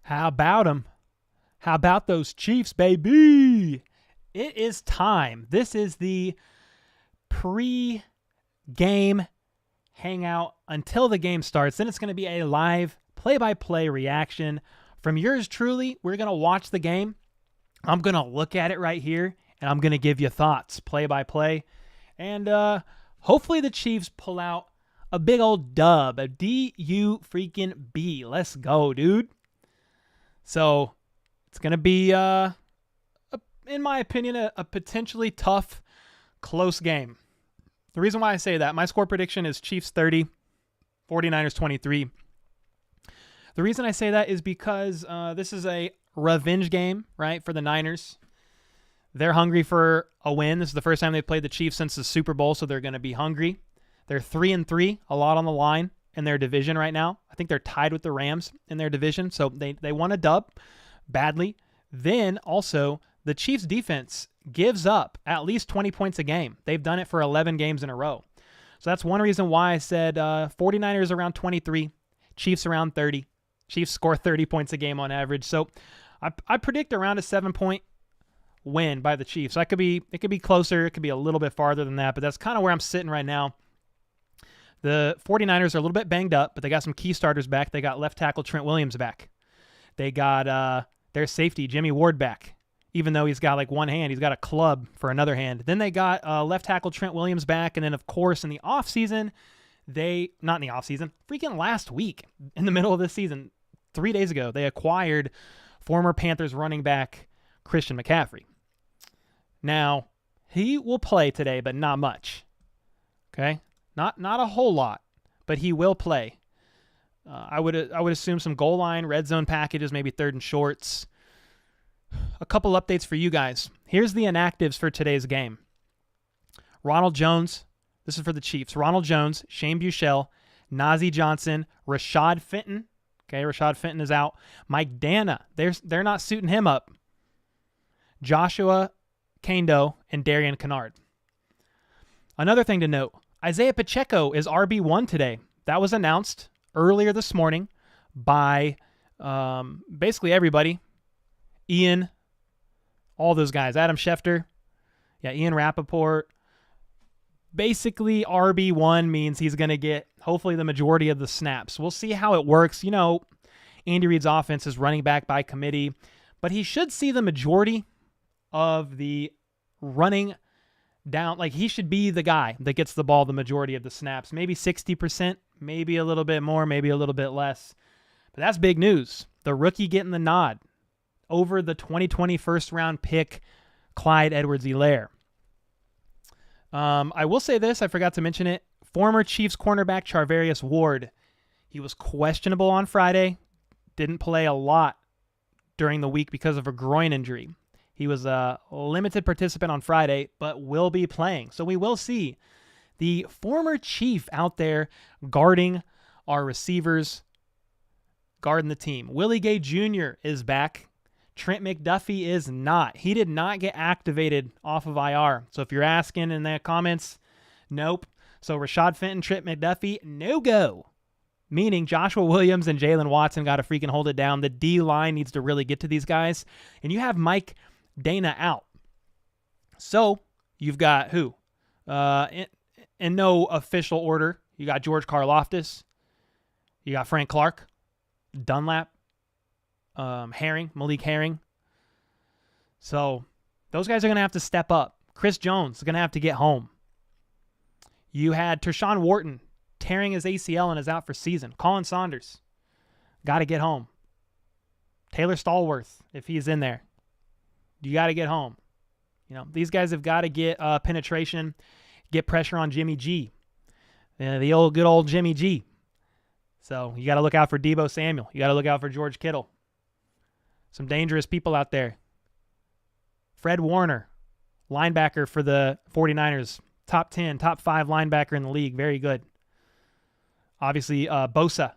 How about them? How about those Chiefs, baby? It is time. This is the pre-game hangout until the game starts. Then it's going to be a live play-by-play reaction from yours truly. We're going to watch the game. I'm going to look at it right here, and I'm going to give you thoughts play-by-play. And hopefully the Chiefs pull out a big old dub, a D-U freaking B. Let's go, dude. So it's going to be, in my opinion, a potentially tough, close game. The reason why I say that, my score prediction is Chiefs 30, 49ers 23. The reason I say that is because this is a revenge game, right, for the Niners. They're hungry for a win. This is the first time they've played the Chiefs since the Super Bowl, so they're going to be hungry. They're 3-3, a lot on the line in their division right now. I think they're tied with the Rams in their division, so they want a dub badly. Then also, the Chiefs defense gives up at least 20 points a game. They've done it for 11 games in a row. So that's one reason why I said 49ers around 23, Chiefs around 30. Chiefs score 30 points a game on average. So I predict around a 7-point win by the Chiefs. So it could be closer. It could be a little bit farther than that, but that's kind of where I'm sitting right now. The 49ers are a little bit banged up, but they got some key starters back. They got left tackle Trent Williams back. They got their safety Jimmy Ward back, even though he's got like one hand. He's got a club for another hand. Then they got left tackle Trent Williams back, and then, of course, in the offseason, not in the offseason, freaking last week, in the middle of this season, 3 days ago, they acquired former Panthers running back Christian McCaffrey. Now, he will play today, but not much. Okay? Not a whole lot, but he will play. I would assume some goal line, red zone packages, maybe third and shorts. A couple updates for you guys. Here's the inactives for today's game. Ronald Jones, this is for the Chiefs. Ronald Jones, Shane Buechele, Najee Johnson, Rashad Fenton. Okay, Rashad Fenton is out. Mike Dana, they're not suiting him up. Joshua Kando and Darian Kennard. Another thing to note, Isaiah Pacheco is RB1 today. That was announced earlier this morning by basically everybody. Ian, all those guys. Adam Schefter, Ian Rappaport. Basically, RB1 means he's going to get, hopefully, the majority of the snaps. We'll see how it works. You know, Andy Reid's offense is running back by committee, but he should see the majority of the running down. Like, he should be the guy that gets the ball the majority of the snaps. Maybe 60%, maybe a little bit more, maybe a little bit less. But that's big news. The rookie getting the nod over the 2020 first-round pick, Clyde Edwards-Helaire. I will say this, I forgot to mention it. Former Chiefs cornerback Charvarius Ward. He was questionable on Friday. Didn't play a lot during the week because of a groin injury. He was a limited participant on Friday, but will be playing. So we will see the former Chief out there guarding our receivers, guarding the team. Willie Gay Jr. is back. Trent McDuffie is not. He did not get activated off of IR. So if you're asking in the comments, nope. So Rashad Fenton, Trent McDuffie, no go. Meaning Joshua Williams and Jalen Watson got to freaking hold it down. The D-line needs to really get to these guys. And you have Mike Dana out. So you've got who? In no official order, you got George Karlaftis. You got Frank Clark, Dunlap, Malik Herring. So those guys are going to have to step up. Chris Jones is going to have to get home. You had Tershawn Wharton tearing his ACL and is out for season. Colin Saunders, got to get home. Taylor Stallworth, if he's in there, you got to get home. You know, these guys have got to get penetration, get pressure on Jimmy G. The good old Jimmy G. So you got to look out for Deebo Samuel. You got to look out for George Kittle. Some dangerous people out there. Fred Warner, linebacker for the 49ers. Top 10, top 5 linebacker in the league. Very good. Obviously, Bosa.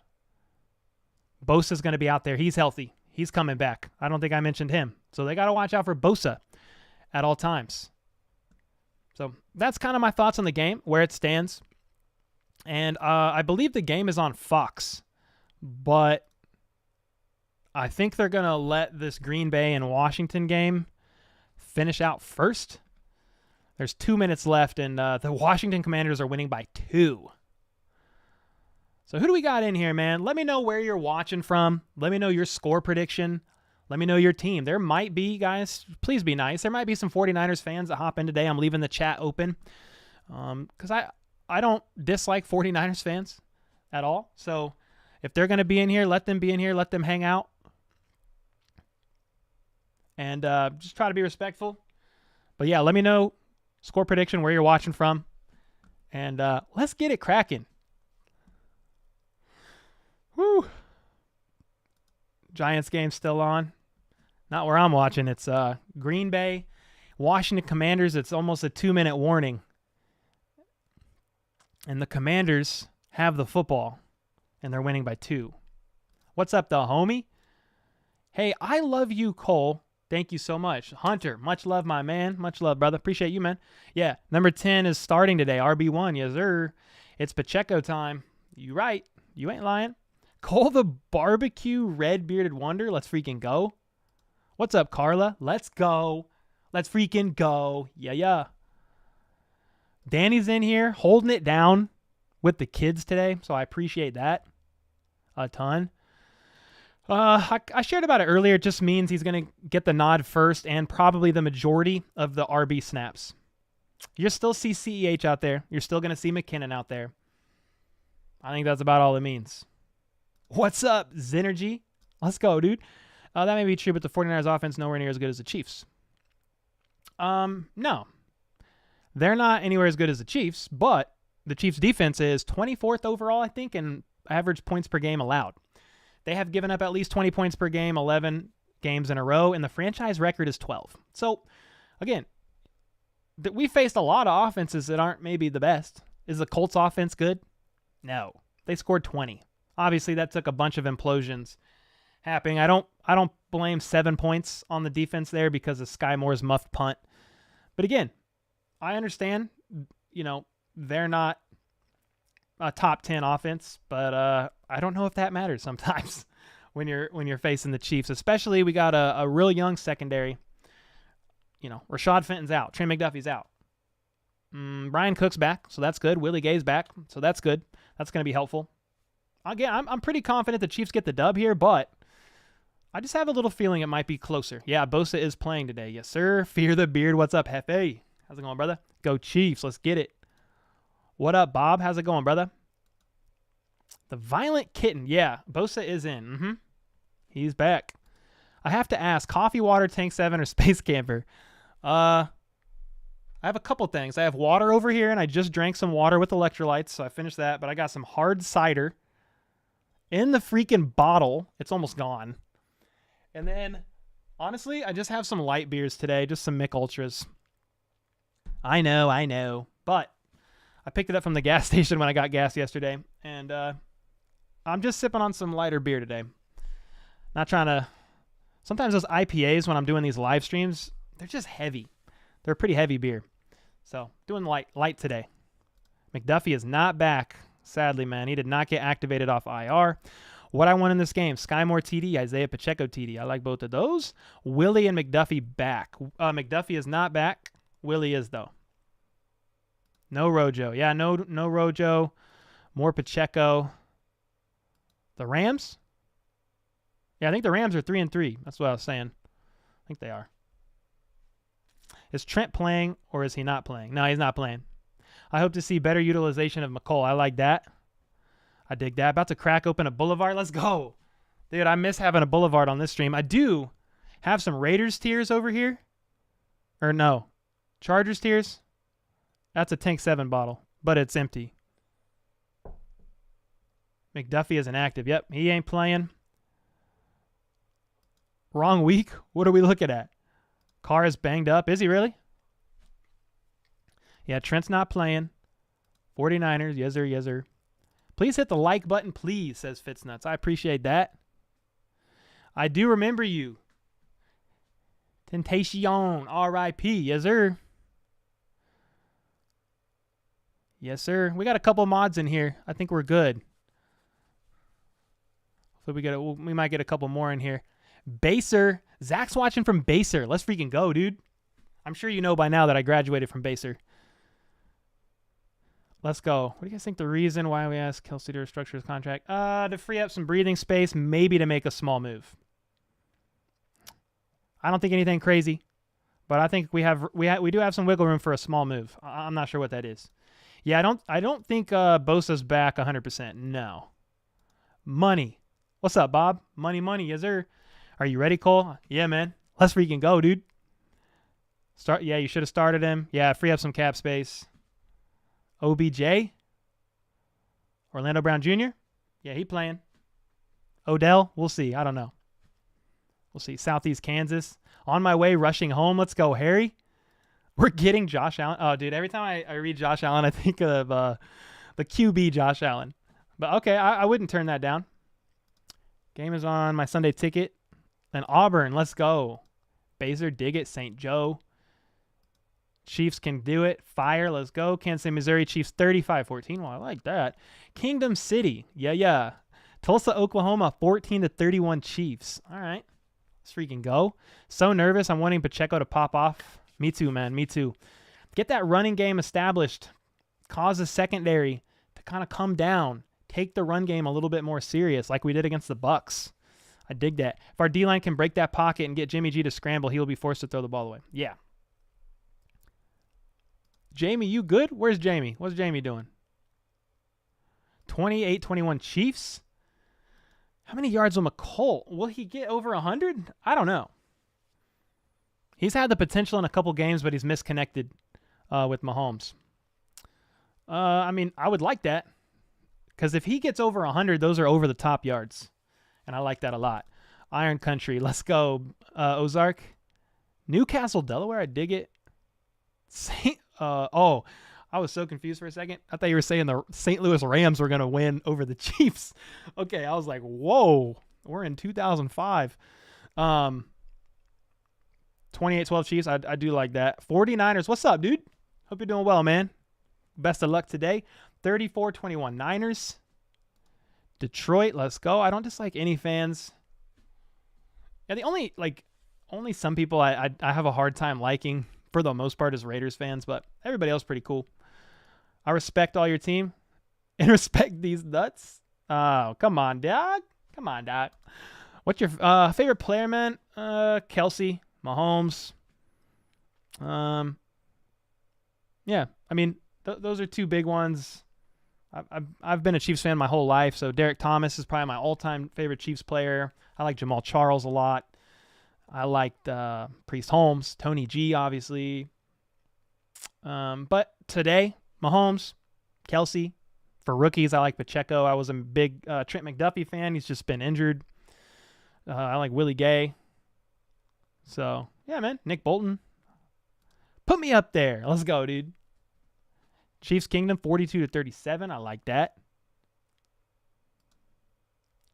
Bosa's going to be out there. He's healthy. He's coming back. I don't think I mentioned him. So they got to watch out for Bosa at all times. So that's kind of my thoughts on the game, where it stands. And I believe the game is on Fox. But I think they're going to let this Green Bay and Washington game finish out first. There's 2 minutes left, and the Washington Commanders are winning by 2. So who do we got in here, man? Let me know where you're watching from. Let me know your score prediction. Let me know your team. There might be, guys, please be nice. There might be some 49ers fans that hop in today. I'm leaving the chat open because I don't dislike 49ers fans at all. So if they're going to be in here, let them be in here. Let them hang out. And just try to be respectful. But, yeah, let me know score prediction, where you're watching from. And let's get it cracking. Woo. Giants game still on. Not where I'm watching. It's Green Bay, Washington Commanders. It's almost a 2-minute warning. And the Commanders have the football, and they're winning by 2. What's up, though, homie? Hey, I love you, Cole. Thank you so much. Hunter, much love, my man. Much love, brother. Appreciate you, man. Yeah, number 10 is starting today. RB1, yes, sir. It's Pacheco time. You right. You ain't lying. Cole the Barbecue Red Bearded Wonder. Let's freaking go. What's up, Carla? Let's go. Let's freaking go. Yeah. Danny's in here holding it down with the kids today, so I appreciate that a ton. I shared about it earlier. It just means he's going to get the nod first and probably the majority of the RB snaps. You'll still see CEH out there. You're still going to see McKinnon out there. I think that's about all it means. What's up, Synergy? Let's go, dude. That may be true, but the 49ers offense nowhere near as good as the Chiefs. No. They're not anywhere as good as the Chiefs, but the Chiefs' defense is 24th overall, I think, in average points per game allowed. They have given up at least 20 points per game, 11 games in a row, and the franchise record is 12. So, again, we faced a lot of offenses that aren't maybe the best. Is the Colts offense good? No. They scored 20. Obviously, that took a bunch of implosions happening. I don't blame 7 points on the defense there because of Sky Moore's muffed punt. But again, I understand, they're not a top 10 offense, but I don't know if that matters sometimes when you're facing the Chiefs. Especially we got a real young secondary. Rashad Fenton's out. Trey McDuffie's out. Brian Cook's back, so that's good. Willie Gay's back, so that's good. That's going to be helpful. Again, I'm pretty confident the Chiefs get the dub here, but I just have a little feeling it might be closer. Yeah, Bosa is playing today. Yes, sir. Fear the Beard. What's up, Hefe? How's it going, brother? Go Chiefs. Let's get it. What up, Bob? How's it going, brother? The Violent Kitten. Yeah, Bosa is in. He's back. I have to ask, coffee, water, tank 7, or space camper? I have a couple things. I have water over here, and I just drank some water with electrolytes, so I finished that. But I got some hard cider in the freaking bottle. It's almost gone. And then, honestly, I just have some light beers today, just some Mick Ultras. I know. But I picked it up from the gas station when I got gas yesterday, and I'm just sipping on some lighter beer today. Not trying to Sometimes those IPAs when I'm doing these live streams, they're just heavy. They're a pretty heavy beer. So doing light today. McDuffie is not back. Sadly, man. He did not get activated off IR. What I want in this game, Skymore TD, Isaiah Pacheco TD. I like both of those. Willie and McDuffie back. McDuffie is not back. Willie is, though. No Rojo. Yeah, no Rojo. More Pacheco. The Rams? Yeah, I think the Rams are 3-3. That's what I was saying. I think they are. Is Trent playing or is he not playing? No, he's not playing. I hope to see better utilization of McColl. I like that. I dig that. About to crack open a Boulevard. Let's go. Dude, I miss having a Boulevard on this stream. I do have some Raiders tiers over here. Or no. Chargers tiers. That's a Tank 7 bottle, but it's empty. McDuffie is inactive. Yep, he ain't playing. Wrong week? What are we looking at? Carr is banged up. Is he really? Yeah, Trent's not playing. 49ers. Yes, sir. Yes, sir. Please hit the like button, please, says Fitznutz. I appreciate that. I do remember you. Temptation. R.I.P. Yes, sir. Yes, sir. We got a couple mods in here. I think we're good. So we might get a couple more in here. Baser. Zach's watching from Baser. Let's freaking go, dude. I'm sure you know by now that I graduated from Baser. Let's go. What do you guys think the reason why we asked Kelsey to restructure his contract? To free up some breathing space, maybe to make a small move. I don't think anything crazy, but I think we do have some wiggle room for a small move. I'm not sure what that is. Yeah, I don't think Bosa's back 100%. No. Money. What's up, Bob? Money, yes sir. Are you ready, Cole? Yeah, man. Let's freaking go, dude. Start. Yeah, you should have started him. Yeah, free up some cap space. OBJ? Orlando Brown Jr.? Yeah, he playing. Odell? We'll see. I don't know. We'll see. Southeast Kansas. On my way, rushing home. Let's go, Harry. We're getting Josh Allen. Oh, dude, every time I read Josh Allen, I think of the QB Josh Allen. But, okay, I wouldn't turn that down. Game is on my Sunday ticket. Then Auburn. Let's go. Baser, dig it. St. Joe. Chiefs can do it. Fire, let's go. Kansas City, Missouri, Chiefs 35-14. Well, I like that. Kingdom City. Yeah. Tulsa, Oklahoma, 14-31 Chiefs. All right. Let's freaking go. So nervous. I'm wanting Pacheco to pop off. Me too, man. Me too. Get that running game established. Cause the secondary to kind of come down. Take the run game a little bit more serious like we did against the Bucs. I dig that. If our D-line can break that pocket and get Jimmy G to scramble, he will be forced to throw the ball away. Yeah. Jamie, you good? Where's Jamie? What's Jamie doing? 28-21 Chiefs? How many yards will McColl? Will he get over 100? I don't know. He's had the potential in a couple games, but he's misconnected with Mahomes. I mean, I would like that. Because if he gets over 100, those are over the top yards. And I like that a lot. Iron Country. Let's go. Ozark. Newcastle, Delaware. I dig it. I was so confused for a second. I thought you were saying the St. Louis Rams were going to win over the Chiefs. Okay, I was like, whoa, we're in 2005. 28-12 Chiefs, I do like that. 49ers, what's up, dude? Hope you're doing well, man. Best of luck today. 34-21 Niners. Detroit, let's go. I don't dislike any fans. Yeah, the only some people I have a hard time liking for the most part is Raiders fans, but everybody else pretty cool. I respect all your team and respect these nuts. Oh, come on, dog. Come on, dog. What's your favorite player, man? Kelsey, Mahomes. Yeah, I mean, those are two big ones. I've been a Chiefs fan my whole life, so Derek Thomas is probably my all-time favorite Chiefs player. I like Jamal Charles a lot. I liked Priest Holmes, Tony G, obviously. But today, Mahomes, Kelsey. For rookies, I like Pacheco. I was a big Trent McDuffie fan. He's just been injured. I like Willie Gay. So, yeah, man. Nick Bolton. Put me up there. Let's go, dude. Chiefs Kingdom, 42-37. I like that.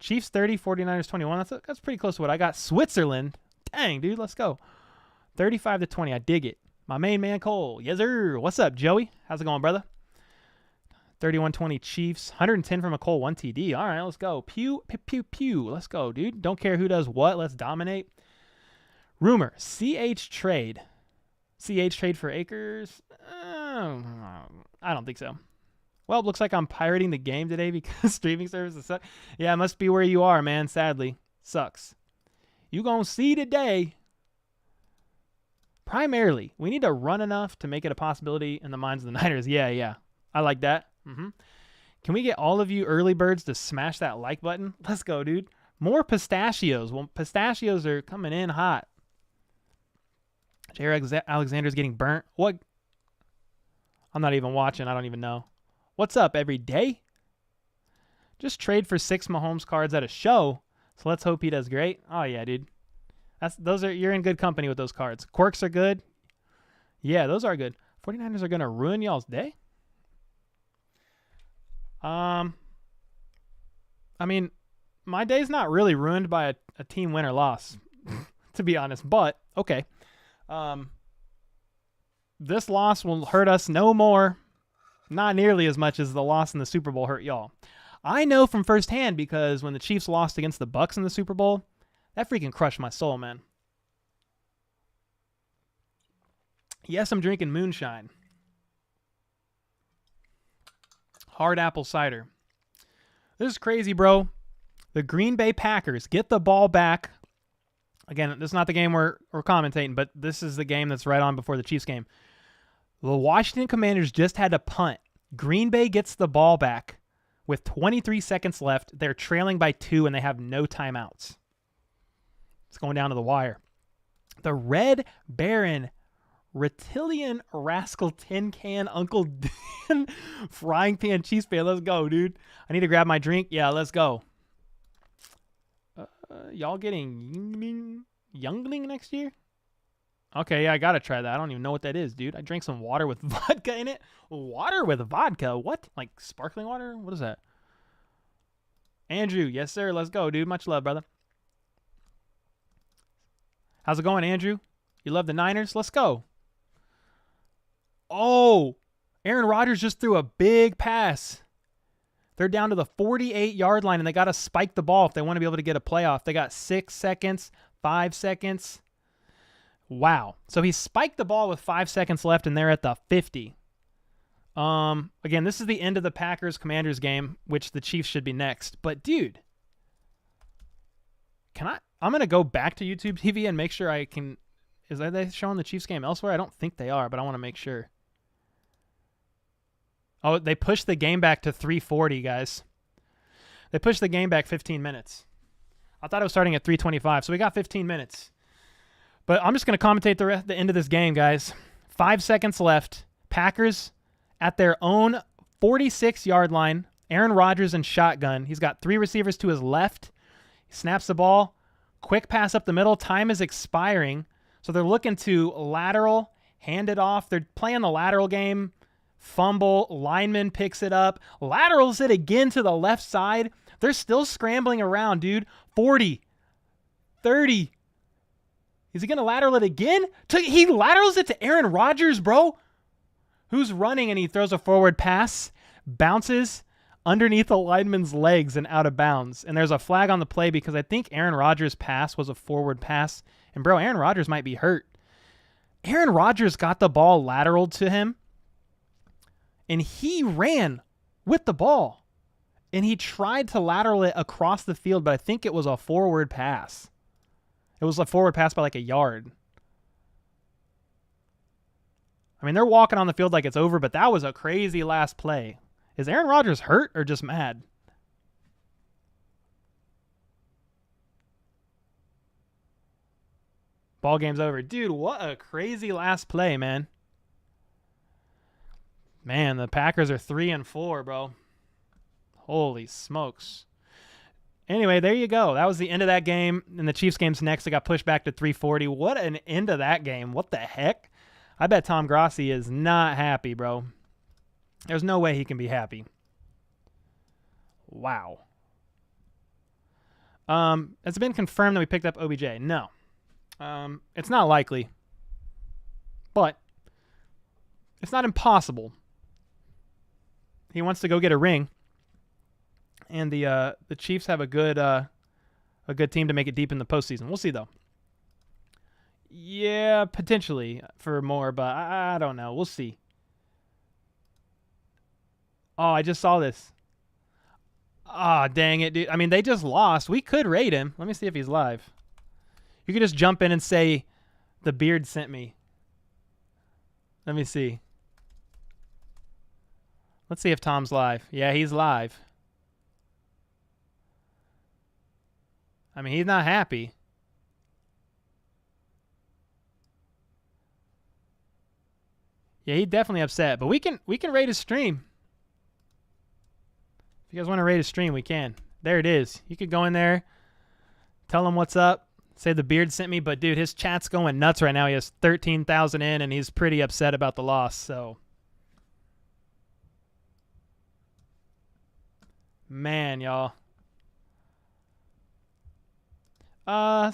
Chiefs 30, 49ers 21. That's pretty close to what I got. Switzerland. Dang, dude, let's go. 35-20. I dig it. My main man, Cole. Yes, sir. What's up, Joey? How's it going, brother? 31-20 Chiefs. 110 from a Cole. 1 TD. All right, let's go. Pew, pew, pew, pew. Let's go, dude. Don't care who does what. Let's dominate. Rumor. CH trade. CH trade for Akers? I don't think so. Well, it looks like I'm pirating the game today because streaming services suck. Yeah, it must be where you are, man. Sadly. Sucks. You gonna see today. Primarily, we need to run enough to make it a possibility in the minds of the Niners. Yeah. I like that. Can we get all of you early birds to smash that like button? Let's go, dude. More pistachios. Well, pistachios are coming in hot. Jared Alexander's getting burnt. What? I'm not even watching. I don't even know. What's up, every day? Just trade for 6 Mahomes cards at a show. So let's hope he does great. Oh yeah, dude. You're in good company with those cards. Quirks are good. Yeah, those are good. 49ers are gonna ruin y'all's day. I mean, my day's not really ruined by a team win or loss, to be honest. But okay. This loss will hurt us no more. Not nearly as much as the loss in the Super Bowl hurt y'all. I know from firsthand because when the Chiefs lost against the Bucs in the Super Bowl, that freaking crushed my soul, man. Yes, I'm drinking moonshine. Hard apple cider. This is crazy, bro. The Green Bay Packers get the ball back. Again, this is not the game we're commentating, but this is the game that's right on before the Chiefs game. The Washington Commanders just had to punt. Green Bay gets the ball back with 23 seconds left. They're trailing by 2, and they have no timeouts. It's going down to the wire. The Red Baron, Reptilian Rascal Tin Can Uncle Dan Frying Pan Cheese Fan. Let's go, dude. I need to grab my drink. Yeah, let's go. Y'all getting Youngling next year? Okay, yeah, I gotta try that. I don't even know what that is, dude. I drank some water with vodka in it. Water with vodka? What? Like sparkling water? What is that? Andrew, yes, sir. Let's go, dude. Much love, brother. How's it going, Andrew? You love the Niners? Let's go. Oh, Aaron Rodgers just threw a big pass. They're down to the 48-yard line, and they got to spike the ball if they want to be able to get a playoff. They got 6 seconds, 5 seconds. Wow. So he spiked the ball with 5 seconds left, and they're at the 50. Again, this is the end of the Packers-Commanders game, which the Chiefs should be next. But, dude, I'm going to go back to YouTube TV and make sure I can... Is they showing the Chiefs game elsewhere? I don't think they are, but I want to make sure. Oh, they pushed the game back to 3:40, guys. They pushed the game back 15 minutes. I thought it was starting at 3:25, so we got 15 minutes. But I'm just going to commentate the end of this game, guys. 5 seconds left. Packers at their own 46-yard line. Aaron Rodgers in shotgun. He's got 3 receivers to his left. He snaps the ball. Quick pass up the middle. Time is expiring. So they're looking to lateral, hand it off. They're playing the lateral game. Fumble. Lineman picks it up. Laterals it again to the left side. They're still scrambling around, dude. 40. 30. Is he going to lateral it again? He laterals it to Aaron Rodgers, bro. Who's running, and he throws a forward pass. Bounces underneath the lineman's legs and out of bounds. And there's a flag on the play because I think Aaron Rodgers' pass was a forward pass. And, bro, Aaron Rodgers might be hurt. Aaron Rodgers got the ball lateraled to him, and he ran with the ball. And he tried to lateral it across the field, but I think it was a forward pass. It was a forward pass by like a yard. I mean, they're walking on the field like it's over, but that was a crazy last play. Is Aaron Rodgers hurt or just mad? Ball game's over. Dude, what a crazy last play, man. Man, the Packers are 3-4, bro. Holy smokes. Anyway, there you go. That was the end of that game. And the Chiefs game's next. It got pushed back to 3:40. What an end of that game. What the heck? I bet Tom Grossi is not happy, bro. There's no way he can be happy. Wow. Has it been confirmed that we picked up OBJ? No. It's not likely. But it's not impossible. He wants to go get a ring. And the Chiefs have a good team to make it deep in the postseason. We'll see, though. Yeah, potentially for more, but I don't know. We'll see. Oh, I just saw this. Ah, oh, dang it, dude. I mean, they just lost. We could raid him. Let me see if he's live. You could just jump in and say, the beard sent me. Let me see. Let's see if Tom's live. Yeah, he's live. I mean, he's not happy. Yeah, he's definitely upset. But we can raid his stream. If you guys want to raid his stream, we can. There it is. You could go in there, tell him what's up, say the beard sent me. But, dude, his chat's going nuts right now. He has 13,000 in, and he's pretty upset about the loss. So, man, y'all. Where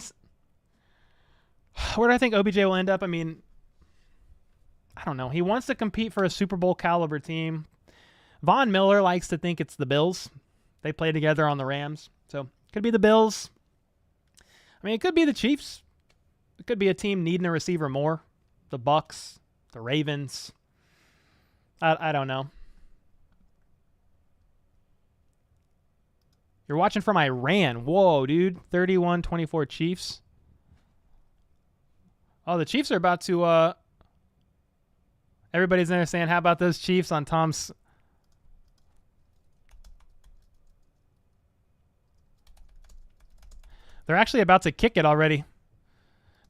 do I think OBJ will end up? I mean, I don't know. He wants to compete for a Super Bowl caliber team. Von Miller likes to think it's the Bills. They play together on the Rams. So, it could be the Bills. I mean, it could be the Chiefs. It could be a team needing a receiver more. The Bucks, the Ravens. I don't know. You're watching from Iran. Whoa, dude. 31-24 Chiefs. Oh, the Chiefs are about to... Everybody's in there saying, how about those Chiefs on Tom's... They're actually about to kick it already.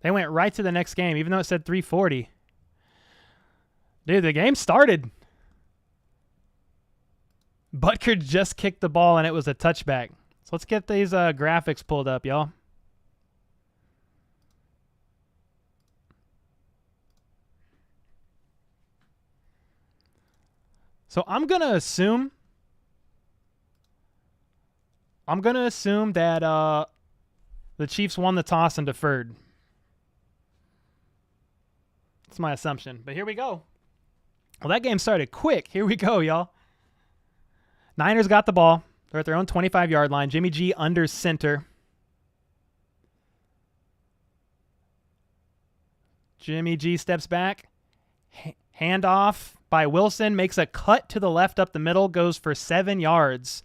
They went right to the next game, even though it said 3:40. Dude, the game started. Butker just kicked the ball, and it was a touchback. So let's get these graphics pulled up, y'all. So I'm going to assume that the Chiefs won the toss and deferred. That's my assumption. But here we go. Well, that game started quick. Here we go, y'all. Niners got the ball. They're at their own 25-yard line. Jimmy G under center. Jimmy G steps back. Handoff by Wilson. Makes a cut to the left up the middle. Goes for 7 yards.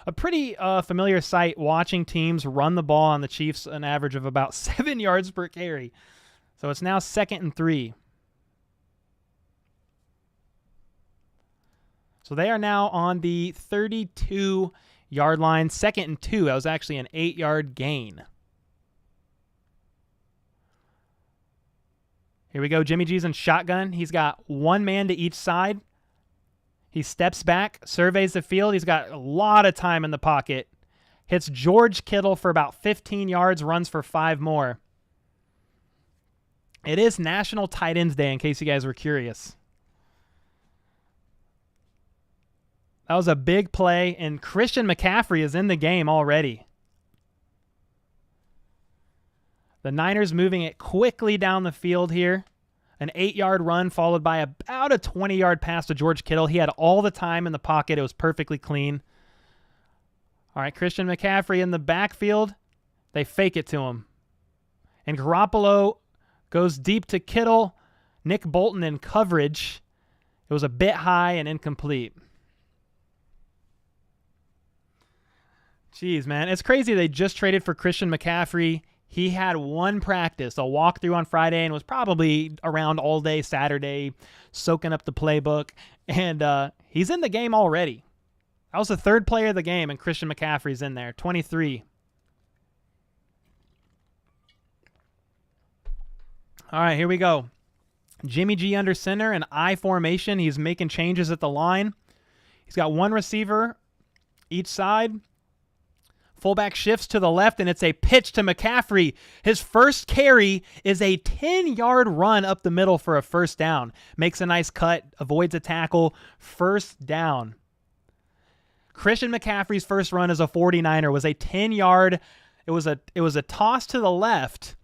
A pretty familiar sight watching teams run the ball on the Chiefs, an average of about 7 yards per carry. So it's now 2nd and 3. So they are now on the 32-yard line, 2nd and 2. That was actually an 8-yard gain. Here we go. Jimmy G's in shotgun. He's got one man to each side. He steps back, surveys the field. He's got a lot of time in the pocket. Hits George Kittle for about 15 yards, runs for 5 more. It is National Tight Ends Day, in case you guys were curious. That was a big play, and Christian McCaffrey is in the game already. The Niners moving it quickly down the field here. An 8-yard run followed by about a 20-yard pass to George Kittle. He had all the time in the pocket. It was perfectly clean. All right, Christian McCaffrey in the backfield. They fake it to him. And Garoppolo goes deep to Kittle. Nick Bolton in coverage. It was a bit high and incomplete. Jeez, man. It's crazy they just traded for Christian McCaffrey. He had one practice, a walkthrough on Friday, and was probably around all day Saturday, soaking up the playbook. And he's in the game already. That was the 3rd player of the game, and Christian McCaffrey's in there, 23. All right, here we go. Jimmy G under center, an I formation. He's making changes at the line. He's got one receiver each side. Fullback shifts to the left, and it's a pitch to McCaffrey. His first carry is a 10-yard run up the middle for a first down. Makes a nice cut, avoids a tackle, first down. Christian McCaffrey's first run as a 49er was a 10-yard It was a toss to the left,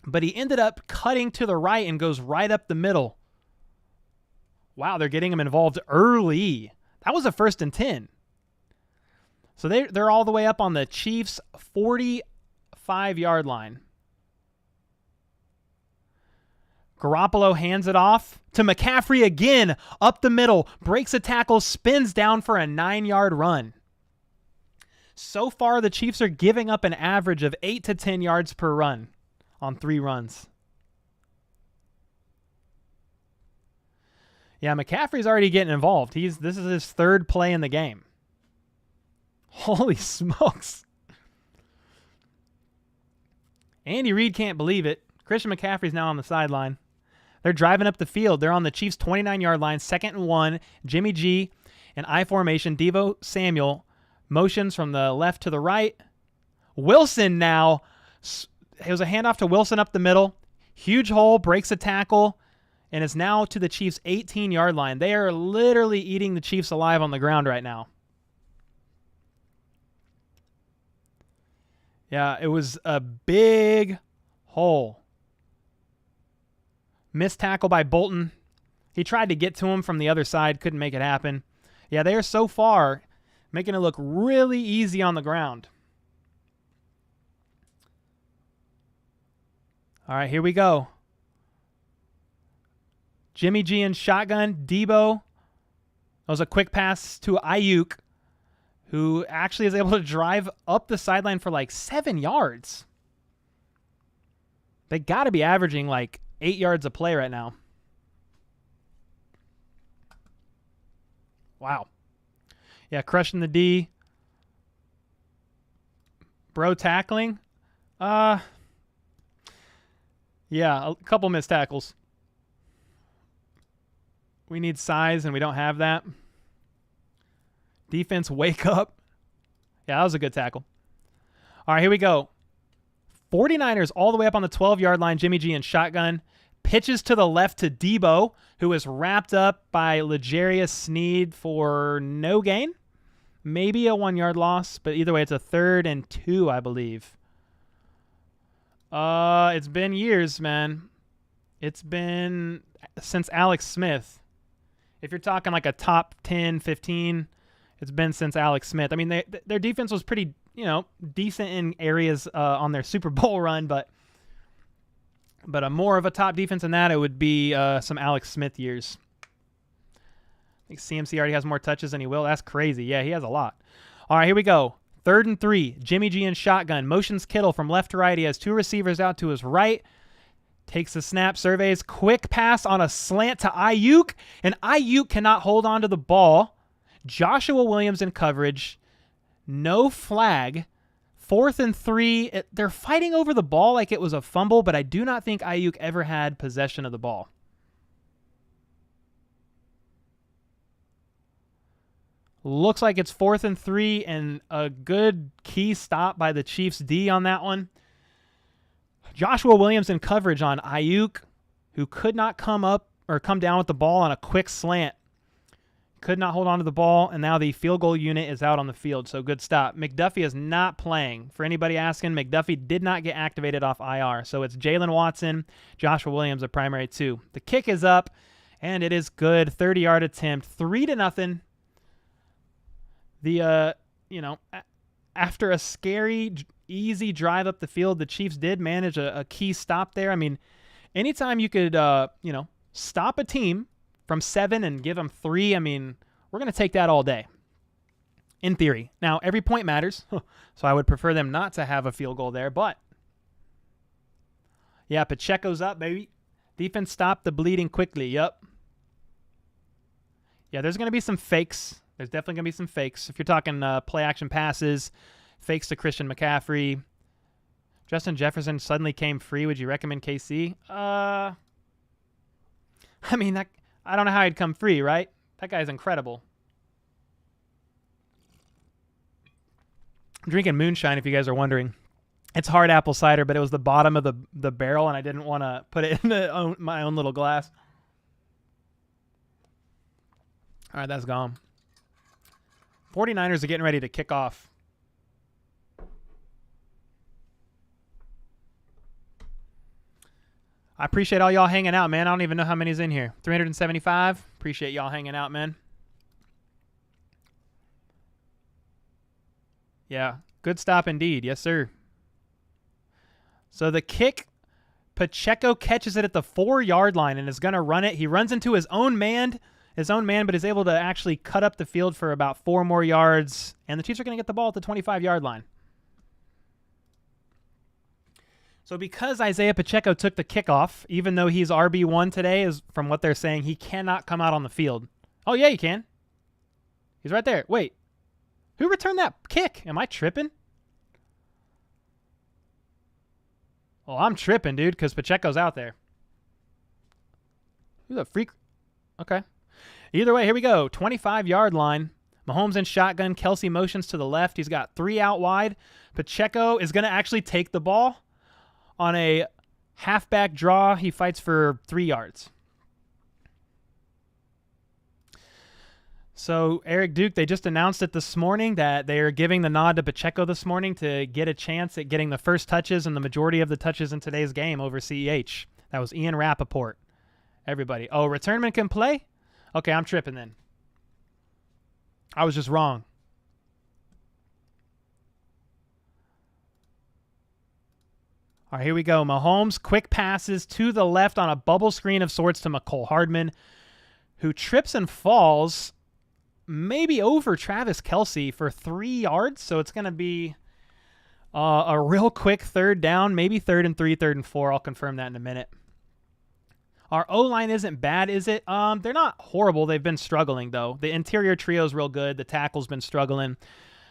but he ended up cutting to the right and goes right up the middle. Wow, they're getting him involved early. That was a 1st and 10. So they're all the way up on the Chiefs' 45-yard line. Garoppolo hands it off to McCaffrey again, up the middle, breaks a tackle, spins down for a 9-yard run. So far, the Chiefs are giving up an average of 8 to 10 yards per run on 3 runs. Yeah, McCaffrey's already getting involved. This is his 3rd play in the game. Holy smokes. Andy Reid can't believe it. Christian McCaffrey's now on the sideline. They're driving up the field. They're on the Chiefs' 29-yard line, 2nd and 1. Jimmy G in I formation. Deebo Samuel motions from the left to the right. Wilson now. It was a handoff to Wilson up the middle. Huge hole, breaks a tackle, and is now to the Chiefs' 18-yard line. They are literally eating the Chiefs alive on the ground right now. Yeah, it was a big hole. Missed tackle by Bolton. He tried to get to him from the other side, couldn't make it happen. Yeah, they are so far making it look really easy on the ground. All right, here we go. Jimmy G in shotgun. Deebo. That was a quick pass to Ayuk, who actually is able to drive up the sideline for like 7 yards. They got to be averaging like 8 yards a play right now. Wow. Yeah, crushing the D. Bro tackling. Yeah, a couple missed tackles. We need size, and we don't have that. Defense, wake up. Yeah, that was a good tackle. All right, here we go. 49ers all the way up on the 12-yard line. Jimmy G in shotgun. Pitches to the left to Deebo, who is wrapped up by L'Jarius Sneed for no gain. Maybe a 1-yard loss, but either way, it's a 3rd and 2, I believe. It's been years, man. It's been since Alex Smith. If you're talking like a top 10, 15, it's been since Alex Smith. I mean, their defense was pretty, decent in areas on their Super Bowl run, but a more of a top defense than that, it would be some Alex Smith years. I think CMC already has more touches than he will. That's crazy. Yeah, he has a lot. All right, here we go. 3rd and 3. Jimmy G in shotgun. Motions Kittle from left to right. He has 2 receivers out to his right. Takes the snap, surveys. Quick pass on a slant to Ayuk. And Ayuk cannot hold on to the ball. Joshua Williams in coverage. No flag. 4th and 3. They're fighting over the ball like it was a fumble, but I do not think Ayuk ever had possession of the ball. Looks like it's 4th and 3 and a good key stop by the Chiefs D on that one. Joshua Williams in coverage on Ayuk, who could not come down with the ball on a quick slant. Could not hold on to the ball, and now the field goal unit is out on the field, so good stop. McDuffie is not playing. For anybody asking, McDuffie did not get activated off IR, so it's Jalen Watson, Joshua Williams, a primary 2. The kick is up, and it is good. 30-yard attempt, 3-0. After a scary, easy drive up the field, the Chiefs did manage a key stop there. I mean, anytime you could, stop a team from 7 and give them 3, I mean, we're going to take that all day, in theory. Now, every point matters, so I would prefer them not to have a field goal there, but yeah, Pacheco's up, baby. Defense stopped the bleeding quickly, yep. Yeah, there's going to be some fakes. There's definitely going to be some fakes. If you're talking play-action passes, fakes to Christian McCaffrey. Justin Jefferson suddenly came free. Would you recommend KC? I don't know how he'd come free, right? That guy's incredible. I'm drinking moonshine, if you guys are wondering. It's hard apple cider, but it was the bottom of the barrel, and I didn't want to put it in my own little glass. All right, that's gone. 49ers are getting ready to kick off. I appreciate all y'all hanging out, man. I don't even know how many's in here. 375. Appreciate y'all hanging out, man. Yeah, good stop indeed. Yes, sir. So the kick, Pacheco catches it at the 4-yard line and is going to run it. He runs into his own man, but is able to actually cut up the field for about 4 more yards. And the Chiefs are going to get the ball at the 25-yard line. So because Isaiah Pacheco took the kickoff, even though he's RB1 today, is from what they're saying, he cannot come out on the field. Oh, yeah, he can. He's right there. Wait. Who returned that kick? Am I tripping? Well, I'm tripping, dude, because Pacheco's out there. Who's a freak? Okay. Either way, here we go. 25-yard line. Mahomes in shotgun. Kelsey motions to the left. He's got 3 out wide. Pacheco is going to actually take the ball. On a halfback draw, he fights for 3 yards. So, Eric Duke, they just announced it this morning that they are giving the nod to Pacheco this morning to get a chance at getting the first touches and the majority of the touches in today's game over CEH. That was Ian Rappaport. Everybody. Oh, returnman can play? Okay, I'm tripping then. I was just wrong. All right, here we go. Mahomes, quick passes to the left on a bubble screen of sorts to McCole Hardman, who trips and falls maybe over Travis Kelce for 3 yards. So it's going to be a real quick 3rd down, maybe 3rd and 3, 3rd and 4. I'll confirm that in a minute. Our O-line isn't bad, is it? They're not horrible. They've been struggling, though. The interior trio is real good. The tackle's been struggling.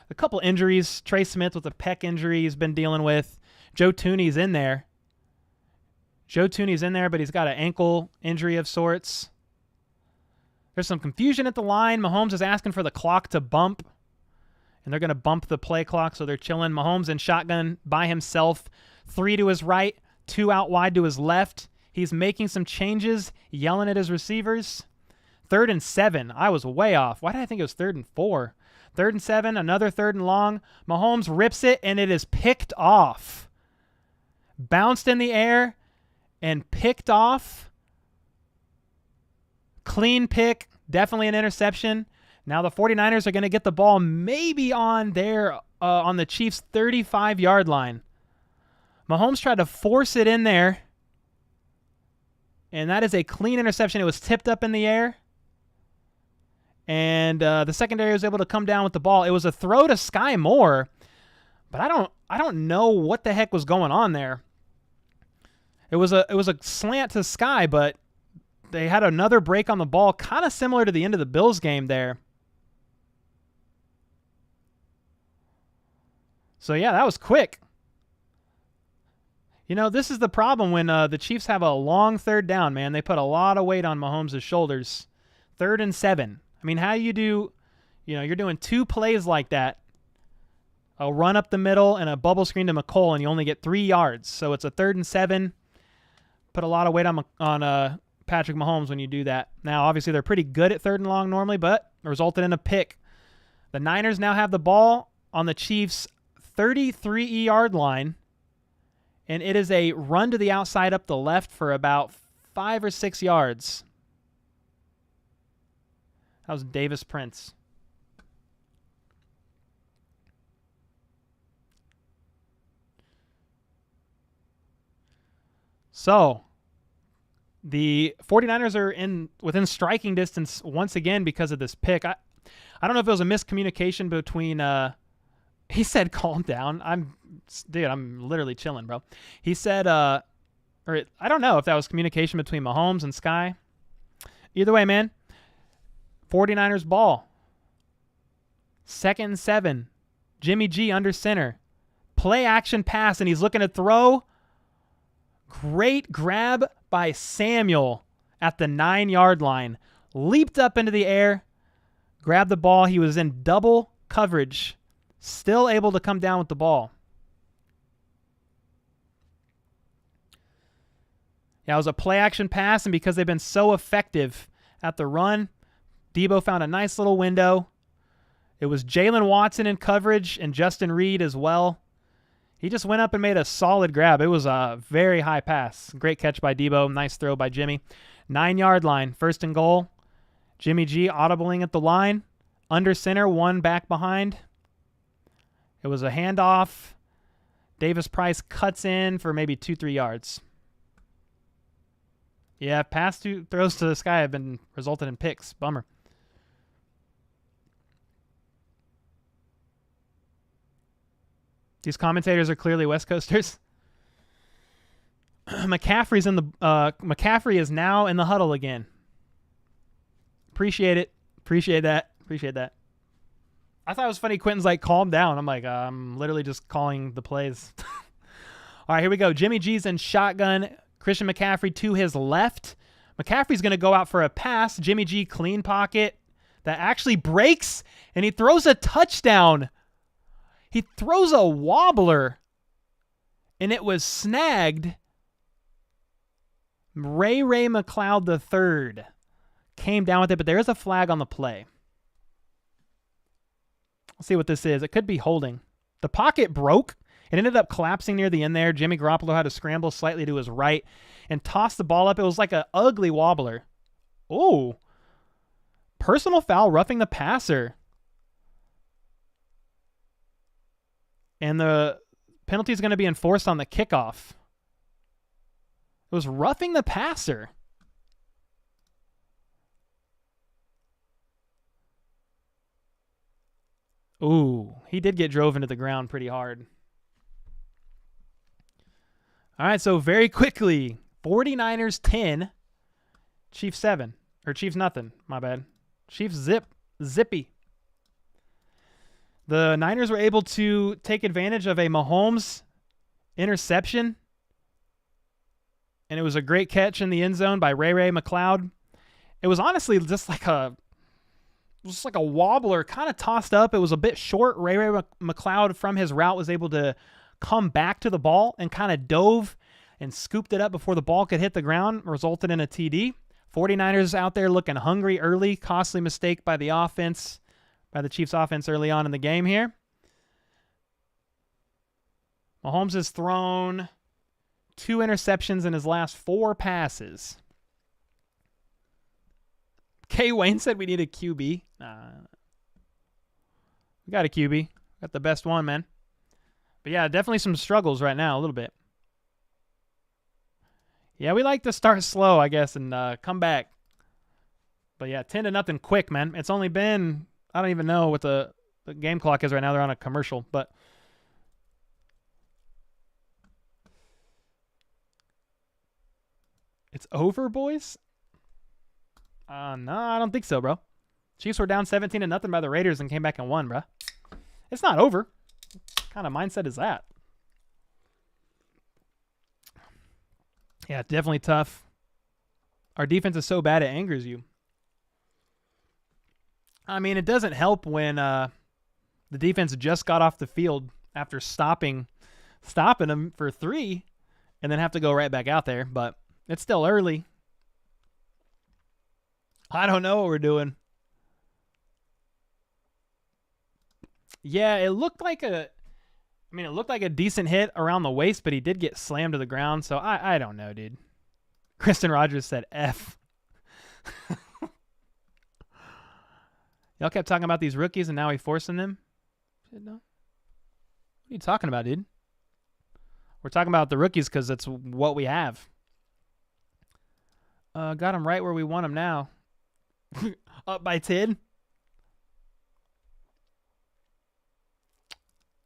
A couple injuries. Trey Smith with a pec injury he's been dealing with. Joe Tooney's in there. But he's got an ankle injury of sorts. There's some confusion at the line. Mahomes is asking for the clock to bump, and they're going to bump the play clock, so they're chilling. Mahomes in shotgun by himself. 3 to his right, 2 out wide to his left. He's making some changes, yelling at his receivers. 3rd and 7. I was way off. Why did I think it was 3rd and 4? 3rd and 7, another 3rd and long. Mahomes rips it, and it is picked off. Bounced in the air and picked off. Clean pick. Definitely an interception. Now the 49ers are going to get the ball maybe on the Chiefs' 35-yard line. Mahomes tried to force it in there. And that is a clean interception. It was tipped up in the air. And the secondary was able to come down with the ball. It was a throw to Sky Moore. But I don't know what the heck was going on there. It was a slant to Sky, but they had another break on the ball, kind of similar to the end of the Bills game there. So yeah, that was quick. You know, this is the problem when the Chiefs have a long 3rd down, man. They put a lot of weight on Mahomes' shoulders. 3rd and 7. I mean, how do you do, you're doing 2 plays like that. A run up the middle and a bubble screen to McCole, and you only get 3 yards. So it's a 3rd and 7. Put a lot of weight on Patrick Mahomes when you do that. Now, obviously, they're pretty good at 3rd and long normally, but it resulted in a pick. The Niners now have the ball on the Chiefs' 33-yard line, and it is a run to the outside up the left for about 5 or 6 yards. That was Davis Prince. So, the 49ers are within striking distance once again because of this pick. I don't know if it was a miscommunication between he said calm down. I'm literally chilling, bro. He said I don't know if that was communication between Mahomes and Sky. Either way, man. 49ers ball. 2nd and 7. Jimmy G under center. Play action pass, and he's looking to throw. Great grab by Samuel at the 9-yard line. Leaped up into the air, grabbed the ball. He was in double coverage, still able to come down with the ball. Yeah, it was a play action pass, and because they've been so effective at the run, Debo found a nice little window. It was Jalen Watson in coverage and Justin Reed as well. He just went up and made a solid grab. It was a very high pass. Great catch by Debo. Nice throw by Jimmy. 9-yard line. 1st and goal. Jimmy G audibling at the line. Under center, 1 back behind. It was a handoff. Davis Price cuts in for maybe 2-3 yards. Yeah, past 2 throws to the sky have been resulted in picks. Bummer. These commentators are clearly West Coasters. McCaffrey is now in the huddle again. Appreciate it. Appreciate that. I thought it was funny. Quentin's like, calm down. I'm like, I'm literally just calling the plays. All right, here we go. Jimmy G's in shotgun. Christian McCaffrey to his left. McCaffrey's going to go out for a pass. Jimmy G clean pocket that actually breaks, and he throws a touchdown. He throws a wobbler, and it was snagged. Ray McLeod III came down with it, but there is a flag on the play. Let's see what this is. It could be holding. The pocket broke. It ended up collapsing near the end there. Jimmy Garoppolo had to scramble slightly to his right and toss the ball up. It was like an ugly wobbler. Oh, personal foul, roughing the passer. And the penalty is going to be enforced on the kickoff. It was roughing the passer. Ooh, he did get drove into the ground pretty hard. All right, so very quickly, 49ers 10, Chiefs 7. Or Chiefs nothing, my bad. Chiefs zippy. The Niners were able to take advantage of a Mahomes interception, and it was a great catch in the end zone by Ray McLeod. It was honestly just like a wobbler, kind of tossed up. It was a bit short. Ray McLeod from his route was able to come back to the ball and kind of dove and scooped it up before the ball could hit the ground, resulted in a TD. 49ers out there looking hungry early. Costly mistake by the offense, by the Chiefs offense early on in the game here. Mahomes has thrown 2 interceptions in his last 4 passes. K. Wayne said we need a QB. We got a QB. Got the best one, man. But yeah, definitely some struggles right now, a little bit. Yeah, we like to start slow, I guess, and come back. But yeah, 10-0 quick, man. It's only been, I don't even know what the game clock is right now. They're on a commercial, but it's over, boys? No, I don't think so, bro. Chiefs were down 17-0 by the Raiders and came back and won, bro. It's not over. What kind of mindset is that? Yeah, definitely tough. Our defense is so bad it angers you. I mean, it doesn't help when the defense just got off the field after stopping them for 3 and then have to go right back out there, but it's still early. I don't know what we're doing. Yeah, it looked like a decent hit around the waist, but he did get slammed to the ground, so I don't know, dude. Kristen Rogers said F. Y'all kept talking about these rookies, and now we forcing them? No. What are you talking about, dude? We're talking about the rookies because that's what we have. Got them right where we want them now. Up by 10.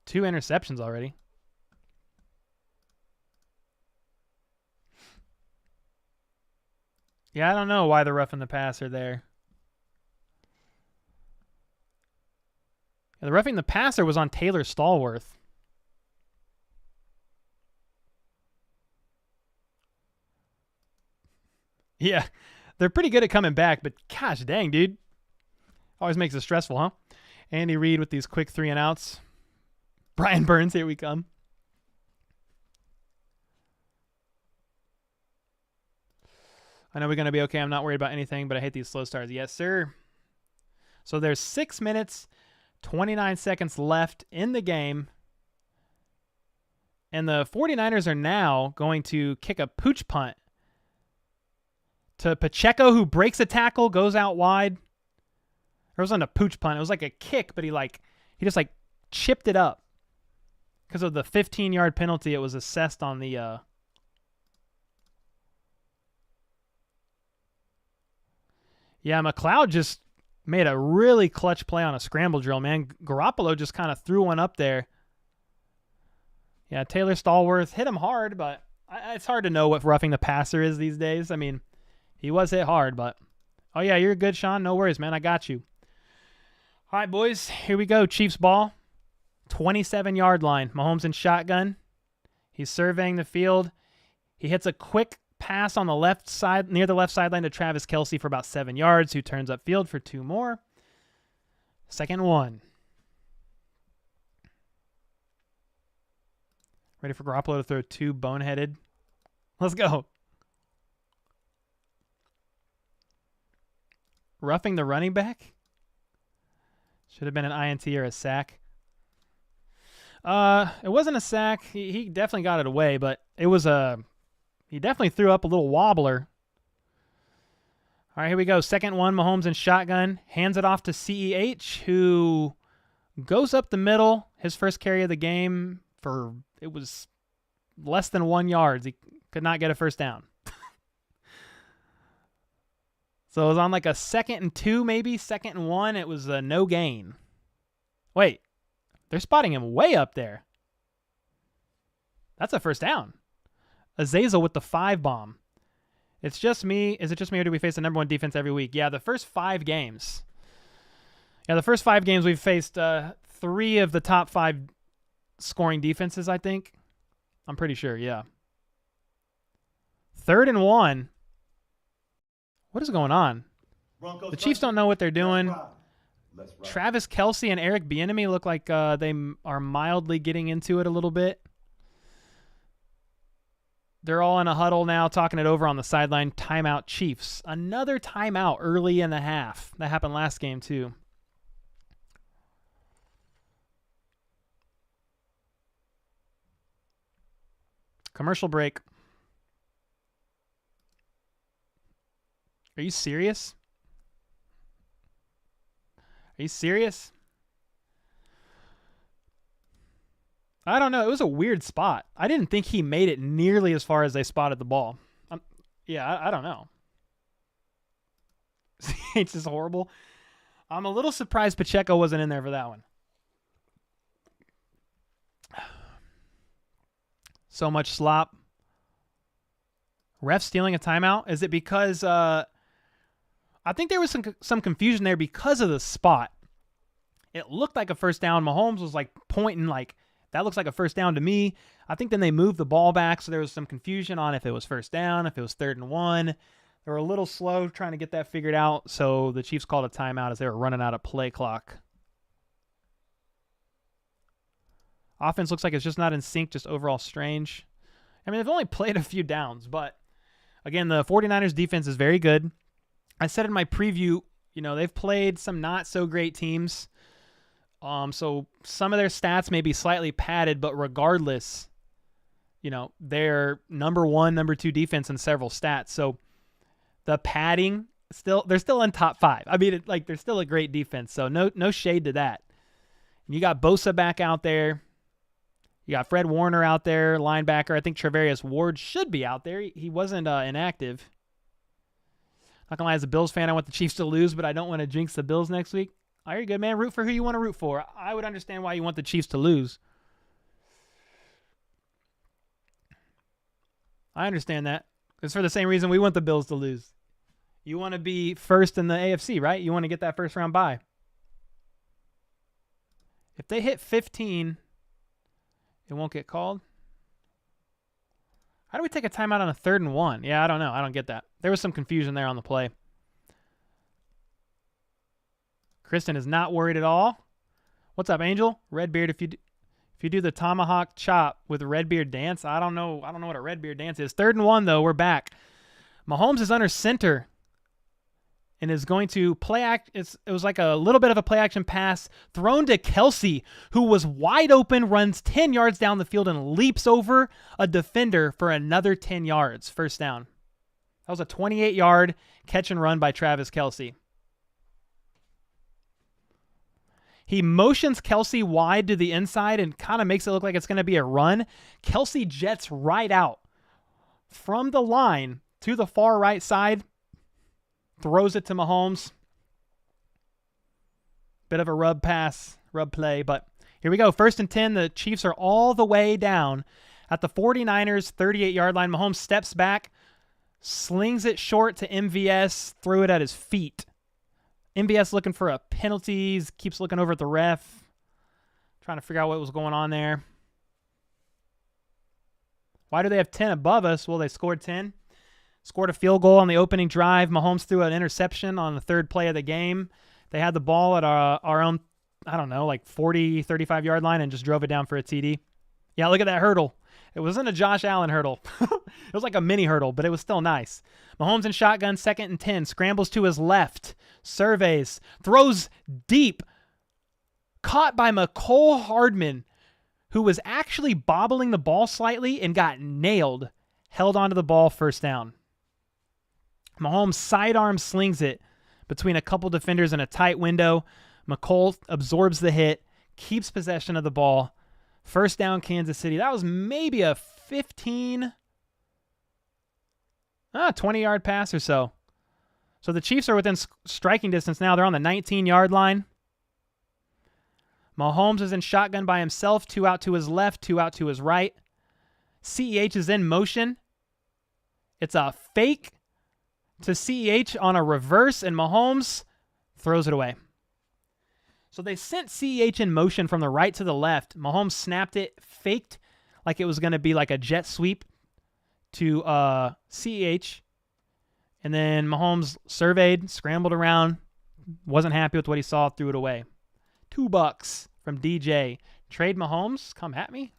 2 interceptions already. Yeah, I don't know why the roughing the passer there. Yeah, the roughing the passer was on Taylor Stallworth. Yeah, they're pretty good at coming back, but gosh dang, dude. Always makes it stressful, huh? Andy Reid with these quick 3-and-outs. Brian Burns, here we come. I know we're going to be okay. I'm not worried about anything, but I hate these slow starts. Yes, sir. So there's 6 minutes, 29 seconds left in the game. And the 49ers are now going to kick a pooch punt to Pacheco, who breaks a tackle, goes out wide. It wasn't a pooch punt. It was like a kick, but he just chipped it up. Because of the 15-yard penalty, it was assessed on the... Yeah, McLeod just made a really clutch play on a scramble drill, man. Garoppolo just kind of threw one up there. Yeah, Taylor Stallworth hit him hard, but it's hard to know what roughing the passer is these days. I mean, he was hit hard, but... Oh, yeah, you're good, Sean. No worries, man. I got you. All right, boys. Here we go. Chiefs ball. 27-yard line. Mahomes in shotgun. He's surveying the field. He hits a quick pass on the left side, near the left sideline to Travis Kelce for about 7 yards, who turns upfield for 2 more. 2nd 1. Ready for Garoppolo to throw 2 boneheaded. Let's go. Roughing the running back? Should have been an INT or a sack. It wasn't a sack. He definitely got it away, but it was he definitely threw up a little wobbler. All right, here we go. 2nd 1, Mahomes in shotgun. Hands it off to CEH, who goes up the middle. His first carry of the game it was less than 1 yard. He could not get a first down. So it was on like a 2nd 2, maybe 2nd 1. It was a no gain. Wait, they're spotting him way up there. That's a first down. Azazel with the 5 bomb. It's just me. Is it just me, or do we face the number 1 defense every week? Yeah, the first 5 games. Yeah, the first 5 games we've faced 3 of the top 5 scoring defenses, I think. I'm pretty sure, yeah. 3rd and 1. What is going on? The Chiefs don't know what they're doing. Travis Kelce and Eric Bieniemy look like they are mildly getting into it a little bit. They're all in a huddle now, talking it over on the sideline. Timeout, Chiefs. Another timeout early in the half. That happened last game, too. Commercial break. Are you serious? Are you serious? I don't know. It was a weird spot. I didn't think he made it nearly as far as they spotted the ball. I don't know. It's just horrible. I'm a little surprised Pacheco wasn't in there for that one. So much slop. Ref stealing a timeout. Is it because I think there was some confusion there because of the spot. It looked like a first down. Mahomes was like pointing like, that looks like a first down to me. I think then they moved the ball back, so there was some confusion on if it was first down, if it was 3rd and 1. They were a little slow trying to get that figured out, so the Chiefs called a timeout as they were running out of play clock. Offense looks like it's just not in sync, just overall strange. I mean, they've only played a few downs, but again, the 49ers defense is very good. I said in my preview, they've played some not so great teams. So some of their stats may be slightly padded, but regardless, they're number 1, number 2 defense in several stats. So the padding they're still in top 5. I mean, they're still a great defense. So no shade to that. And you got Bosa back out there. You got Fred Warner out there, linebacker. I think Travarius Ward should be out there. He wasn't inactive. Not gonna lie, as a Bills fan, I want the Chiefs to lose, but I don't want to jinx the Bills next week. All right, good, man. Root for who you want to root for. I would understand why you want the Chiefs to lose. I understand that. It's for the same reason we want the Bills to lose. You want to be first in the AFC, right? You want to get that first round bye. If they hit 15, it won't get called. How do we take a timeout on a 3rd and 1? Yeah, I don't know. I don't get that. There was some confusion there on the play. Kristen is not worried at all. What's up, Angel? Redbeard, if you do the tomahawk chop with a Redbeard dance, I don't know what a Redbeard dance is. 3rd and 1, though. We're back. Mahomes is under center. and is going to play act. It was like a little bit of a play action pass thrown to Kelce, who was wide open, runs 10 yards down the field, and leaps over a defender for another 10 yards. First down. That was a 28-yard catch and run by Travis Kelce. He motions Kelce wide to the inside and kind of makes it look like it's going to be a run. Kelce jets right out from the line to the far right side, throws it to Mahomes. Bit of a rub play, but here we go. 1st and 10. The Chiefs are all the way down at the 49ers 38-yard line. Mahomes steps back, slings it short to MVS, threw it at his feet. MVS looking for a penalty, keeps looking over at the ref, trying to figure out what was going on there. Why do they have 10 above us? Well, they scored 10. Scored a field goal on the opening drive. Mahomes threw an interception on the 3rd play of the game. They had the ball at our own, I don't know, like 40, 35-yard line and just drove it down for a TD. Yeah, look at that hurdle. It wasn't a Josh Allen hurdle. It was like a mini hurdle, but it was still nice. Mahomes in shotgun, 2nd and 10. Scrambles to his left. Surveys. Throws deep. Caught by McCole Hardman, who was actually bobbling the ball slightly and got nailed. Held onto the ball, first down. Mahomes sidearm slings it between a couple defenders in a tight window. McCole absorbs the hit, keeps possession of the ball. First down, Kansas City. That was maybe a 20-yard pass or so. So the Chiefs are within striking distance now. They're on the 19-yard line. Mahomes is in shotgun by himself. 2 out to his left, 2 out to his right. CEH is in motion. It's a fake to CEH on a reverse, and Mahomes throws it away. So they sent CEH in motion from the right to the left. Mahomes snapped it, faked like it was going to be like a jet sweep to CEH. And then Mahomes surveyed, scrambled around, wasn't happy with what he saw, threw it away. $2 from DJ. Trade Mahomes? Come at me?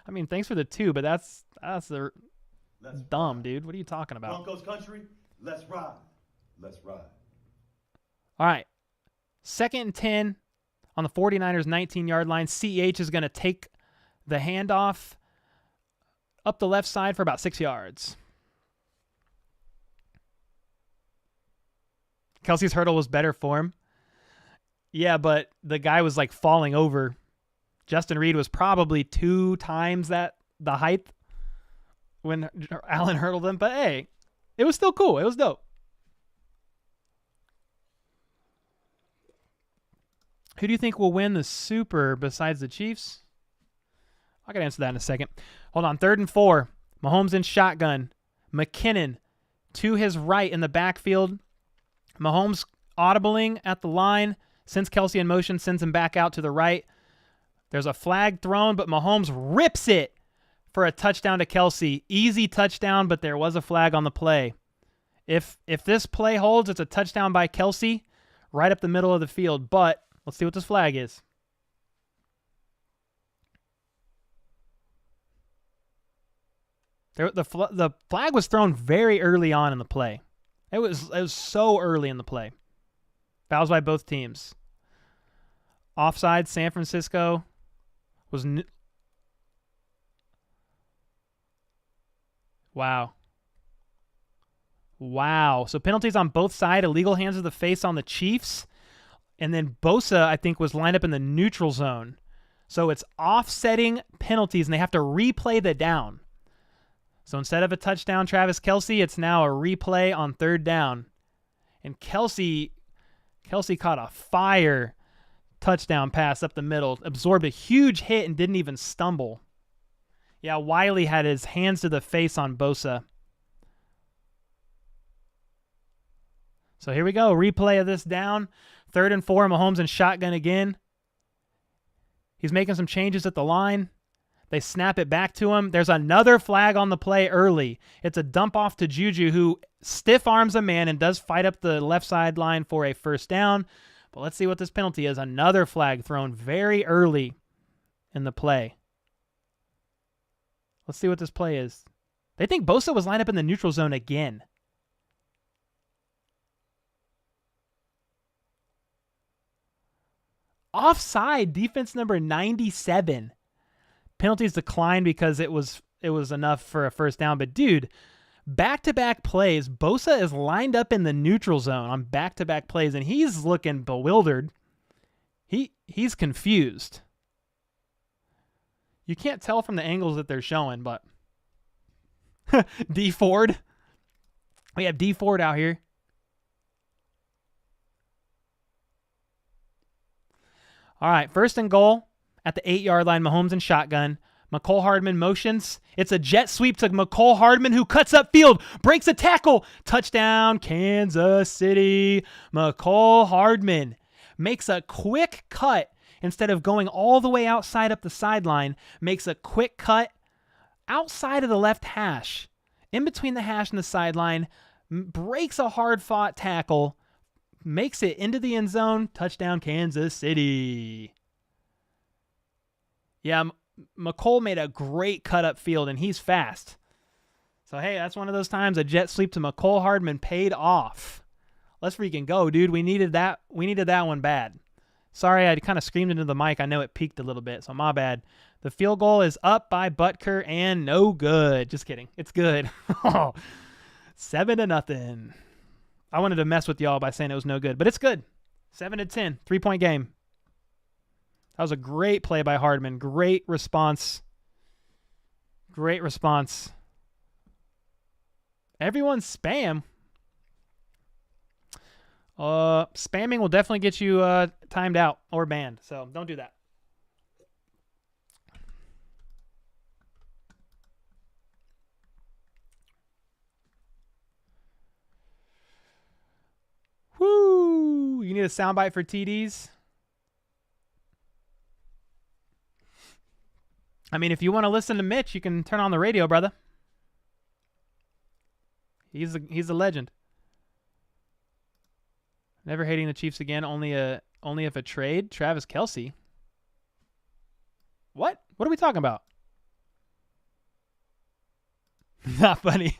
I mean, thanks for the 2, but that's dumb, dude. What are you talking about? Broncos country, let's ride. Let's ride. All right. 2nd and 10 on the 49ers 19-yard line. CEH is going to take the handoff up the left side for about 6 yards. Kelce's hurdle was better for him. Yeah, but the guy was like falling over. Justin Reed was probably 2 times the height when Allen hurdled him. But hey, it was still cool. It was dope. Who do you think will win the Super besides the Chiefs? I can answer that in a second. Hold on. 3rd and 4. Mahomes in shotgun. McKinnon to his right in the backfield. Mahomes audibling at the line. Sends Kelce in motion. Sends him back out to the right. There's a flag thrown, but Mahomes rips it for a touchdown to Kelce. Easy touchdown, but there was a flag on the play. If this play holds, it's a touchdown by Kelce right up the middle of the field. But let's see what this flag is. The flag was thrown very early on in the play. It was so early in the play. Fouls by both teams. Offside, San Francisco was... Wow. So penalties on both sides. Illegal hands to the face on the Chiefs. And then Bosa, I think, was lined up in the neutral zone. So it's offsetting penalties, and they have to replay the down. So instead of a touchdown, Travis Kelce, it's now a replay on 3rd down. And Kelce caught a fire touchdown pass up the middle, absorbed a huge hit and didn't even stumble. Yeah, Wiley had his hands to the face on Bosa. So here we go. Replay of this down. 3rd and 4, Mahomes in shotgun again. He's making some changes at the line. They snap it back to him. There's another flag on the play early. It's a dump off to Juju, who stiff arms a man and does fight up the left sideline for a first down. But let's see what this penalty is. Another flag thrown very early in the play. Let's see what this play is. They think Bosa was lined up in the neutral zone again. Offside, defense number 97. Penalties declined because it was enough for a first down. But, dude, back-to-back plays. Bosa is lined up in the neutral zone on back-to-back plays, and he's looking bewildered. He's confused. You can't tell from the angles that they're showing, but D Ford. We have D Ford out here. All right, first and goal at the 8-yard line. Mahomes and shotgun. McCole Hardman motions. It's a jet sweep to McCole Hardman, who cuts up field, breaks a tackle. Touchdown, Kansas City. McCole Hardman makes a quick cut instead of going all the way outside up the sideline. Makes a quick cut outside of the left hash, in between the hash and the sideline. Breaks a hard-fought tackle. Makes it into the end zone. Touchdown, Kansas City. Yeah, McCole made a great cut up field, and he's fast. So, hey, that's one of those times a jet sweep to McCole Hardman paid off. Let's freaking go, dude. We needed that one bad. Sorry, I kind of screamed into the mic. I know it peaked a little bit, so my bad. The field goal is up by Butker and no good. Just kidding. It's good. 7-0. I wanted to mess with y'all by saying it was no good, but it's good. 7-10, 3-point game. That was a great play by Hardman. Great response. Great response. Everyone's spam. Spamming will definitely get you timed out or banned, so don't do that. Woo! You need a soundbite for TDs? I mean, if you want to listen to Mitch, you can turn on the radio, brother. He's a legend. Never hating the Chiefs again. Only if a trade. Travis Kelce. What? What are we talking about? Not funny.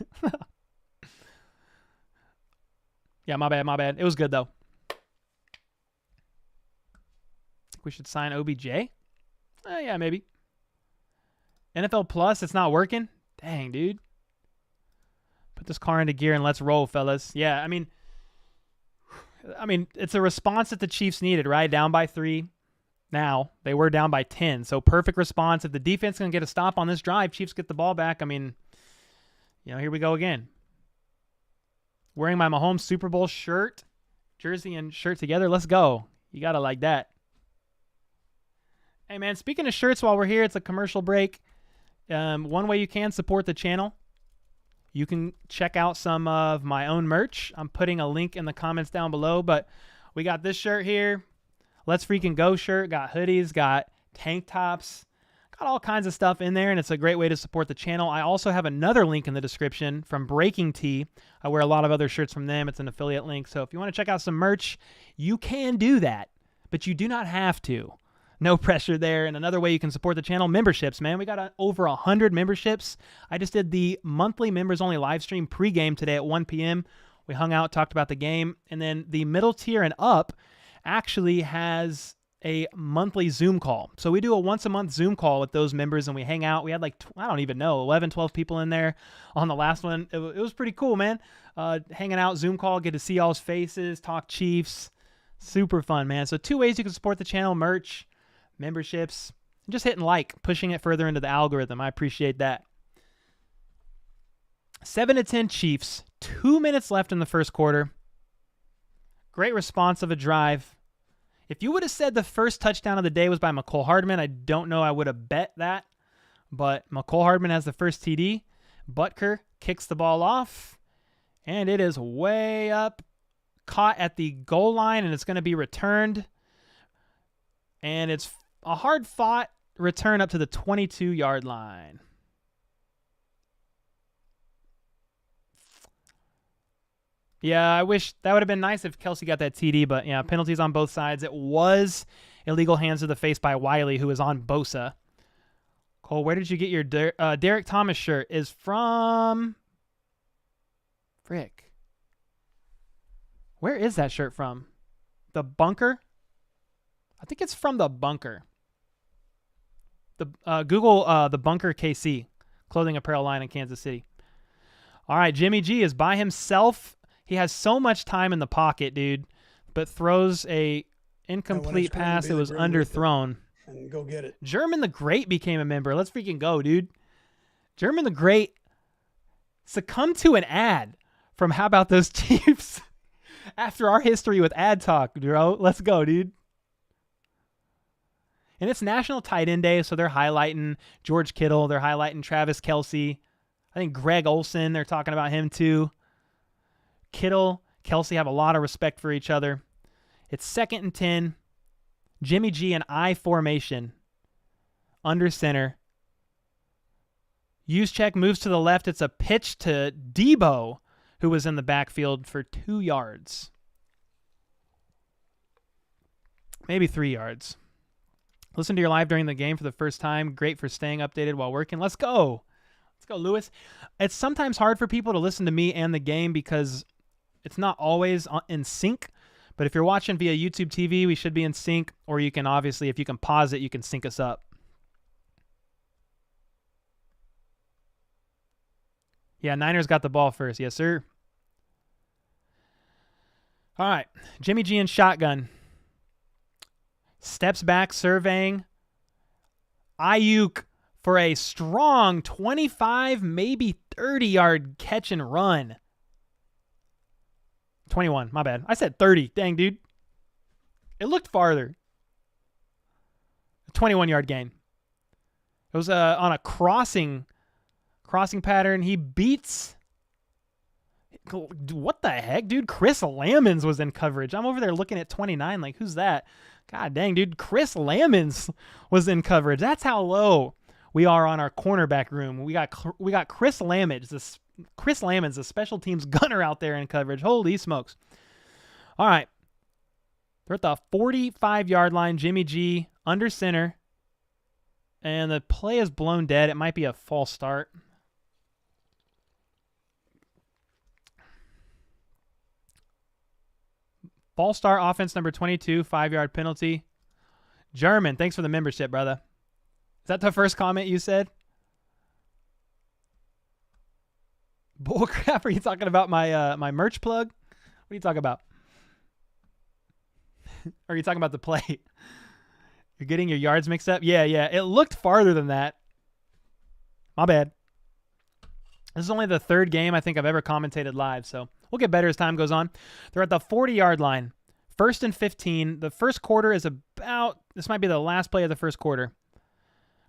Yeah, my bad. It was good, though. Think we should sign OBJ? Yeah, maybe. NFL Plus, it's not working? Dang, dude. Put this car into gear and let's roll, fellas. Yeah, I mean, it's a response that the Chiefs needed, right? Down by 3. Now, they were down by 10. So perfect response. If the defense can get a stop on this drive, Chiefs get the ball back. I mean, here we go again. Wearing my Mahomes Super Bowl shirt, jersey and shirt together. Let's go. You got to like that. Hey, man, speaking of shirts while we're here, it's a commercial break. One way you can support the channel, you can check out some of my own merch. I'm putting a link in the comments down below, but we got this shirt here. Let's freaking go shirt. Got hoodies, got tank tops, got all kinds of stuff in there, and it's a great way to support the channel. I also have another link in the description from Breaking Tea. I wear a lot of other shirts from them. It's an affiliate link. So if you want to check out some merch, you can do that, but you do not have to. No pressure there. And another way you can support the channel, memberships, man. We got over 100 memberships. I just did the monthly members only live stream pregame today at 1 p.m. We hung out, talked about the game. And then the middle tier and up actually has a monthly Zoom call. So we do a once a month Zoom call with those members and we hang out. We had I don't even know, 11, 12 people in there on the last one. It was pretty cool, man. Hanging out, Zoom call, get to see y'all's faces, talk Chiefs. Super fun, man. So 2 ways you can support the channel: merch, memberships, and just hitting like, pushing it further into the algorithm. I appreciate that. 7-10 Chiefs. 2 minutes left in the first quarter. Great response of a drive. If you would have said the first touchdown of the day was by McCole Hardman, I don't know I would have bet that. But McCole Hardman has the first TD. Butker kicks the ball off. And it is way up. Caught at the goal line, and it's going to be returned. And it's a hard-fought return up to the 22-yard line. Yeah, I wish that would have been nice if Kelce got that TD, but yeah, penalties on both sides. It was illegal hands to the face by Wiley, who was on Bosa. Cole, where did you get your Derek Thomas shirt? Is from... Frick. Where is that shirt from? The Bunker? I think it's from the Bunker. The Google the Bunker KC clothing apparel line in Kansas City. All right, Jimmy G is by himself. He has so much time in the pocket, dude, but throws a incomplete pass that was underthrown. And go get it. German the Great became a member. Let's freaking go, dude. German the Great succumbed to an ad from How About Those Chiefs after our history with ad talk, bro. Let's go, dude. And it's National Tight End Day, so they're highlighting George Kittle. They're highlighting Travis Kelce. I think Greg Olsen, they're talking about him too. Kittle, Kelce have a lot of respect for each other. It's 2nd and 10. Jimmy G in I formation. Under center. Juszczyk moves to the left. It's a pitch to Debo, who was in the backfield for 2 yards. Maybe 3 yards. Listen to your live during the game for the first time. Great for staying updated while working. Let's go. Let's go, Lewis. It's sometimes hard for people to listen to me and the game because it's not always in sync. But if you're watching via YouTube TV, we should be in sync. Or you can obviously, if you can pause it, you can sync us up. Yeah, Niners got the ball first. Yes, sir. All right. Jimmy G in shotgun. Steps back, surveying. Ayuk for a strong 25, maybe 30-yard catch and run. 21, my bad. I said 30. Dang, dude. It looked farther. A 21-yard gain. It was on a crossing pattern. He beats... What the heck, dude? Chris Lammons was in coverage. I'm over there looking at 29 like, who's that? God dang, dude. Chris Lammons was in coverage. That's how low we are on our cornerback room. We got Chris Lammons, the special teams gunner out there in coverage. Holy smokes. All right. They're at the 45-yard line. Jimmy G under center. And the play is blown dead. It might be a false start. False start, offense number 22, 5-yard penalty. German, thanks for the membership, brother. Is that the first comment you said? Bullcrap, are you talking about my merch plug? What are you talking about? Or are you talking about the play? You're getting your yards mixed up? Yeah. It looked farther than that. My bad. This is only the 3rd game I think I've ever commentated live, so we'll get better as time goes on. They're at the 40-yard line. 1st and 15. The first quarter is about... This might be the last play of the first quarter.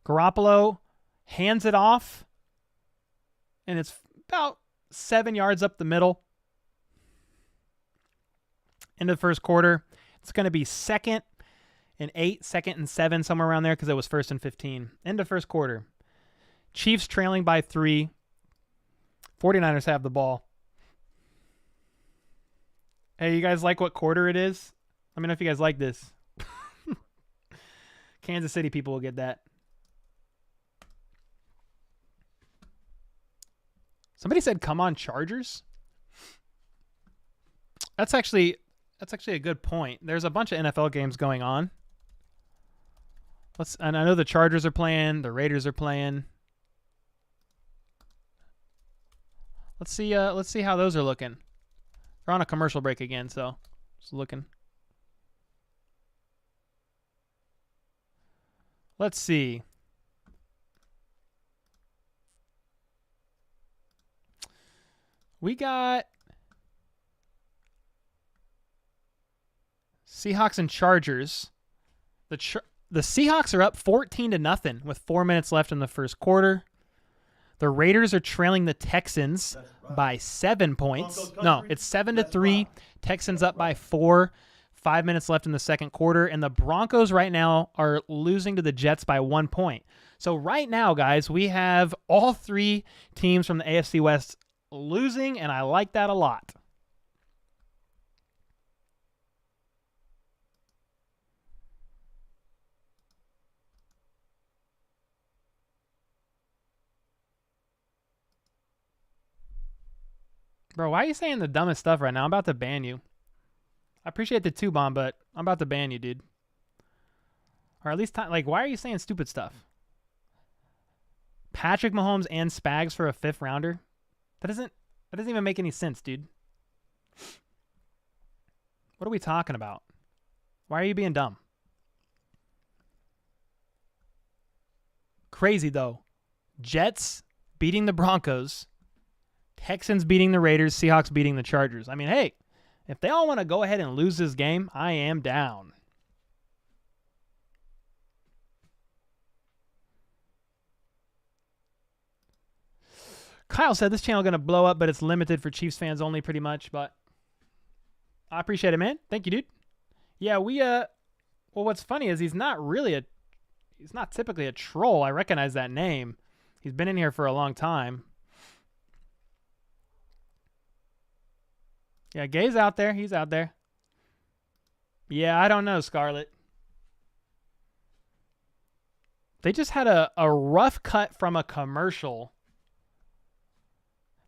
Garoppolo hands it off, and it's about 7 yards up the middle. Into the first quarter. It's going to be 2nd and 8, 2nd and 7, somewhere around there, because it was 1st and 15. End of first quarter. Chiefs trailing by 3. 49ers have the ball. Hey, you guys like what quarter it is? Let me know if you guys like this. Kansas City people will get that. Somebody said, "Come on, Chargers." That's actually a good point. There's a bunch of NFL games going on. And I know the Chargers are playing, the Raiders are playing. Let's see how those are looking. They're on a commercial break again, so just looking. Let's see. We got Seahawks and Chargers. The Seahawks are up 14-0 with 4 minutes left in the first quarter. The Raiders are trailing the Texans by 7 points. No, it's 7-3. Texans up by 4. 5 minutes left in the second quarter. And the Broncos right now are losing to the Jets by 1 point. So right now, guys, we have all 3 teams from the AFC West losing, and I like that a lot. Bro, why are you saying the dumbest stuff right now? I'm about to ban you. I appreciate the 2-bomb, but I'm about to ban you, dude. Or at least, like, why are you saying stupid stuff? Patrick Mahomes and Spags for a 5th rounder? That doesn't even make any sense, dude. What are we talking about? Why are you being dumb? Crazy, though. Jets beating the Broncos. Texans beating the Raiders. Seahawks beating the Chargers. I mean, hey, if they all want to go ahead and lose this game, I am down. Kyle said this channel going to blow up, but it's limited for Chiefs fans only pretty much. But I appreciate it, man. Thank you, dude. Yeah, well, what's funny is he's not typically a troll. I recognize that name. He's been in here for a long time. Yeah, Gay's out there. He's out there. Yeah, I don't know, Scarlett. They just had a rough cut from a commercial.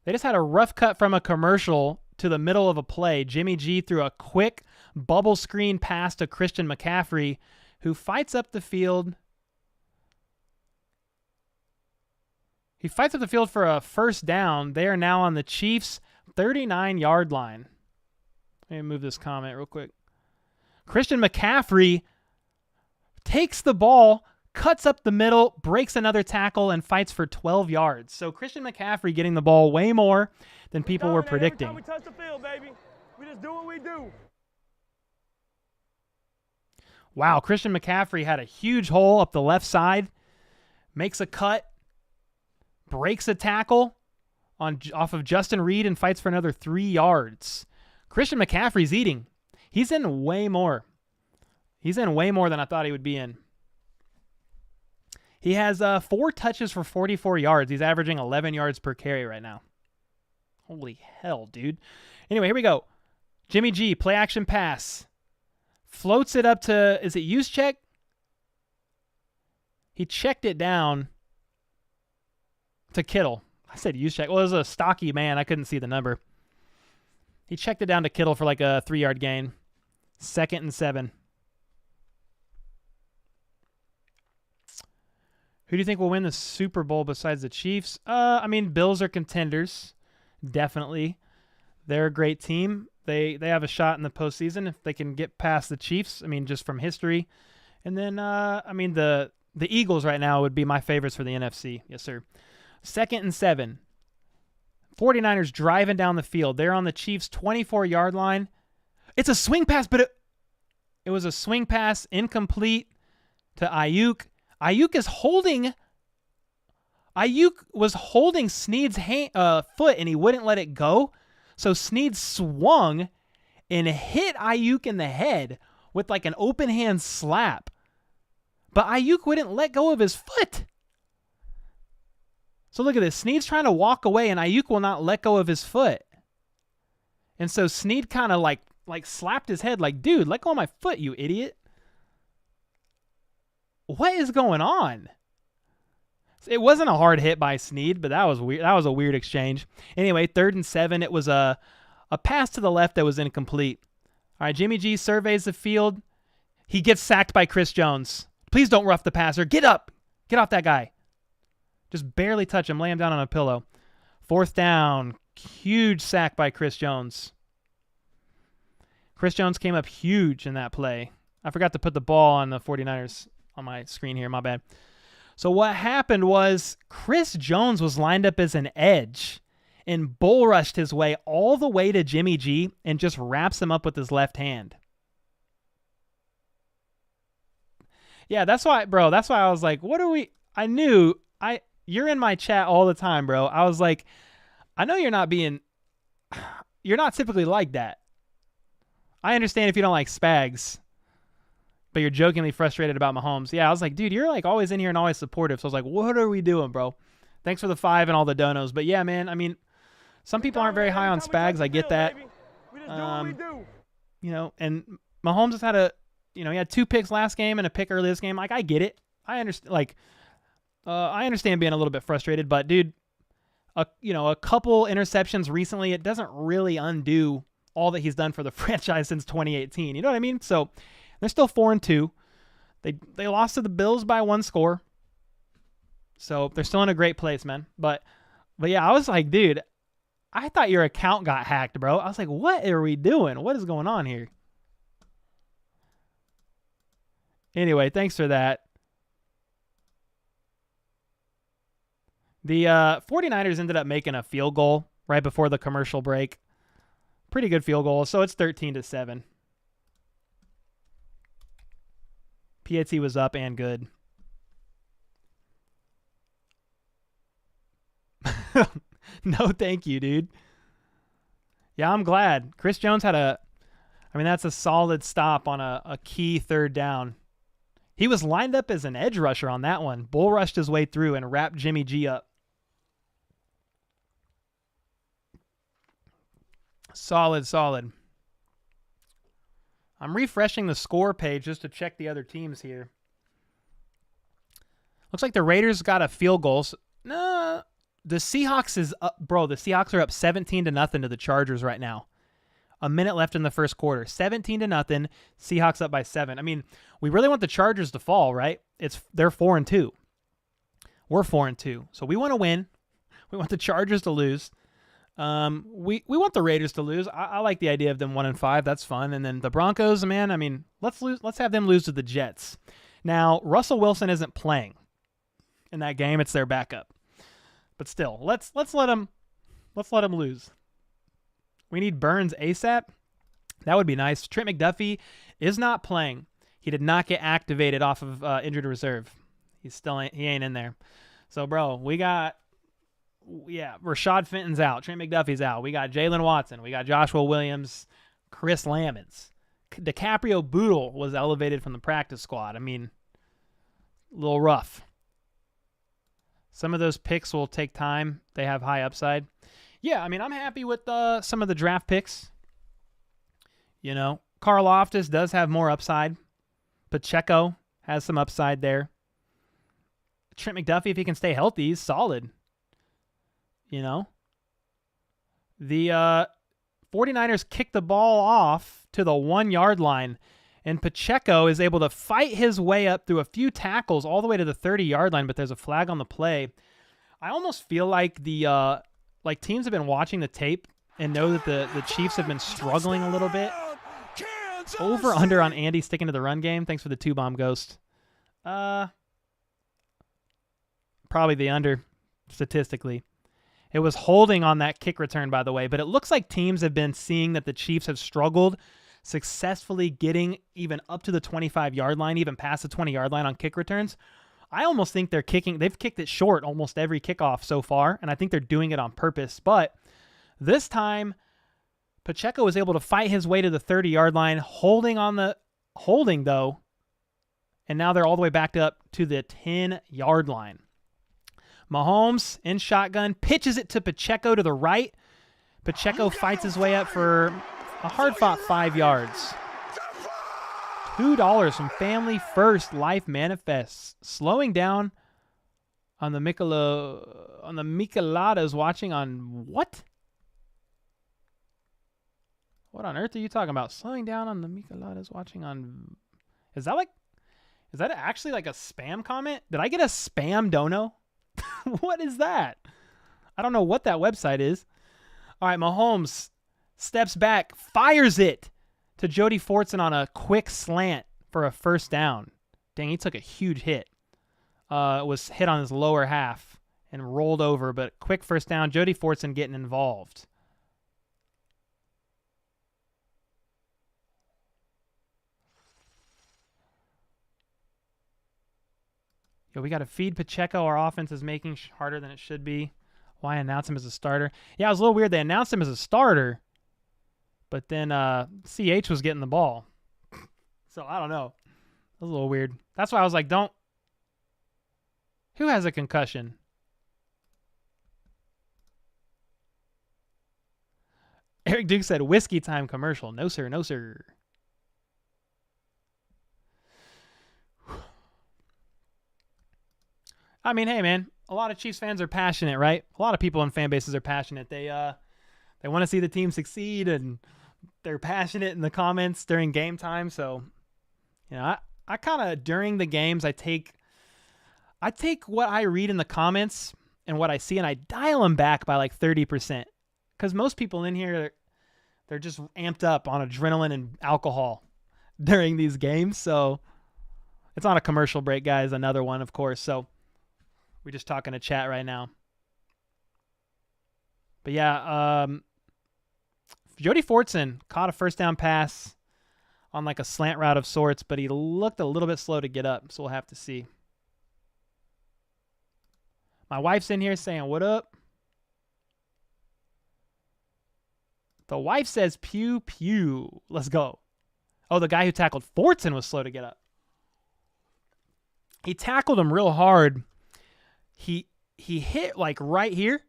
They just had a rough cut from a commercial to the middle of a play. Jimmy G threw a quick bubble screen pass to Christian McCaffrey, who fights up the field. He fights up the field for a first down. They are now on the Chiefs' 39-yard line. Let me move this comment real quick. Christian McCaffrey takes the ball, cuts up the middle, breaks another tackle, and fights for 12 yards. So Christian McCaffrey getting the ball way more than people were predicting. Every time we touch the field, baby, we just do what we do. Wow, Christian McCaffrey had a huge hole up the left side, makes a cut, breaks a tackle off of Justin Reed, and fights for another 3 yards. Christian McCaffrey's eating. He's in way more. He's in way more than I thought he would be in. He has 4 touches for 44 yards. He's averaging 11 yards per carry right now. Holy hell, dude. Anyway, here we go. Jimmy G, play action pass. Floats it up to, is it Juszczyk? He checked it down to Kittle. I said Juszczyk. Well, it was a stocky man. I couldn't see the number. He checked it down to Kittle for like a 3-yard gain. 2nd and 7. Who do you think will win the Super Bowl besides the Chiefs? I mean, Bills are contenders. Definitely. They're a great team. They have a shot in the postseason if they can get past the Chiefs. I mean, just from history. And then, I mean, the Eagles right now would be my favorites for the NFC. Yes, sir. 2nd and 7. 49ers driving down the field. They're on the Chiefs' 24-yard line. It's a swing pass, but it was a swing pass, incomplete to Ayuk. Ayuk was holding Snead's foot, and he wouldn't let it go. So Snead swung and hit Ayuk in the head with like an open hand slap. But Ayuk wouldn't let go of his foot. So look at this. Snead's trying to walk away, and Ayuk will not let go of his foot. And so Snead kind of like slapped his head like, dude, let go of my foot, you idiot. What is going on? It wasn't a hard hit by Snead, but that was weird. That was a weird exchange. Anyway, 3rd and 7. It was a pass to the left that was incomplete. All right, Jimmy G surveys the field. He gets sacked by Chris Jones. Please don't rough the passer. Get up. Get off that guy. Just barely touch him. Lay him down on a pillow. 4th down. Huge sack by Chris Jones. Chris Jones came up huge in that play. I forgot to put the ball on the 49ers on my screen here. My bad. So what happened was Chris Jones was lined up as an edge and bull rushed his way all the way to Jimmy G and just wraps him up with his left hand. Yeah, that's why, bro. That's why I was like, you're in my chat all the time, bro. I was like, I know you're not typically like that. I understand if you don't like Spags, but you're jokingly frustrated about Mahomes. Yeah, I was like, dude, you're like always in here and always supportive. So I was like, what are we doing, bro? Thanks for the 5 and all the donos. But yeah, man, I mean, some people aren't very high on Spags. I get that. We just do what we do. You know, and Mahomes has had he had 2 picks last game and a pick early this game. Like, I get it. I understand. Like, I understand being a little bit frustrated, but dude, a couple interceptions recently, it doesn't really undo all that he's done for the franchise since 2018. You know what I mean? So they're still 4-2. They lost to the Bills by 1 score. So they're still in a great place, man. But yeah, I was like, dude, I thought your account got hacked, bro. I was like, what are we doing? What is going on here? Anyway, thanks for that. The 49ers ended up making a field goal right before the commercial break. Pretty good field goal. So it's 13-7. PAT was up and good. No, thank you, dude. Yeah, I'm glad. Chris Jones had that's a solid stop on a key 3rd down. He was lined up as an edge rusher on that one. Bull rushed his way through and wrapped Jimmy G up. Solid, solid. I'm refreshing the score page just to check the other teams here. Looks like the Raiders got a field goal. No, the Seahawks is up, bro. The Seahawks are up 17-0 to the Chargers right now. A minute left in the first quarter. 17-0. Seahawks up by 7. I mean, we really want the Chargers to fall, right? They're 4-2. We're 4-2. So we want to win. We want the Chargers to lose. We want the Raiders to lose. I like the idea of them 1-5. That's fun. And then the Broncos, man, I mean, let's have them lose to the Jets. Now, Russell Wilson isn't playing in that game. It's their backup. But still, let's let them lose. We need Burns ASAP. That would be nice. Trent McDuffie is not playing. He did not get activated off of injured reserve. He ain't in there. So, bro, we got Rashad Fenton's out. Trent McDuffie's out. We got Jalen Watson. We got Joshua Williams, Chris Lamons. DiCaprio Boodle was elevated from the practice squad. I mean, a little rough. Some of those picks will take time. They have high upside. Yeah, I mean, I'm happy with some of the draft picks. You know, Karlaftis does have more upside. Pacheco has some upside there. Trent McDuffie, if he can stay healthy, he's solid. You know? The 49ers kick the ball off to the 1-yard line, and Pacheco is able to fight his way up through a few tackles all the way to the 30-yard line, but there's a flag on the play. I almost feel like teams have been watching the tape and know that the Chiefs have been struggling a little bit. Over under on Andy sticking to the run game. Thanks for the 2-bomb ghost. Probably the under, statistically. It was holding on that kick return, by the way, but it looks like teams have been seeing that the Chiefs have struggled successfully getting even up to the 25-yard line, even past the 20-yard line on kick returns. I almost think they've kicked it short almost every kickoff so far, and I think they're doing it on purpose. But this time, Pacheco was able to fight his way to the 30-yard line, holding though, and now they're all the way backed up to the 10-yard line. Mahomes in shotgun, pitches it to Pacheco to the right. Pacheco fights his way up for a hard-fought 5 yards. $2 from Family First Life Manifests. Slowing down on the Micheladas watching on what? What on earth are you talking about? Slowing down on the Micheladas watching on... Is that actually like a spam comment? Did I get a spam dono? What is that? I don't know what that website is. All right, Mahomes steps back, fires it to Jody Fortson on a quick slant for a first down. Dang, he took a huge hit. Was hit on his lower half and rolled over, but quick first down. Jody Fortson getting involved. Yo, we got to feed Pacheco. Our offense is making harder than it should be. Why announce him as a starter? Yeah, it was a little weird. They announced him as a starter, but then CH was getting the ball. So I don't know. It was a little weird. That's why I was like, don't. Who has a concussion? Eric Duke said, whiskey time commercial. No, sir. No, sir. I mean, hey, man, a lot of Chiefs fans are passionate, right? A lot of people in fan bases are passionate. They want to see the team succeed, and they're passionate in the comments during game time. So, you know, I kind of, during the games, I take what I read in the comments and what I see, and I dial them back by like 30%. Because most people in here, they're just amped up on adrenaline and alcohol during these games. So it's on a commercial break, guys. Another one, of course. So we're just talking to chat right now. But yeah, Jody Fortson caught a first down pass on like a slant route of sorts, but he looked a little bit slow to get up, so we'll have to see. My wife's in here saying, what up? The wife says, pew, pew. Let's go. Oh, the guy who tackled Fortson was slow to get up. He tackled him real hard. He hit like right here,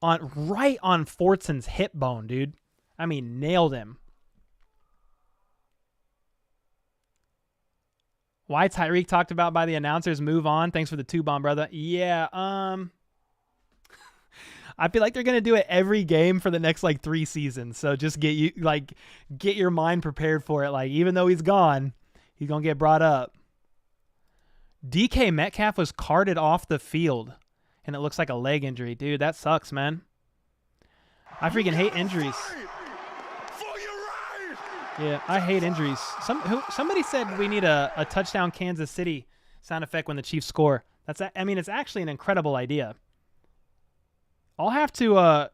right on Fortson's hip bone, dude. I mean, nailed him. Why Tyreek talked about by the announcers, move on. Thanks for the 2-bomb, brother. Yeah, I feel like they're going to do it every game for the next like 3 seasons. So just get your mind prepared for it. Like, even though he's gone, he's going to get brought up. DK Metcalf was carted off the field, and it looks like a leg injury. Dude, that sucks, man. I freaking hate injuries. Yeah, I hate injuries. Somebody said we need a touchdown Kansas City sound effect when the Chiefs score. It's actually an incredible idea. I'll have to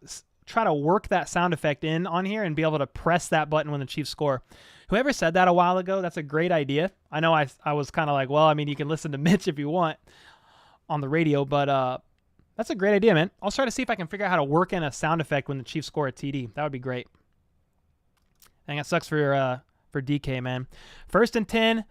try to work that sound effect in on here and be able to press that button when the Chiefs score. Whoever said that a while ago, that's a great idea. I know I was kind of like, well, I mean, you can listen to Mitch if you want on the radio, but that's a great idea, man. I'll try to see if I can figure out how to work in a sound effect when the Chiefs score a TD. That would be great. I think that sucks for DK, man. 1st and 10.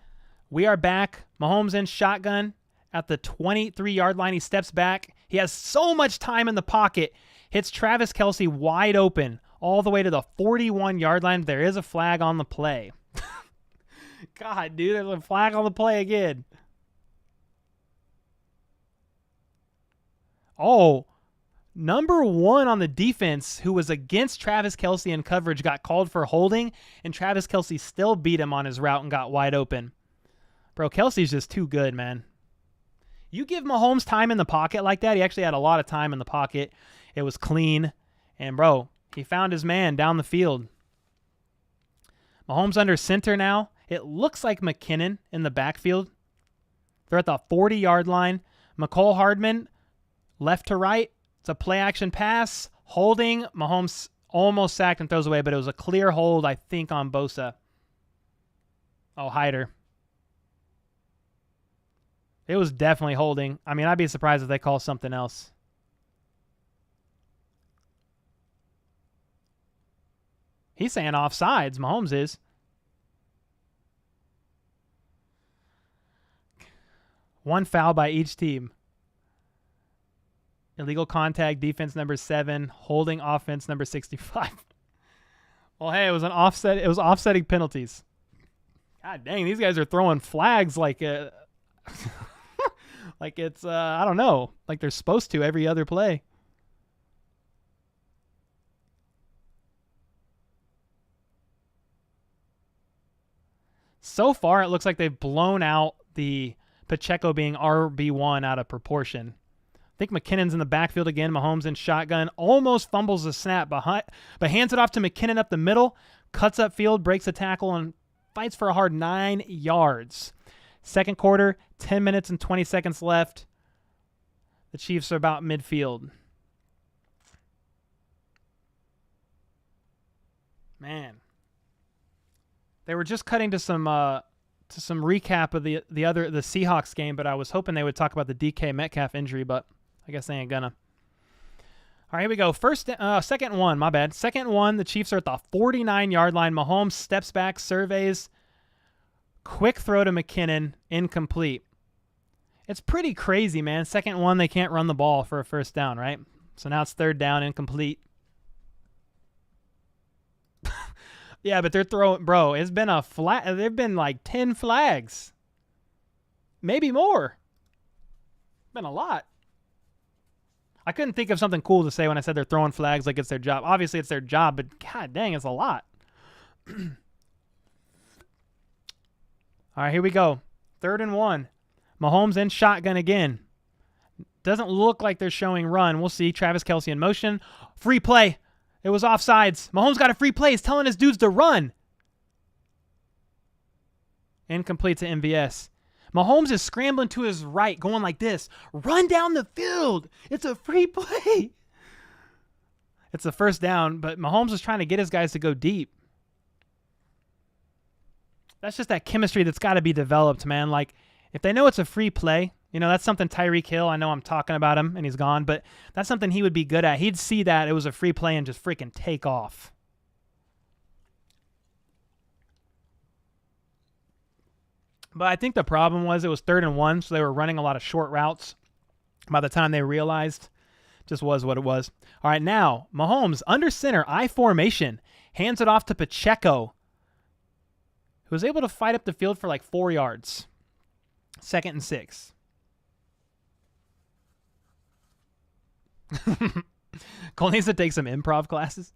We are back. Mahomes in shotgun at the 23-yard line. He steps back. He has so much time in the pocket. Hits Travis Kelce wide open all the way to the 41-yard line. There is a flag on the play. God, dude, there's a flag on the play again. Oh, number 1 on the defense who was against Travis Kelce in coverage got called for holding, and Travis Kelce still beat him on his route and got wide open. Bro, Kelce's just too good, man. You give Mahomes time in the pocket like that. He actually had a lot of time in the pocket. It was clean. And, bro, he found his man down the field. Mahomes under center now. It looks like McKinnon in the backfield. They're at the 40-yard line. McCole Hardman, left to right. It's a play-action pass. Holding. Mahomes almost sacked and throws away, but it was a clear hold, I think, on Bosa. Oh, Hyder. It was definitely holding. I mean, I'd be surprised if they call something else. He's saying offsides. Mahomes is. One foul by each team. Illegal contact, defense number 7. Holding, offense number 65. Well, hey, it was an offset. It was offsetting penalties. God dang, these guys are throwing flags like like it's, I don't know, like they're supposed to every other play. So far, it looks like they've blown out the Pacheco being RB1 out of proportion. I think McKinnon's in the backfield again. Mahomes in shotgun. Almost fumbles the snap behind, but hands it off to McKinnon up the middle. Cuts up field, breaks a tackle, and fights for a hard 9 yards. Second quarter, 10 minutes and 20 seconds left. The Chiefs are about midfield. Man. They were just cutting to some recap of the Seahawks game, but I was hoping they would talk about the DK Metcalf injury, but I guess they ain't gonna. All right, here we go. Second one, my bad. Second one, the Chiefs are at the 49-yard line. Mahomes steps back, surveys. Quick throw to McKinnon, incomplete. It's pretty crazy, man. Second one, they can't run the ball for a first down, right? So now it's third down, incomplete. Yeah, but they're throwing, bro, it's been a flat. They've been like 10 flags. Maybe more. Been a lot. I couldn't think of something cool to say when I said they're throwing flags like it's their job. Obviously, it's their job, but god dang, it's a lot. All right, here we go. 3rd and 1. Mahomes in shotgun again. Doesn't look like they're showing run. We'll see. Travis Kelce in motion. Free play. It was offsides. Mahomes got a free play. He's telling his dudes to run. Incomplete to MVS. Mahomes is scrambling to his right, going like this. Run down the field. It's a free play. It's a 1st down, but Mahomes is trying to get his guys to go deep. That's just that chemistry that's got to be developed, man. Like, if they know it's a free play, you know, that's something Tyreek Hill, I know I'm talking about him and he's gone, but that's something he would be good at. He'd see that it was a free play and just freaking take off. But I think the problem was it was 3rd and 1, so they were running a lot of short routes. By the time they realized, just was what it was. All right, now, Mahomes, under center, I formation, hands it off to Pacheco, who was able to fight up the field for like 4 yards. 2nd and 6. Cole needs to take some improv classes.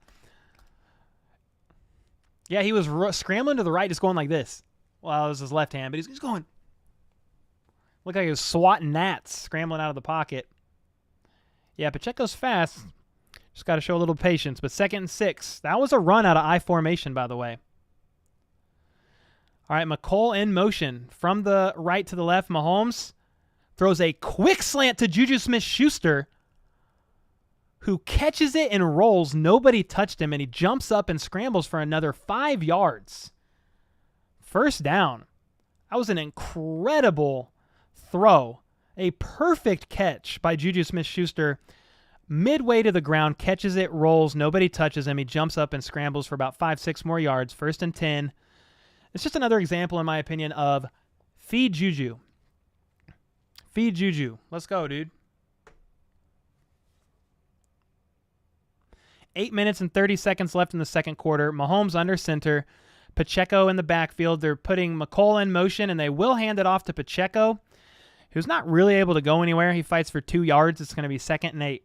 Yeah, he was scrambling to the right, just going like this. Well, it was his left hand, but he's going. Looked like he was swatting gnats, scrambling out of the pocket. Yeah, Pacheco's fast. Just got to show a little patience. But 2nd and 6. That was a run out of I formation, by the way. All right, McColl in motion. From the right to the left, Mahomes throws a quick slant to Juju Smith-Schuster, who catches it and rolls. Nobody touched him, and he jumps up and scrambles for another 5 yards. 1st down. That was an incredible throw. A perfect catch by Juju Smith-Schuster. Midway to the ground, catches it, rolls. Nobody touches him. He jumps up and scrambles for about 5-6 more yards. 1st and 10. It's just another example, in my opinion, of feed Juju. Feed Juju. Let's go, dude. 8 minutes and 30 seconds left in the 2nd quarter. Mahomes under center. Pacheco in the backfield. They're putting McColl in motion, and they will hand it off to Pacheco, who's not really able to go anywhere. He fights for 2 yards. It's going to be 2nd and 8.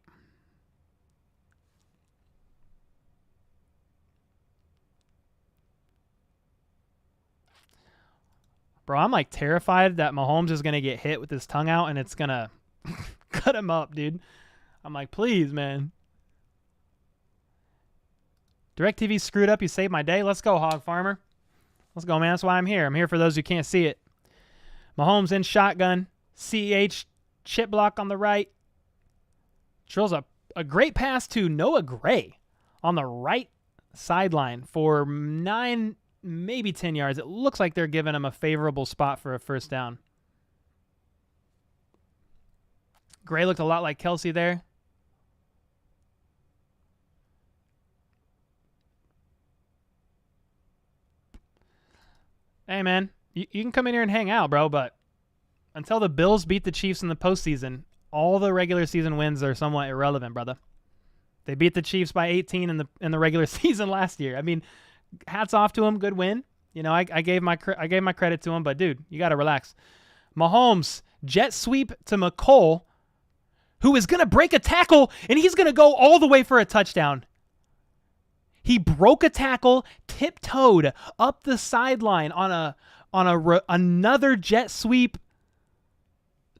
Bro, I'm like terrified that Mahomes is going to get hit with his tongue out and it's going to cut him up, dude. I'm like, please, man. DirecTV screwed up. You saved my day. Let's go, Hog Farmer. Let's go, man. That's why I'm here. I'm here for those who can't see it. Mahomes in shotgun. CEH chip block on the right. Drills a great pass to Noah Gray on the right sideline for 9, maybe 10 yards. It looks like they're giving him a favorable spot for a 1st down. Gray looked a lot like Kelce there. Hey, man, you can come in here and hang out, bro, but until the Bills beat the Chiefs in the postseason, all the regular season wins are somewhat irrelevant, brother. They beat the Chiefs by 18 in the regular season last year. I mean, hats off to them, good win. You know, I gave my credit to him, but dude, you got to relax. Mahomes jet sweep to McColl, who is going to break a tackle, and he's going to go all the way for a touchdown. He broke a tackle, tiptoed up the sideline on another jet sweep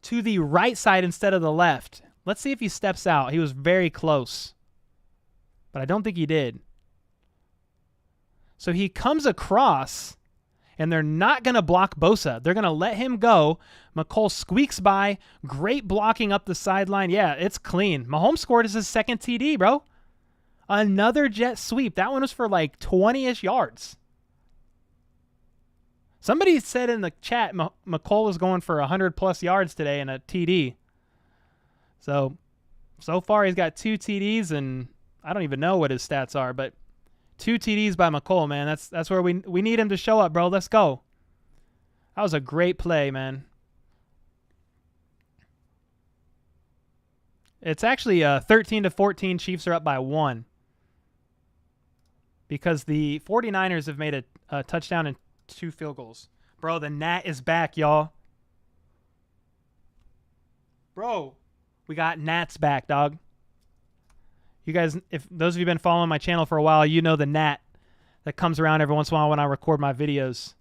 to the right side instead of the left. Let's see if he steps out. He was very close, but I don't think he did. So he comes across, and they're not going to block Bosa. They're going to let him go. McColl squeaks by. Great blocking up the sideline. Yeah, it's clean. Mahomes scored his 2nd TD, bro. Another jet sweep. That one was for like 20-ish yards. Somebody said in the chat McColl was going for 100-plus yards today in a TD. So far he's got 2 TDs, and I don't even know what his stats are, but 2 TDs by McColl, man. That's where we need him to show up, bro. Let's go. That was a great play, man. It's actually 13-14. Chiefs are up by 1. Because the 49ers have made a touchdown and 2 field goals. Bro, the Nat is back, y'all. Bro, we got Nats back, dog. You guys, if those of you have been following my channel for a while, you know the Nat that comes around every once in a while when I record my videos.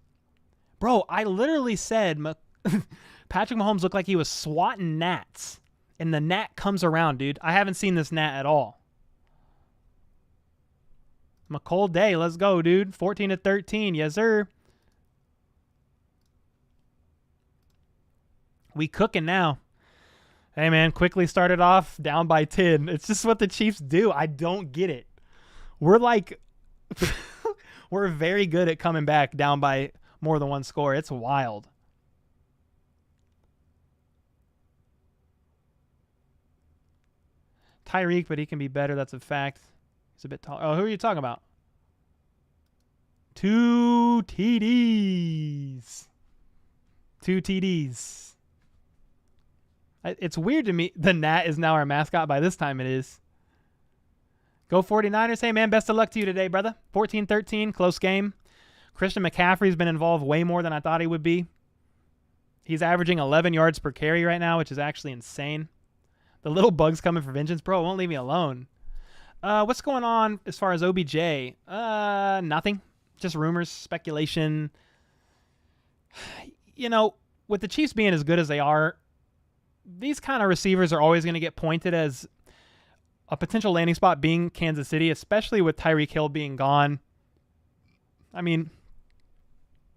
Bro, I literally said Patrick Mahomes looked like he was swatting gnats, and the gnat comes around, dude. I haven't seen this gnat at all. McColl Day, let's go, dude. 14-13, yes, sir. We cooking now. Hey, man, quickly started off down by 10. It's just what the Chiefs do. I don't get it. We're like, we're very good at coming back down by more than one score. It's wild. Tyreek, but he can be better. That's a fact. He's a bit tall. Oh, who are you talking about? 2 TDs. 2 TDs. It's weird to me. The Gnat is now our mascot. By this time it is. Go 49ers. Hey, man, best of luck to you today, brother. 14-13, close game. Christian McCaffrey's been involved way more than I thought he would be. He's averaging 11 yards per carry right now, which is actually insane. The little bug's coming for vengeance. Bro, it won't leave me alone. What's going on as far as OBJ? Nothing. Just rumors, speculation. You know, with the Chiefs being as good as they are, these kind of receivers are always going to get pointed as a potential landing spot being Kansas City, especially with Tyreek Hill being gone. I mean,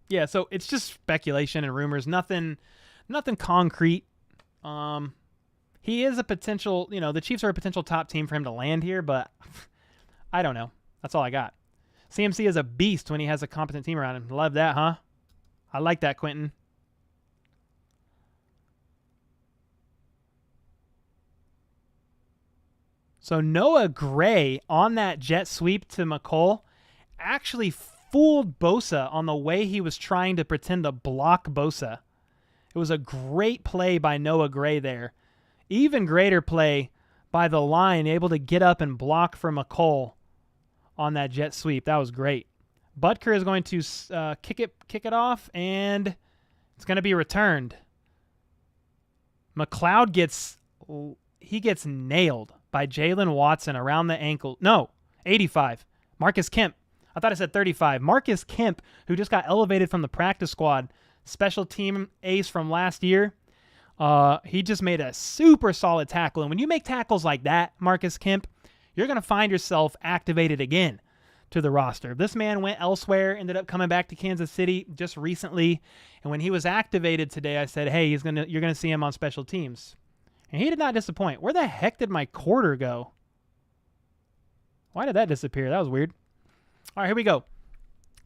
yeah, so it's just speculation and rumors, nothing concrete. He is a potential, you know, the Chiefs are a potential top team for him to land here, but I don't know. That's all I got. CMC is a beast when he has a competent team around him. Love that, huh? I like that, Quentin. So Noah Gray on that jet sweep to McColl actually fooled Bosa on the way he was trying to pretend to block Bosa. It was a great play by Noah Gray there. Even greater play by the line, able to get up and block for McColl on that jet sweep. That was great. Butker is going to kick it off, and it's going to be returned. McLeod gets nailed by Jalen Watson around the ankle. No, 85. Marcus Kemp. I thought I said 35. Marcus Kemp, who just got elevated from the practice squad, special team ace from last year. He just made a super solid tackle. And when you make tackles like that, Marcus Kemp, you're going to find yourself activated again to the roster. This man went elsewhere, ended up coming back to Kansas City just recently. And when he was activated today, I said, hey, you're going to see him on special teams. And he did not disappoint. Where the heck did my quarter go? Why did that disappear? That was weird. All right, here we go.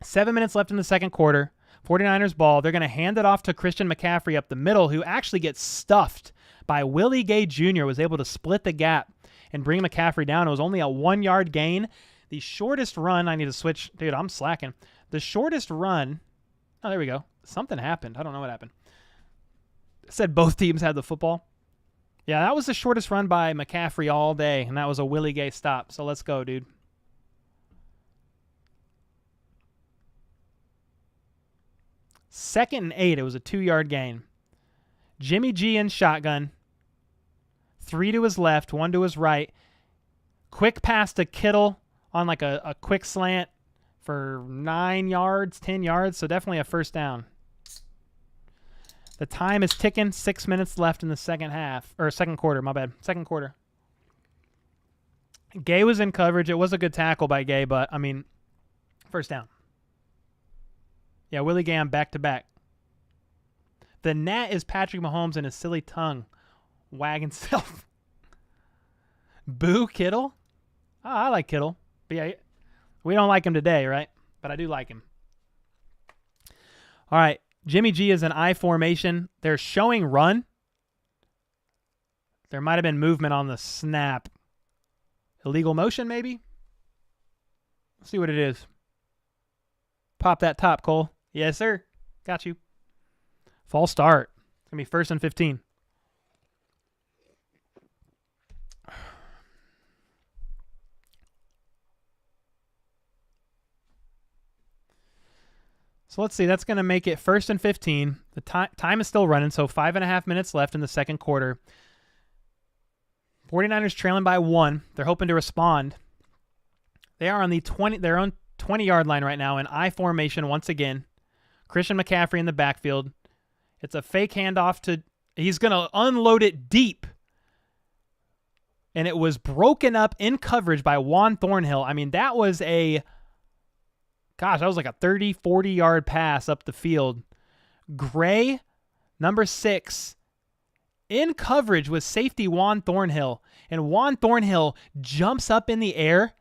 7 minutes left in the second quarter. 49ers ball. They're going to hand it off to Christian McCaffrey up the middle, who actually gets stuffed by Willie Gay Jr., was able to split the gap and bring McCaffrey down. It was only a 1 yard gain. The shortest run, I need to switch. Dude, I'm slacking. The shortest run, oh, there we go. Something happened. I don't know what happened. It said both teams had the football. Yeah, that was the shortest run by McCaffrey all day, and that was a Willie Gay stop. So let's go, dude. Second and 8, it was a 2 yard gain. Jimmy G in shotgun. 3 to his left, 1 to his right. Quick pass to Kittle on like a quick slant for 9 yards, 10 yards. So definitely a first down. The time is ticking. 6 minutes left in the second quarter. My bad. Second quarter. Gay was in coverage. It was a good tackle by Gay, but, I mean, first down. Yeah, Willie Gay on back-to-back. The gnat is Patrick Mahomes and his silly tongue wagging self. Boo Kittle? Oh, I like Kittle. But yeah, we don't like him today, right? But I do like him. All right. Jimmy G is an I formation. They're showing run. There might have been movement on the snap. Illegal motion, maybe? Let's see what it is. Pop that top, Cole. Yes, sir. Got you. False start. It's going to be 1st and 15. So let's see. That's going to make it 1st and 15. The time is still running, so 5.5 minutes left in the second quarter. 49ers trailing by 1. They're hoping to respond. They are on their own 20-yard line right now in I formation once again. Christian McCaffrey in the backfield. It's a fake handoff to, he's going to unload it deep. And it was broken up in coverage by Juan Thornhill. I mean, that was that was like a 30, 40-yard pass up the field. Gray, number 6, in coverage with safety Juan Thornhill. And Juan Thornhill jumps up in the air,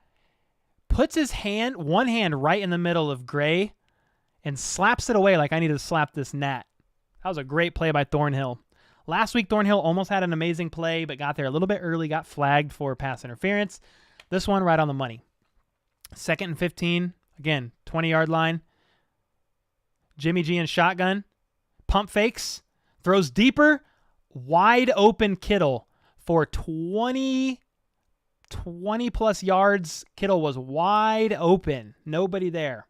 puts his one hand right in the middle of Gray, and slaps it away like I need to slap this gnat. That was a great play by Thornhill. Last week, Thornhill almost had an amazing play, but got there a little bit early, got flagged for pass interference. This one right on the money. 2nd and 15, again, 20-yard line. Jimmy G in shotgun. Pump fakes. Throws deeper. Wide open Kittle for 20-plus yards. Kittle was wide open. Nobody there.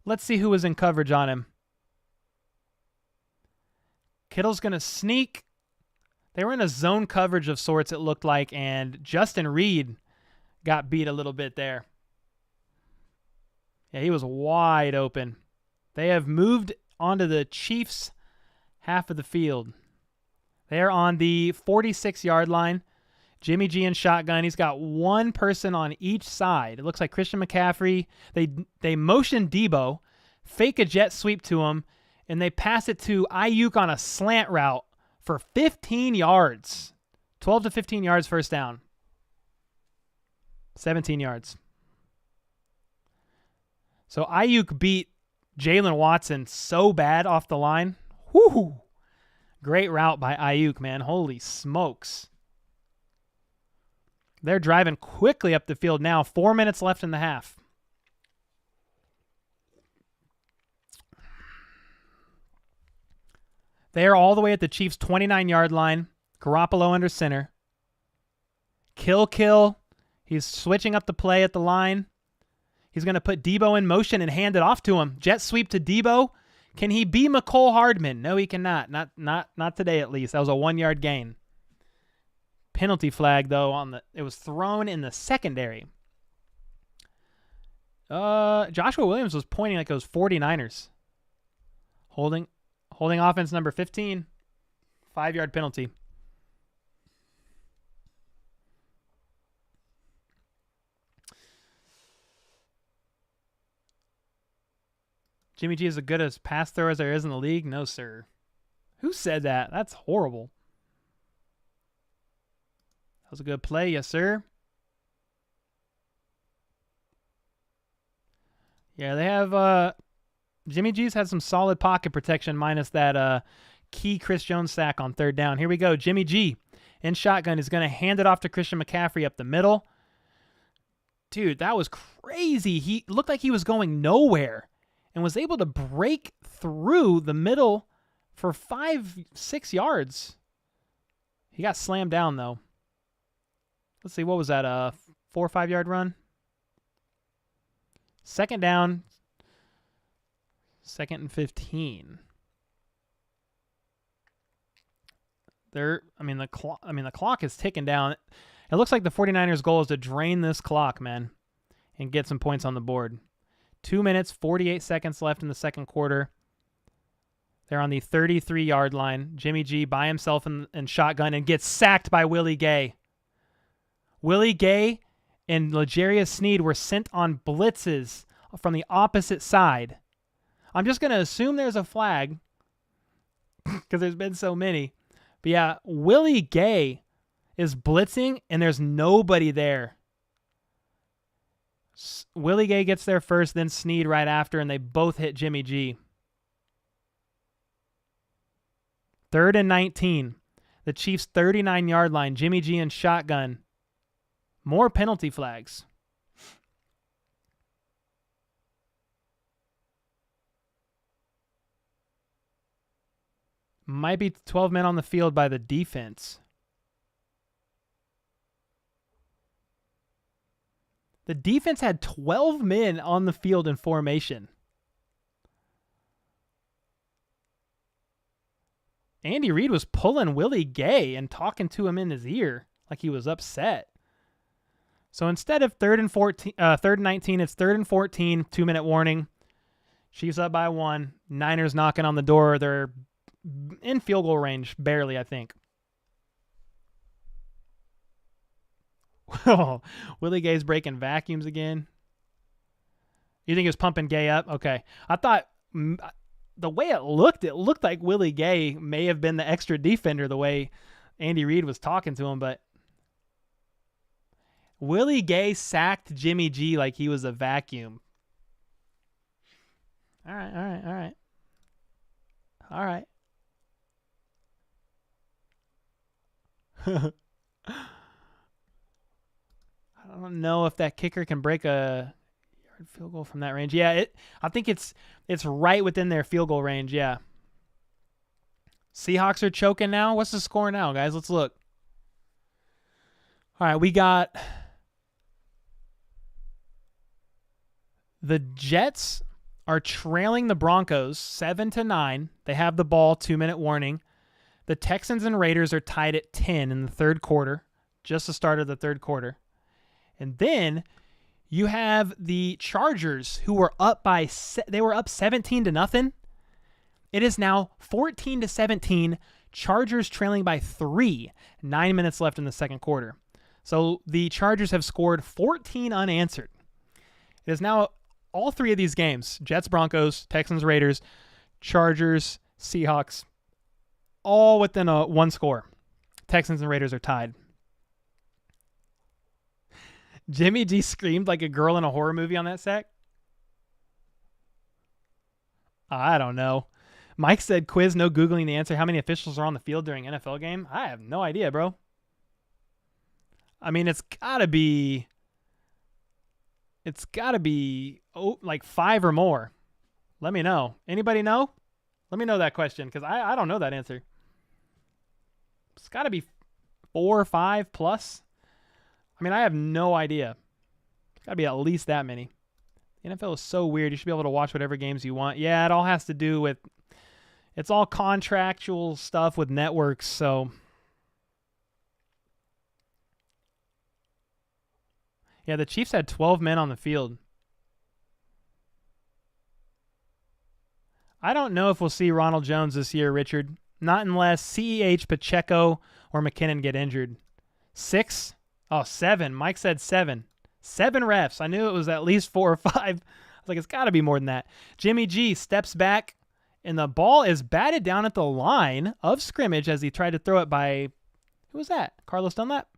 Let's see who was in coverage on him. Kittle's going to sneak. They were in a zone coverage of sorts, it looked like, and Justin Reed got beat a little bit there. Yeah, he was wide open. They have moved onto the Chiefs' half of the field. They're on the 46-yard line. Jimmy G in shotgun. He's got one person on each side. It looks like Christian McCaffrey. They motion Debo, fake a jet sweep to him, and they pass it to Ayuk on a slant route for 15 yards. 12 to 15 yards first down. 17 yards. So Ayuk beat Jalen Watson so bad off the line. Whoo! Great route by Ayuk, man. Holy smokes. They're driving quickly up the field now. 4 minutes left in the half. They are all the way at the Chiefs' 29-yard line. Garoppolo under center. Kill. He's switching up the play at the line. He's going to put Debo in motion and hand it off to him. Jet sweep to Debo. Can he be McCole Hardman? No, he cannot. Not today, at least. That was a 1-yard gain. Penalty flag, though, it was thrown in the secondary. Joshua Williams was pointing like it was 49ers. Holding offense number 15. 5-yard penalty. Jimmy G is as good as pass thrower as there is in the league? No, sir. Who said that? That's horrible. That was a good play, yes, sir. Yeah, they have Jimmy G's had some solid pocket protection minus that key Chris Jones sack on 3rd down. Here we go. Jimmy G in shotgun is going to hand it off to Christian McCaffrey up the middle. Dude, that was crazy. He looked like he was going nowhere and was able to break through the middle for 5-6 yards. He got slammed down, though. Let's see, what was that, a 4 or 5 yard run? 2nd down, 2nd and 15. The clock is ticking down. It looks like the 49ers' goal is to drain this clock, man, and get some points on the board. 2 minutes, 48 seconds left in the second quarter. They're on the 33-yard line. Jimmy G by himself in shotgun and gets sacked by Willie Gay. Willie Gay and L'Jarius Sneed were sent on blitzes from the opposite side. I'm just going to assume there's a flag because there's been so many. But yeah, Willie Gay is blitzing and there's nobody there. Willie Gay gets there first, then Sneed right after, and they both hit Jimmy G. 3rd and 19. The Chiefs' 39-yard line. Jimmy G in shotgun. More penalty flags. Might be 12 men on the field by the defense. The defense had 12 men on the field in formation. Andy Reid was pulling Willie Gay and talking to him in his ear like he was upset. So instead of 3rd and 19, it's 3rd and 14, 2-minute warning. Chiefs up by 1. Niners knocking on the door. They're in field goal range, barely, I think. Willie Gay's breaking vacuums again. You think he was pumping Gay up? Okay. I thought the way it looked like Willie Gay may have been the extra defender the way Andy Reid was talking to him, but Willie Gay sacked Jimmy G like he was a vacuum. All right. I don't know if that kicker can break a yard field goal from that range. Yeah, I think it's right within their field goal range, yeah. Seahawks are choking now. What's the score now, guys? Let's look. All right, we got the Jets are trailing the Broncos 7-9. They have the ball, 2-minute warning. The Texans and Raiders are tied at 10 in the third quarter, just the start of the third quarter. And then you have the Chargers, who were up by 17-0. It is now 14-17. Chargers trailing by 3. 9 minutes left in the second quarter. So the Chargers have scored 14 unanswered. It is now all 3 of these games, Jets, Broncos, Texans, Raiders, Chargers, Seahawks, all within one score. Texans and Raiders are tied. Jimmy G screamed like a girl in a horror movie on that sack. I don't know. Mike said, quiz, no Googling the answer. How many officials are on the field during NFL game? I have no idea, bro. I mean, it's got to be like 5 or more. Let me know. Anybody know? Let me know that question because I don't know that answer. It's got to be 4 or 5 plus. I mean, I have no idea. It's got to be at least that many. The NFL is so weird. You should be able to watch whatever games you want. Yeah, it all has to do with, it's all contractual stuff with networks, so. Yeah, the Chiefs had 12 men on the field. I don't know if we'll see Ronald Jones this year, Richard. Not unless CEH, Pacheco, or McKinnon get injured. 6? Oh, 7. Mike said 7. 7 refs. I knew it was at least 4 or 5. I was like, it's got to be more than that. Jimmy G steps back, and the ball is batted down at the line of scrimmage as he tried to throw it by, who was that? Carlos Dunlap?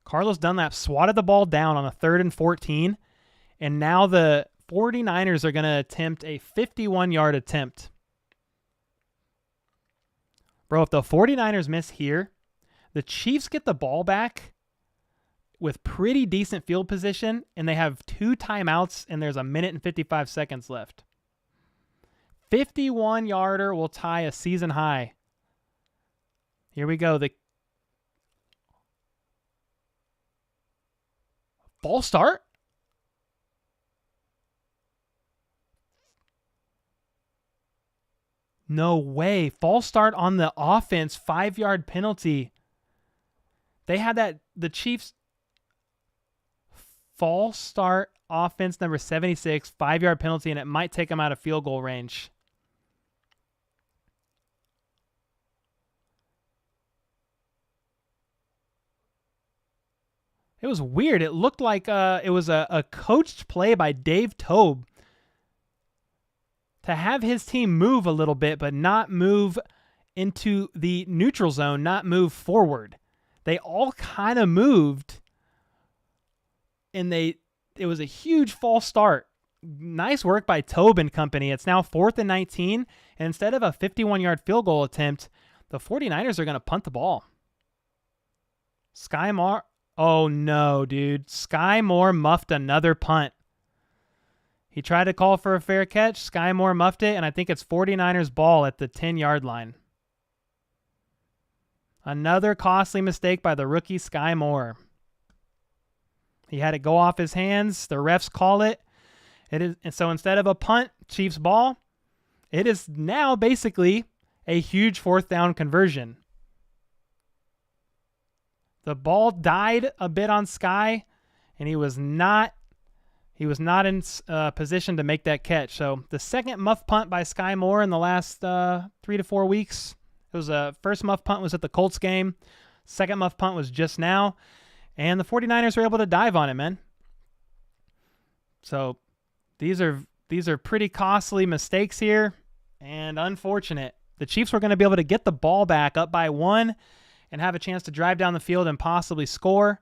Carlos Dunlap swatted the ball down on a 3rd and 14, and now the 49ers are going to attempt a 51-yard attempt. Bro, if the 49ers miss here, the Chiefs get the ball back with pretty decent field position, and they have 2 timeouts, and there's 1 minute and 55 seconds left. 51-yarder will tie a season high. Here we go. The false start? No way. False start on the offense. 5-yard penalty. They had that, the Chiefs false start offense number 76, 5-yard penalty, and it might take them out of field goal range. It was weird. It looked like it was a coached play by Dave Tobe to have his team move a little bit, but not move into the neutral zone, not move forward. They all kind of moved, and it was a huge false start. Nice work by Tobe and company. It's now 4th and 19, and instead of a 51-yard field goal attempt, the 49ers are going to punt the ball. Sky Moore. Oh, no, dude. Sky Moore muffed another punt. He tried to call for a fair catch. Sky Moore muffed it, and I think it's 49ers ball at the 10-yard line. Another costly mistake by the rookie Sky Moore. He had it go off his hands. The refs call it. And so instead of a punt, Chiefs ball, it is now basically a huge 4th down conversion. The ball died a bit on Sky, and he was not He was not in position to make that catch. So the second muff punt by Sky Moore in the last 3 to 4 weeks. It was first muff punt was at the Colts game. Second muff punt was just now. And the 49ers were able to dive on it, man. So these are pretty costly mistakes here and unfortunate. The Chiefs were going to be able to get the ball back up by 1 and have a chance to drive down the field and possibly score.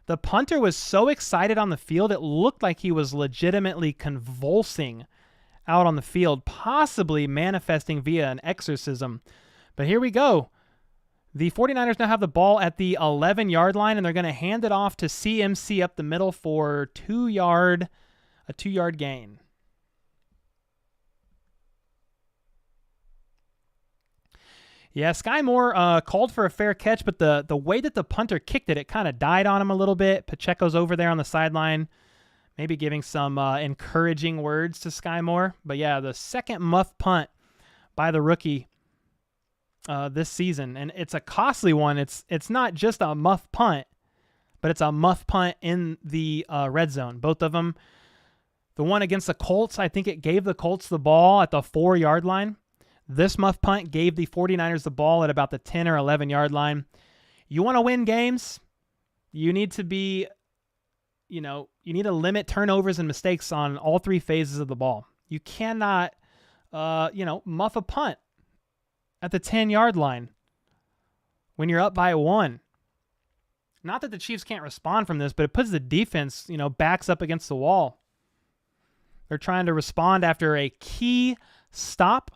The punter was so excited on the field, it looked like he was legitimately convulsing out on the field, possibly manifesting via an exorcism. But here we go. The 49ers now have the ball at the 11-yard line, and they're going to hand it off to CMC up the middle for a 2-yard gain. Yeah, Sky Moore called for a fair catch, but the way that the punter kicked it, it kind of died on him a little bit. Pacheco's over there on the sideline, maybe giving some encouraging words to Sky Moore. But yeah, the second muff punt by the rookie this season, and it's a costly one. It's not just a muff punt, but it's a muff punt in the red zone. Both of them. The one against the Colts, I think it gave the Colts the ball at the 4-yard line. This muff punt gave the 49ers the ball at about the 10 or 11-yard line. You want to win games, you need to be, you need to limit turnovers and mistakes on all 3 phases of the ball. You cannot, muff a punt at the 10-yard line when you're up by 1. Not that the Chiefs can't respond from this, but it puts the defense, backs up against the wall. They're trying to respond after a key stop.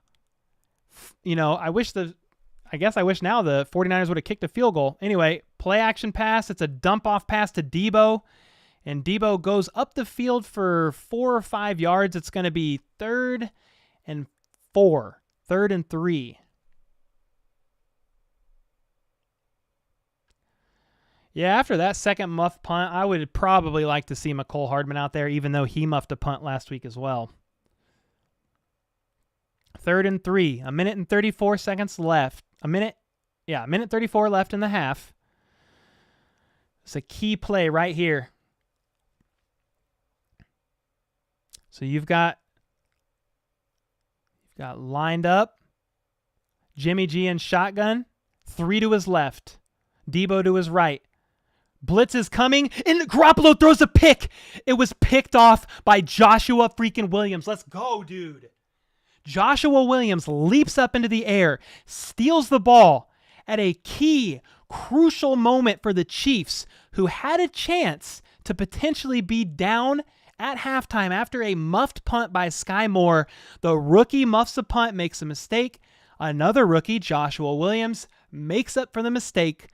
I wish now the 49ers would have kicked a field goal. Anyway, play action pass. It's a dump off pass to Debo, and Debo goes up the field for 4 or 5 yards. It's going to be 3rd and 4, 3rd and 3. Yeah, after that second muff punt, I would probably like to see McCole Hardman out there, even though he muffed a punt last week as well. 3rd and 3, 1 minute and 34 seconds left. 1 minute 34 left in the half. It's a key play right here. So you've got lined up Jimmy G in shotgun, 3 to his left, Debo to his right. Blitz is coming, and Garoppolo throws a pick. It was picked off by Joshua freaking Williams. Let's go, dude. Joshua Williams leaps up into the air, steals the ball at a key, crucial moment for the Chiefs, who had a chance to potentially be down at halftime after a muffed punt by Sky Moore. The rookie muffs a punt, makes a mistake. Another rookie, Joshua Williams, makes up for the mistake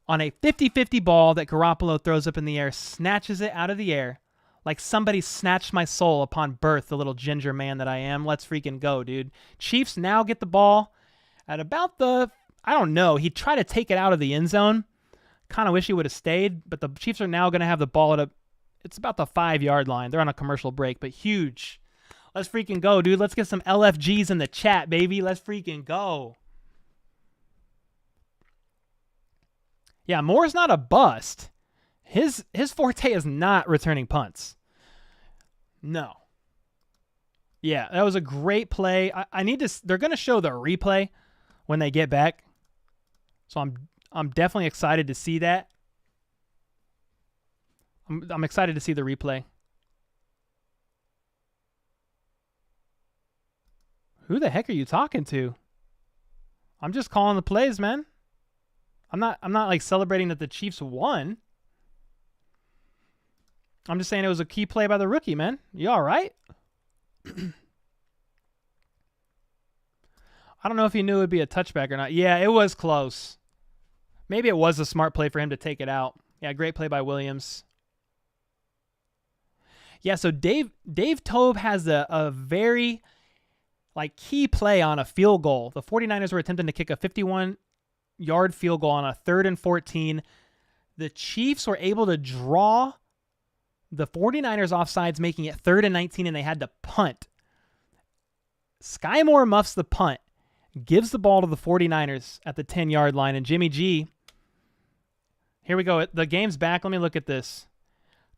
on a 50-50 ball that Garoppolo throws up in the air, snatches it out of the air. Like somebody snatched my soul upon birth, the little ginger man that I am. Let's freaking go, dude. Chiefs now get the ball at about he tried to take it out of the end zone. Kind of wish he would have stayed, but the Chiefs are now going to have the ball it's about the 5-yard line. They're on a commercial break, but huge. Let's freaking go, dude. Let's get some LFGs in the chat, baby. Let's freaking go. Yeah, Moore's not a bust. His forte is not returning punts. No. Yeah, that was a great play. They're going to show the replay when they get back. So I'm definitely excited to see that. I'm excited to see the replay. Who the heck are you talking to? I'm just calling the plays, man. I'm not like celebrating that the Chiefs won. I'm just saying it was a key play by the rookie, man. You all right? I don't know if he knew it would be a touchback or not. Yeah, it was close. Maybe it was a smart play for him to take it out. Yeah, great play by Williams. Yeah, so Dave Tobe has a very key play on a field goal. The 49ers were attempting to kick a 51-yard field goal on a 3rd and 14. The Chiefs were able to draw the 49ers offsides, making it 3rd and 19, and they had to punt. Sky Moore muffs the punt, gives the ball to the 49ers at the 10-yard line, and Jimmy G, here we go. The game's back. Let me look at this.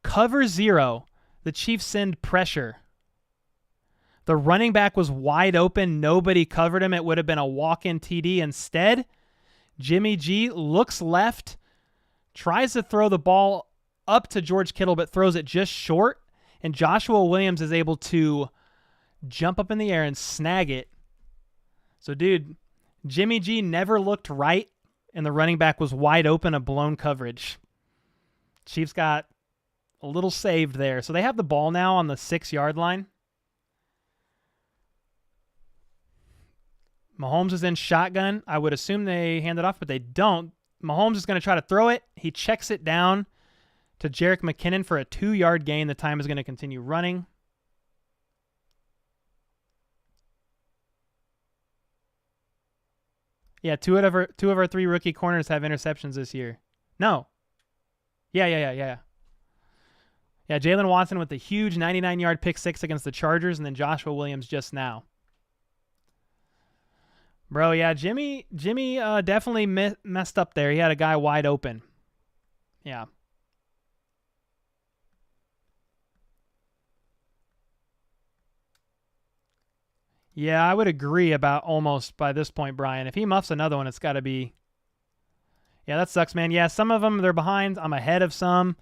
Cover 0. the Chiefs send pressure. The running back was wide open. Nobody covered him. It would have been a walk-in TD. Instead, Jimmy G looks left, tries to throw the ball up to George Kittle, but throws it just short. And Joshua Williams is able to jump up in the air and snag it. So, dude, Jimmy G never looked right, and the running back was wide open, a blown coverage. Chiefs got a little saved there. So they have the ball now on the 6-yard line. Mahomes is in shotgun. I would assume they hand it off, but they don't. Mahomes is going to try to throw it. He checks it down to Jerick McKinnon for a 2-yard gain. The time is going to continue running. Yeah, two of our 3 rookie corners have interceptions this year. No. Yeah. Yeah, Jalen Watson with the huge 99-yard pick 6 against the Chargers, and then Joshua Williams just now. Bro, yeah, Jimmy definitely messed up there. He had a guy wide open. Yeah. Yeah, I would agree about almost by this point, Brian. If he muffs another one, it's got to be... Yeah, that sucks, man. Yeah, some of them, they're behind. I'm ahead of some,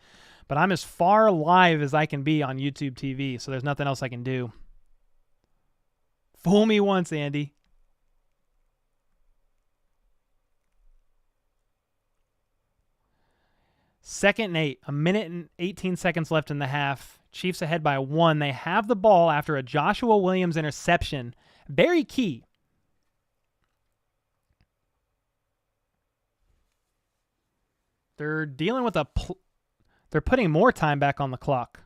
but I'm as far live as I can be on YouTube TV, so there's nothing else I can do. Fool me once, Andy. Second and 8, 1 minute and 18 seconds left in the half. Chiefs ahead by 1. They have the ball after a Joshua Williams interception. Very key. They're dealing with they're putting more time back on the clock.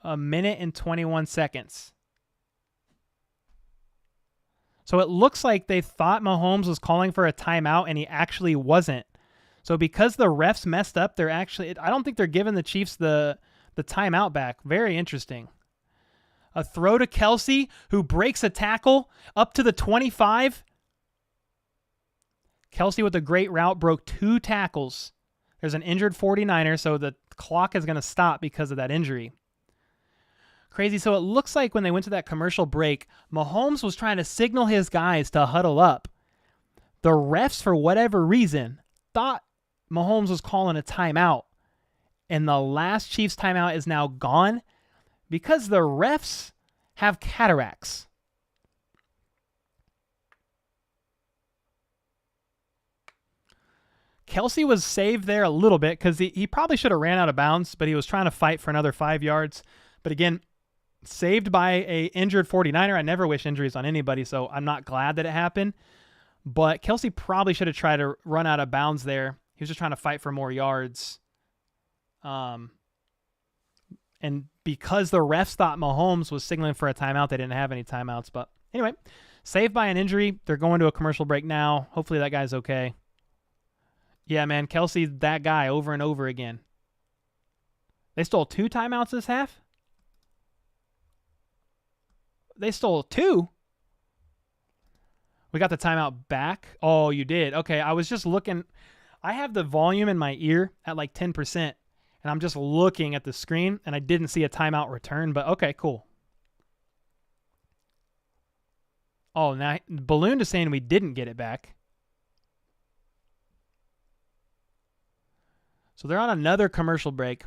1 minute and 21 seconds. So it looks like they thought Mahomes was calling for a timeout, and he actually wasn't. So because the refs messed up, they're actually... I don't think they're giving the Chiefs the timeout back. Very interesting. A throw to Kelsey, who breaks a tackle up to the 25. Kelsey with a great route broke 2 tackles. There's an injured 49er, so the clock is going to stop because of that injury. Crazy. So it looks like when they went to that commercial break, Mahomes was trying to signal his guys to huddle up. The refs, for whatever reason, thought Mahomes was calling a timeout. And the last Chiefs timeout is now gone because the refs have cataracts. Kelsey was saved there a little bit because he probably should have ran out of bounds, but he was trying to fight for another 5 yards. But again, saved by a injured 49er. I never wish injuries on anybody, so I'm not glad that it happened. But Kelsey probably should have tried to run out of bounds there. He was just trying to fight for more yards. And because the refs thought Mahomes was signaling for a timeout, they didn't have any timeouts. But anyway, saved by an injury. They're going to a commercial break now. Hopefully that guy's okay. Yeah, man, Kelsey's that guy over and over again. They stole 2 timeouts this half? They stole 2? We got the timeout back? Oh, you did. Okay, I was just looking. I have the volume in my ear at like 10%, and I'm just looking at the screen, and I didn't see a timeout return, but okay, cool. Oh, now Balloon is saying we didn't get it back. So they're on another commercial break.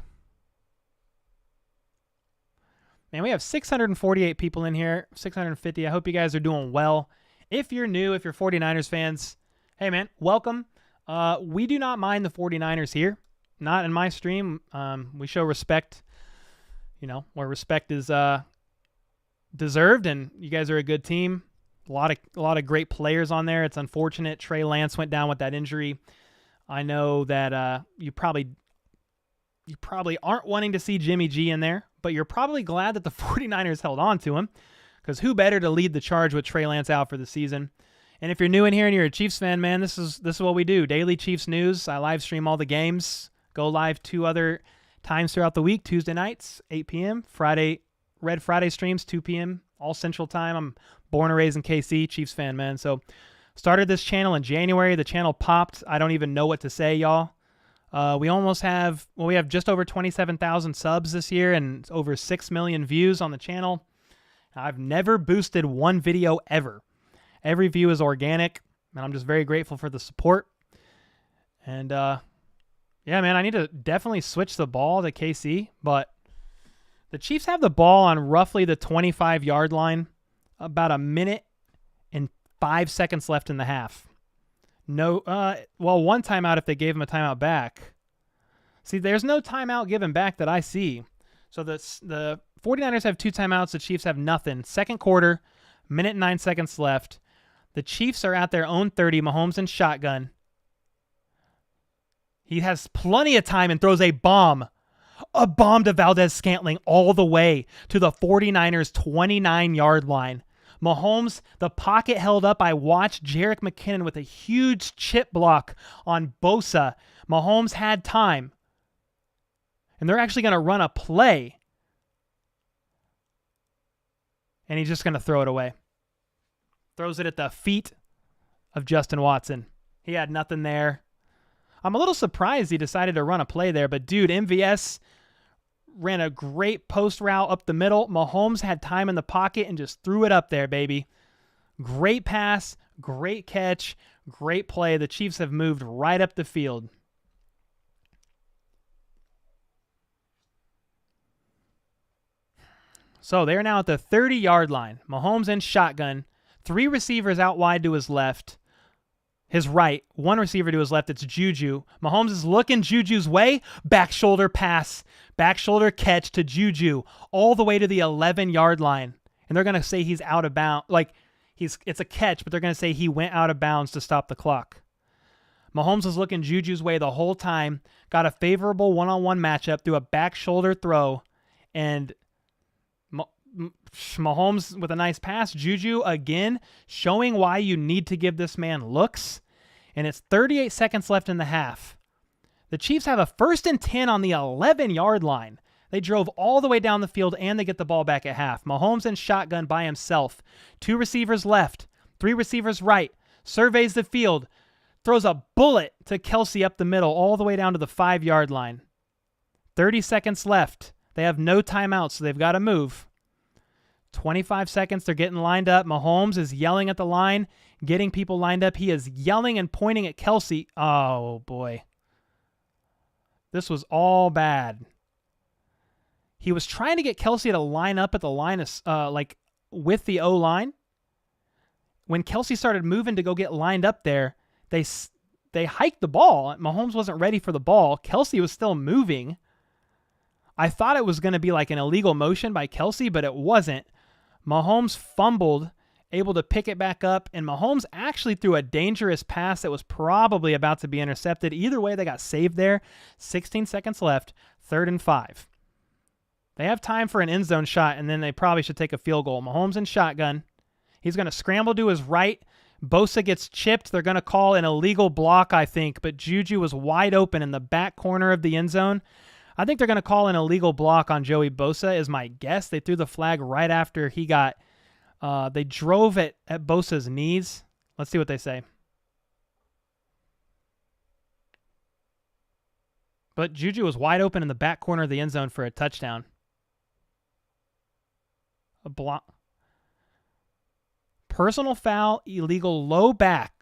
Man, we have 648 people in here, 650. I hope you guys are doing well. If you're new, if you're 49ers fans, hey, man, welcome. We do not mind the 49ers here. Not in my stream. We show respect, where respect is deserved, and you guys are a good team. A lot of great players on there. It's unfortunate Trey Lance went down with that injury. I know that you probably aren't wanting to see Jimmy G in there, but you're probably glad that the 49ers held on to him, because who better to lead the charge with Trey Lance out for the season? And if you're new in here and you're a Chiefs fan, man, this is what we do. Daily Chiefs news. I live stream all the games. Go live 2 other times throughout the week. Tuesday nights, 8 p.m. Friday, Red Friday streams, 2 p.m. all Central Time. I'm born and raised in KC, Chiefs fan, man. So started this channel in January. The channel popped. I don't even know what to say, y'all. We almost have, well, we have just over 27,000 subs this year and over 6 million views on the channel. I've never boosted one video ever. Every view is organic, and I'm just very grateful for the support. And yeah, man, I need to definitely switch the ball to KC, but the Chiefs have the ball on roughly the 25-yard line, about a minute and 5 seconds left in the half. No, well, one timeout if they gave him a timeout back. See, there's no timeout given back that I see. So the 49ers have 2 timeouts. The Chiefs have nothing. Second quarter, minute and 9 seconds left. The Chiefs are at their own 30. Mahomes in shotgun. He has plenty of time and throws a bomb. A bomb to Valdez-Scantling all the way to the 49ers' 29-yard line. Mahomes, the pocket held up. I watched Jerick McKinnon with a huge chip block on Bosa. Mahomes had time. And they're actually going to run a play. And he's just going to throw it away. Throws it at the feet of Justin Watson. He had nothing there. I'm a little surprised he decided to run a play there, but dude, MVS ran a great post route up the middle. Mahomes had time in the pocket and just threw it up there, baby. Great pass, great catch, great play. The Chiefs have moved right up the field. So they're now at the 30-yard line. Mahomes in shotgun. 3 receivers out wide to his left. His right. 1 receiver to his left. It's Juju. Mahomes is looking Juju's way. Back shoulder pass. Back shoulder catch to Juju. All the way to the 11-yard line. And they're going to say he's out of bounds. Like, it's a catch, but they're going to say he went out of bounds to stop the clock. Mahomes was looking Juju's way the whole time. Got a favorable one-on-one matchup through a back shoulder throw. And Mahomes with a nice pass. Juju again showing why you need to give this man looks. And it's 38 seconds left in the half. The Chiefs have a 1st and 10 on the 11-yard line. They drove all the way down the field and they get the ball back at half. Mahomes in shotgun by himself. 2 receivers left. 3 receivers right. Surveys the field. Throws a bullet to Kelsey up the middle all the way down to the 5-yard line. 30 seconds left. They have no timeouts, so they've got to move. 25 seconds, they're getting lined up. Mahomes is yelling at the line, getting people lined up. He is yelling and pointing at Kelsey. Oh, boy. This was all bad. He was trying to get Kelsey to line up at the line, like with the O-line. When Kelsey started moving to go get lined up there, they hiked the ball. Mahomes wasn't ready for the ball. Kelsey was still moving. I thought it was going to be like an illegal motion by Kelsey, but it wasn't. Mahomes fumbled, able to pick it back up, and Mahomes actually threw a dangerous pass that was probably about to be intercepted. Either way, they got saved there. 16 seconds left, 3rd and 5. They have time for an end zone shot, and then they probably should take a field goal. Mahomes in shotgun. He's going to scramble to his right. Bosa gets chipped. They're going to call an illegal block, I think, but Juju was wide open in the back corner of the end zone. I think they're going to call an illegal block on Joey Bosa is my guess. They threw the flag right after he got, they drove it at Bosa's knees. Let's see what they say. But Juju was wide open in the back corner of the end zone for a touchdown. A block. Personal foul, illegal low back.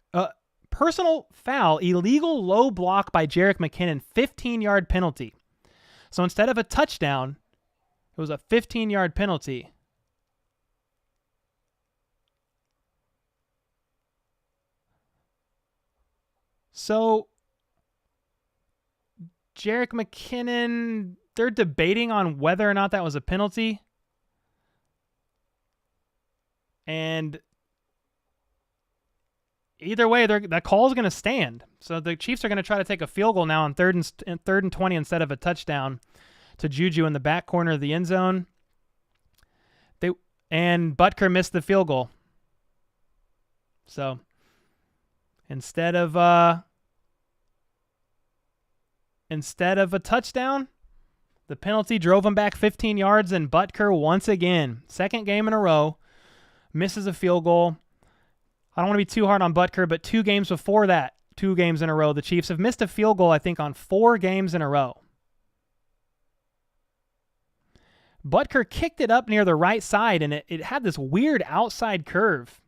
Personal foul, illegal low block by Jerick McKinnon, 15-yard penalty. So instead of a touchdown, it was a 15-yard penalty. So Jerick McKinnon, they're debating on whether or not that was a penalty. And either way, that call is going to stand. So the Chiefs are going to try to take a field goal now on 3rd and 20 instead of a touchdown to Juju in the back corner of the end zone. And Butker missed the field goal. So instead of a touchdown, the penalty drove him back 15 yards, and Butker once again, 2nd game in a row, misses a field goal. I don't want to be too hard on Butker, but 2 games before that, 2 games in a row. The Chiefs have missed a field goal, I think, on 4 games in a row. Butker kicked it up near the right side, and it had this weird outside curve.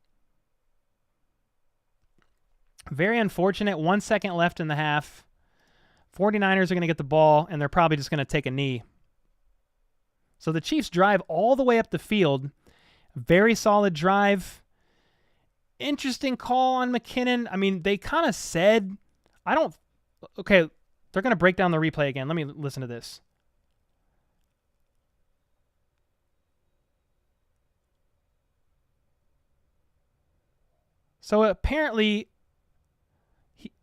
Very unfortunate. 1 second left in the half. 49ers are going to get the ball, and they're probably just going to take a knee. So the Chiefs drive all the way up the field. Very solid drive. Interesting call on McKinnon. I mean, they kind of said, okay, they're going to break down the replay again. Let me listen to this. So apparently,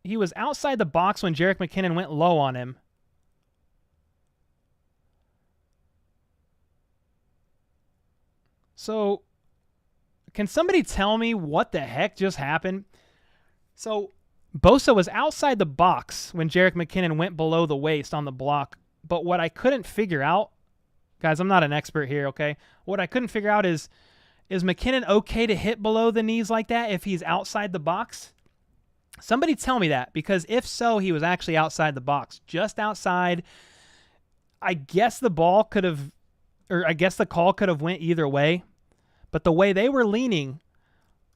he was outside the box when Jerick McKinnon went low on him. So, can somebody tell me what the heck just happened? So, Bosa was outside the box when Jerick McKinnon went below the waist on the block. But what I couldn't figure out, guys, I'm not an expert here, okay? What I couldn't figure out is McKinnon okay to hit below the knees like that if he's outside the box? Somebody tell me that, because if so, he was actually outside the box, just outside. I guess the call could have went either way, but the way they were leaning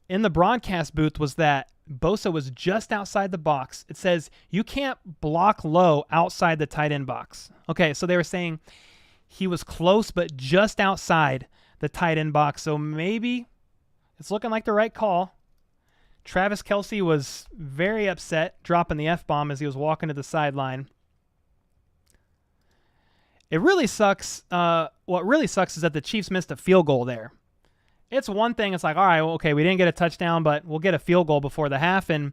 in the broadcast booth was that Bosa was just outside the box. It says you can't block low outside the tight end box. Okay, so they were saying he was close but just outside the tight end box, so maybe it's looking like the right call. Travis Kelce was very upset, dropping the F-bomb as he was walking to the sideline. It really sucks. What really sucks is that the Chiefs missed a field goal there. It's one thing. It's like, all right, well, okay, we didn't get a touchdown, but we'll get a field goal before the half. And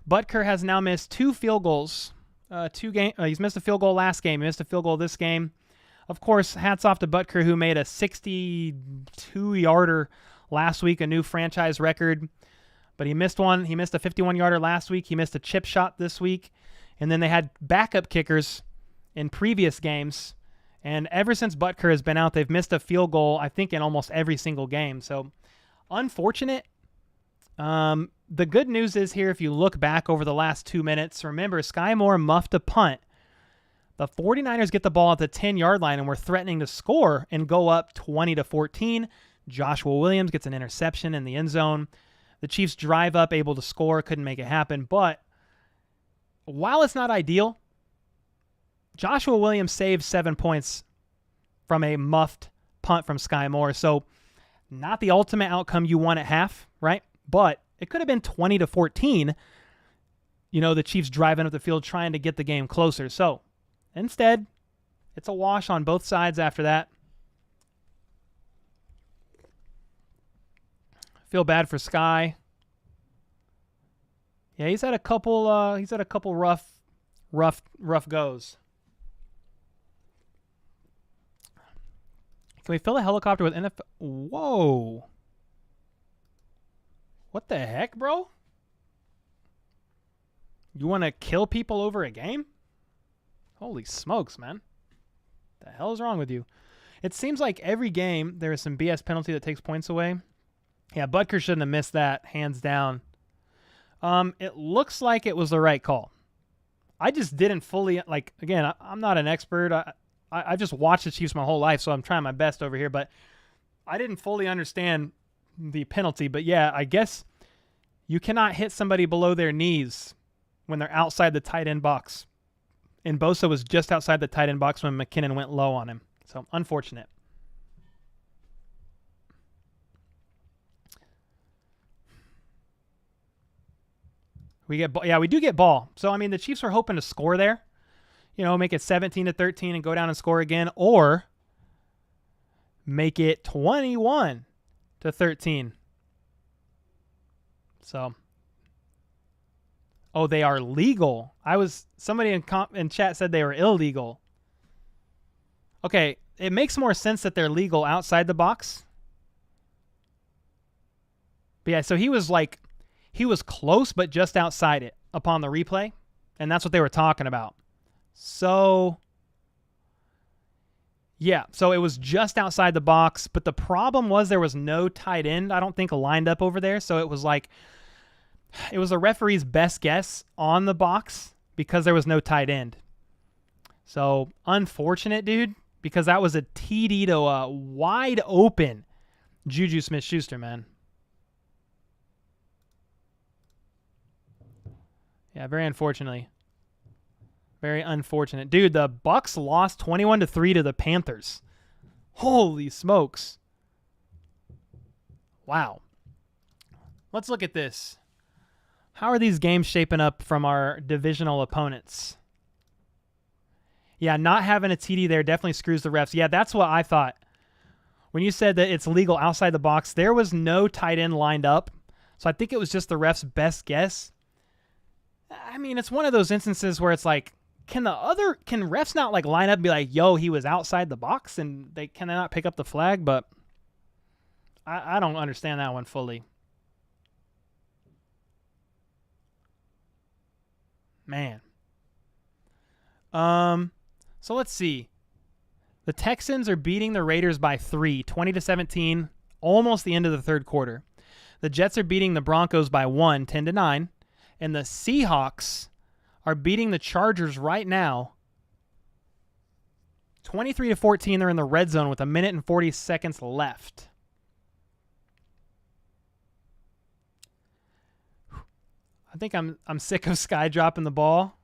Butker has now missed 2 field goals. He's missed a field goal last game. He missed a field goal this game. Of course, hats off to Butker, who made a 62-yarder last week, a new franchise record. But he missed one. He missed a 51-yarder last week. He missed a chip shot this week. And then they had backup kickers in previous games. And ever since Butker has been out, they've missed a field goal, I think, in almost every single game. So, unfortunate. The good news is here, if you look back over the last 2 minutes, remember, Sky Moore muffed a punt. The 49ers get the ball at the 10-yard line, and we're threatening to score and go up 20-14. Joshua Williams gets an interception in the end zone. The Chiefs drive up, able to score, couldn't make it happen. But while it's not ideal, Joshua Williams saved 7 points from a muffed punt from Sky Moore. So not the ultimate outcome you want at half, right? But it could have been 20-14. You know, the Chiefs driving up the field trying to get the game closer. So instead, it's a wash on both sides after that. Feel bad for Sky. Yeah, he's had a couple rough goes. Can we fill a helicopter with NFL? Whoa. What the heck, bro? You want to kill people over a game? Holy smokes, man. The hell is wrong with you? It seems like every game there is some BS penalty that takes points away. Yeah, Butker shouldn't have missed that, hands down. It looks like it was the right call. I just didn't fully, again, I'm not an expert. I've just watched the Chiefs my whole life, so I'm trying my best over here, but I didn't fully understand the penalty. But yeah, I guess you cannot hit somebody below their knees when they're outside the tight end box. And Bosa was just outside the tight end box when McKinnon went low on him. So, unfortunate. We do get ball. So, I mean, the Chiefs were hoping to score there. You know, make it 17-13 and go down and score again. Or make it 21-13. So, oh, they are legal. Somebody in chat said they were illegal. Okay, it makes more sense that they're legal outside the box. But yeah, so he was close, but just outside it upon the replay. And that's what they were talking about. So, yeah, so it was just outside the box. But the problem was there was no tight end, I don't think, lined up over there. So it was like, It was a referee's best guess on the box because there was no tight end. So, unfortunate, dude, because that was a TD to a wide open Juju Smith-Schuster, man. Yeah, very unfortunately. Very unfortunate. Dude, the Bucs lost 21-3 to the Panthers. Holy smokes. Wow. Let's look at this. How are these games shaping up from our divisional opponents? Yeah, not having a TD there definitely screws the refs. Yeah, that's what I thought. When you said that it's legal outside the box, there was no tight end lined up. So I think it was just the ref's best guess. I mean, it's one of those instances where it's like, can refs not like line up and be like, yo, he was outside the box, and they cannot pick up the flag? But I don't understand that one fully. Man. So let's see. The Texans are beating the Raiders by 3, 20-17, almost the end of the third quarter. The Jets are beating the Broncos by 1, 10-9, and the Seahawks are beating the Chargers right now 23-14. They're in the red zone with 1 minute and 40 seconds left. I think I'm sick of Sky dropping the ball.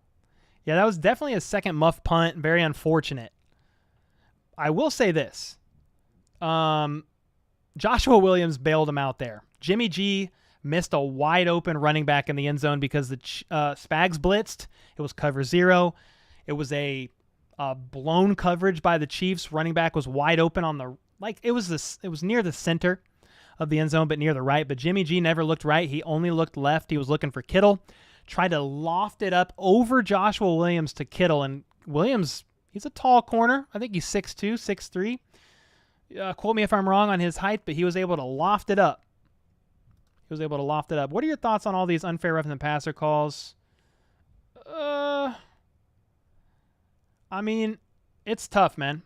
Yeah, that was definitely a second muff punt. Very unfortunate. I will say this. Joshua Williams bailed him out there. Jimmy G missed a wide open running back in the end zone because the Spags blitzed. It was cover 0. It was a blown coverage by the Chiefs. Running back was wide open on the it was near the center of the end zone, but near the right. But Jimmy G never looked right. He only looked left. He was looking for Kittle. Tried to loft it up over Joshua Williams to Kittle, and Williams, he's a tall corner. I think he's 6'2", 6'3". Quote me if I'm wrong on his height, but he was able to loft it up. What are your thoughts on all these unfair roughing the passer calls? I mean, it's tough, man.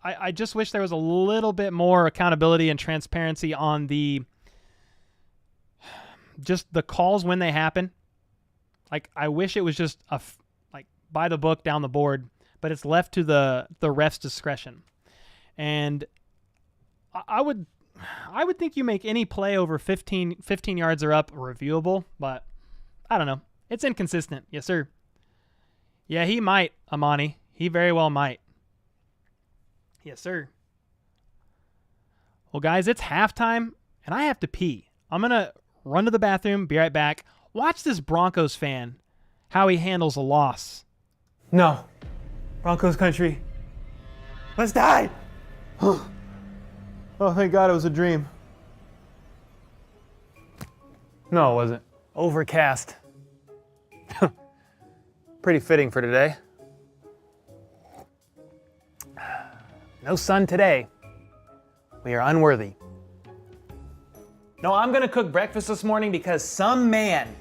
I just wish there was a little bit more accountability and transparency on just the calls when they happen. Like, I wish it was just by the book down the board, but it's left to the ref's discretion. And I would think you make any play over 15 yards or up reviewable, but I don't know. It's inconsistent. Yes, sir. Yeah, he might, Amani. He very well might. Yes, sir. Well, guys, it's halftime, and I have to pee. I'm going to run to the bathroom, be right back. Watch this Broncos fan, how he handles a loss. No. Broncos country. Let's die. Oh, thank God it was a dream. No, it wasn't. Overcast. Pretty fitting for today. No sun today. We are unworthy. No, I'm gonna cook breakfast this morning because some man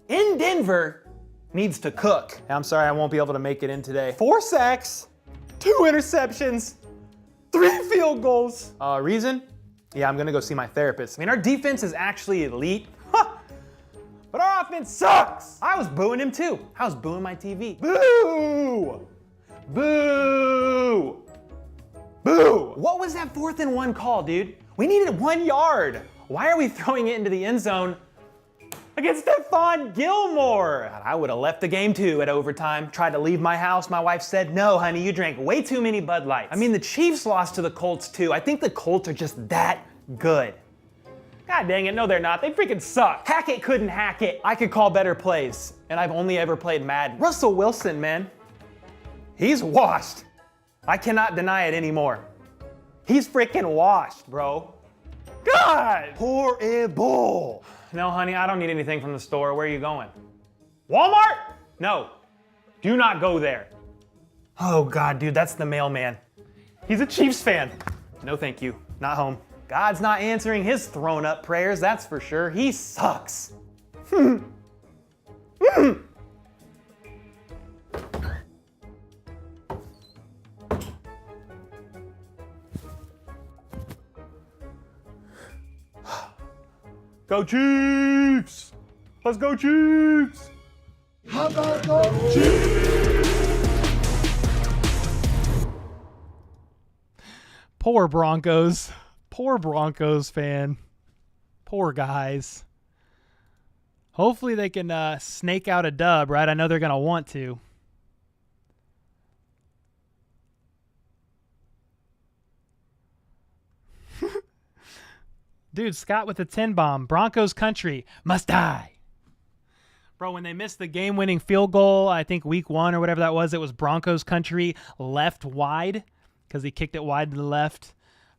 in Denver needs to cook. I'm sorry I won't be able to make it in today. 4 sacks, 2 interceptions, 3 field goals. Reason? Yeah, I'm going to go see my therapist. I mean, our defense is actually elite, but our offense sucks. I was booing him too. I was booing my TV. Boo! Boo! Boo! What was that 4th and 1 call, dude? We needed 1 yard. Why are we throwing it into the end zone against Stephon Gilmore? God, I would have left the game too at overtime. Tried to leave my house. My wife said, no, honey, you drank way too many Bud Lights. I mean, the Chiefs lost to the Colts too. I think the Colts are just that good. God dang it, no they're not. They freaking suck. Hackett couldn't hack it. I could call better plays, and I've only ever played Madden. Russell Wilson, man. He's washed. I cannot deny it anymore. He's freaking washed, bro. God! Horrible. No, honey, I don't need anything from the store. Where are you going? Walmart? No. Do not go there. Oh, God, dude, that's the mailman. He's a Chiefs fan. No, thank you. Not home. God's not answering his thrown up prayers, that's for sure. He sucks. Go Chiefs! Let's go, Chiefs! How about those Chiefs? Poor Broncos. Poor Broncos fan. Poor guys. Hopefully they can snake out a dub, right? I know they're going to want to. Dude, Scott with the 10 bomb. Broncos country must die. Bro, when they missed the game-winning field goal, I think week 1 or whatever that was, it was Broncos country left wide because he kicked it wide to the left.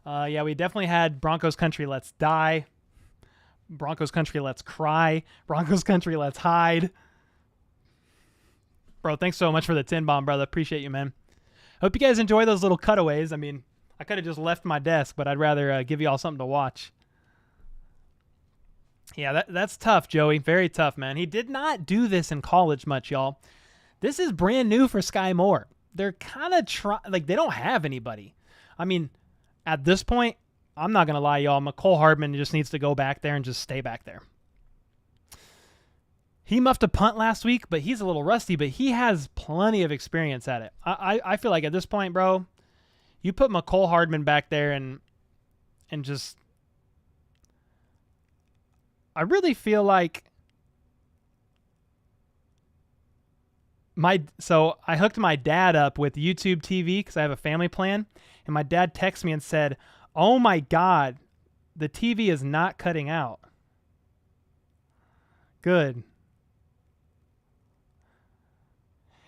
Yeah, we definitely had Broncos country let's die. Broncos country let's cry. Broncos country let's hide. Bro, thanks so much for the 10 bomb, brother. Appreciate you, man. Hope you guys enjoy those little cutaways. I mean, I could have just left my desk, but I'd rather give you all something to watch. Yeah, that's tough, Joey. Very tough, man. He did not do this in college much, y'all. This is brand new for Sky Moore. They're kind of like they don't have anybody. I mean, at this point, I'm not going to lie, y'all. McCole Hardman just needs to go back there and just stay back there. He muffed a punt last week, but he's a little rusty, but he has plenty of experience at it. I feel like at this point, bro, you put McCole Hardman back there and just... I really feel like so I hooked my dad up with YouTube TV because I have a family plan, and my dad texted me and said, "Oh my God, the TV is not cutting out." Good.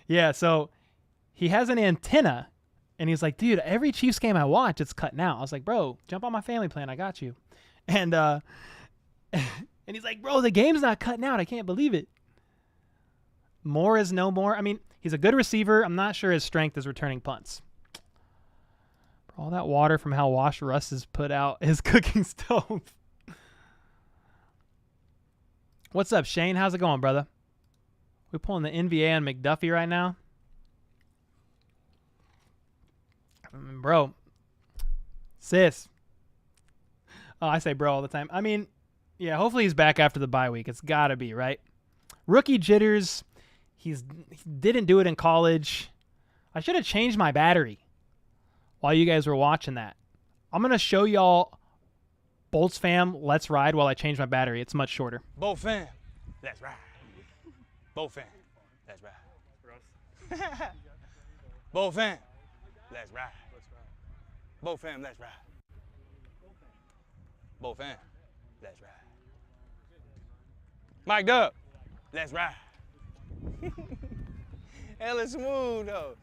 Yeah, so he has an antenna, and he's like, "Dude, every Chiefs game I watch, it's cutting out." I was like, "Bro, jump on my family plan. I got you." And and he's like, "Bro, the game's not cutting out. I can't believe it." More is no more. I mean, he's a good receiver. I'm not sure his strength is returning punts. All that water from how Wash Russ has put out his cooking stove. What's up, Shane? How's it going, brother? We pulling the NVA on McDuffie right now? Bro. Sis. Oh, I say bro all the time. I mean, yeah, hopefully he's back after the bye week. It's got to be, right? Rookie jitters. He didn't do it in college. I should have changed my battery while you guys were watching that. I'm going to show y'all Bolts fam, let's ride while I change my battery. It's much shorter. Both fam, let's ride. Both fam, let's ride. Both fam, let's ride. Both fam, let's ride. Both fam, let's ride. Mic'd up, let's ride. Hella smooth though.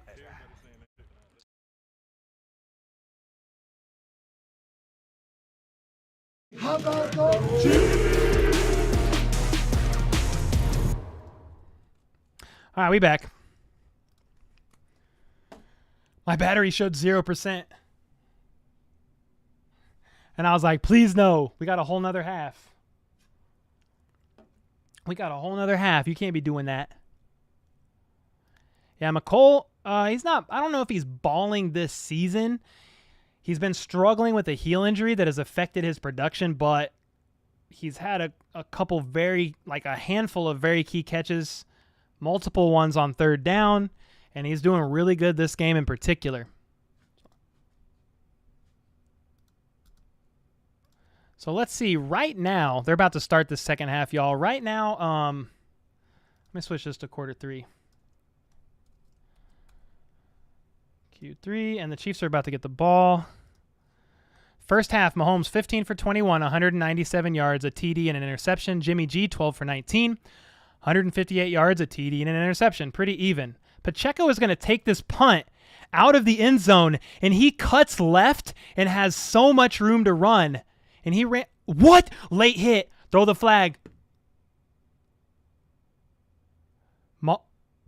Let's ride. How about those Chiefs? All right, we back. My battery showed 0%. And I was like, please no. We got a whole nother half. We got a whole nother half. You can't be doing that. Yeah, McCole, he's not, I don't know if he's balling this season. He's been struggling with a heel injury that has affected his production, but he's had a couple a handful of very key catches, multiple ones on third down, and he's doing really good this game in particular. So let's see. Right now, they're about to start the second half, y'all. Right now, let me switch this to quarter 3. Q3, and the Chiefs are about to get the ball. First half, Mahomes 15 for 21, 197 yards, a TD and an interception. Jimmy G 12 for 19, 158 yards, a TD and an interception. Pretty even. Pacheco is going to take this punt out of the end zone, and he cuts left and has so much room to run. And he ran. What? Late hit. Throw the flag.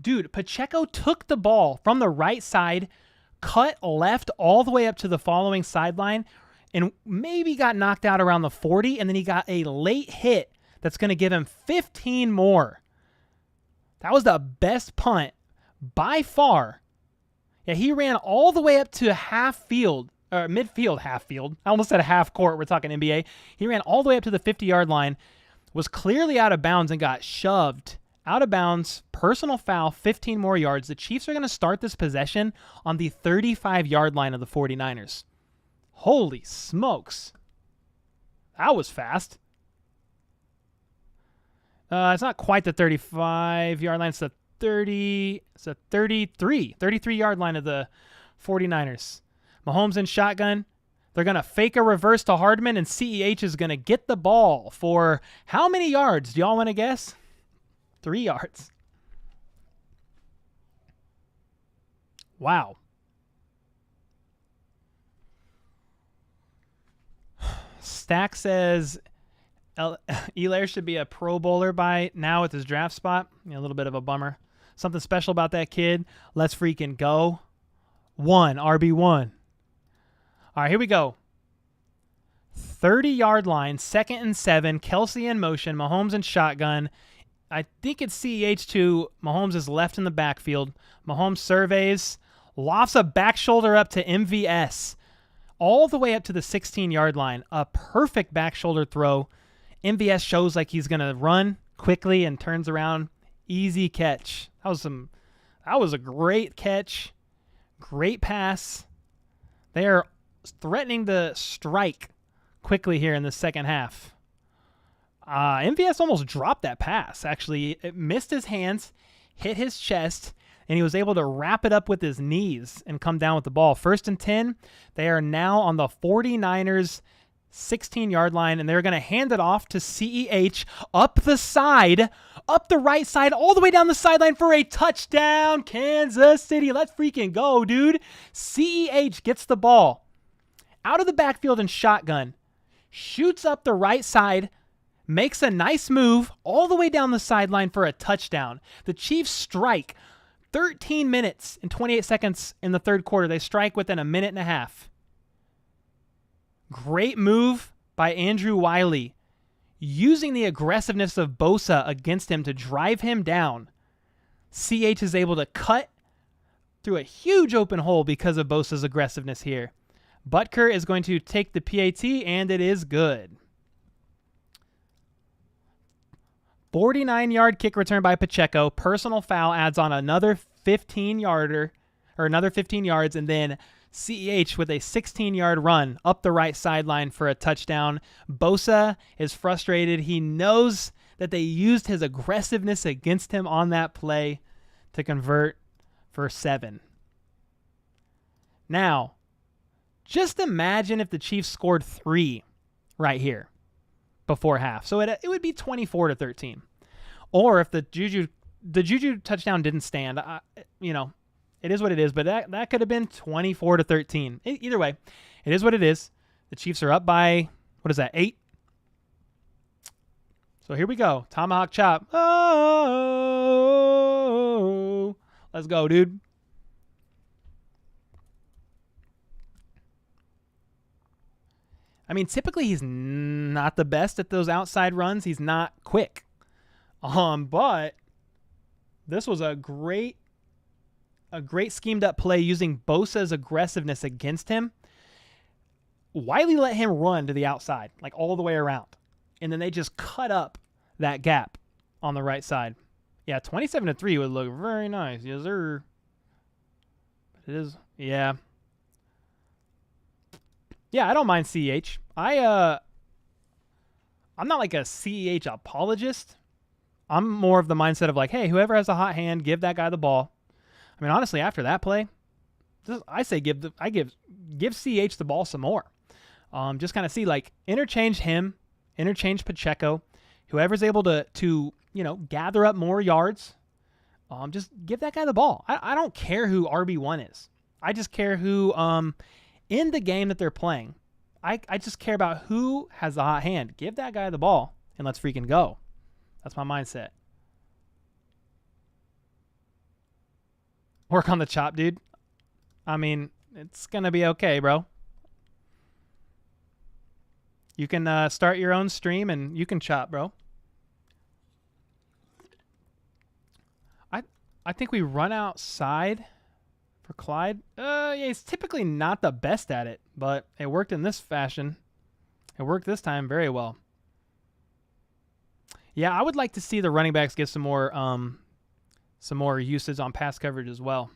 Dude, Pacheco took the ball from the right side, cut left all the way up to the following sideline, and maybe got knocked out around the 40, and then he got a late hit that's going to give him 15 more. That was the best punt by far. Yeah, he ran all the way up to half field, or midfield half field. I almost said half court. We're talking NBA. He ran all the way up to the 50-yard line, was clearly out of bounds and got shoved out of bounds. Personal foul, 15 more yards. The Chiefs are going to start this possession on the 35-yard line of the 49ers. Holy smokes. That was fast. It's not quite the 35-yard line. It's the 33-yard line of the 49ers. Mahomes in shotgun. They're going to fake a reverse to Hardman, and CEH is going to get the ball for how many yards? Do y'all want to guess? 3 yards. Wow. Stack says Elaire should be a Pro Bowler by now with his draft spot. Yeah, a little bit of a bummer. Something special about that kid. Let's freaking go. RB1. All right, here we go. 30-yard line, 2nd and 7. Kelsey in motion. Mahomes in shotgun. I think it's CEH to Mahomes is left in the backfield. Mahomes surveys. Lofts a back shoulder up to MVS. All the way up to the 16-yard line. A perfect back shoulder throw. MVS shows like he's going to run quickly and turns around. Easy catch. That was a great catch. Great pass. They are threatening to strike quickly here in the second half. MVS almost dropped that pass. Actually, it missed his hands, hit his chest, and he was able to wrap it up with his knees and come down with the ball. 1st and 10. They are now on the 49ers 16-yard line, and they're going to hand it off to CEH up the right side, all the way down the sideline for a touchdown, Kansas City. Let's freaking go, dude. CEH gets the ball out of the backfield and shotgun, shoots up the right side, makes a nice move all the way down the sideline for a touchdown. The Chiefs strike 13 minutes and 28 seconds in the third quarter. They strike within a minute and a half. Great move by Andrew Wiley, using the aggressiveness of Bosa against him to drive him down. CH is able to cut through a huge open hole because of Bosa's aggressiveness here. Butker is going to take the PAT, and it is good. 49-yard kick return by Pacheco. Personal foul adds on another 15-yarder, or another 15 yards, and then CEH with a 16-yard run up the right sideline for a touchdown. Bosa is frustrated. He knows that they used his aggressiveness against him on that play to convert for 7. Now, just imagine if the Chiefs scored 3 right here before half. So it would be 24-13. Or if the Juju touchdown didn't stand, it is what it is, but that could have been 24-13. Either way, it is what it is. The Chiefs are up by, 8? So here we go. Tomahawk chop. Oh, let's go, dude. I mean, typically he's not the best at those outside runs. He's not quick. But this was a great schemed up play using Bosa's aggressiveness against him. Wiley let him run to the outside, like all the way around. And then they just cut up that gap on the right side. Yeah, 27-3 would look very nice. Yes, sir. But it is, yeah. Yeah, I don't mind CEH. I'm not like a CEH apologist. I'm more of the mindset of like, hey, whoever has a hot hand, give that guy the ball. I mean, honestly, after that play, I say give CH the ball some more. Just kind of see, like, interchange Pacheco. Whoever's able to gather up more yards, just give that guy the ball. I don't care who RB1 is. I just care who in the game that they're playing. I just care about who has the hot hand. Give that guy the ball and let's freaking go. That's my mindset. Work on the chop, dude. I mean, it's going to be okay, bro. You can start your own stream and you can chop, bro. I think we run outside for Clyde. Yeah, he's typically not the best at it, but it worked in this fashion. It worked this time very well. Yeah, I would like to see the running backs get some more usage on pass coverage as well.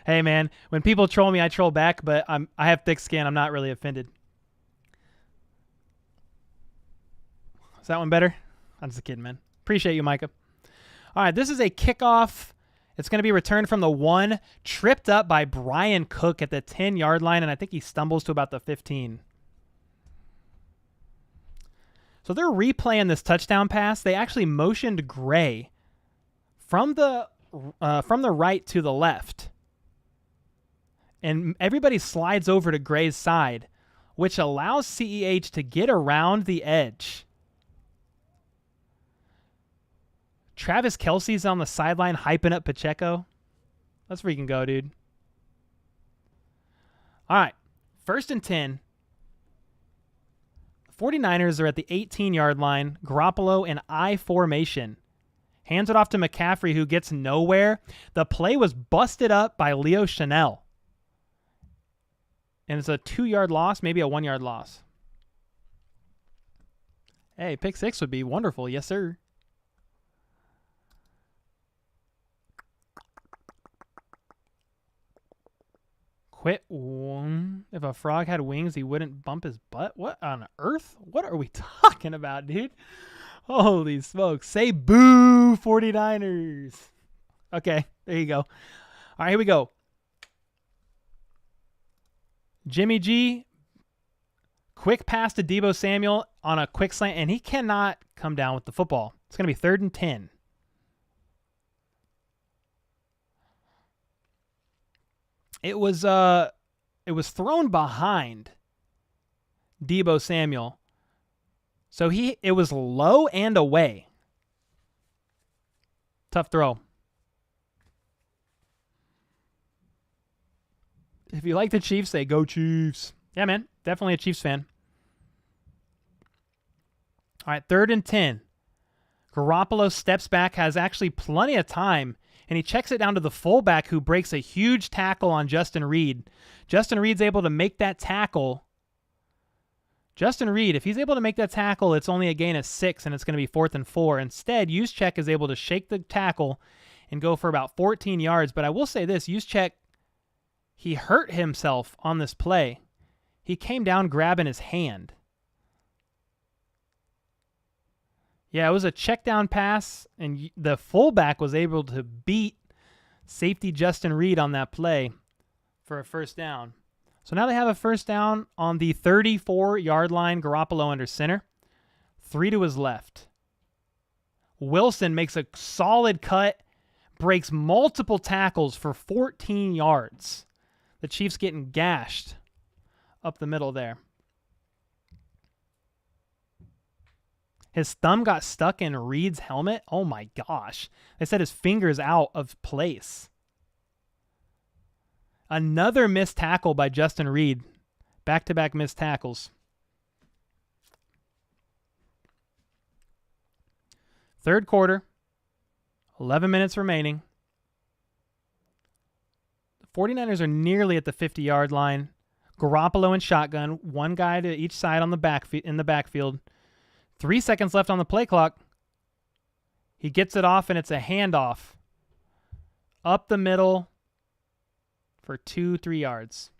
Hey, man, when people troll me, I troll back, but I have thick skin. I'm not really offended. Is that one better? I'm just kidding, man. Appreciate you, Micah. All right, this is a kickoff. It's going to be returned from the 1, tripped up by Brian Cook at the 10-yard line, and I think he stumbles to about the 15. So they're replaying this touchdown pass. They actually motioned Gray from the right to the left. And everybody slides over to Gray's side, which allows CEH to get around the edge. Travis Kelce's on the sideline hyping up Pacheco. Let's freaking go, dude. All right, 1st and 10. The 49ers are at the 18-yard line. Garoppolo in I formation. Hands it off to McCaffrey, who gets nowhere. The play was busted up by Leo Chanel. And it's a 2-yard loss, maybe a 1-yard loss. Hey, pick 6 would be wonderful. Yes, sir. Quit. If a frog had wings, he wouldn't bump his butt. What on earth? What are we talking about, dude? Holy smokes. Say boo, 49ers. Okay, there you go. All right, here we go. Jimmy G, quick pass to Deebo Samuel on a quick slant, and he cannot come down with the football. It's going to be 3rd and 10. It was thrown behind Deebo Samuel. So it was low and away. Tough throw. If you like the Chiefs, say go Chiefs. Yeah, man. Definitely a Chiefs fan. All right, 3rd and 10. Garoppolo steps back, has actually plenty of time, and he checks it down to the fullback, who breaks a huge tackle on Justin Reed. Justin Reed's able to make that tackle. Justin Reed, if he's able to make that tackle, it's only a gain of 6, and it's going to be 4th and 4. Instead, Juszczyk is able to shake the tackle and go for about 14 yards. But I will say this, Juszczyk, he hurt himself on this play. He came down grabbing his hand. Yeah, it was a check down pass, and the fullback was able to beat safety Justin Reed on that play for a 1st down. So now they have a 1st down on the 34-yard line, Garoppolo under center. 3 to his left. Wilson makes a solid cut, breaks multiple tackles for 14 yards. The Chiefs getting gashed up the middle there. His thumb got stuck in Reed's helmet. Oh my gosh. They said his finger's out of place. Another missed tackle by Justin Reed. Back-to-back missed tackles. 3rd quarter. 11 minutes remaining. The 49ers are nearly at the 50-yard line. Garoppolo in shotgun. One guy to each side on the in the backfield. 3 seconds left on the play clock. He gets it off, and it's a handoff. Up the middle for 2-3 yards.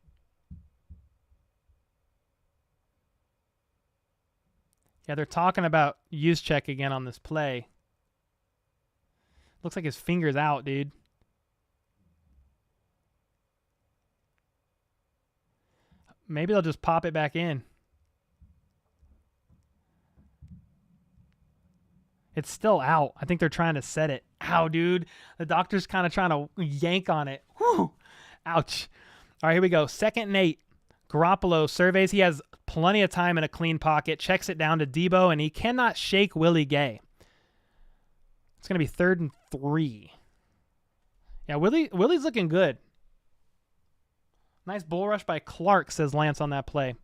Yeah, they're talking about Juszczyk again on this play. Looks like his finger's out, dude. Maybe they'll just pop it back in. It's still out. I think they're trying to set it. Ow, dude. The doctor's kind of trying to yank on it. Whew. Ouch. All right, here we go. 2nd and 8. Garoppolo surveys. He has plenty of time in a clean pocket. Checks it down to Deebo, and he cannot shake Willie Gay. It's going to be 3rd and 3. Yeah, Willie's looking good. Nice bull rush by Clark, says Lance on that play.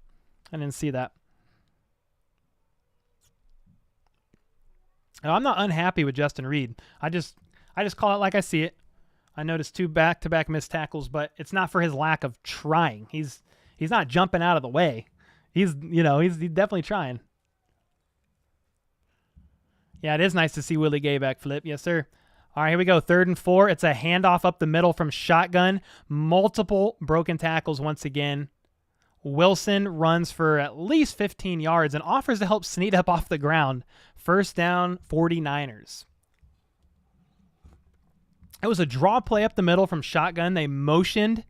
I didn't see that. Now, I'm not unhappy with Justin Reed. I just call it like I see it. I noticed 2 back-to-back missed tackles, but it's not for his lack of trying. He's not jumping out of the way. He's definitely trying. Yeah, it is nice to see Willie Gay backflip. Yes, sir. All right, here we go. 3rd and 4. It's a handoff up the middle from shotgun. Multiple broken tackles once again. Wilson runs for at least 15 yards and offers to help Snead up off the ground. 1st down, 49ers. It was a draw play up the middle from shotgun. They motioned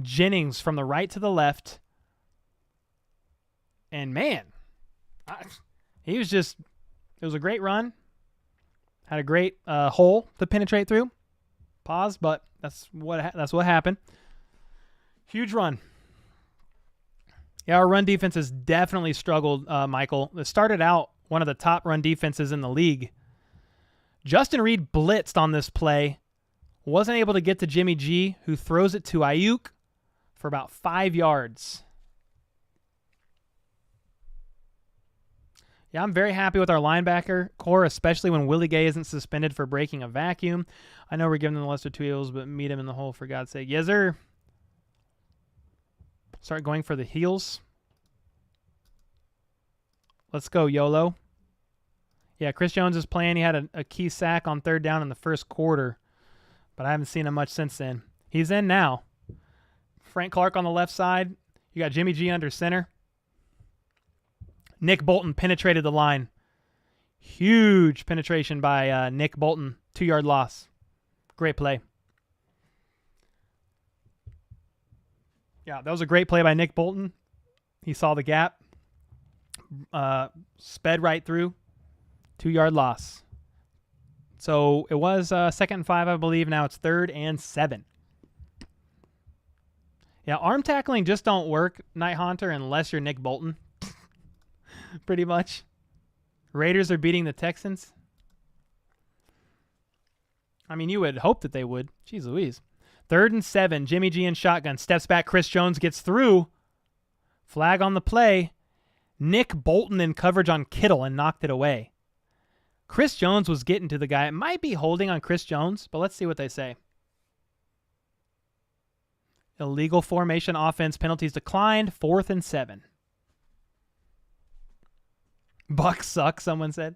Jennings from the right to the left. And man, he was just, it was a great run. Had a great hole to penetrate through. Pause, but that's what happened. Huge run. Yeah, our run defense has definitely struggled, Michael. It started out one of the top run defenses in the league. Justin Reed blitzed on this play. Wasn't able to get to Jimmy G, who throws it to Ayuk for about 5 yards. Yeah, I'm very happy with our linebacker core, especially when Willie Gay isn't suspended for breaking a vacuum. I know we're giving them the lesser two heels, but meet him in the hole for God's sake. Yes, sir. Start going for the heels. Let's go, YOLO. Yeah, Chris Jones is playing. He had a key sack on 3rd down in the 1st quarter, but I haven't seen him much since then. He's in now. Frank Clark on the left side. You got Jimmy G under center. Nick Bolton penetrated the line. Huge penetration by Nick Bolton. 2-yard loss. Great play. Yeah, that was a great play by Nick Bolton. He saw the gap. Sped right through. 2-yard loss. So it was 2nd and 5, I believe. Now it's 3rd and 7. Yeah, arm tackling just don't work, Night Haunter, unless you're Nick Bolton. Pretty much. Raiders are beating the Texans. I mean, you would hope that they would. Jeez Louise. 3rd and 7. Jimmy G in shotgun. Steps back. Chris Jones gets through. Flag on the play. Nick Bolton in coverage on Kittle and knocked it away. Chris Jones was getting to the guy. It might be holding on Chris Jones, but let's see what they say. Illegal formation offense. Penalties declined. 4th and 7. Bucks suck, someone said.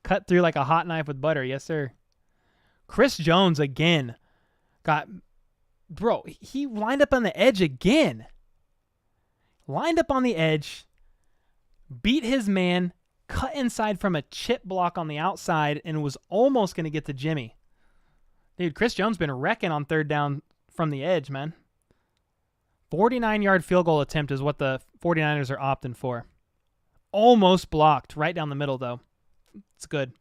Cut through like a hot knife with butter. Yes, sir. Chris Jones again got... Bro, he lined up on the edge again. Lined up on the edge. Beat his man. Cut inside from a chip block on the outside and was almost going to get to Jimmy. Dude, Chris Jones been wrecking on 3rd down from the edge, man. 49-yard field goal attempt is what the 49ers are opting for. Almost blocked. Right down the middle, though. It's good.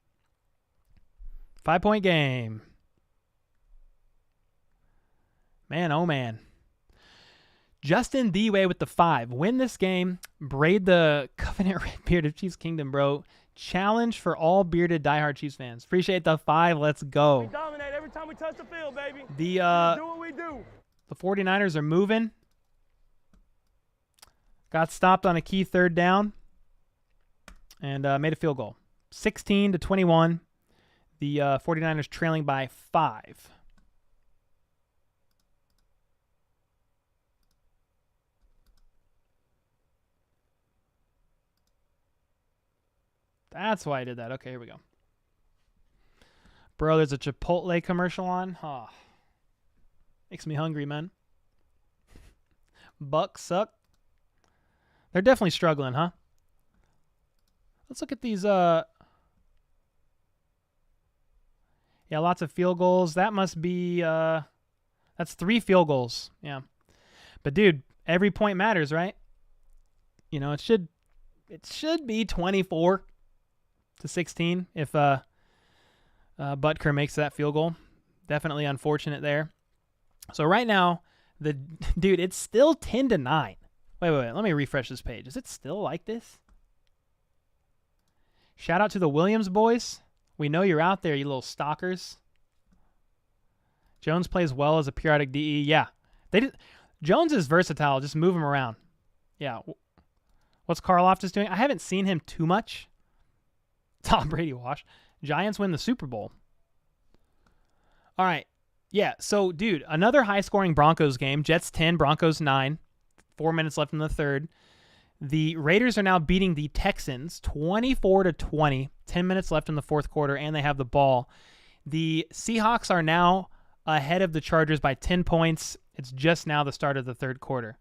5-point game. Man, oh man. Justin D-Way with the 5. Win this game. Braid the Covenant Red Beard of Chiefs Kingdom, bro. Challenge for all bearded diehard Chiefs fans. Appreciate the 5. Let's go. We dominate every time we touch the field, baby. The do what we do. The 49ers are moving. Got stopped on a key 3rd down. And made a field goal. 16-21. The 49ers trailing by 5. That's why I did that. Okay, here we go. Bro, there's a Chipotle commercial on. Oh, makes me hungry, man. Bucks suck. They're definitely struggling, huh? Let's look at these. Yeah, lots of field goals. That must be. That's 3 field goals. Yeah, but dude, every point matters, right? You know, it should be 24-16 if Butker makes that field goal. Definitely unfortunate there. So right now, dude, it's still 10-9. Wait. Let me refresh this page. Is it still like this? Shout out to the Williams boys. We know you're out there, you little stalkers. Jones plays well as a periodic DE. Yeah. Jones is versatile. Just move him around. Yeah. What's Karloff doing? I haven't seen him too much. Tom Brady wash. Giants win the Super Bowl. All right. Yeah. So, dude, another high-scoring Broncos game. Jets 10, Broncos 9. 4 minutes left in the 3rd. The Raiders are now beating the Texans 24-20. 10 minutes left in the fourth quarter, and they have the ball. The Seahawks are now ahead of the Chargers by 10 points. It's just now the start of the third quarter.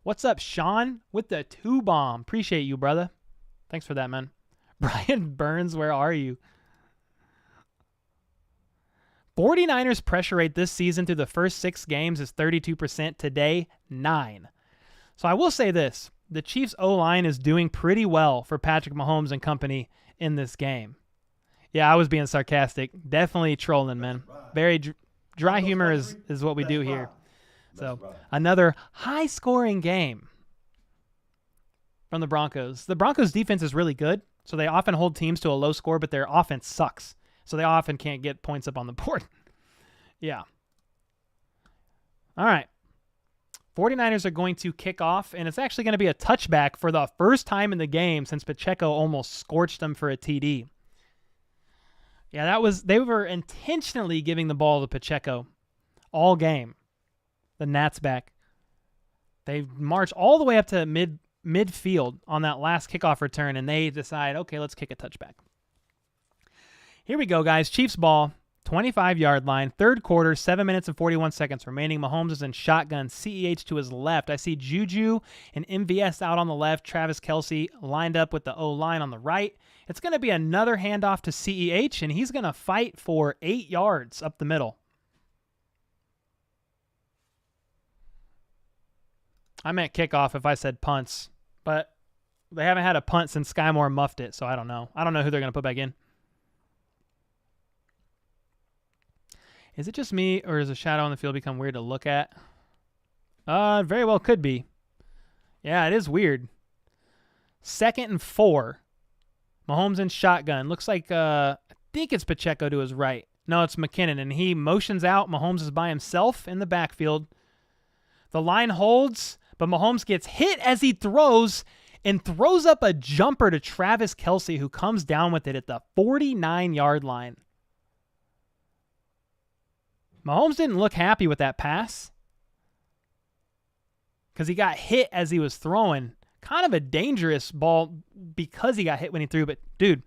What's up, Sean, with the 2-bomb? Appreciate you, brother. Thanks for that, man. Brian Burns, where are you? 49ers pressure rate this season through the first 6 games is 32%. Today, 9. So I will say this. The Chiefs' O-line is doing pretty well for Patrick Mahomes and company in this game. Yeah, I was being sarcastic. Definitely trolling, man. Very dry humor is what we do here. So another high-scoring game from the Broncos. The Broncos' defense is really good, so they often hold teams to a low score, but their offense sucks. So they often can't get points up on the board. Yeah. All right. 49ers are going to kick off, and it's actually going to be a touchback for the first time in the game since Pacheco almost scorched them for a TD. Yeah, they were intentionally giving the ball to Pacheco all game. The Nats back. They march all the way up to midfield on that last kickoff return, and they decide, okay, let's kick a touchback. Here we go, guys. Chiefs ball. 25-yard line, third quarter, 7 minutes and 41 seconds remaining. Mahomes is in shotgun, CEH to his left. I see Juju and MVS out on the left, Travis Kelce lined up with the O-line on the right. It's going to be another handoff to CEH, and he's going to fight for 8 yards up the middle. I meant kickoff if I said punts, but they haven't had a punt since Sky Moore muffed it, so I don't know. I don't know who they're going to put back in. Is it just me, or does a shadow on the field become weird to look at? Very well could be. Yeah, it is weird. 2nd and 4. Mahomes in shotgun. Looks like, I think it's Pacheco to his right. No, it's McKinnon, and he motions out. Mahomes is by himself in the backfield. The line holds, but Mahomes gets hit as he throws and throws up a jumper to Travis Kelce, who comes down with it at the 49-yard line. Mahomes didn't look happy with that pass because he got hit as he was throwing. Kind of a dangerous ball because he got hit when he threw. But, dude,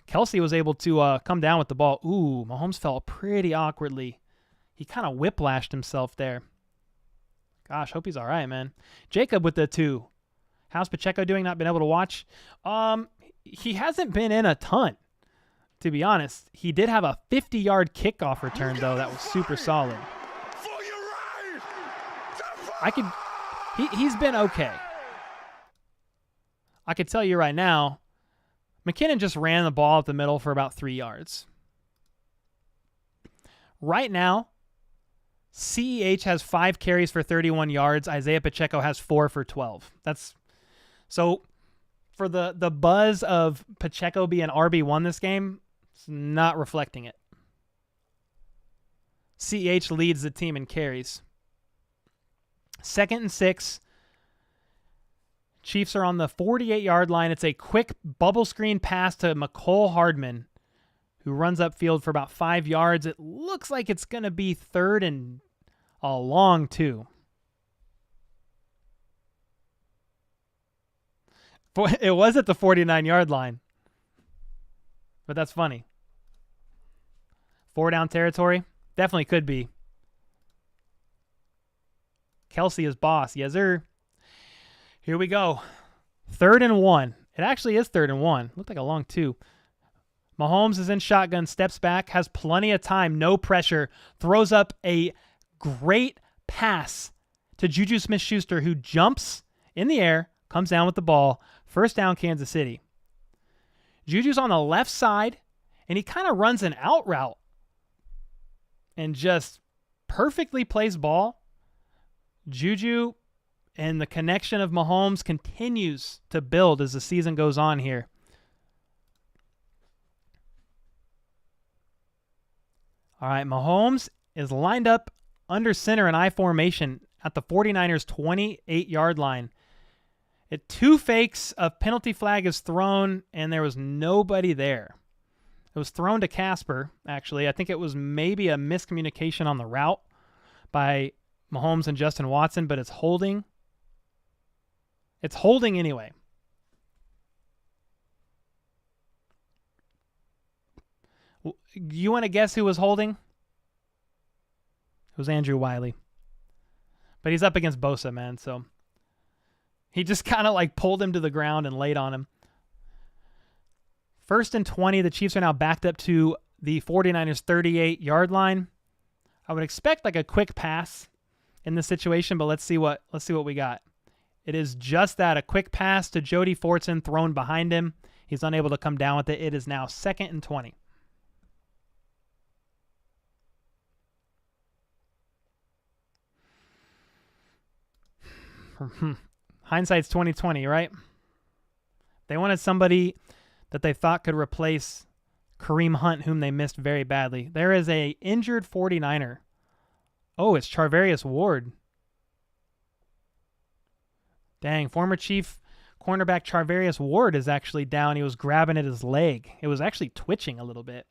Kelce was able to come down with the ball. Ooh, Mahomes fell pretty awkwardly. He kind of whiplashed himself there. Gosh, hope he's all right, man. Jacob with the 2. How's Pacheco doing? Not been able to watch? He hasn't been in a ton. To be honest, he did have a 50-yard kickoff return, though. That was super solid. He's been okay. I could tell you right now, McKinnon just ran the ball up the middle for about 3 yards. Right now, CEH has 5 carries for 31 yards. Isaiah Pacheco has 4 for 12. That's so for the buzz of Pacheco being RB1 this game, it's not reflecting it. CEH leads the team in carries. 2nd and 6. Chiefs are on the 48-yard line. It's a quick bubble screen pass to McCole Hardman, who runs upfield for about 5 yards. It looks like it's going to be 3rd and a long 2. It was at the 49-yard line, but that's funny. 4 down territory? Definitely could be. Kelce is boss. Yes, sir. Here we go. 3rd and 1. It actually is 3rd and 1. Looked like a long 2. Mahomes is in shotgun, steps back, has plenty of time, no pressure, throws up a great pass to Juju Smith-Schuster, who jumps in the air, comes down with the ball. 1st down, Kansas City. Juju's on the left side, and he kind of runs an out route and just perfectly plays ball. Juju and the connection of Mahomes continues to build as the season goes on here. All right, Mahomes is lined up under center in I formation at the 49ers' 28-yard line. 2 fakes, a penalty flag is thrown, and there was nobody there. It was thrown to Casper, actually. I think it was maybe a miscommunication on the route by Mahomes and Justin Watson, but it's holding. It's holding anyway. You want to guess who was holding? It was Andrew Wiley. But he's up against Bosa, man, so he just kind of like pulled him to the ground and laid on him. 1st and 20, the Chiefs are now backed up to the 49ers 38-yard line. I would expect like a quick pass in this situation, but let's see what we got. It is just that, a quick pass to Jody Fortson thrown behind him. He's unable to come down with it. It is now 2nd and 20. Hindsight's 2020, right? They wanted somebody that they thought could replace Kareem Hunt, whom they missed very badly. There is a injured 49er. Oh, it's Charvarius Ward. Dang, former Chief cornerback Charvarius Ward is actually down. He was grabbing at his leg. It was actually twitching a little bit.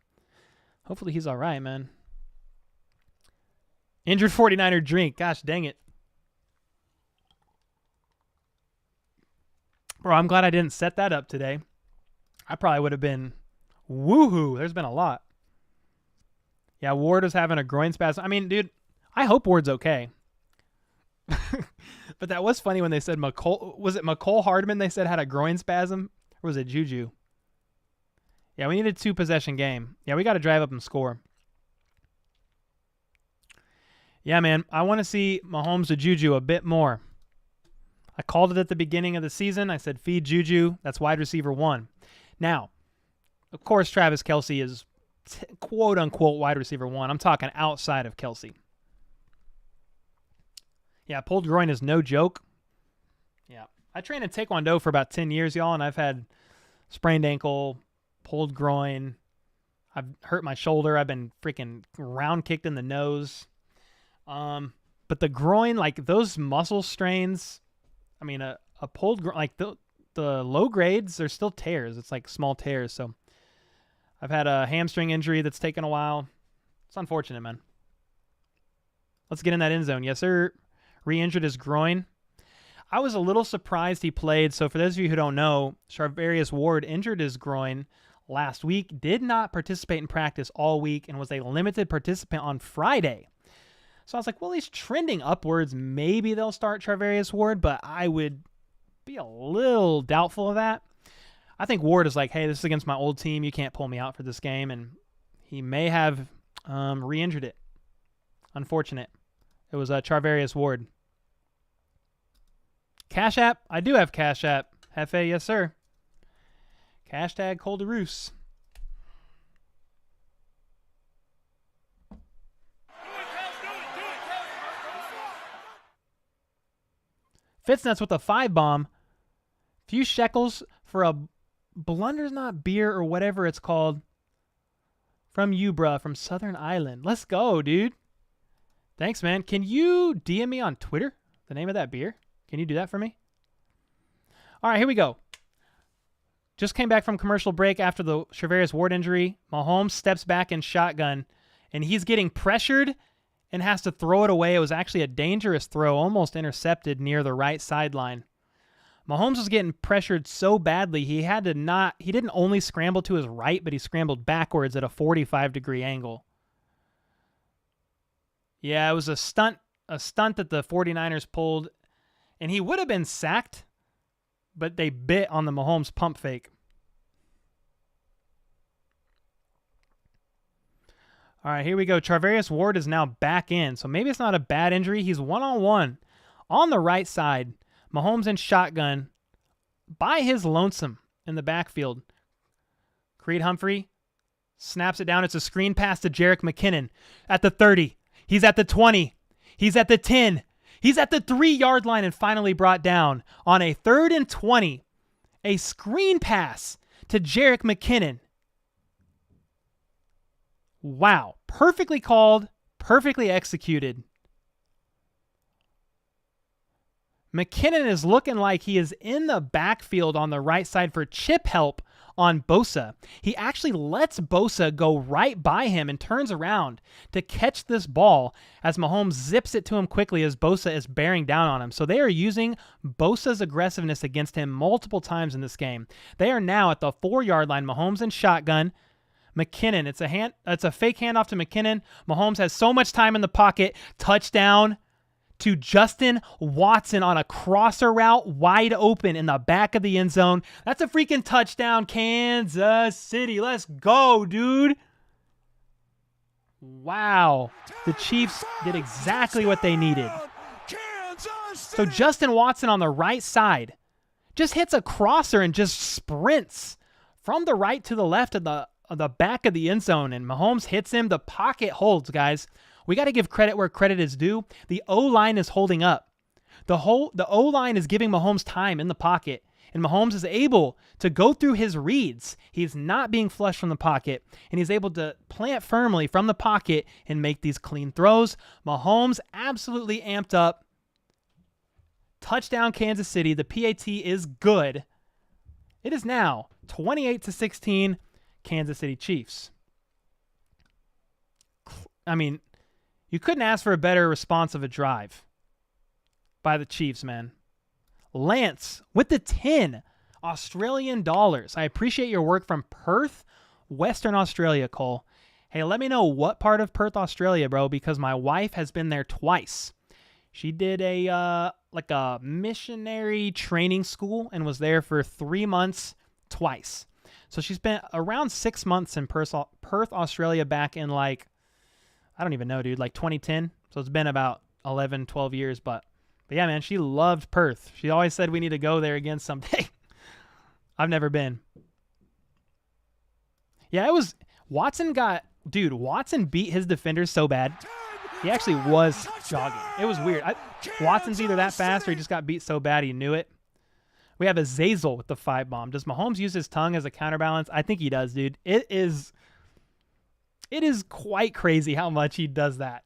Hopefully he's all right, man. Injured 49er drink. Gosh, dang it. Bro, I'm glad I didn't set that up today. I probably would have been woohoo. There's been a lot. Yeah, Ward was having a groin spasm. I mean, dude, I hope Ward's okay. But that was funny when they said was it McCole Hardman they said had a groin spasm? Or was it Juju? Yeah, we needed 2-possession game. Yeah, we got to drive up and score. Yeah, man, I want to see Mahomes to Juju a bit more. I called it at the beginning of the season. I said, feed Juju. That's wide receiver 1. Now, of course, Travis Kelce is quote-unquote wide receiver 1. I'm talking outside of Kelce. Yeah, pulled groin is no joke. Yeah. I trained in Taekwondo for about 10 years, y'all, and I've had sprained ankle, pulled groin. I've hurt my shoulder. I've been freaking round kicked in the nose. But the groin, like those muscle strains, I mean, a pulled groin, like the low grades, they're still tears. It's like small tears. So I've had a hamstring injury that's taken a while. It's unfortunate, man. Let's get in that end zone. Yes, sir. Re-injured his groin. I was a little surprised he played. So for those of you who don't know, Charvarius Ward injured his groin last week, did not participate in practice all week, and was a limited participant on Friday. So I was like, well, he's trending upwards. Maybe they'll start Charvarius Ward, but I would be a little doubtful of that. I think Ward is like, hey, this is against my old team. You can't pull me out for this game. And he may have re-injured it. Unfortunate. It was Charvarius Ward. Cash App? I do have Cash App. Hefe, yes, sir. Hashtag Cole DeRuse. Fitznets with a 5-bomb. Few shekels for a Blunder's Not Beer or whatever it's called. From you, bruh, from Southern Island. Let's go, dude. Thanks, man. Can you DM me on Twitter the name of that beer? Can you do that for me? All right, here we go. Just came back from commercial break after the Charvarius Ward injury. Mahomes steps back in shotgun, and he's getting pressured and has to throw it away. It was actually a dangerous throw, almost intercepted near the right sideline. Mahomes was getting pressured so badly, he didn't only scramble to his right, but he scrambled backwards at a 45-degree angle. Yeah, it was a stunt that the 49ers pulled, and he would have been sacked, but they bit on the Mahomes pump fake. All right, here we go. Charvarius Ward is now back in, so maybe it's not a bad injury. He's one-on-one on the right side. Mahomes in shotgun by his lonesome in the backfield. Creed Humphrey snaps it down. It's a screen pass to Jerick McKinnon at the 30. He's at the 20. He's at the 10. He's at the 3-yard line and finally brought down on a 3rd and 20. A screen pass to Jerick McKinnon. Wow. Perfectly called, perfectly executed. McKinnon is looking like he is in the backfield on the right side for chip help on Bosa. He actually lets Bosa go right by him and turns around to catch this ball as Mahomes zips it to him quickly as Bosa is bearing down on him. So they are using Bosa's aggressiveness against him multiple times in this game. They are now at the 4-yard line. Mahomes in shotgun. McKinnon. It's a fake handoff to McKinnon. Mahomes has so much time in the pocket. Touchdown to Justin Watson on a crosser route, wide open in the back of the end zone. That's a freaking touchdown, Kansas City. Let's go, dude. Wow. The Chiefs did exactly what they needed. So Justin Watson on the right side just hits a crosser and just sprints from the right to the left of the back of the end zone, and Mahomes hits him. The pocket holds, guys. We got to give credit where credit is due. The O-line is holding up. The O-line is giving Mahomes time in the pocket, and Mahomes is able to go through his reads. He's not being flushed from the pocket, and he's able to plant firmly from the pocket and make these clean throws. Mahomes absolutely amped up. Touchdown, Kansas City. The PAT is good. It is now 28-16, Kansas City Chiefs. I mean, you couldn't ask for a better response of a drive by the Chiefs, man. Lance with the 10 Australian dollars. I appreciate your work from Perth, Western Australia, Cole. Hey, let me know what part of Perth, Australia, bro, because my wife has been there twice. She did a missionary training school and was there for 3 months twice. So she spent around 6 months in Perth, Australia back in I don't even know, dude, 2010. So it's been about 11, 12 years. But yeah, man, she loved Perth. She always said we need to go there again someday. I've never been. Yeah, it was, Watson beat his defenders so bad. He actually was jogging. It was weird. Watson's either that fast or he just got beat so bad he knew it. We have a Zazel with the 5 bomb. Does Mahomes use his tongue as a counterbalance? I think he does, dude. It is quite crazy how much he does that.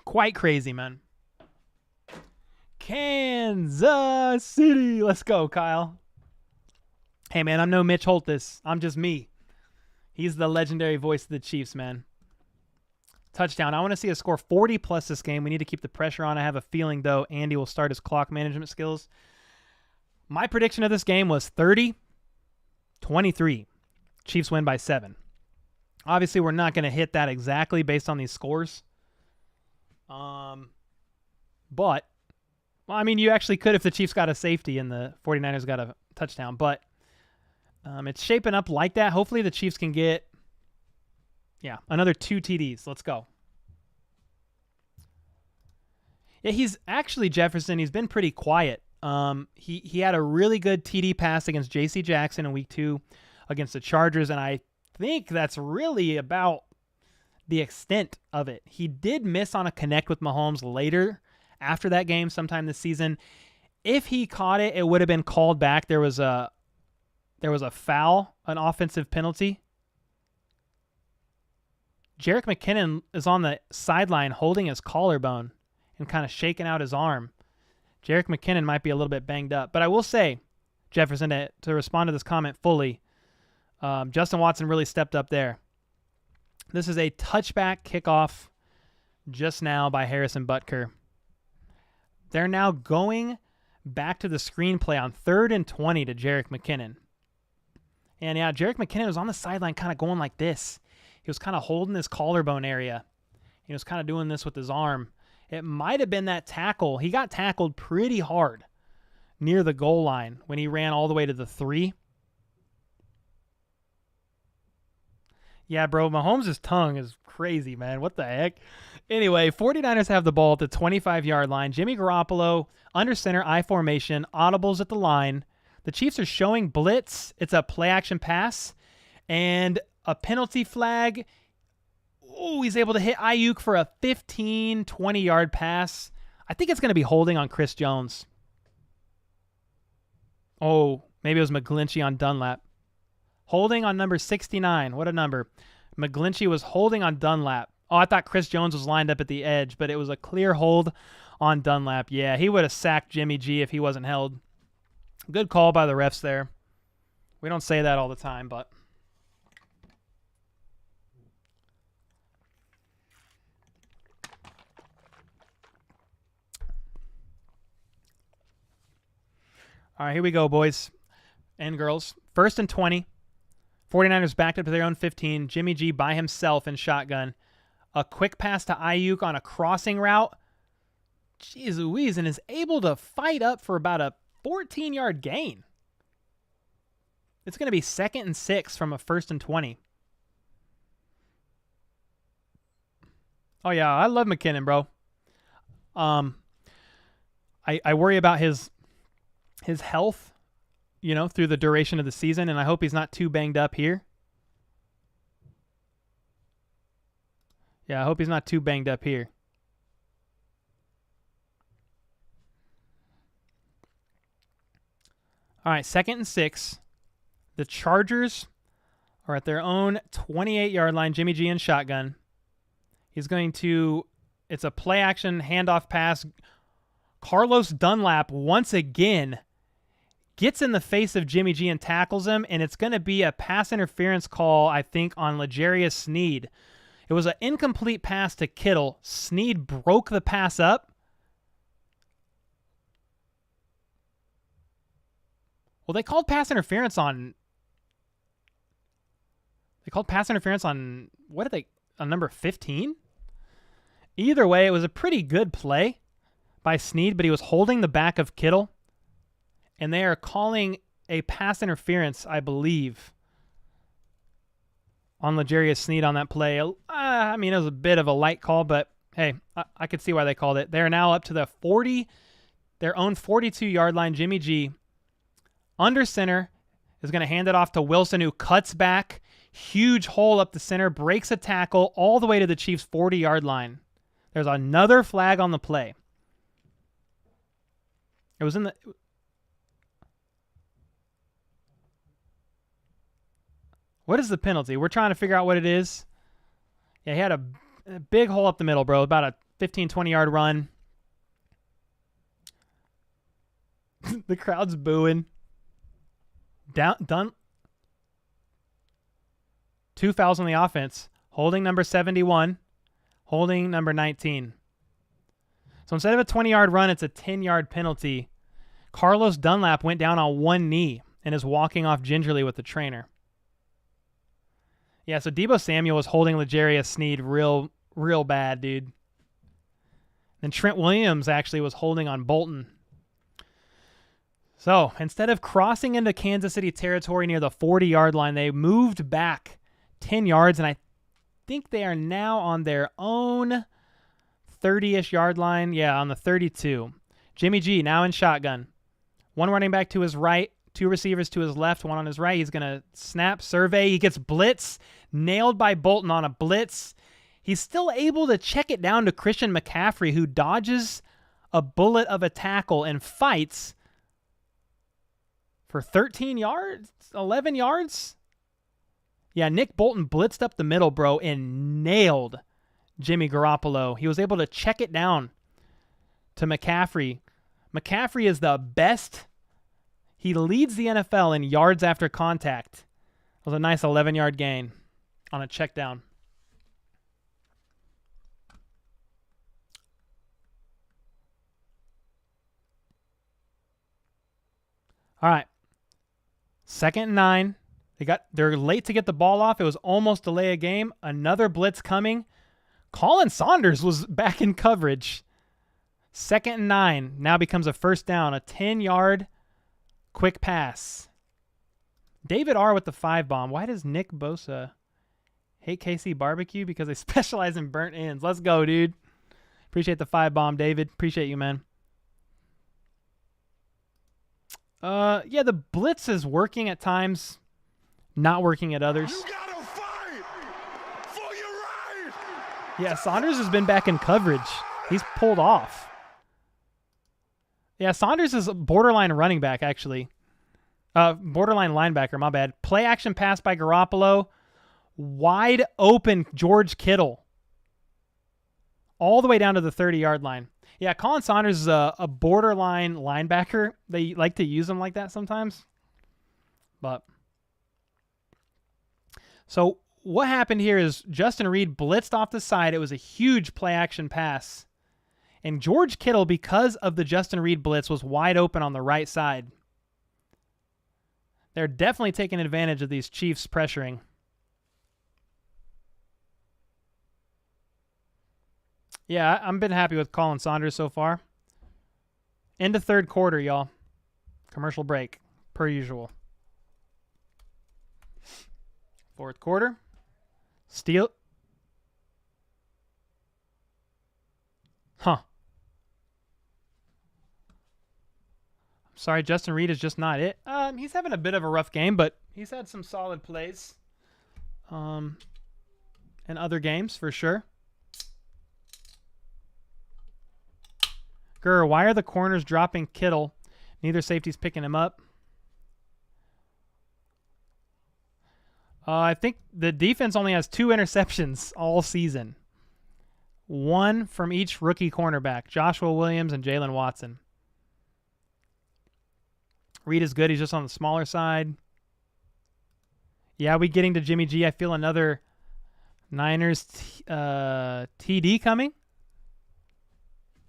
Quite crazy, man. Kansas City. Let's go, Kyle. Hey, man, I'm no Mitch Holthus. I'm just me. He's the legendary voice of the Chiefs, man. Touchdown. I want to see a score 40+ this game. We need to keep the pressure on. I have a feeling, though, Andy will start his clock management skills. My prediction of this game was 30-23. Chiefs win by 7. Obviously, we're not going to hit that exactly based on these scores. But, well, I mean, you actually could if the Chiefs got a safety and the 49ers got a touchdown. But it's shaping up like that. Hopefully the Chiefs can get, another 2 TDs. Let's go. Yeah, he's actually, Jefferson, he's been pretty quiet. He had a really good TD pass against J.C. Jackson in week 2 against the Chargers, and I think that's really about the extent of it. He did miss on a connect with Mahomes later after that game sometime this season. If he caught it, it would have been called back. There was a foul, an offensive penalty. Jerick McKinnon is on the sideline holding his collarbone and kind of shaking out his arm. Jerick McKinnon might be a little bit banged up. But I will say, Jefferson, to respond to this comment fully, Justin Watson really stepped up there. This is a touchback kickoff just now by Harrison Butker. They're now going back to the screenplay on 3rd and 20 to Jerick McKinnon. And yeah, Jerick McKinnon was on the sideline kind of going like this. He was kind of holding his collarbone area. He was kind of doing this with his arm. It might have been that tackle. He got tackled pretty hard near the goal line when he ran all the way to the 3. Yeah, bro, Mahomes' tongue is crazy, man. What the heck? Anyway, 49ers have the ball at the 25-yard line. Jimmy Garoppolo, under center, I formation, audibles at the line. The Chiefs are showing blitz. It's a play-action pass. And a penalty flag. Oh, he's able to hit Ayuk for a 15, 20-yard pass. I think it's going to be holding on Chris Jones. Oh, maybe it was McGlinchey on Dunlap. Holding on number 69. What a number. McGlinchey was holding on Dunlap. Oh, I thought Chris Jones was lined up at the edge, but it was a clear hold on Dunlap. Yeah, he would have sacked Jimmy G if he wasn't held. Good call by the refs there. We don't say that all the time, but... All right, here we go, boys and girls. 1st and 20. 49ers backed up to their own 15. Jimmy G by himself in shotgun. A quick pass to Ayuk on a crossing route. Jeez Louise, and is able to fight up for about a 14-yard gain. It's going to be 2nd and 6 from a 1st and 20. Oh, yeah, I love McKinnon, bro. I worry about his health, through the duration of the season, and I hope he's not too banged up here. Yeah, I hope he's not too banged up here. All right, 2nd and 6. The Chargers are at their own 28-yard line. Jimmy G in shotgun. He's going to, it's a play-action handoff pass. Carlos Dunlap, once again, gets in the face of Jimmy G and tackles him, and it's going to be a pass interference call, I think, on L'Jarius Sneed. It was an incomplete pass to Kittle. Sneed broke the pass up. Well, they called pass interference on... what did they... on number 15? Either way, it was a pretty good play by Sneed, but he was holding the back of Kittle. And they are calling a pass interference, I believe, on L'Jarius Sneed on that play. I mean, it was a bit of a light call, but hey, I could see why they called it. They are now up to the 40, their own 42-yard line. Jimmy G, under center, is going to hand it off to Wilson, who cuts back. Huge hole up the center, breaks a tackle all the way to the Chiefs' 40-yard line. There's another flag on the play. It was in the... What is the penalty? We're trying to figure out what it is. Yeah, he had a big hole up the middle, bro. About a 15, 20-yard run. The crowd's booing. Done. 2 fouls on the offense. Holding number 71. Holding number 19. So instead of a 20-yard run, it's a 10-yard penalty. Carlos Dunlap went down on one knee and is walking off gingerly with the trainer. Yeah, so Deebo Samuel was holding L'Jarius Sneed real bad, dude. And Trent Williams actually was holding on Bolton. So instead of crossing into Kansas City territory near the 40-yard line, they moved back 10 yards, and I think they are now on their own 30-ish yard line. Yeah, on the 32. Jimmy G now in shotgun. One running back to his right, 2 receivers to his left, one on his right. He's going to snap, survey. He gets blitz, nailed by Bolton on a blitz. He's still able to check it down to Christian McCaffrey, who dodges a bullet of a tackle and fights for 13 yards, 11 yards. Yeah, Nick Bolton blitzed up the middle, bro, and nailed Jimmy Garoppolo. He was able to check it down to McCaffrey. McCaffrey is the best. He leads the NFL in yards after contact. It was a nice 11-yard gain on a check down. All right. 2nd and 9. They're late to get the ball off. It was almost delay a game. Another blitz coming. Colin Saunders was back in coverage. 2nd and 9 now becomes a first down. A 10-yard quick pass. David R. with the 5 bomb. Why does Nick Bosa hate KC Barbecue? Because they specialize in burnt ends. Let's go, dude. Appreciate the 5 bomb, David. Appreciate you, man. Yeah, the blitz is working at times, not working at others. You gotta fight for your right. Yeah, Saunders has been back in coverage. He's pulled off. Yeah, Saunders is a borderline running back, actually. Borderline linebacker, my bad. Play action pass by Garoppolo. Wide open George Kittle. All the way down to the 30-yard line. Yeah, Colin Saunders is a borderline linebacker. They like to use him like that sometimes. But so what happened here is Justin Reed blitzed off the side. It was a huge play action pass. And George Kittle, because of the Justin Reed blitz, was wide open on the right side. They're definitely taking advantage of these Chiefs pressuring. Yeah, I've been happy with Colin Saunders so far. End of third quarter, y'all. Commercial break, per usual. Fourth quarter. Steal. Huh. I'm sorry, Justin Reed is just not it. He's having a bit of a rough game, but he's had some solid plays. In other games, for sure. Gurr, why are the corners dropping Kittle? Neither safety's picking him up. I think the defense only has 2 interceptions all season. 1 from each rookie cornerback, Joshua Williams and Jalen Watson. Reed is good. He's just on the smaller side. Yeah, we getting to Jimmy G. I feel another Niners TD coming.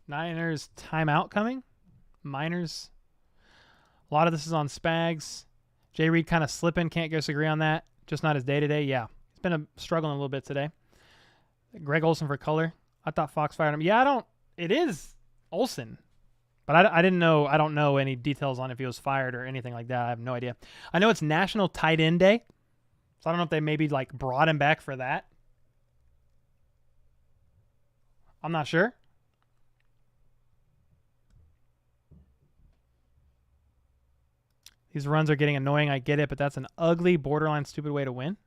Niners timeout coming. Miners. A lot of this is on Spags. Jay Reed kind of slipping. Can't disagree on that. Just not his day-to-day. Yeah. He's been struggling a little bit today. Greg Olsen for color. I thought Fox fired him. Yeah, it is Olsen. But I didn't know. I don't know any details on if he was fired or anything like that. I have no idea. I know it's National Tight End Day. So I don't know if they maybe like brought him back for that. I'm not sure. These runs are getting annoying. I get it, but that's an ugly, borderline stupid way to win.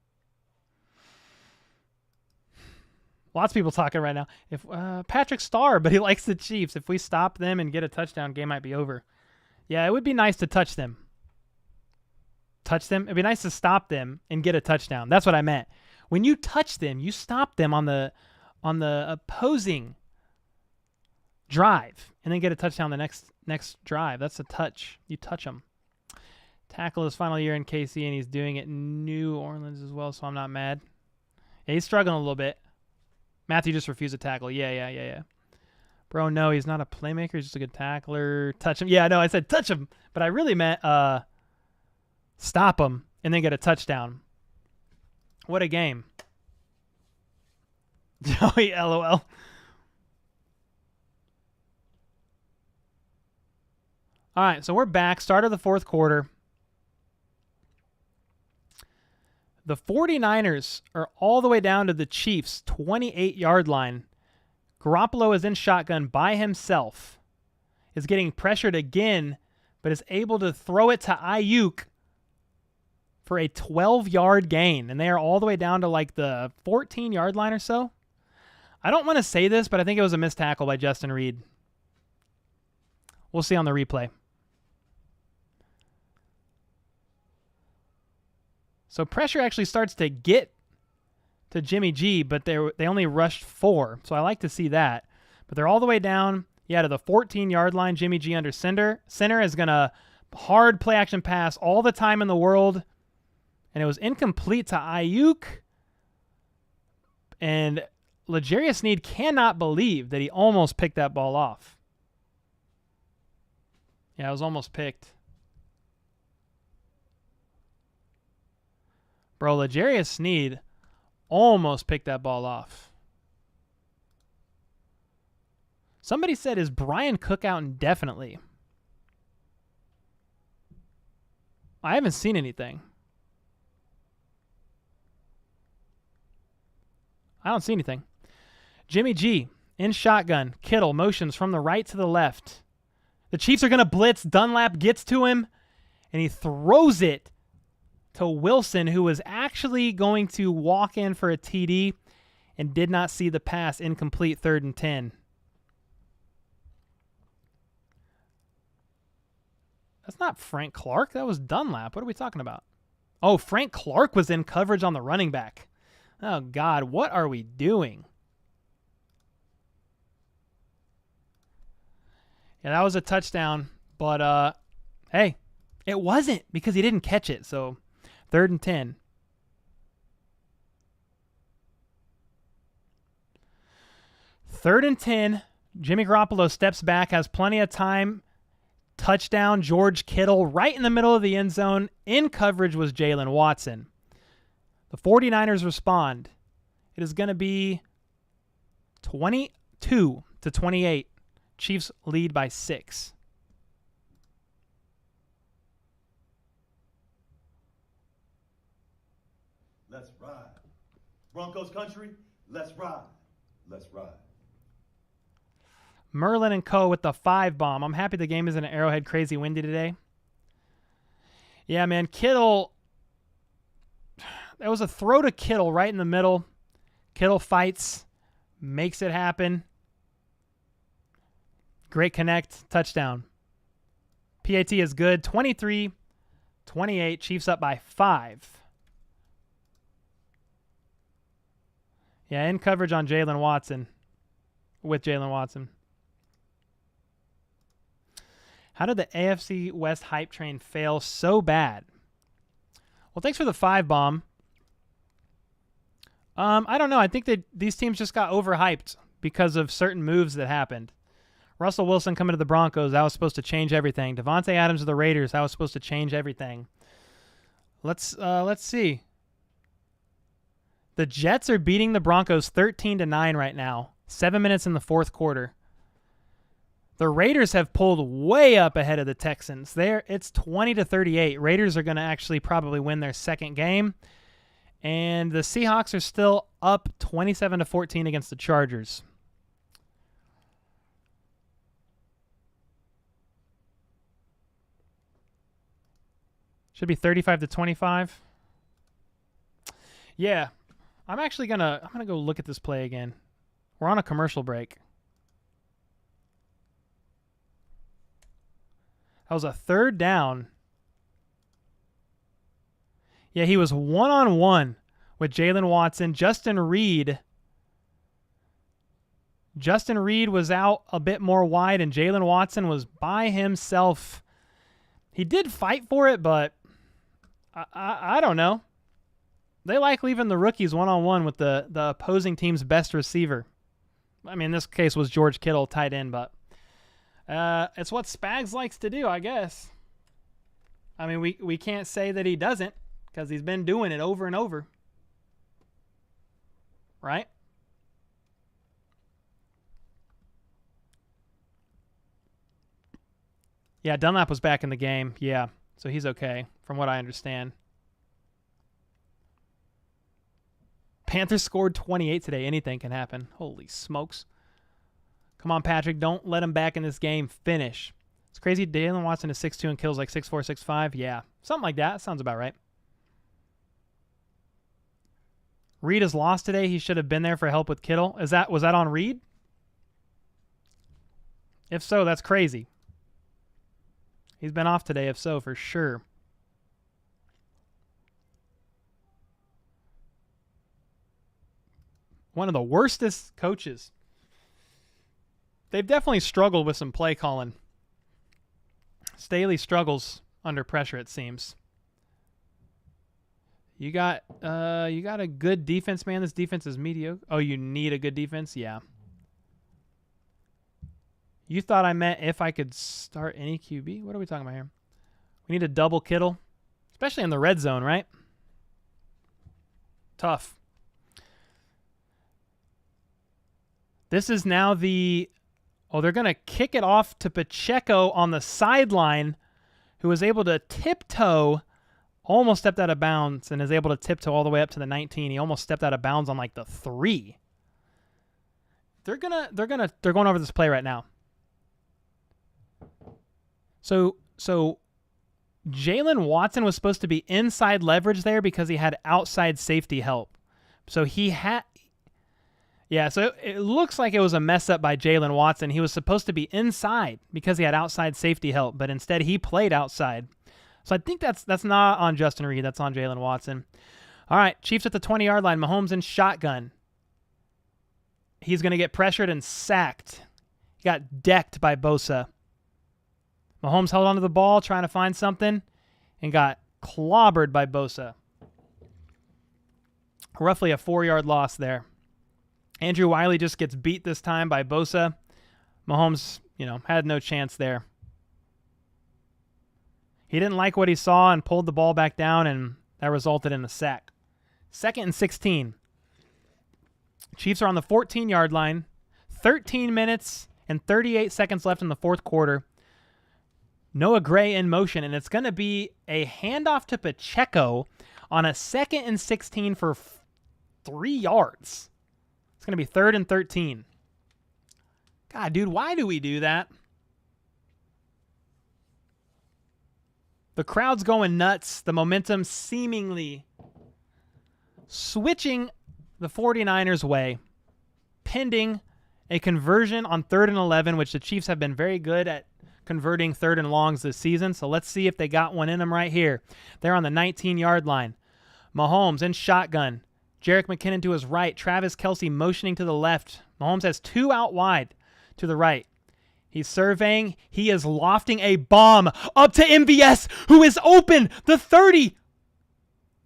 Lots of people talking right now. If Patrick Starr, but he likes the Chiefs. If we stop them and get a touchdown, game might be over. Yeah, it would be nice to touch them. Touch them? It'd be nice to stop them and get a touchdown. That's what I meant. When you touch them, you stop them on the opposing drive and then get a touchdown the next drive. That's a touch. You touch them. Tackle his final year in KC, and he's doing it in New Orleans as well, so I'm not mad. Yeah, he's struggling a little bit. Matthew just refused to tackle. Yeah. Bro, no, he's not a playmaker. He's just a good tackler. Touch him. Yeah, no, I said touch him, but I really meant stop him and then get a touchdown. What a game. Joey, LOL. All right, so we're back. Start of the fourth quarter. The 49ers are all the way down to the Chiefs' 28-yard line. Garoppolo is in shotgun by himself. Is getting pressured again, but is able to throw it to Ayuk for a 12-yard gain. And they are all the way down to like the 14-yard line or so. I don't want to say this, but I think it was a missed tackle by Justin Reed. We'll see on the replay. So pressure actually starts to get to Jimmy G, but they only rushed 4. So I like to see that. But they're all the way down, to the 14-yard line. Jimmy G under center. Center is going to hard play-action pass all the time in the world. And it was incomplete to Ayuk. And L'Jarius Sneed cannot believe that he almost picked that ball off. Yeah, it was almost picked. Bro, L'Jarius Sneed almost picked that ball off. Somebody said, is Brian Cook out indefinitely? I haven't seen anything. I don't see anything. Jimmy G in shotgun. Kittle motions from the right to the left. The Chiefs are going to blitz. Dunlap gets to him, and he throws it to Wilson, who was actually going to walk in for a TD and did not see the pass. Incomplete, 3rd and 10. That's not Frank Clark. That was Dunlap. What are we talking about? Oh, Frank Clark was in coverage on the running back. Oh, God, what are we doing? Yeah, that was a touchdown, but hey, it wasn't because he didn't catch it, so 3rd and 10. Third and 10. Jimmy Garoppolo steps back, has plenty of time touchdown. George Kittle right in the middle of the end zone. In coverage was Jalen Watson. The 49ers respond. It is going to be 22-28. Chiefs lead by 6. Let's ride. Broncos country, let's ride. Let's ride. Merlin and Co. with the 5 bomb. I'm happy the game isn't an Arrowhead crazy windy today. Yeah, man, Kittle. That was a throw to Kittle right in the middle. Kittle fights, makes it happen. Great connect, touchdown. PAT is good. 23-28, Chiefs up by 5. Yeah, in coverage on Jalen Watson. With Jalen Watson. How did the AFC West hype train fail so bad? Well, thanks for the 5 bomb. I don't know. I think that these teams just got overhyped because of certain moves that happened. Russell Wilson coming to the Broncos, that was supposed to change everything. Devontae Adams to the Raiders, that was supposed to change everything. Let's see. The Jets are beating the Broncos 13-9 right now. 7 minutes in the fourth quarter. The Raiders have pulled way up ahead of the Texans. It's 20-38. Raiders are going to actually probably win their second game. And the Seahawks are still up 27-14 against the Chargers. Should be 35-25. Yeah. I'm gonna go look at this play again. We're on a commercial break. That was a 3rd down. Yeah, he was one-on-one with Jalen Watson. Justin Reed was out a bit more wide, and Jalen Watson was by himself. He did fight for it, but I don't know. They like leaving the rookies one-on-one with the opposing team's best receiver. I mean, in this case was George Kittle, tight end, but it's what Spags likes to do, I guess. I mean, we can't say that he doesn't because he's been doing it over and over. Right? Yeah, Dunlap was back in the game. Yeah, so he's okay, from what I understand. Panthers scored 28 today. Anything can happen. Holy smokes. Come on, Patrick. Don't let him back in this game. Finish. It's crazy. Jalen Watson is 6'2 and kills like 6'4", 6'5". Yeah, something like that. Sounds about right. Reed is lost today. He should have been there for help with Kittle. Was that on Reed? If so, that's crazy. He's been off today, if so, for sure. One of the worstest coaches. They've definitely struggled with some play calling. Staley struggles under pressure, it seems. You got a good defense, man. This defense is mediocre. Oh, you need a good defense? Yeah. You thought I meant if I could start any QB? What are we talking about here? We need a double Kittle, especially in the red zone, right? Tough. This is now they're going to kick it off to Pacheco on the sideline, who was able to tiptoe, almost stepped out of bounds, and is able to tiptoe all the way up to the 19. He almost stepped out of bounds on like the 3. They're going over this play right now. So Jalen Watson was supposed to be inside leverage there because he had outside safety help. So so it looks like it was a mess up by Jalen Watson. He was supposed to be inside because he had outside safety help, but instead he played outside. So I think that's not on Justin Reed. That's on Jalen Watson. All right, Chiefs at the 20-yard line. Mahomes in shotgun. He's going to get pressured and sacked. He got decked by Bosa. Mahomes held onto the ball, trying to find something, and got clobbered by Bosa. Roughly a 4-yard loss there. Andrew Wiley just gets beat this time by Bosa. Mahomes, had no chance there. He didn't like what he saw and pulled the ball back down, and that resulted in a sack. 2nd and 16. Chiefs are on the 14-yard line. 13 minutes and 38 seconds left in the fourth quarter. Noah Gray in motion, and it's going to be a handoff to Pacheco on a 2nd and 16 for 3 yards. It's going to be 3rd and 13. God, dude, why do we do that? The crowd's going nuts. The momentum seemingly switching the 49ers' way, pending a conversion on 3rd and 11, which the Chiefs have been very good at converting 3rd and longs this season. So let's see if they got one in them right here. They're on the 19-yard line. Mahomes in shotgun. Jerick McKinnon to his right. Travis Kelce motioning to the left. Mahomes has 2 out wide to the right. He's surveying. He is lofting a bomb up to MVS, who is open. The 30.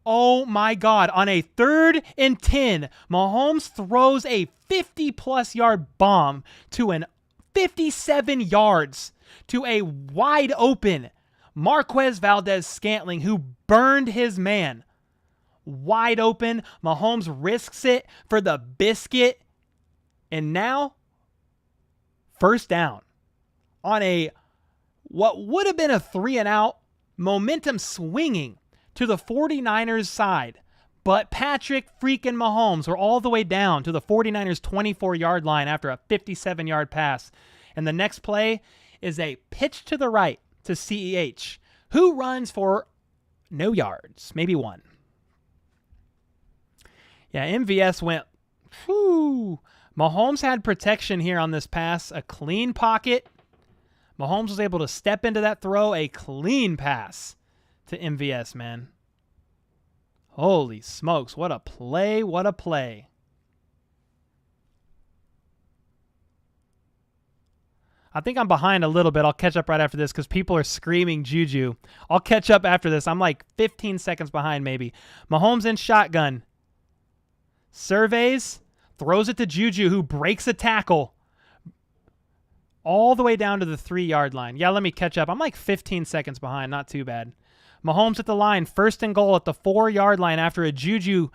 Oh, my God. On a 3rd and 10, Mahomes throws a 50-plus yard bomb to an 57 yards to a wide open Marquez Valdez-Scantling, who burned his man. Wide open. Mahomes risks it for the biscuit. And now, first down on a what would have been a 3-and-out, momentum swinging to the 49ers side. But Patrick freakin Mahomes were all the way down to the 49ers 24-yard line after a 57-yard pass. And the next play is a pitch to the right to CEH, who runs for no yards, maybe 1. Yeah, MVS went, whew. Mahomes had protection here on this pass, a clean pocket. Mahomes was able to step into that throw, a clean pass to MVS, man. Holy smokes, what a play, what a play. I think I'm behind a little bit. I'll catch up right after this because people are screaming Juju. I'll catch up after this. I'm like 15 seconds behind maybe. Mahomes in shotgun. Surveys, throws it to Juju, who breaks a tackle all the way down to the 3-yard line. Yeah, let me catch up. I'm like 15 seconds behind. Not too bad. Mahomes at the line, 1st and goal at the 4-yard line after a Juju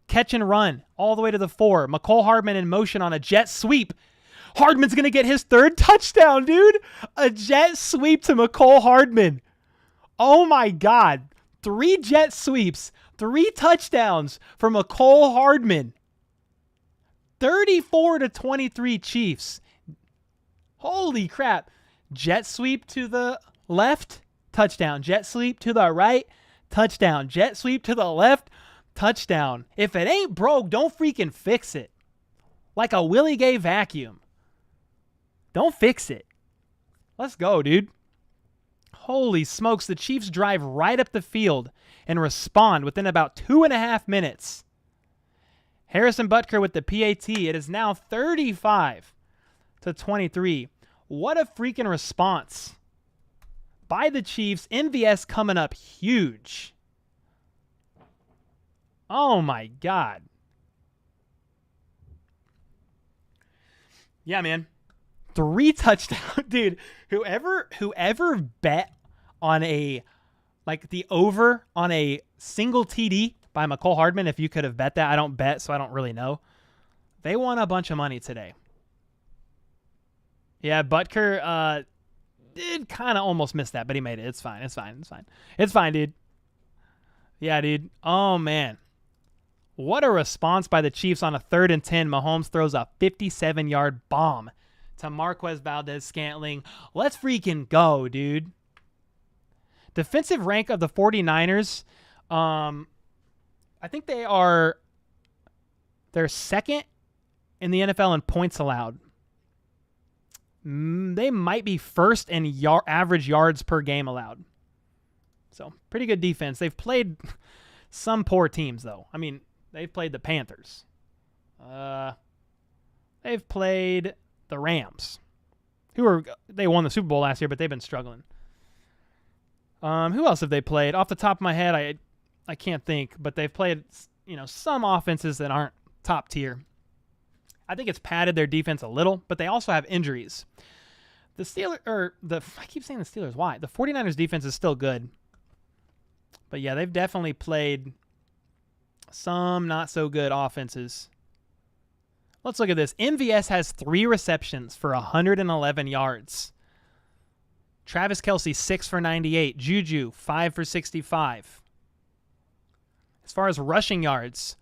catch and run all the way to the 4. McCole Hardman in motion on a jet sweep. Hardman's going to get his 3rd touchdown, dude. A jet sweep to McCole Hardman. Oh, my God. 3 jet sweeps, 3 touchdowns for McCole Hardman. 34-23 Chiefs. Holy crap. Jet sweep to the left, touchdown. Jet sweep to the right, touchdown. Jet sweep to the left, touchdown. If it ain't broke, don't freaking fix it. Like a Willie Gay vacuum. Don't fix it. Let's go, dude. Holy smokes, the Chiefs drive right up the field and respond within about 2.5 minutes. Harrison Butker with the PAT. It is now 35-23. What a freaking response by the Chiefs. MVS coming up huge. Oh, my God. Yeah, man. 3 touchdowns. Dude, whoever bet on the over on a single TD by McCole Hardman, if you could have bet that. I don't bet, so I don't really know. They won a bunch of money today. Yeah, Butker did kind of almost miss that, but he made it. It's fine. It's fine, dude. Yeah, dude. Oh, man. What a response by the Chiefs on a 3rd and 10. Mahomes throws a 57-yard bomb to Marquez Valdez-Scantling. Let's freaking go, dude. Defensive rank of the 49ers, I think they're 2nd in the NFL in points allowed. They might be 1st in average yards per game allowed. So, pretty good defense. They've played some poor teams, though. I mean, they've played the Panthers. They've played the Rams, they won the Super Bowl last year, but they've been struggling. Who else have they played? Off the top of my head, I can't think, but they've played, some offenses that aren't top tier. I think it's padded their defense a little, but they also have injuries. I keep saying the Steelers. Why? The 49ers defense is still good. But yeah, they've definitely played some not so good offenses. Let's look at this. MVS has 3 receptions for 111 yards. Travis Kelce, 6 for 98. Juju, 5 for 65. As far as rushing yards,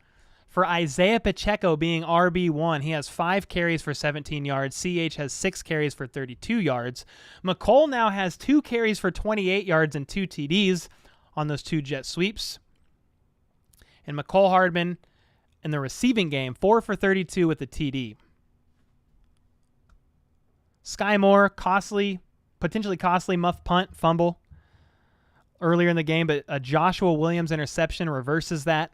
for Isaiah Pacheco being RB1, he has 5 carries for 17 yards. CH has 6 carries for 32 yards. McColl now has 2 carries for 28 yards and 2 TDs on those 2 jet sweeps. And McCole Hardman in the receiving game, 4 for 32 with the TD. Sky Moore, potentially costly muff punt, fumble earlier in the game, but a Joshua Williams interception reverses that.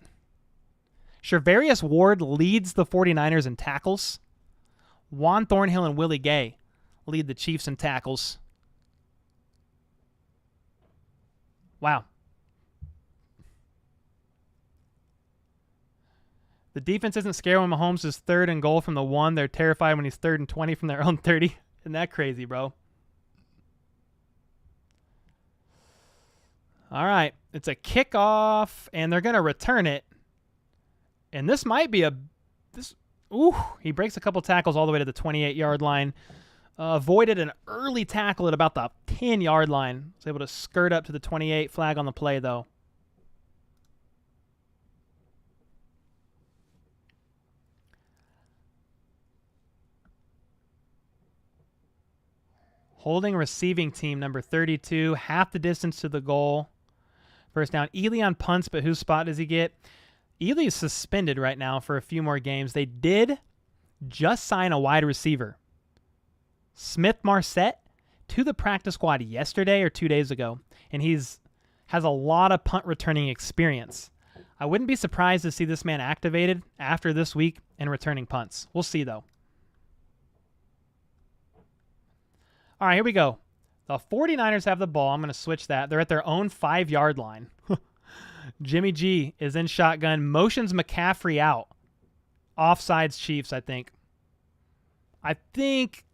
Shervarius Ward leads the 49ers in tackles. Juan Thornhill and Willie Gay lead the Chiefs in tackles. Wow. The defense isn't scared when Mahomes is 3rd and goal from the 1. They're terrified when he's 3rd and 20 from their own 30. Isn't that crazy, bro? All right. It's a kickoff, and they're going to return it. And this might be he breaks a couple tackles all the way to the 28-yard line. Avoided an early tackle at about the 10-yard line. Was able to skirt up to the 28. Flag on the play, though. Holding receiving team, number 32, half the distance to the goal. First down. Ely on punts, but whose spot does he get? Ely is suspended right now for a few more games. They did just sign a wide receiver, Smith Marset, to the practice squad yesterday or 2 days ago, and has a lot of punt returning experience. I wouldn't be surprised to see this man activated after this week and returning punts. We'll see, though. All right, here we go. The 49ers have the ball. I'm going to switch that. They're at their own 5-yard line. Jimmy G is in shotgun, motions McCaffrey out. Offsides Chiefs, I think. I think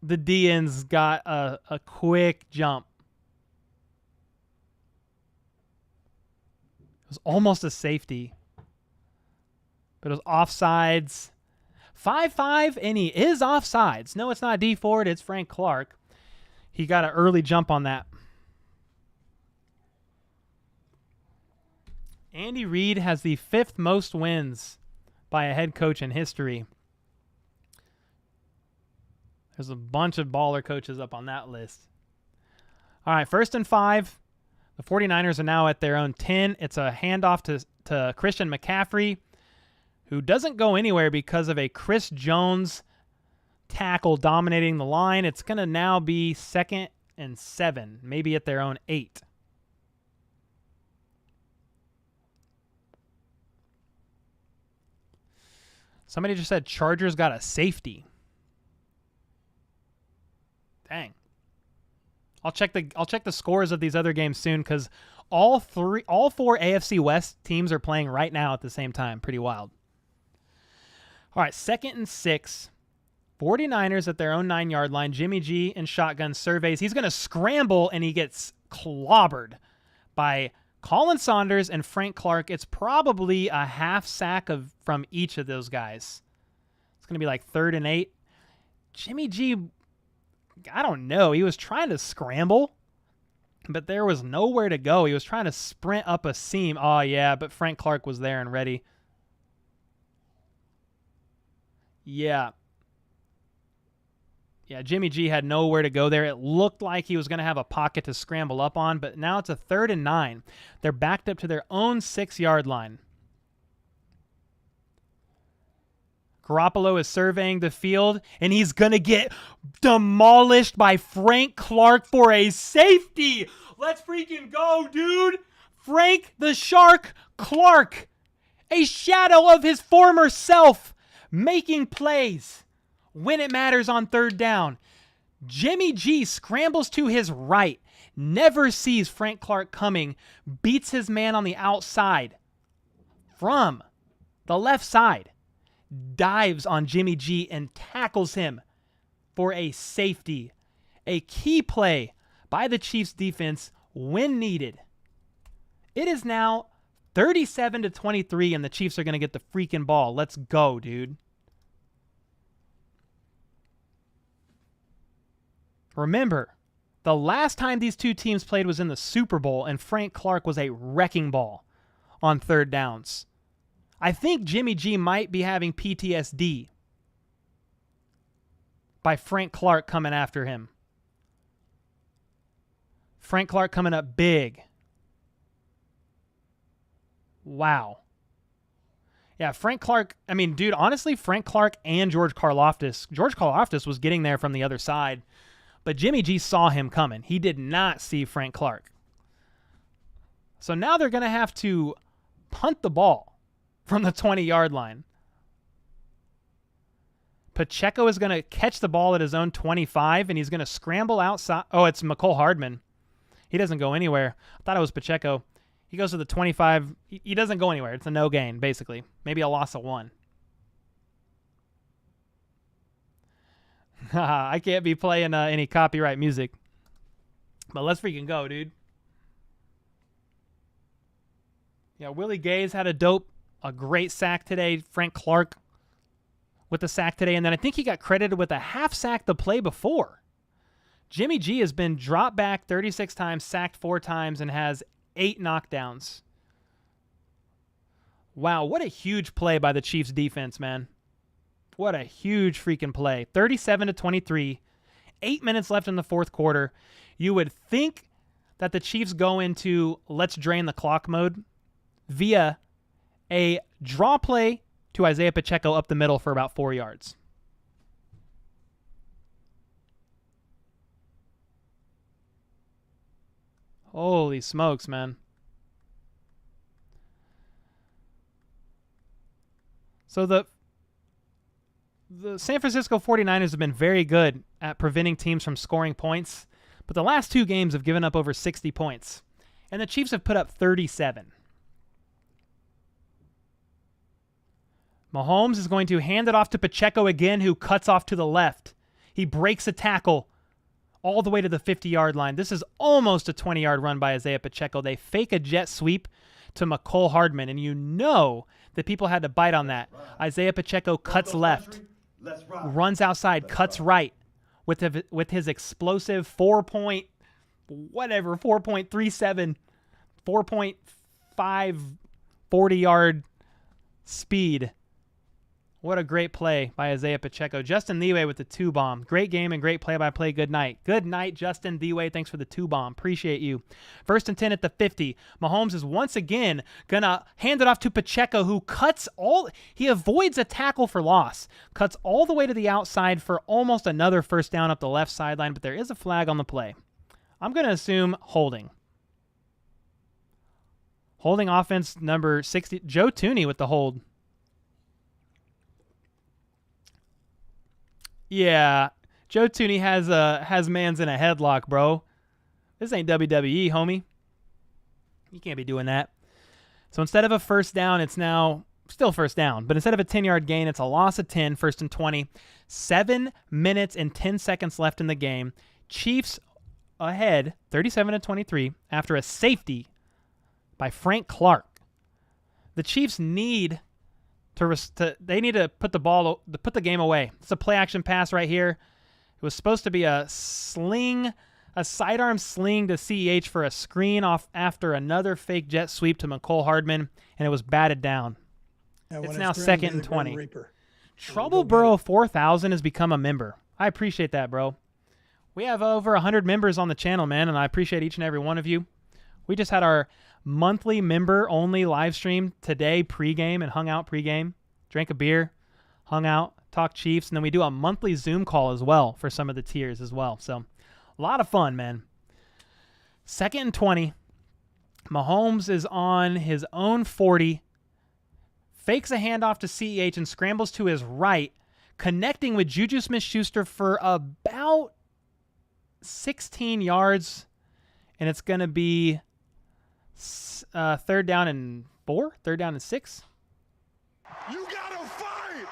the DN's got a quick jump. It was almost a safety, but it was offsides. 5-5, and he is offsides. No, it's not D Ford, it's Frank Clark. He got an early jump on that. Andy Reid has the 5th most wins by a head coach in history. There's a bunch of baller coaches up on that list. All right, 1st and 5. The 49ers are now at their own 10. It's a handoff to Christian McCaffrey, who doesn't go anywhere because of a Chris Jones tackle dominating the line. It's going to now be 2nd and 7, maybe at their own 8. Somebody just said Chargers got a safety. Dang. I'll check the scores of these other games soon, because all 4 AFC West teams are playing right now at the same time. Pretty wild. All right, 2nd and 6. 49ers at their own 9-yard line. Jimmy G in shotgun surveys. He's going to scramble, and he gets clobbered by Colin Saunders and Frank Clark. It's probably a half sack from each of those guys. It's going to be like 3rd and 8. Jimmy G, I don't know. He was trying to scramble, but there was nowhere to go. He was trying to sprint up a seam. Oh, yeah, but Frank Clark was there and ready. Yeah, Jimmy G had nowhere to go there. It looked like he was going to have a pocket to scramble up on, but now it's a 3rd and 9. They're backed up to their own 6-yard line. Garoppolo is surveying the field, and he's going to get demolished by Frank Clark for a safety. Let's freaking go, dude. Frank the Shark Clark, a shadow of his former self, making plays when it matters on 3rd down. Jimmy G scrambles to his right, never sees Frank Clark coming, beats his man on the outside from the left side, dives on Jimmy G and tackles him for a safety. A key play by the Chiefs defense when needed. It is now 37-23, and the Chiefs are going to get the freaking ball. Let's go, dude. Remember, the last time these two teams played was in the Super Bowl, and Frank Clark was a wrecking ball on third downs. I think Jimmy G might be having PTSD by Frank Clark coming after him. Frank Clark coming up big. Wow. Yeah, Frank Clark, I mean, dude, honestly, Frank Clark and George Karlaftis was getting there from the other side, but Jimmy G saw him coming. He did not see Frank Clark. So now they're going to have to punt the ball from the 20-yard line. Pacheco is going to catch the ball at his own 25, and he's going to scramble outside. Oh, it's McCole Hardman. He doesn't go anywhere. I thought it was Pacheco. He goes to the 25. He doesn't go anywhere. It's a no gain, basically. Maybe a loss of 1. I can't be playing any copyright music. But let's freaking go, dude. Yeah, Willie Gaze had a great sack today. Frank Clark with the sack today. And then I think he got credited with a half sack the play before. Jimmy G has been dropped back 36 times, sacked 4 times, and has 8 knockdowns. Wow, what a huge play by the Chiefs defense, man. What a huge freaking play. 37-23. 8 minutes left in the fourth quarter. You would think that the Chiefs go into let's drain the clock mode via a draw play to Isaiah Pacheco up the middle for about 4 yards. Holy smokes, man. So the San Francisco 49ers have been very good at preventing teams from scoring points, but the last 2 games have given up over 60 points, and the Chiefs have put up 37. Mahomes is going to hand it off to Pacheco again, who cuts off to the left. He breaks a tackle all the way to the 50-yard line. This is almost a 20-yard run by Isaiah Pacheco. They fake a jet sweep to McCole Hardman, and you know that people had to bite on that. Isaiah Pacheco cuts left, runs outside, cuts right with his explosive 4.37, 4.5 40-yard speed. What a great play by Isaiah Pacheco. Justin Theway with the 2-bomb. Great game and great play-by-play. Good night. Good night, Justin Theway. Thanks for the 2-bomb. Appreciate you. 1st and 10 at the 50. Mahomes is once again going to hand it off to Pacheco, who he avoids a tackle for loss. Cuts all the way to the outside for almost another first down up the left sideline, but there is a flag on the play. I'm going to assume holding. Holding offense number 60. Joe Tooney with the hold. Yeah, Joe Tooney has mans in a headlock, bro. This ain't WWE, homie. You can't be doing that. So instead of a first down, it's now still first down. But instead of a 10-yard gain, it's a loss of 10, 1st and 20. 7 minutes and 10 seconds left in the game. Chiefs ahead, 37-23, after a safety by Frank Clark. The Chiefs need they need to put the game away. It's a play action pass right here. It was supposed to be a sidearm sling to CEH for a screen off after another fake jet sweep to McCole Hardman, and it was batted down. It's now 2nd and 20. Trouble Burrow 4000 has become a member. I appreciate that, bro. We have over 100 members on the channel, man, and I appreciate each and every one of you. We just had our monthly member-only live stream today pregame and hung out pregame, drank a beer, hung out, talked Chiefs, and then we do a monthly Zoom call as well for some of the tiers as well. So a lot of fun, man. 2nd and 20. Mahomes is on his own 40, fakes a handoff to CEH and scrambles to his right, connecting with Juju Smith-Schuster for about 16 yards, and it's going to be 3rd down and 4, 3rd down and 6. You gotta fight.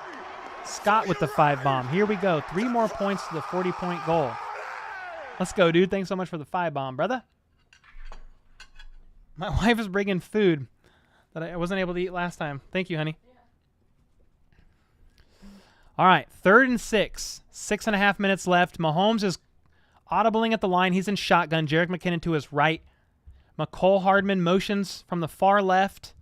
Scott with the 5-bomb. Here we go. 3 more points to the 40-point goal. Let's go, dude. Thanks so much for the 5 bomb, brother. My wife is bringing food that I wasn't able to eat last time. Thank you, honey. All right, 3rd and 6. 6.5 minutes left. Mahomes is audibling at the line. He's in shotgun. Jerick McKinnon to his right. McCole Hardman motions from the far left.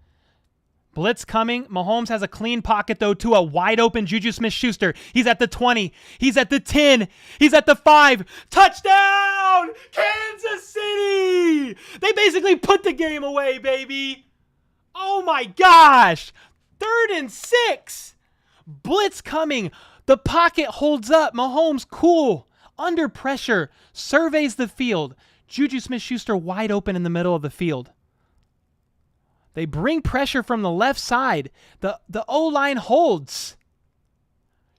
Blitz coming. Mahomes has a clean pocket, though, to a wide-open Juju Smith-Schuster. He's at the 20. He's at the 10. He's at the 5. Touchdown! Kansas City! They basically put the game away, baby. Oh, my gosh. 3rd and 6. Blitz coming. The pocket holds up. Mahomes cool. Under pressure. Surveys the field. Juju Smith-Schuster wide open in the middle of the field. They bring pressure from the left side. The O-line holds.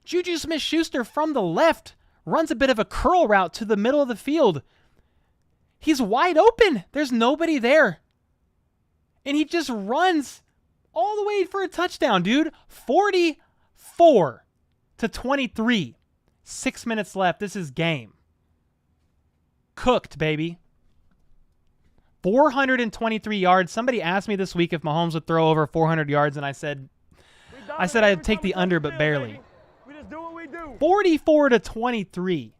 Juju Smith-Schuster from the left runs a bit of a curl route to the middle of the field. He's wide open. There's nobody there. And he just runs all the way for a touchdown, dude. 44-23. 6 minutes left. This is game. Cooked, baby. 423 yards. Somebody asked me this week if Mahomes would throw over 400 yards, and I said I'd take the under, but barely. We just do what we do. 44-23.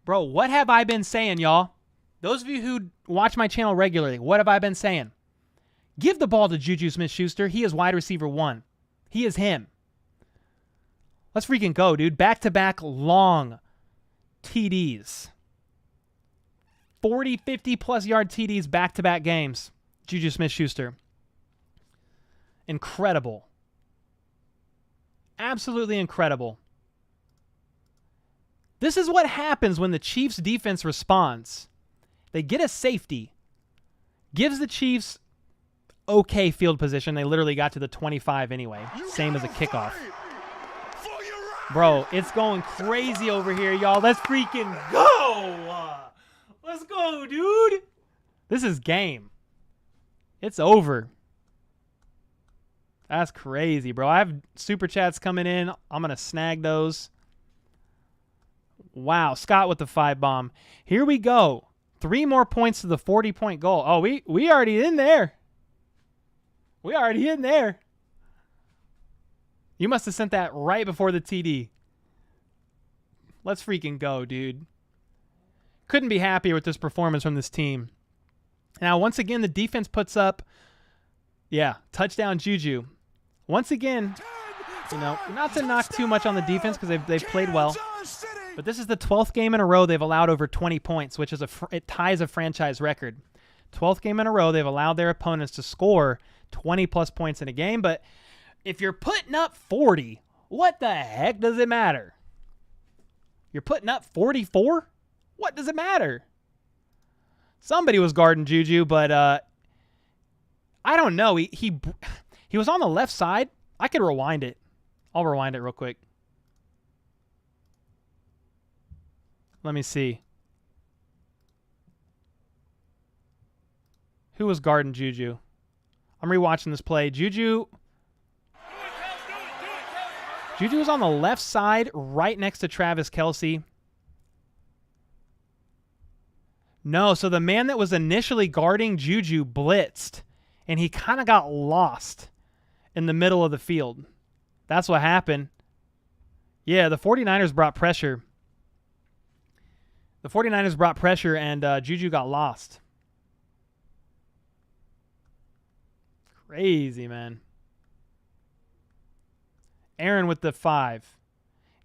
Bro, what have I been saying, y'all? Those of you who watch my channel regularly, what have I been saying? Give the ball to Juju Smith-Schuster. He is wide receiver 1. He is him. Let's freaking go, dude. Back-to-back long TDs. 40, 50-plus yard TDs back-to-back games. Juju Smith-Schuster. Incredible. Absolutely incredible. This is what happens when the Chiefs' defense responds. They get a safety. Gives the Chiefs okay field position. They literally got to the 25 anyway. Same as a kickoff. Bro, it's going crazy over here, y'all. Let's freaking go! Let's go, dude. This is game. It's over. That's crazy, bro. I have super chats coming in. I'm going to snag those. Wow. Scott with the 5 bomb. Here we go. 3 more points to the 40-point goal. Oh, we already in there. We already in there. You must have sent that right before the TD. Let's freaking go, dude. Couldn't be happier with this performance from this team. Now, once again, the defense puts up, touchdown Juju. Once again, not to knock too much on the defense because they've played well, but this is the 12th game in a row they've allowed over 20 points, which is it ties a franchise record. 12th game in a row they've allowed their opponents to score 20-plus points in a game, but if you're putting up 40, what the heck does it matter? You're putting up 44? What does it matter? Somebody was guarding Juju, but I don't know. He was on the left side. I could rewind it. I'll rewind it real quick. Let me see. Who was guarding Juju? I'm rewatching this play. Juju was on the left side right next to Travis Kelce. No, so the man that was initially guarding Juju blitzed, and he kind of got lost in the middle of the field. That's what happened. Yeah, the 49ers brought pressure. And Juju got lost. Crazy, man. Aaron with the 5.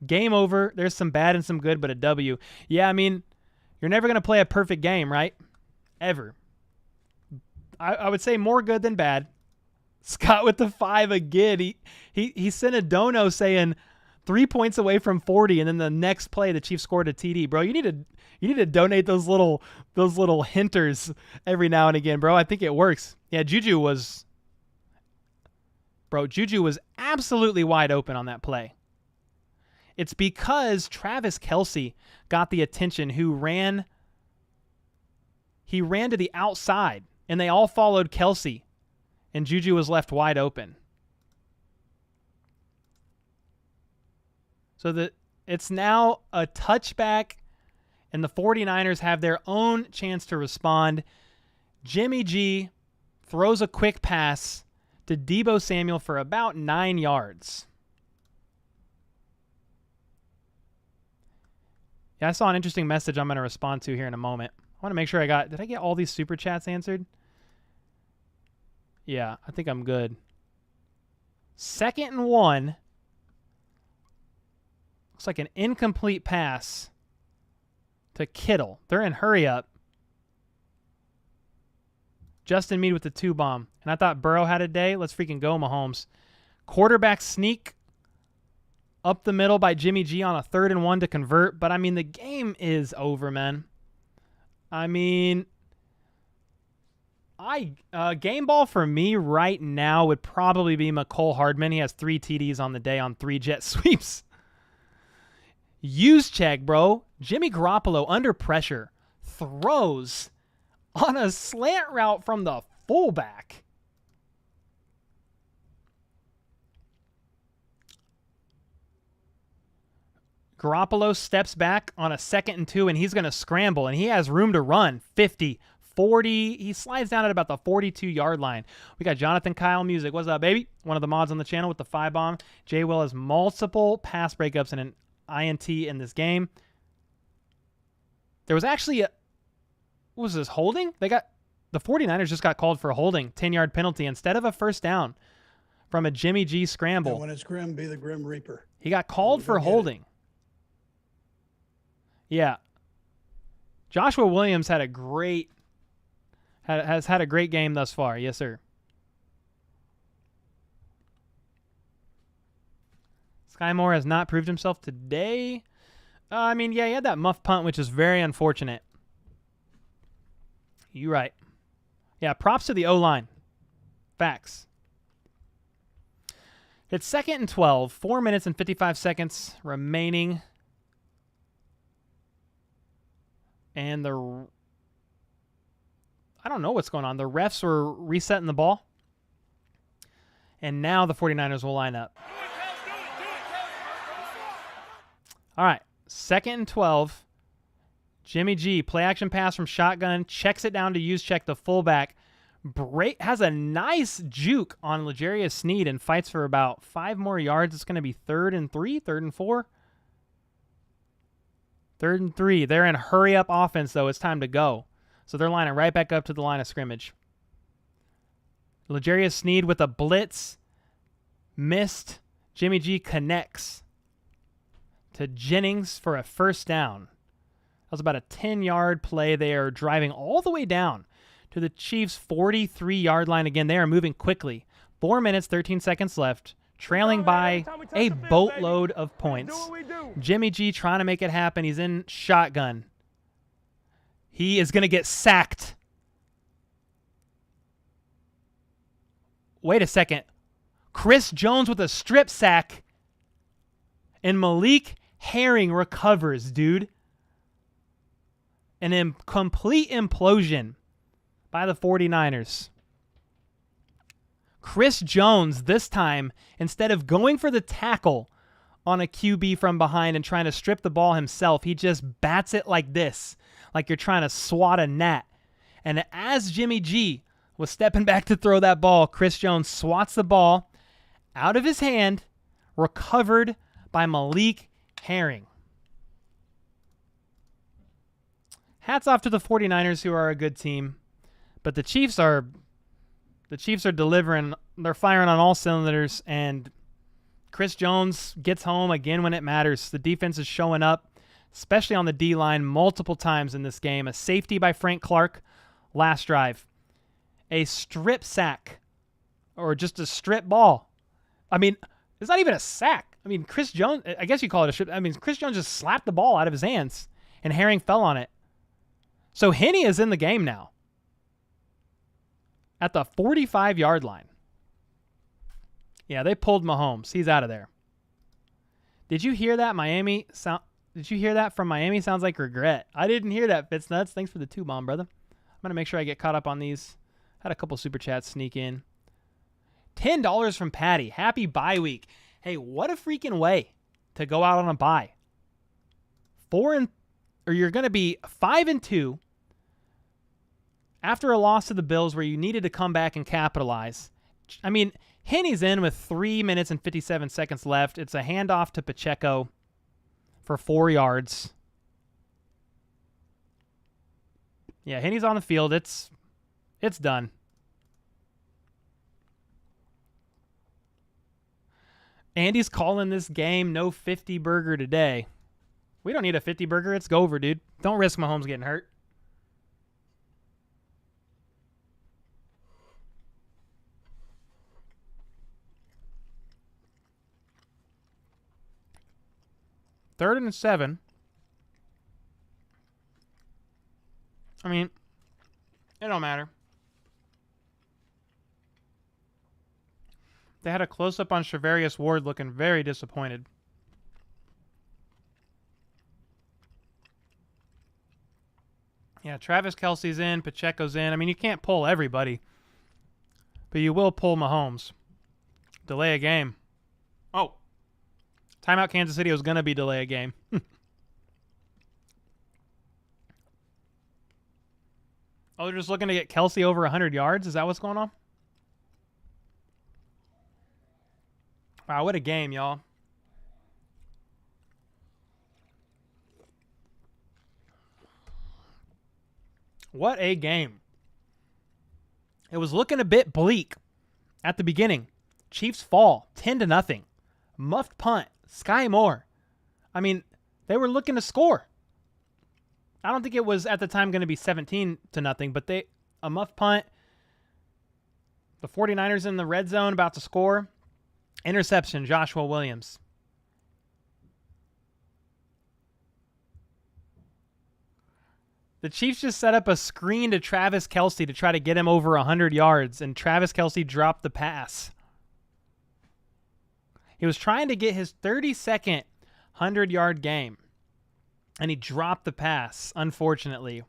Game over. There's some bad and some good, but a W. Yeah, I mean, you're never going to play a perfect game, right? Ever. I would say more good than bad. Scott with the 5 again. He sent a dono saying 3 points away from 40, and then the next play the Chiefs scored a TD. Bro, you need to donate those little hinters every now and again, bro. I think it works. Yeah, Juju was absolutely wide open on that play. It's because Travis Kelce got the attention he ran to the outside, and they all followed Kelce, and Juju was left wide open. So it's now a touchback and the 49ers have their own chance to respond. Jimmy G throws a quick pass to Deebo Samuel for about 9 yards. Yeah, I saw an interesting message I'm going to respond to here in a moment. I want to make sure did I get all these super chats answered? Yeah, I think I'm good. 2nd and 1. Looks like an incomplete pass to Kittle. They're in hurry up. Justin Meade with the 2-bomb. And I thought Burrow had a day. Let's freaking go, Mahomes. Quarterback sneak up the middle by Jimmy G on a 3rd and 1 to convert. But, I mean, the game is over, man. I mean, game ball for me right now would probably be McCole Hardman. He has 3 TDs on the day on 3 jet sweeps. Use check, bro. Jimmy Garoppolo under pressure throws on a slant route from the fullback. Garoppolo steps back on a 2nd and 2, and he's going to scramble, and he has room to run. 50, 40. He slides down at about the 42-yard line. We got Jonathan Kyle Music. What's up, baby? One of the mods on the channel with the 5-bomb. Jay Will has multiple pass breakups and an INT in this game. There was actually what was this, holding? The 49ers just got called for a holding, 10-yard penalty instead of a first down from a Jimmy G scramble. And when it's grim, be the Grim Reaper. He got called for holding. Yeah. Joshua Williams had a great has had a great game thus far. Yes, sir. Sky Moore has not proved himself today. I mean, yeah, he had that muff punt, which is very unfortunate. You're right. Yeah, props to the O-line. Facts. It's 2nd and 12. 4 minutes and 55 seconds remaining. And I don't know what's going on. The refs were resetting the ball. And now the 49ers will line up. All right, 2nd and 12. Jimmy G, play action pass from shotgun, checks it down to use check the fullback. Has a nice juke on L'Jarius Sneed and fights for about 5 more yards. It's going to be 3rd and 3, 3rd and 4. 3rd and 3. They're in hurry-up offense, though. It's time to go. So they're lining right back up to the line of scrimmage. L'Jarius Sneed with a blitz. Missed. Jimmy G connects to Jennings for a first down. That was about a 10-yard play. They are driving all the way down to the Chiefs' 43-yard line. Again, they are moving quickly. 4 minutes, 13 seconds left. Trailing by a boatload of points. Jimmy G trying to make it happen. He's in shotgun. He is going to get sacked. Wait a second. Chris Jones with a strip sack. And Malik Herring recovers, dude. An complete implosion by the 49ers. Chris Jones, this time, instead of going for the tackle on a QB from behind and trying to strip the ball himself, he just bats it like this, like you're trying to swat a gnat. And as Jimmy G was stepping back to throw that ball, Chris Jones swats the ball out of his hand, recovered by Malik Herring. Hats off to the 49ers, who are a good team. But the Chiefs are delivering. They're firing on all cylinders, and Chris Jones gets home again when it matters. The defense is showing up, especially on the D-line, multiple times in this game. A safety by Frank Clark last drive. A strip sack, or just a strip ball. I mean, it's not even a sack. I mean, Chris Jones, I guess you call it a strip. I mean, Chris Jones just slapped the ball out of his hands, and Herring fell on it. So Henne is in the game now at the 45-yard line. Yeah, they pulled Mahomes. He's out of there. Did you hear that, Miami? Did you hear that from Miami? Sounds like regret. I didn't hear that, Fitz-Nuts. Thanks for the 2-bomb, brother. I'm going to make sure I get caught up on these. Had a couple super chats sneak in. $10 from Patty. Happy bye week. Hey, what a freaking way to go out on a bye. you're going to be 5-2 after a loss to the Bills where you needed to come back and capitalize. I mean, Henny's in with 3 minutes and 57 seconds left. It's a handoff to Pacheco for 4 yards. Yeah, Henny's on the field. It's done. Andy's calling this game no 50 burger today. We don't need a 50 burger. It's go over, dude. Don't risk Mahomes getting hurt. Third and 7. I mean, it don't matter. They had a close-up on Charvarius Ward looking very disappointed. Yeah, Travis Kelce's in, Pacheco's in. I mean, you can't pull everybody, but you will pull Mahomes. Delay a game. Oh. Timeout Kansas City was going to be delay a game. Oh, they're just looking to get Kelce over 100 yards? Is that what's going on? Wow, what a game, y'all. What a game. It was looking a bit bleak at the beginning. Chiefs fall 10-0. Muffed punt. Sky Moore. I mean, they were looking to score. I don't think it was at the time going to be 17-0, but a muff punt. The 49ers in the red zone about to score. Interception, Joshua Williams. The Chiefs just set up a screen to Travis Kelce to try to get him over 100 yards, and Travis Kelce dropped the pass. He was trying to get his 32nd 100-yard game, and he dropped the pass, unfortunately.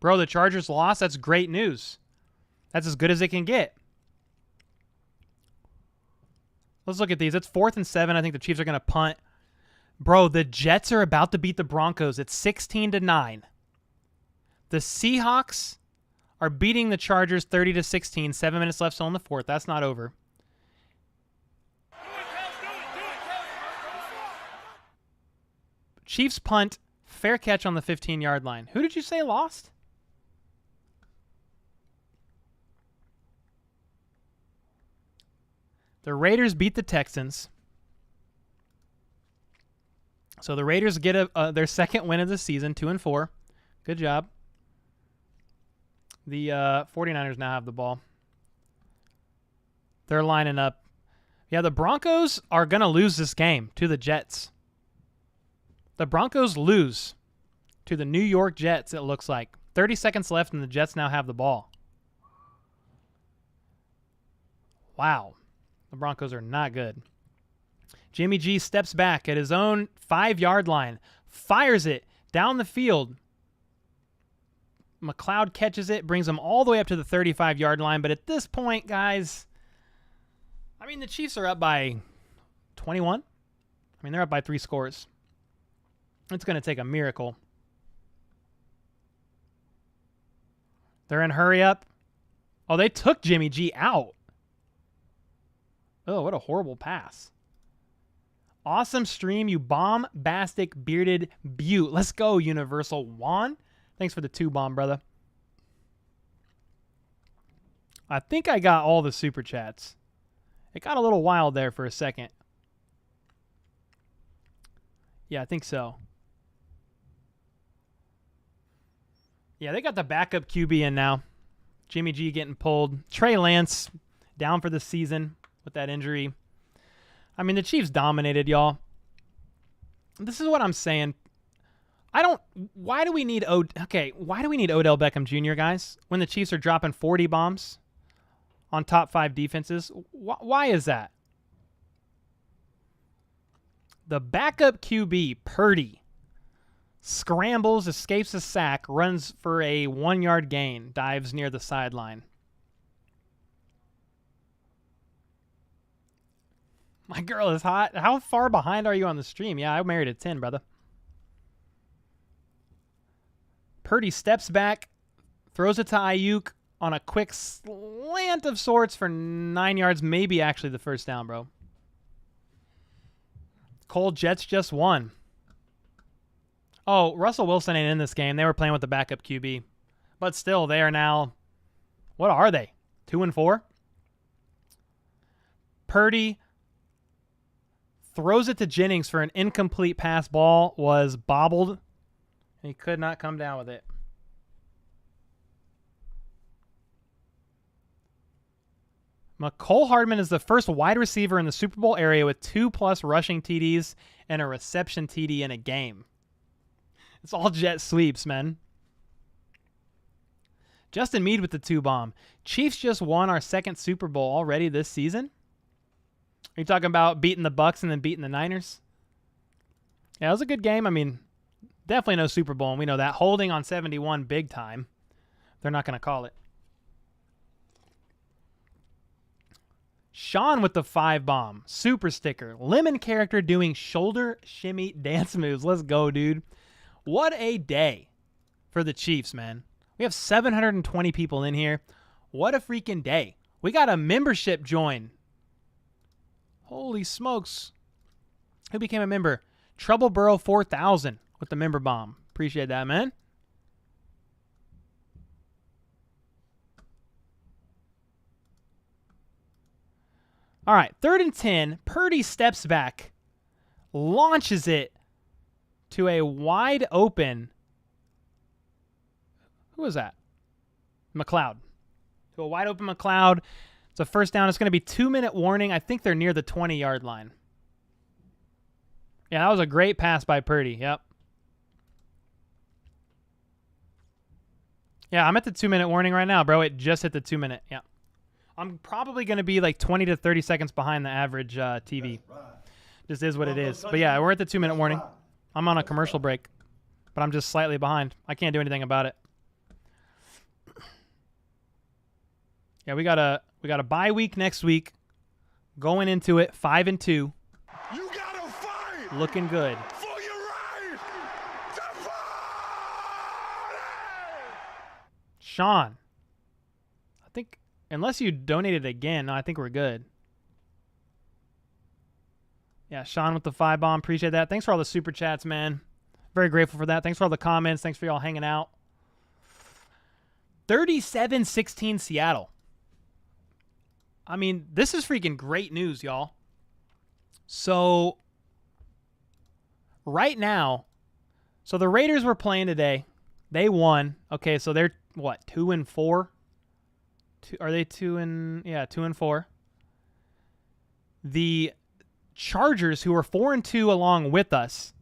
Bro, the Chargers lost. That's great news. That's as good as it can get. Let's look at these. It's 4th and 7. I think the Chiefs are going to punt. Bro, the Jets are about to beat the Broncos. It's 16-9. The Seahawks are beating the Chargers 30-16. 7 minutes left still in the fourth. That's not over. Chiefs punt. Fair catch on the 15-yard line. Who did you say lost? The Raiders beat the Texans. So the Raiders get their second win of the season, 2-4. Good job. The 49ers now have the ball. They're lining up. Yeah, the Broncos are going to lose this game to the Jets. The Broncos lose to the New York Jets, it looks like. 30 seconds left, and the Jets now have the ball. Wow. The Broncos are not good. Jimmy G steps back at his own 5-yard line, fires it down the field. McLeod catches it, brings him all the way up to the 35-yard line. But at this point, guys, I mean, the Chiefs are up by 21. I mean, they're up by 3 scores. It's going to take a miracle. They're in hurry up. Oh, they took Jimmy G out. Oh, what a horrible pass. Awesome stream, you bombastic bearded beaut. Let's go, Universal Juan. Thanks for the 2-bomb, brother. I think I got all the super chats. It got a little wild there for a second. Yeah, I think so. Yeah, they got the backup QB in now. Jimmy G getting pulled. Trey Lance down for the season with that injury. I mean, the Chiefs dominated, y'all. This is what I'm saying. Why do we need Odell Beckham Jr., guys, when the Chiefs are dropping 40 bombs on top 5 defenses? Why is that? The backup QB, Purdy, scrambles, escapes a sack, runs for a 1-yard gain, dives near the sideline. My girl is hot. How far behind are you on the stream? Yeah, I married at 10, brother. Purdy steps back, throws it to Ayuk on a quick slant of sorts for 9 yards, maybe actually the first down, bro. Cole, Jets just won. Oh, Russell Wilson ain't in this game. They were playing with the backup QB. But still, they are now, what are they? 2-4? Purdy throws it to Jennings for an incomplete pass. Ball was bobbled. He could not come down with it. McCole Hardman is the first wide receiver in the Super Bowl area with 2+ rushing TDs and a reception TD in a game. It's all jet sweeps, man. Justin Meade with the 2-bomb. Chiefs just won our second Super Bowl already this season. Are you talking about beating the Bucs and then beating the Niners? Yeah, it was a good game. I mean, definitely no Super Bowl, and we know that. Holding on 71 big time. They're not going to call it. Sean with the 5-bomb. Super sticker. Lemon character doing shoulder shimmy dance moves. Let's go, dude. What a day for the Chiefs, man. We have 720 people in here. What a freaking day. We got a membership join. Holy smokes. Who became a member? Trouble Burrow 4000 with the member bomb. Appreciate that, man. All right, 3rd and 10. Purdy steps back, launches it to a wide open. Who was that? McLeod. To a wide open McLeod. It's a first down. It's going to be 2-minute warning. I think they're near the 20-yard line. Yeah, that was a great pass by Purdy. Yep. Yeah, I'm at the 2-minute warning right now, bro. It just hit the 2-minute. Yeah. I'm probably going to be like 20 to 30 seconds behind the average TV. Just is what it is. But yeah, we're at the 2-minute warning. I'm on a commercial break, but I'm just slightly behind. I can't do anything about it. Yeah, we got a bye week next week. Going into it 5-2. You gotta fight Looking good. for your right to party! Sean. I think unless you donated again, no, I think we're good. Yeah, Sean with the 5-bomb. Appreciate that. Thanks for all the super chats, man. Very grateful for that. Thanks for all the comments. Thanks for y'all hanging out. 37-16 Seattle. I mean, this is freaking great news, y'all. So, right now, so the Raiders were playing today. They won. Okay, so they're, what, 2-4? Are they 2-4? The Chargers, who are 4-2 along with us,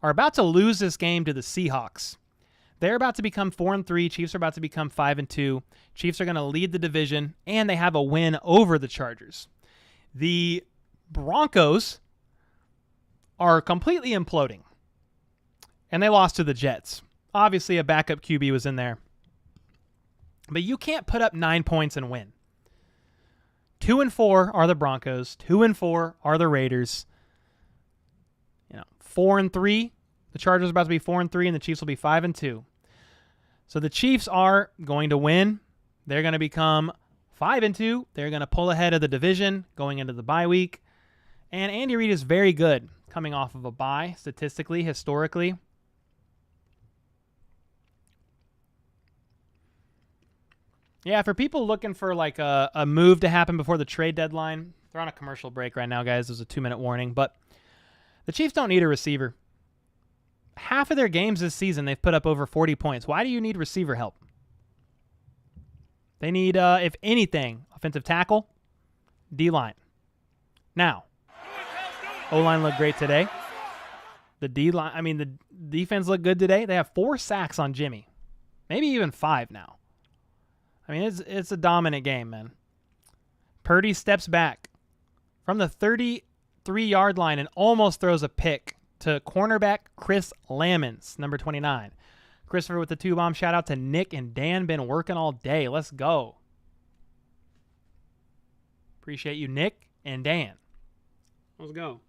are about to lose this game to the Seahawks. They're about to become 4-3. Chiefs are about to become 5-2. Chiefs are going to lead the division, and they have a win over the Chargers. The Broncos are completely imploding, and they lost to the Jets. Obviously, a backup QB was in there. But you can't put up 9 points and win. 2-4 are the Broncos. 2-4 are the Raiders. 4-3. The Chargers are about to be 4-3, and the Chiefs will be 5-2. So the Chiefs are going to win. They're going to become 5-2. They're going to pull ahead of the division going into the bye week. And Andy Reid is very good coming off of a bye, statistically, historically. Yeah, for people looking for like a move to happen before the trade deadline, they're on a commercial break right now, guys. There's a 2-minute warning. But the Chiefs don't need a receiver. Half of their games this season, they've put up over 40 points. Why do you need receiver help? They need, if anything, offensive tackle, D-line. Now, O-line looked great today. The D-line, I mean, the defense looked good today. They have 4 sacks on Jimmy. Maybe even 5 now. I mean, it's a dominant game, man. Purdy steps back from the 33-yard line and almost throws a pick to cornerback Chris Lamons, number 29. Christopher with the 2-bomb. Shout out to Nick and Dan. Been working all day. Let's go. Appreciate you, Nick and Dan. Let's go.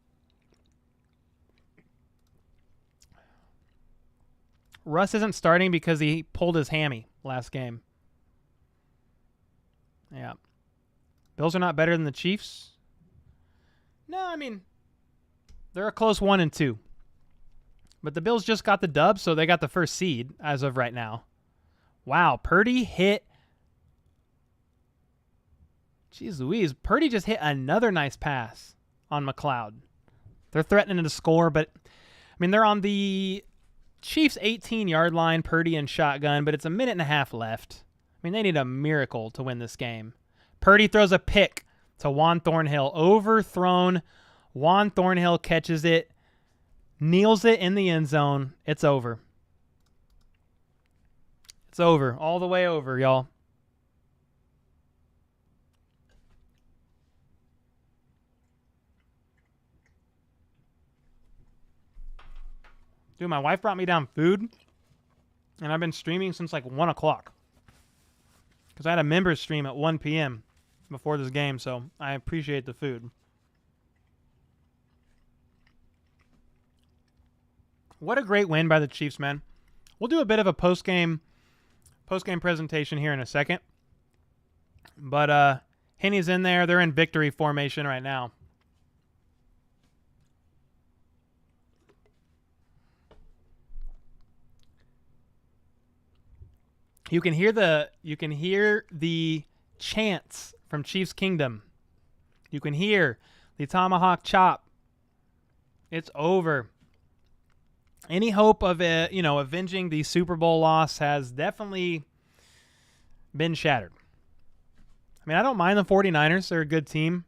Russ isn't starting because he pulled his hammy last game. Yeah. Bills are not better than the Chiefs. No, I mean, they're a close 1-2. But the Bills just got the dub, so they got the first seed as of right now. Wow, Purdy hit. Jeez Louise, Purdy just hit another nice pass on McLeod. They're threatening to score, but, I mean, they're on the Chiefs' 18-yard line, Purdy and shotgun, but it's a minute and a half left. I mean, they need a miracle to win this game. Purdy throws a pick to Juan Thornhill. Overthrown. Juan Thornhill catches it, kneels it in the end zone. It's over. It's over. All the way over, y'all. Dude, my wife brought me down food, and I've been streaming since like 1 o'clock. Because I had a members stream at 1 p.m. before this game, so I appreciate the food. What a great win by the Chiefs, man. We'll do a bit of a post-game presentation here in a second. But Henny's in there. They're in victory formation right now. You can hear the chants from Chiefs Kingdom. You can hear the tomahawk chop. It's over. Any hope of avenging the Super Bowl loss has definitely been shattered. I mean, I don't mind the 49ers. They're a good team.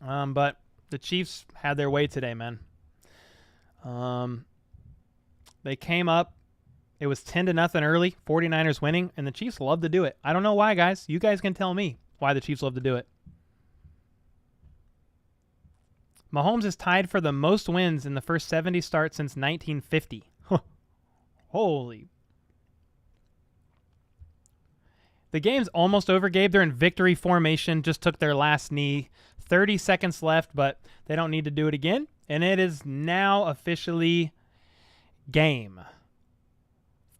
But the Chiefs had their way today, man. They came up. It was 10-0 early, 49ers winning, and the Chiefs love to do it. I don't know why, guys. You guys can tell me why the Chiefs love to do it. Mahomes is tied for the most wins in the first 70 starts since 1950. Holy. The game's almost over, Gabe. They're in victory formation, just took their last knee. 30 seconds left, but they don't need to do it again. And it is now officially game.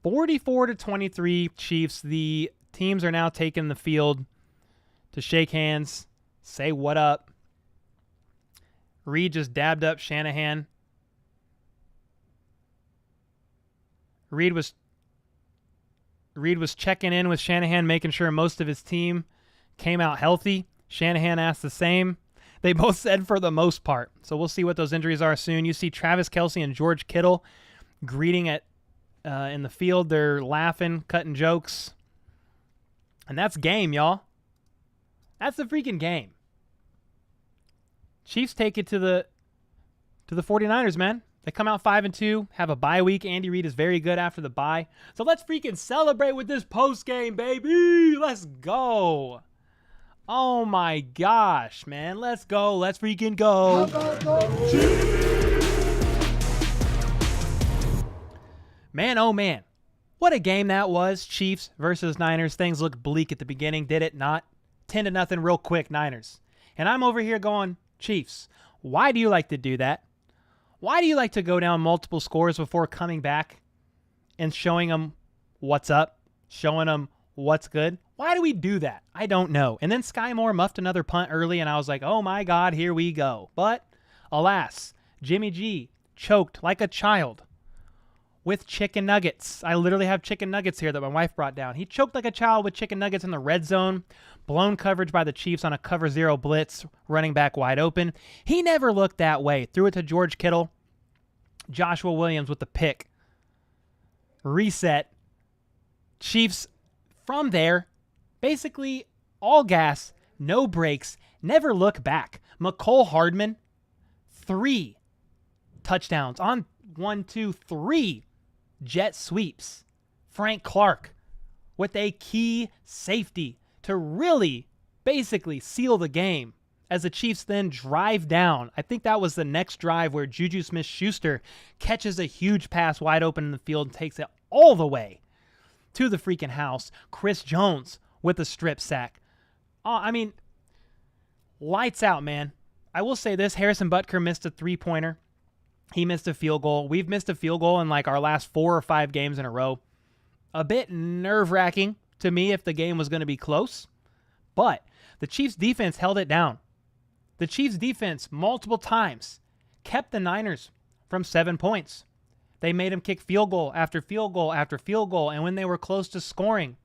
44-23 Chiefs. The teams are now taking the field to shake hands, say what up. Reed just dabbed up Shanahan. Reed was checking in with Shanahan, making sure most of his team came out healthy. Shanahan asked the same. They both said for the most part. So we'll see what those injuries are soon. You see Travis Kelce and George Kittle greeting in the field. They're laughing, cutting jokes. And that's game, y'all. That's the freaking game. Chiefs take it to the 49ers, man. They come out 5-2, have a bye week. Andy Reid is very good after the bye. So let's freaking celebrate with this post game, baby. Let's go. Oh my gosh, man. Let's go. Let's freaking go. Man, oh man. What a game that was. Chiefs versus Niners. Things looked bleak at the beginning, did it not? 10-0 real quick, Niners. And I'm over here going, Chiefs, why do you like to do that? Why do you like to go down multiple scores before coming back and showing them what's up, showing them what's good? Why do we do that? I don't know. And then Sky Moore muffed another punt early, and I was like, oh my God, here we go. But alas, Jimmy G choked like a child with chicken nuggets. I literally have chicken nuggets here that my wife brought down. He choked like a child with chicken nuggets in the red zone. Blown coverage by the Chiefs on a cover zero blitz, running back wide open. He never looked that way. Threw it to George Kittle. Joshua Williams with the pick. Reset. Chiefs from there, basically all gas, no brakes, never look back. McCole Hardman, 3 touchdowns on 1, 2, 3 jet sweeps. Frank Clark with a key safety to really basically seal the game as the Chiefs then drive down. I think that was the next drive where Juju Smith-Schuster catches a huge pass wide open in the field and takes it all the way to the freaking house. Chris Jones with a strip sack. I mean, lights out, man. I will say this. Harrison Butker missed a three-pointer. He missed a field goal. We've missed a field goal in like our last 4 or 5 games in a row. A bit nerve-wracking to me if the game was going to be close, but the Chiefs' defense held it down. The Chiefs' defense multiple times kept the Niners from 7 points. They made them kick field goal after field goal after field goal, and when they were close to scoring,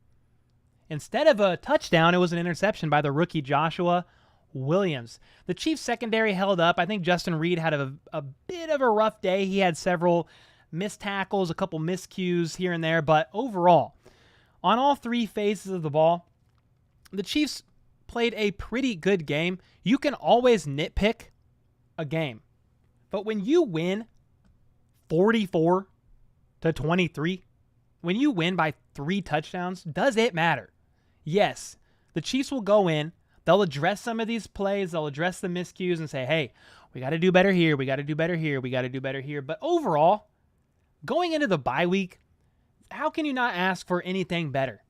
instead of a touchdown, it was an interception by the rookie Joshua Williams. The Chiefs' secondary held up. I think Justin Reed had a bit of a rough day. He had several missed tackles, a couple miscues here and there, but overall, on all 3 phases of the ball, the Chiefs played a pretty good game. You can always nitpick a game, but when you win 44-23, when you win by 3 touchdowns, does it matter? Yes, the Chiefs will go in, they'll address some of these plays, they'll address the miscues and say, hey, we got to do better here, we got to do better here, we got to do better here. But overall, going into the bye week, how can you not ask for anything better?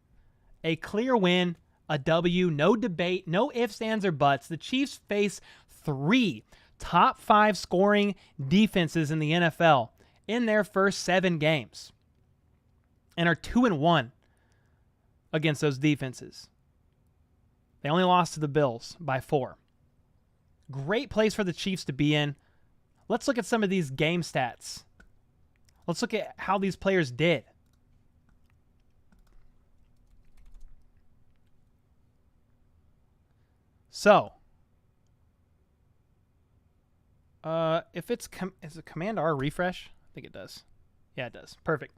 A clear win, a W, no debate, no ifs, ands, or buts. The Chiefs face 3 top 5 scoring defenses in the NFL in their first 7 games and are 2-1 against those defenses. They only lost to the Bills by 4. Great place for the Chiefs to be in. Let's look at some of these game stats. Let's look at how these players did. So, if it's is it Command R refresh? I think it does. Yeah, it does. Perfect.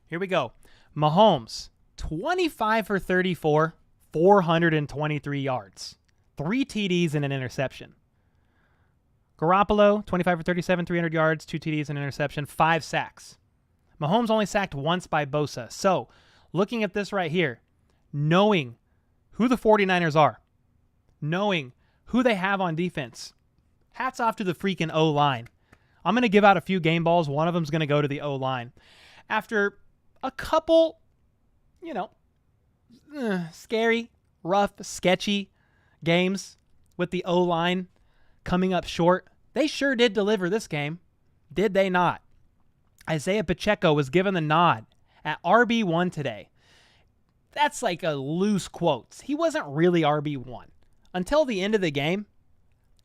Here we go. Mahomes, 25 for 34, 423 yards, 3 TDs and an interception. Garoppolo, 25 for 37, 300 yards, 2 TDs and an interception, 5 sacks. Mahomes only sacked once by Bosa. So, looking at this right here, knowing who the 49ers are, knowing who they have on defense, hats off to the freaking O-line. I'm going to give out a few game balls. One of them is going to go to the O-line. After a couple, scary, rough, sketchy games with the O-line coming up short, they sure did deliver this game, did they not? Isaiah Pacheco was given the nod at RB1 today. That's like a loose quote. He wasn't really RB1. Until the end of the game,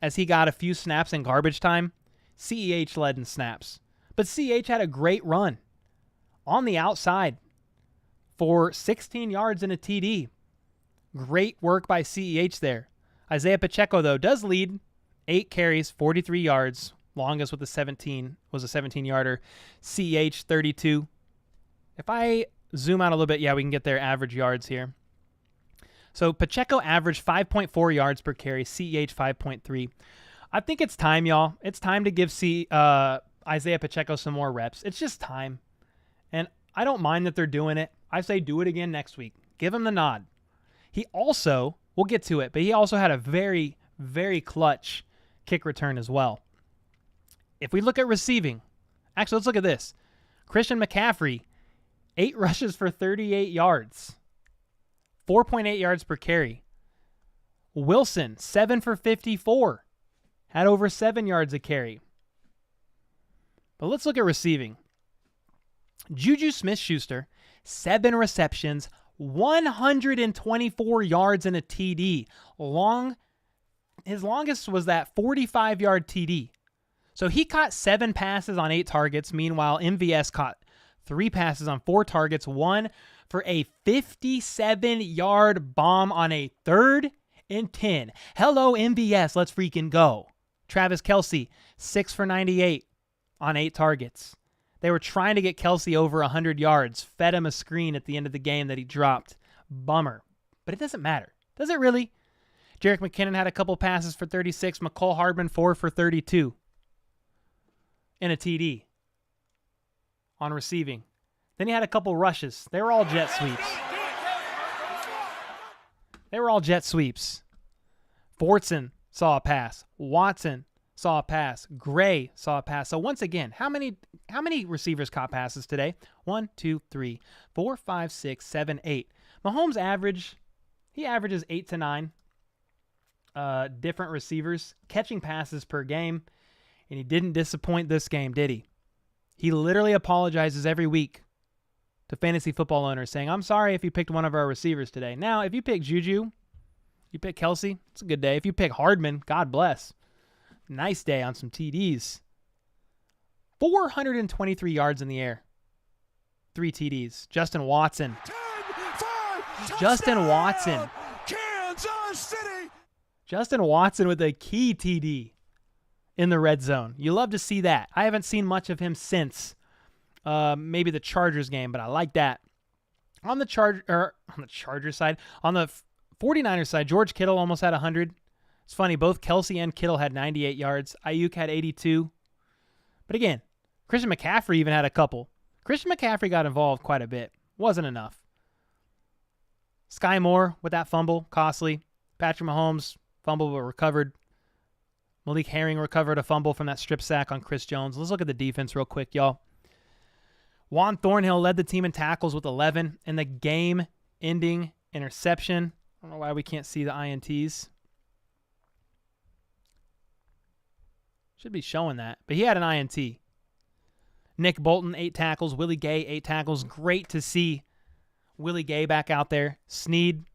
as he got a few snaps in garbage time, CEH led in snaps. But CEH had a great run on the outside for 16 yards and a TD. Great work by CEH there. Isaiah Pacheco, though, does lead 8 carries, 43 yards. Longest with a 17-yarder. CEH, 32. If I zoom out a little bit, yeah, we can get their average yards here. So Pacheco averaged 5.4 yards per carry, CEH 5.3. I think it's time, y'all. It's time to give Isaiah Pacheco some more reps. It's just time. And I don't mind that they're doing it. I say do it again next week. Give him the nod. He also, we'll get to it, but he also had a very, very clutch kick return as well. If we look at receiving, actually, let's look at this. Christian McCaffrey, 8 rushes for 38 yards. 4.8 yards per carry. Wilson, 7 for 54. Had over 7 yards a carry. But let's look at receiving. Juju Smith-Schuster, 7 receptions, 124 yards and a TD. His longest was that 45-yard TD. So he caught 7 passes on 8 targets. Meanwhile, MVS caught 3 passes on 4 targets, 1 for a 57-yard bomb on a 3rd and 10. Hello, MVS. Let's freaking go. Travis Kelce, 6 for 98 on 8 targets. They were trying to get Kelce over 100 yards. Fed him a screen at the end of the game that he dropped. Bummer. But it doesn't matter. Does it really? Jerick McKinnon had a couple passes for 36. McCole Hardman, 4 for 32. And a TD on receiving. Then he had a couple rushes. They were all jet sweeps. Fortson saw a pass. Watson saw a pass. Gray saw a pass. So once again, how many receivers caught passes today? 1, 2, 3, 4, 5, 6, 7, 8. Mahomes averages 8 to 9 different receivers catching passes per game. And he didn't disappoint this game, did he? He literally apologizes every week to fantasy football owners saying, I'm sorry if you picked one of our receivers today. Now, if you pick Juju, you pick Kelsey, it's a good day. If you pick Hardman, God bless. Nice day on some TDs. 423 yards in the air. 3 TDs. Justin Watson. 10-5, Justin Watson. Kansas City. Justin Watson with a key TD in the red zone. You love to see that. I haven't seen much of him since maybe the Chargers game, but I like that. On the Chargers side, on the 49ers side, George Kittle almost had 100. It's funny, both Kelsey and Kittle had 98 yards. Ayuk had 82. But again, Christian McCaffrey even had a couple. Christian McCaffrey got involved quite a bit. Wasn't enough. Sky Moore with that fumble, costly. Patrick Mahomes, fumble but recovered. Malik Herring recovered a fumble from that strip sack on Chris Jones. Let's look at the defense real quick, y'all. Juan Thornhill led the team in tackles with 11 and the game-ending interception. I don't know why we can't see the INTs. Should be showing that, but he had an INT. Nick Bolton, 8 tackles. Willie Gay, 8 tackles. Great to see Willie Gay back out there. Snead,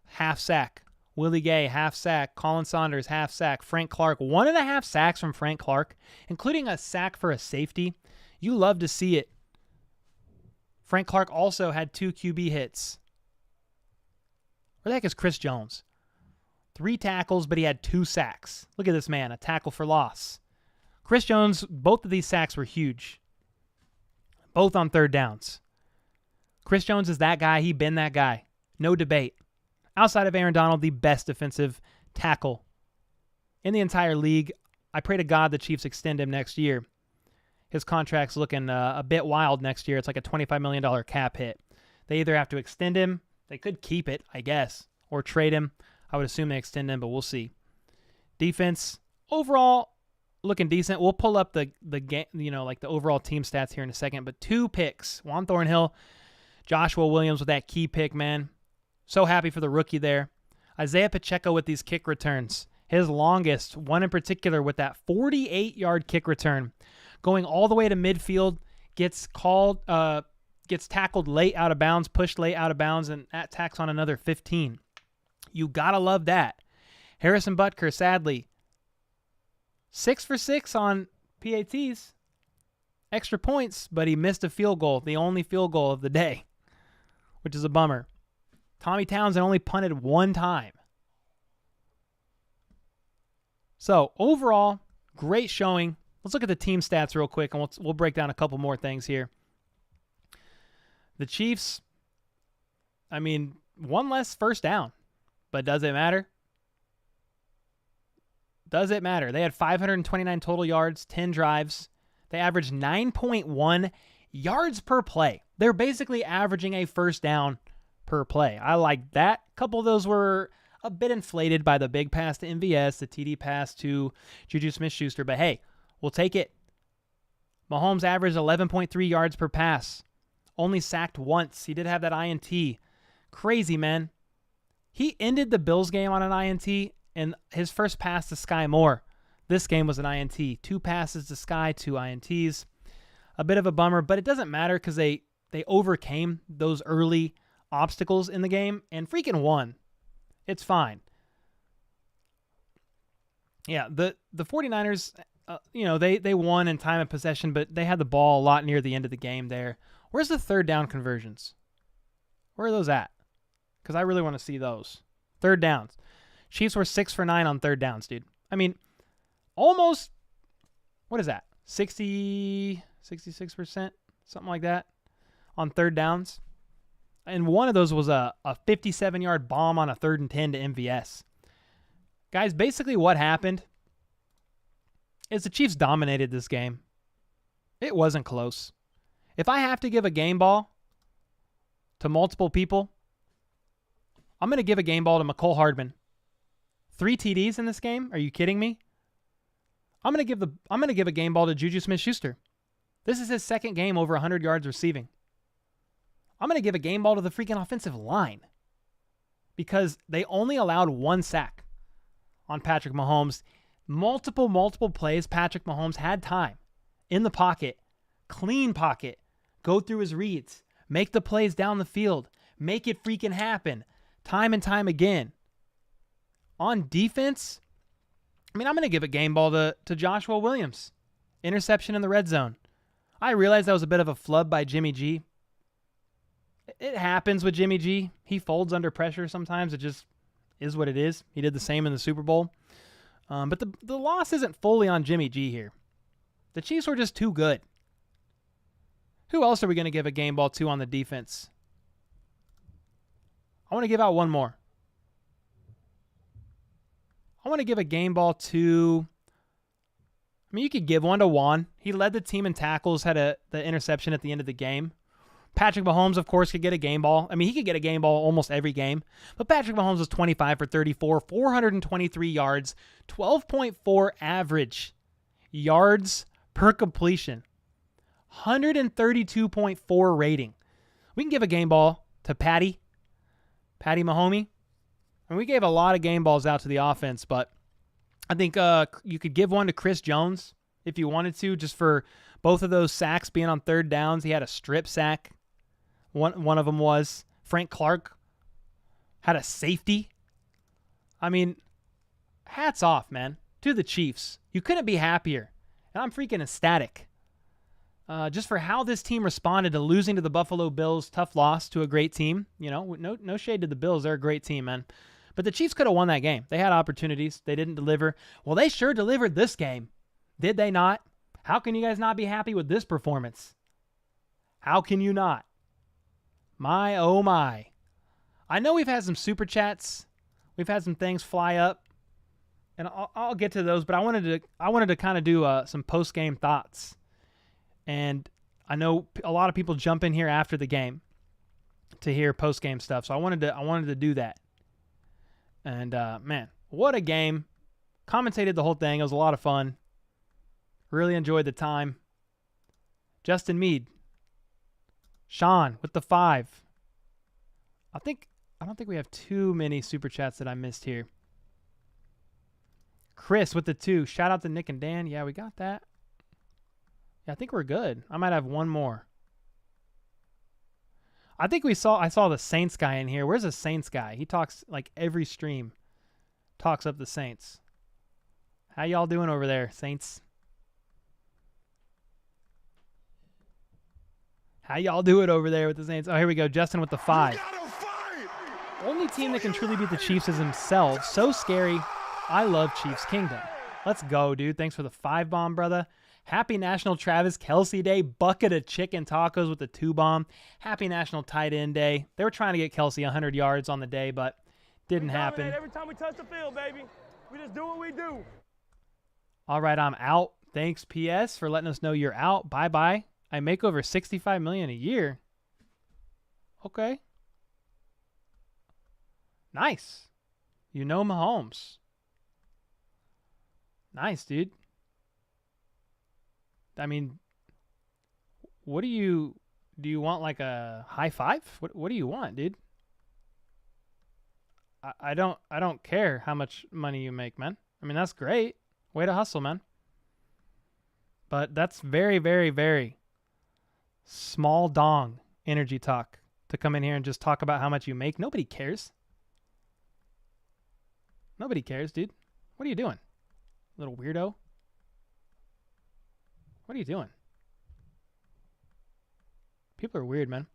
half sack. Willie Gay, half sack. Colin Saunders, half sack. Frank Clark, 1.5 sacks from Frank Clark, including a sack for a safety. You love to see it. Frank Clark also had 2 QB hits. Where the heck is Chris Jones? 3 tackles, but he had 2 sacks. Look at this man, a tackle for loss. Chris Jones, both of these sacks were huge. Both on third downs. Chris Jones is that guy. He's been that guy. No debate. Outside of Aaron Donald, the best defensive tackle in the entire league. I pray to God the Chiefs extend him next year. His contract's looking a bit wild next year. It's like a $25 million cap hit. They either have to extend him. They could keep it, I guess, or trade him. I would assume they extend him, but we'll see. Defense, overall, looking decent. We'll pull up the game, like the overall team stats here in a second. But 2 picks. Juan Thornhill, Joshua Williams with that key pick, man. So happy for the rookie there. Isaiah Pacheco with these kick returns. His longest, one in particular with that 48-yard kick return. Going all the way to midfield, gets tackled late out of bounds, pushed late out of bounds, and that tacks on another 15. You gotta love that. Harrison Butker, sadly, 6 for 6 on PATs. Extra points, but he missed a field goal, the only field goal of the day, which is a bummer. Tommy Townsend only punted 1 time. So, overall, great showing. Let's look at the team stats real quick, and we'll break down a couple more things here. The Chiefs, 1 less first down. But does it matter? Does it matter? They had 529 total yards, 10 drives. They averaged 9.1 yards per play. They're basically averaging a first down per play. I like that. A couple of those were a bit inflated by the big pass to MVS, the TD pass to Juju Smith-Schuster, but hey, we'll take it. Mahomes averaged 11.3 yards per pass. Only sacked once. He did have that INT. Crazy, man. He ended the Bills game on an INT, and his first pass to Sky Moore. This game was an INT. 2 passes to Sky, 2 INTs. A bit of a bummer, but it doesn't matter because they overcame those early obstacles in the game and freaking won. It's fine. Yeah, the 49ers, they won in time of possession, but they had the ball a lot near the end of the game there. Where's the third down conversions? Where are those at? Because I really want to see those. Third downs. Chiefs were 6 for 9 on third downs, dude. Almost, what is that? 66%? Something like that on third downs. And one of those was a 57-yard bomb on a 3rd and 10 to MVS. Guys, basically what happened is the Chiefs dominated this game. It wasn't close. If I have to give a game ball to multiple people, I'm going to give a game ball to McCole Hardman. 3 TDs in this game? Are you kidding me? I'm going to give a game ball to Juju Smith-Schuster. This is his 2nd game over 100 yards receiving. I'm going to give a game ball to the freaking offensive line because they only allowed 1 sack on Patrick Mahomes. multiple plays, Patrick Mahomes had time in the pocket, clean pocket, go through his reads, make the plays down the field, make it freaking happen time and time again. On defense, I mean, I'm going to give a game ball to Joshua Williams. Interception in the red zone. I realized that was a bit of a flub by Jimmy G. It happens with Jimmy G. He folds under pressure sometimes. It just is what it is. He did the same in the Super Bowl. But the loss isn't fully on Jimmy G here. The Chiefs were just too good. Who else are we going to give a game ball to on the defense? I want to give out one more. I want to give a game ball to... I mean, you could give one to Juan. He led the team in tackles, had the interception at the end of the game. Patrick Mahomes, of course, could get a game ball. I mean, he could get a game ball almost every game. But Patrick Mahomes was 25 for 34, 423 yards, 12.4 average yards per completion, 132.4 rating. We can give a game ball to Patty Mahomey. And we gave a lot of game balls out to the offense, but I think you could give one to Chris Jones if you wanted to, just for both of those sacks being on third downs. He had a strip sack. One of them was. Frank Clark had a safety. I mean, hats off, man, to the Chiefs. You couldn't be happier. And I'm freaking ecstatic. Just for how this team responded to losing to the Buffalo Bills. Tough loss to a great team. You know, no shade to the Bills. They're a great team, man. But the Chiefs could have won that game. They had opportunities. They didn't deliver. Well, they sure delivered this game. Did they not? How can you guys not be happy with this performance? How can you not? My, oh my. I know we've had some super chats. We've had some things fly up. And I'll get to those, but I wanted to kind of do some post-game thoughts. And I know a lot of people jump in here after the game to hear post-game stuff. So I wanted to do that. And, man, what a game. Commentated the whole thing. It was a lot of fun. Really enjoyed the time. Justin Mead. Sean with the 5. I don't think we have too many super chats that I missed here. Chris with the 2. Shout out to Nick and Dan. Yeah, we got that. Yeah, I think we're good. I might have one more. I saw the Saints guy in here. Where's the Saints guy? He talks like every stream. Talks up the Saints. How y'all doing over there, Saints? How y'all doing over there with the Saints? Oh, here we go. Justin with the 5. Only team that can truly beat the Chiefs is themselves. So scary. I love Chiefs Kingdom. Let's go, dude. Thanks for the 5 bomb, brother. Happy National Travis Kelce Day. Bucket of chicken tacos with the 2 bomb. Happy National Tight End Day. They were trying to get Kelce 100 yards on the day, but didn't happen. Every time we touch the field, baby. We just do what we do. All right, I'm out. Thanks, PS, for letting us know you're out. Bye-bye. I make over $65 million a year. Okay. Nice. You know Mahomes. Nice, dude. I mean, what do you want, like a high five? What do you want, dude? I don't care how much money you make, man. I mean, that's great. Way to hustle, man. But that's very, very, very small dong energy talk to come in here and just talk about how much you make. Nobody cares. Nobody cares, dude. What are you doing? Little weirdo. What are you doing? People are weird, man.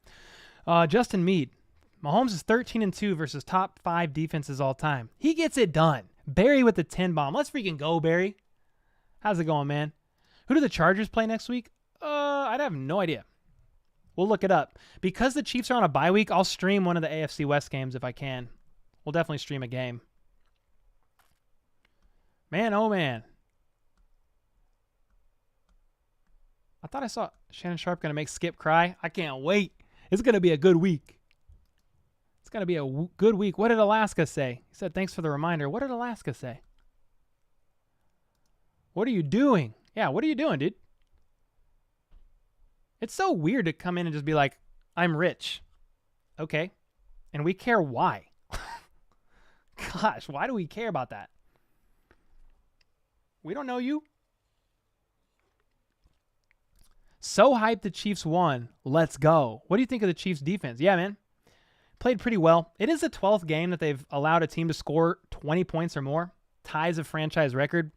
Justin Mead. Mahomes is 13-2 versus top 5 defenses all time. He gets it done. Barry with the 10 bomb. Let's freaking go, Barry. How's it going, man? Who do the Chargers play next week? I'd have no idea. We'll look it up. Because the Chiefs are on a bye week, I'll stream one of the AFC West games if I can. We'll definitely stream a game. Man, oh man. I thought I saw Shannon Sharp going to make Skip cry. I can't wait. It's going to be a good week. It's going to be a good week. What did Alaska say? He said, thanks for the reminder. What did Alaska say? What are you doing? Yeah, what are you doing, dude? It's so weird to come in and just be like, I'm rich. Okay. And we care why. Gosh, why do we care about that? We don't know you. So hyped the Chiefs won. Let's go. What do you think of the Chiefs defense? Yeah, man. Played pretty well. It is the 12th game that they've allowed a team to score 20 points or more. Ties a franchise record.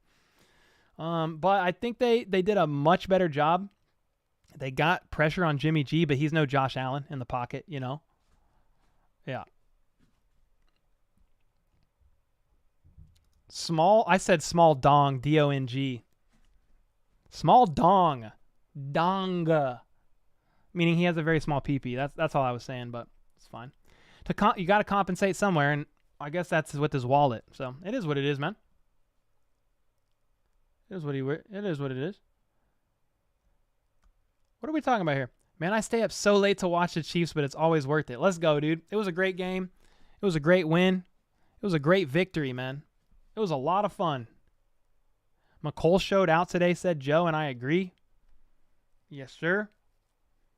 But I think they did a much better job. They got pressure on Jimmy G, but he's no Josh Allen in the pocket, you know? Yeah. I said small dong, D-O-N-G. Small dong. Dong. Meaning he has a very small pee-pee. That's all I was saying, but it's fine. You got to compensate somewhere, and I guess that's with his wallet. So it is what it is, man. It is what it is. What are we talking about here? Man, I stay up so late to watch the Chiefs, but it's always worth it. Let's go, dude. It was a great game. It was a great win. It was a great victory, man. It was a lot of fun. McCole showed out today, said Joe, and I agree. Yes, sir.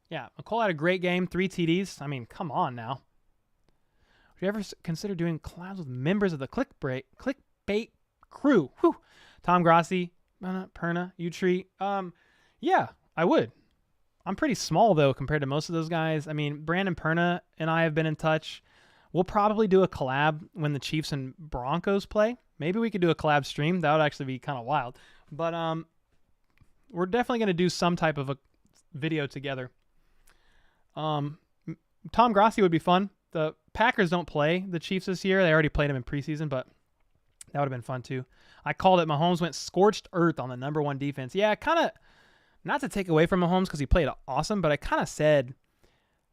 Yeah, McCole had a great game, 3 TDs. I mean, come on now. Would you ever consider doing collabs with members of the clickbait crew? Whew. Tom Grassi, Perna, Utri. Yeah, I would. I'm pretty small, though, compared to most of those guys. I mean, Brandon Perna and I have been in touch. We'll probably do a collab when the Chiefs and Broncos play. Maybe we could do a collab stream. That would actually be kind of wild. But we're definitely going to do some type of a video together. Tom Grassi would be fun. The Packers don't play the Chiefs this year. They already played them in preseason, but that would have been fun too. I called it. Mahomes went scorched earth on the number 1 defense. Yeah, kind of, not to take away from Mahomes because he played awesome, but I kind of said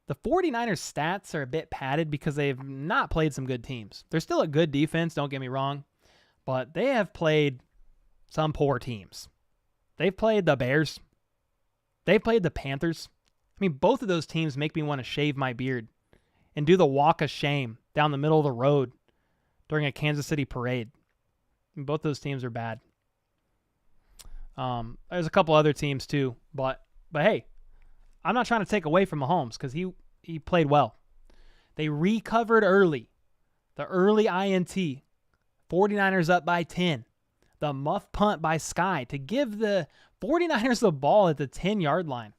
the 49ers stats are a bit padded because they've not played some good teams. They're still a good defense, don't get me wrong, but they have played some poor teams. They've played the Bears. They've played the Panthers. I mean, both of those teams make me want to shave my beard and do the walk of shame down the middle of the road during a Kansas City parade. And both those teams are bad. There's a couple other teams too, but hey, I'm not trying to take away from Mahomes because he played well. They recovered early. The early INT. 49ers up by 10. The muff punt by Sky to give the 49ers the ball at the 10-yard line.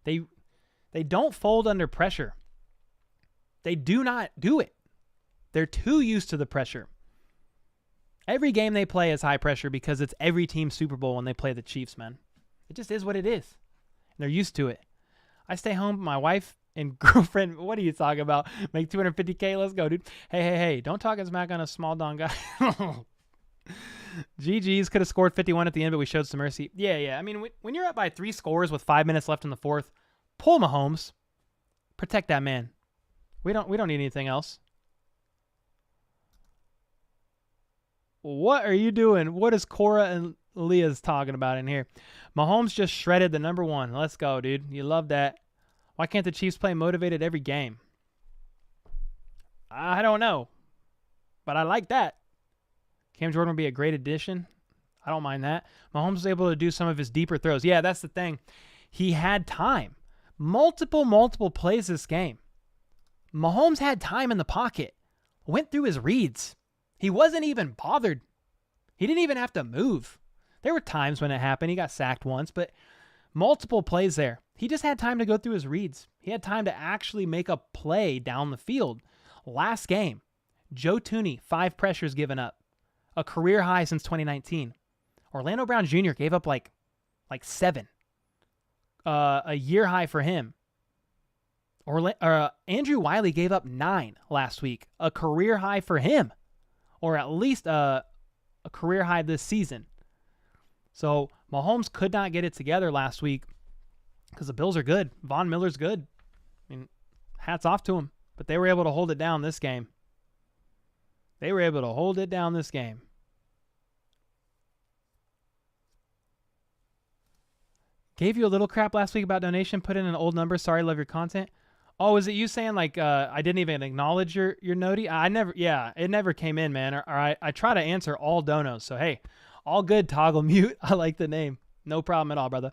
They don't fold under pressure. They do not do it. They're too used to the pressure. Every game they play is high pressure because it's every team's Super Bowl when they play the Chiefs, man. It just is what it is. They're used to it. I stay home with my wife and girlfriend. What are you talking about? Make $250K? Let's go, dude. Hey. Don't talk smack on a small don guy. GG's could have scored 51 at the end, but we showed some mercy. Yeah. I mean, when you're up by 3 scores with 5 minutes left in the fourth, pull Mahomes. Protect that man. We don't need anything else. What are you doing? What is Cora and Leah's talking about in here? Mahomes just shredded the number 1. Let's go, dude. You love that. Why can't the Chiefs play motivated every game? I don't know. But I like that. Cam Jordan would be a great addition. I don't mind that. Mahomes was able to do some of his deeper throws. Yeah, that's the thing. He had time. Multiple plays this game. Mahomes had time in the pocket. Went through his reads. He wasn't even bothered. He didn't even have to move. There were times when it happened. He got sacked once, but multiple plays there. He just had time to go through his reads. He had time to actually make a play down the field. Last game, Joe Tooney, 5 pressures given up. A career high since 2019. Orlando Brown Jr. gave up like 7. A year high for him. Andrew Wiley gave up 9 last week. A career high for him. Or at least a career high this season. So Mahomes could not get it together last week because the Bills are good. Von Miller's good. I mean, hats off to him. But they were able to hold it down this game. Gave you a little crap last week about donation. Put in an old number. Sorry, love your content. Oh, is it you saying like I didn't even acknowledge your noti? It never came in, man. Or I try to answer all donos. So hey, all good. Toggle mute. I like the name. No problem at all, brother.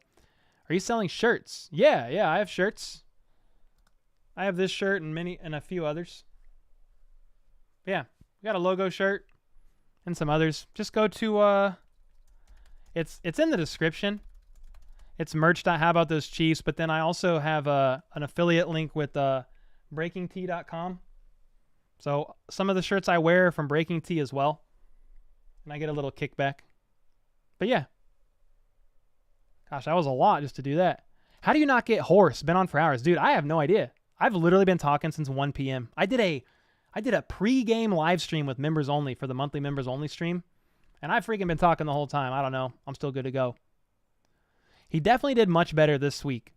Are you selling shirts? Yeah, I have shirts. I have this shirt and a few others. Yeah, we got a logo shirt and some others. Just go to It's in the description. It's merch. How about those Chiefs? But then I also have an affiliate link with breakingtea.com. So some of the shirts I wear are from Breaking Tea as well. And I get a little kickback. But yeah. Gosh, that was a lot just to do that. How do you not get hoarse? Been on for hours. Dude, I have no idea. I've literally been talking since 1 p.m. I did a pre-game live stream with members only for the monthly members only stream. And I've freaking been talking the whole time. I don't know. I'm still good to go. He definitely did much better this week.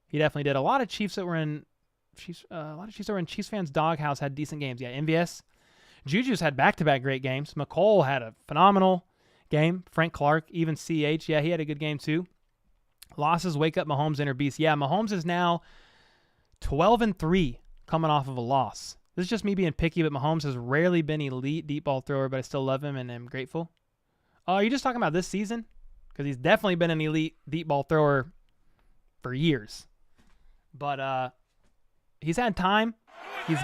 He definitely did. A lot of Chiefs that were in Chiefs fans' doghouse had decent games. Yeah, MVS. Juju's had back-to-back great games. McCole had a phenomenal game. Frank Clark, even CH. Yeah, he had a good game too. Losses wake up Mahomes inner beast. Yeah, Mahomes is now 12-3 coming off of a loss. This is just me being picky, but Mahomes has rarely been elite deep ball thrower, but I still love him and am grateful. Oh, are you just talking about this season? Because he's definitely been an elite deep ball thrower for years. But he's had time. He's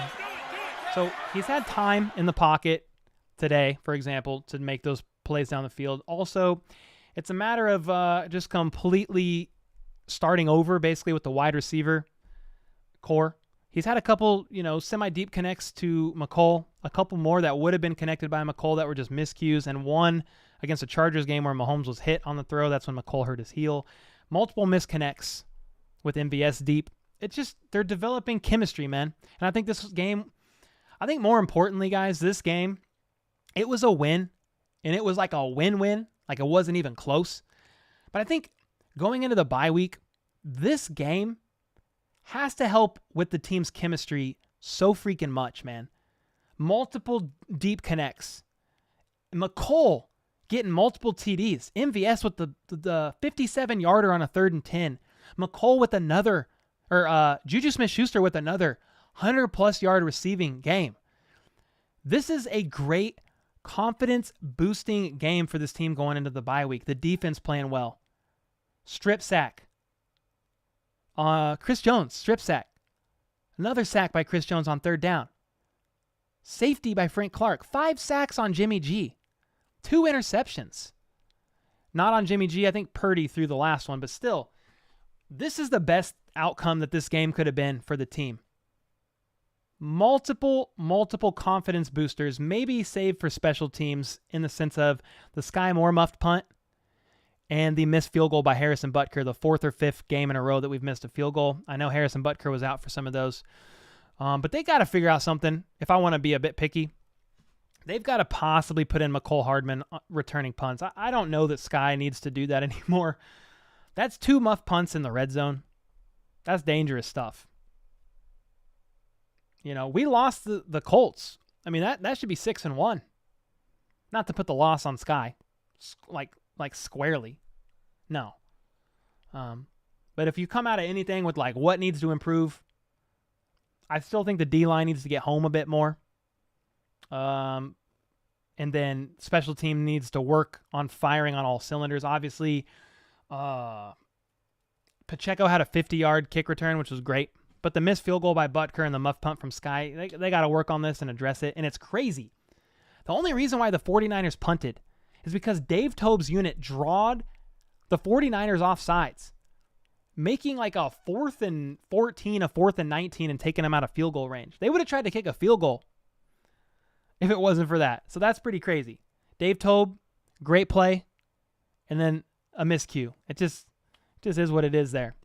had time in the pocket today, for example, to make those plays down the field. Also, it's a matter of just completely starting over, basically, with the wide receiver core. He's had a couple, semi-deep connects to McCole, a couple more that would have been connected by McCole that were just miscues, and one against the Chargers game where Mahomes was hit on the throw. That's when McCole hurt his heel. Multiple misconnects with MVS deep. It's just, they're developing chemistry, man. And I think this game, more importantly, guys, this game, it was a win, and it was like a win-win, like it wasn't even close. But I think going into the bye week, this game has to help with the team's chemistry so freaking much, man. Multiple deep connects. McCole getting multiple TDs. MVS with the 57-yarder on a 3rd and 10. McCole with another, or Juju Smith-Schuster with another 100-plus yard receiving game. This is a great confidence-boosting game for this team going into the bye week. The defense playing well. Strip sack. Chris Jones, strip sack. Another sack by Chris Jones on 3rd down. Safety by Frank Clark. 5 sacks on Jimmy G. 2 interceptions. Not on Jimmy G. I think Purdy threw the last one, but still, this is the best outcome that this game could have been for the team. Multiple confidence boosters, maybe saved for special teams in the sense of the Sky Moore muffed punt and the missed field goal by Harrison Butker, the 4th or 5th game in a row that we've missed a field goal. I know Harrison Butker was out for some of those. But they got to figure out something. If I want to be a bit picky, they've got to possibly put in McCole Hardman returning punts. I don't know that Sky needs to do that anymore. That's 2 muff punts in the red zone. That's dangerous stuff. We lost the Colts. I mean, that should be 6-1. Not to put the loss on Sky, like squarely. No. But if you come out of anything with like what needs to improve, I still think the D-line needs to get home a bit more. And then special team needs to work on firing on all cylinders. Obviously, Pacheco had a 50-yard kick return, which was great. But the missed field goal by Butker and the muff punt from Sky, they got to work on this and address it. And it's crazy. The only reason why the 49ers punted is because Dave Tobe's unit drawed the 49ers off sides, making like a 4th and 14, a 4th and 19, and taking them out of field goal range. They would have tried to kick a field goal if it wasn't for that. So that's pretty crazy. Dave Tobe, great play, and then a miscue. It just is what it is there.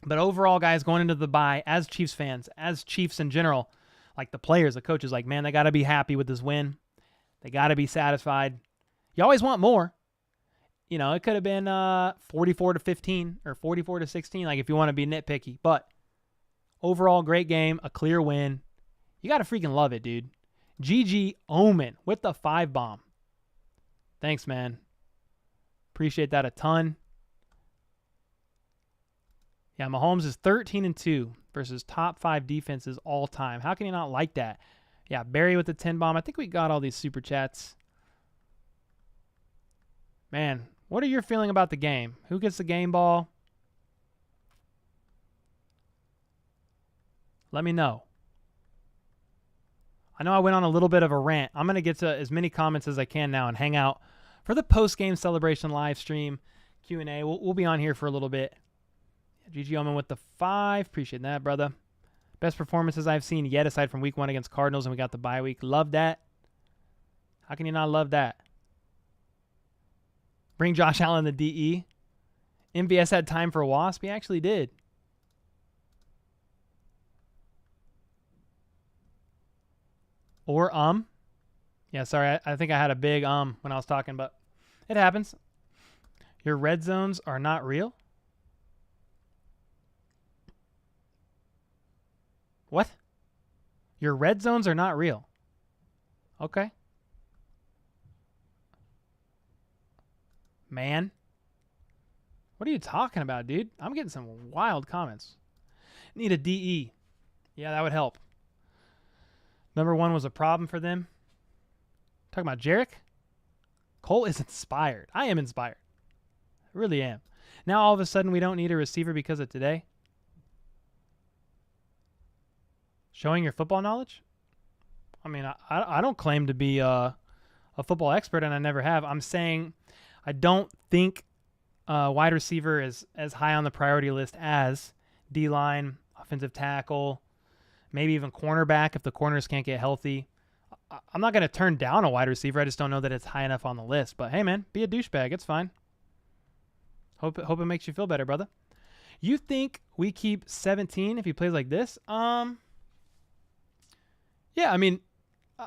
But overall, guys, going into the bye, as Chiefs fans, as Chiefs in general, like the players, the coaches, like, man, they got to be happy with this win. They got to be satisfied. You always want more. It could have been 44-15 or 44-16, like if you want to be nitpicky. But overall, great game, a clear win. You got to freaking love it, dude. GG Omen with the 5-bomb. Thanks, man. Appreciate that a ton. Yeah, Mahomes is 13-2 versus top 5 defenses all time. How can you not like that? Yeah, Barry with the 10-bomb. I think we got all these super chats. Man, what are your feeling about the game? Who gets the game ball? Let me know. I know I went on a little bit of a rant. I'm going to get to as many comments as I can now and hang out for the post-game celebration live stream Q&A. We'll be on here for a little bit. GG Omen with the 5. Appreciate that, brother. Best performances I've seen yet, aside from week 1 against Cardinals, and we got the bye week. Love that. How can you not love that? Bring Josh Allen to DE. MVS had time for Wasp. He actually did. Or Yeah, sorry. I think I had a big when I was talking, but it happens. Your red zones are not real? What? Your red zones are not real. Okay. Man. What are you talking about, dude? I'm getting some wild comments. Need a DE. Yeah, that would help. Number 1 was a problem for them. Talking about Jarek? Cole is inspired. I am inspired. I really am. Now all of a sudden we don't need a receiver because of today. Showing your football knowledge? I mean, I don't claim to be a football expert, and I never have. I'm saying I don't think wide receiver is as high on the priority list as D-line, offensive tackle, maybe even cornerback if the corners can't get healthy. I'm not going to turn down a wide receiver. I just don't know that it's high enough on the list. But hey, man, be a douchebag. It's fine. Hope it makes you feel better, brother. You think we keep 17 if he plays like this? Yeah, I mean,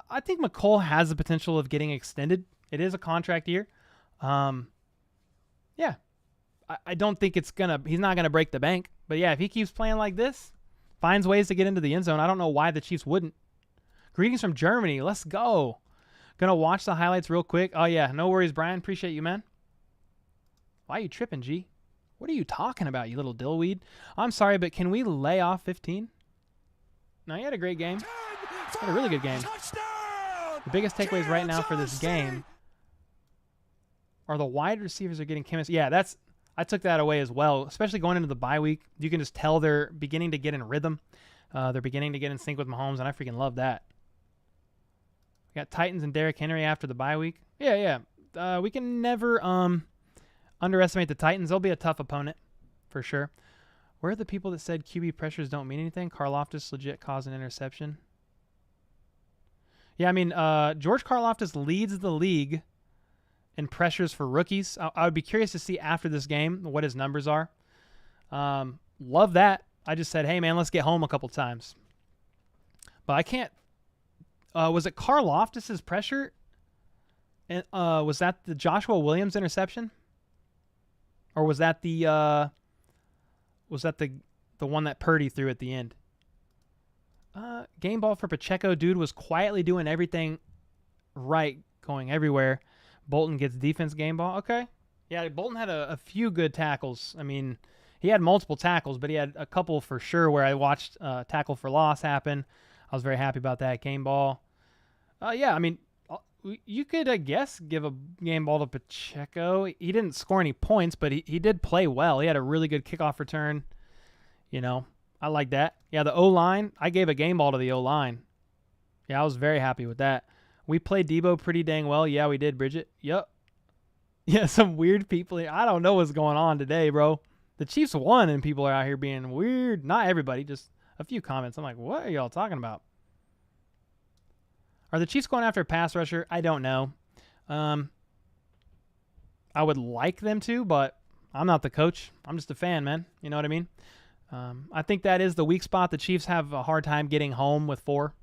I think McCole has the potential of getting extended. It is a contract year. Yeah, I don't think he's not gonna break the bank. But yeah, if he keeps playing like this, finds ways to get into the end zone, I don't know why the Chiefs wouldn't. Greetings from Germany. Let's go. Gonna watch the highlights real quick. Oh yeah, no worries, Brian. Appreciate you, man. Why are you tripping, G? What are you talking about, you little dillweed? I'm sorry, but can we lay off 15? No, you had a great game. You had a really good game. The biggest takeaways right now for this game are the wide receivers are getting chemistry. Yeah, I took that away as well, especially going into the bye week. You can just tell they're beginning to get in rhythm. They're beginning to get in sync with Mahomes, and I freaking love that. We got Titans and Derrick Henry after the bye week. Yeah. We can never underestimate the Titans. They'll be a tough opponent for sure. Where are the people that said QB pressures don't mean anything? Karlaftis legit caused an interception. Yeah, I mean, George Karlaftis leads the league in pressures for rookies. I would be curious to see after this game what his numbers are. Love that. I just said, hey, man, let's get home a couple times. But I can't. Was it Karlaftis' pressure? And was that the Joshua Williams interception? Or was that the one that Purdy threw at the end? Game ball for Pacheco. Dude was quietly doing everything right, going everywhere. Bolton gets defense game ball. Okay. Yeah, Bolton had a few good tackles. I mean, he had multiple tackles, but he had a couple for sure where I watched tackle for loss happen. I was very happy about that. Game ball. Yeah, I mean, you could, I guess, give a game ball to Pacheco. He didn't score any points, but he did play well. He had a really good kickoff return. You know, I like that. Yeah, the O-line, I gave a game ball to the O-line. Yeah, I was very happy with that. We played Debo pretty dang well. Yeah, we did, Bridget. Yep. Yeah, some weird people here. I don't know what's going on today, bro. The Chiefs won, and people are out here being weird. Not everybody, just a few comments. I'm like, what are y'all talking about? Are the Chiefs going after a pass rusher? I don't know. I would like them to, but I'm not the coach. I'm just a fan, man. You know what I mean? I think that is the weak spot. The Chiefs have a hard time getting home with 4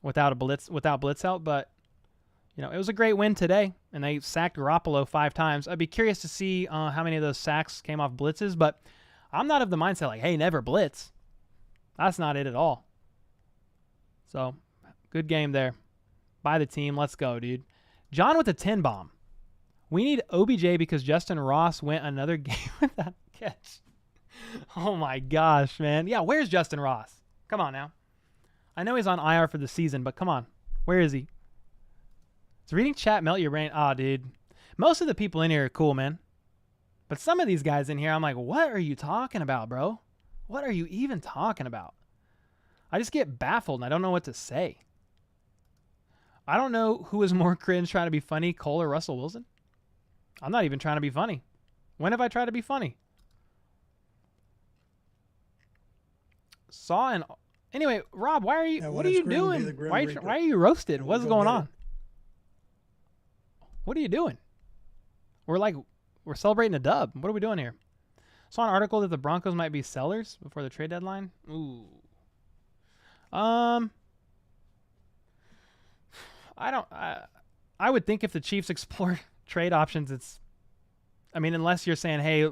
without blitz out, but you know, it was a great win today, and they sacked Garoppolo 5 times. I'd be curious to see how many of those sacks came off blitzes, but I'm not of the mindset like, hey, never blitz. That's not it at all. So, good game there by the team. Let's go, dude. John with a 10 bomb. We need OBJ because Justin Ross went another game without a catch. Oh my gosh, man. Yeah, where's Justin Ross? Come on now. I know he's on IR for the season, but come on. Where is he? Is reading chat melt your brain? Oh, dude. Most of the people in here are cool, man. But some of these guys in here, I'm like, what are you talking about, bro? What are you even talking about? I just get baffled and I don't know what to say. I don't know who is more cringe trying to be funny, Cole or Russell Wilson. I'm not even trying to be funny. When have I tried to be funny? Anyway, Rob, why are you? Yeah, what when are it's you Grim, be doing? the Grim Why Reaper. are you roasted? And What's go going get on? it. What are you doing? We're celebrating a dub. What are we doing here? Saw an article that the Broncos might be sellers before the trade deadline. Ooh. I would think if the Chiefs explore trade options, unless you're saying, hey,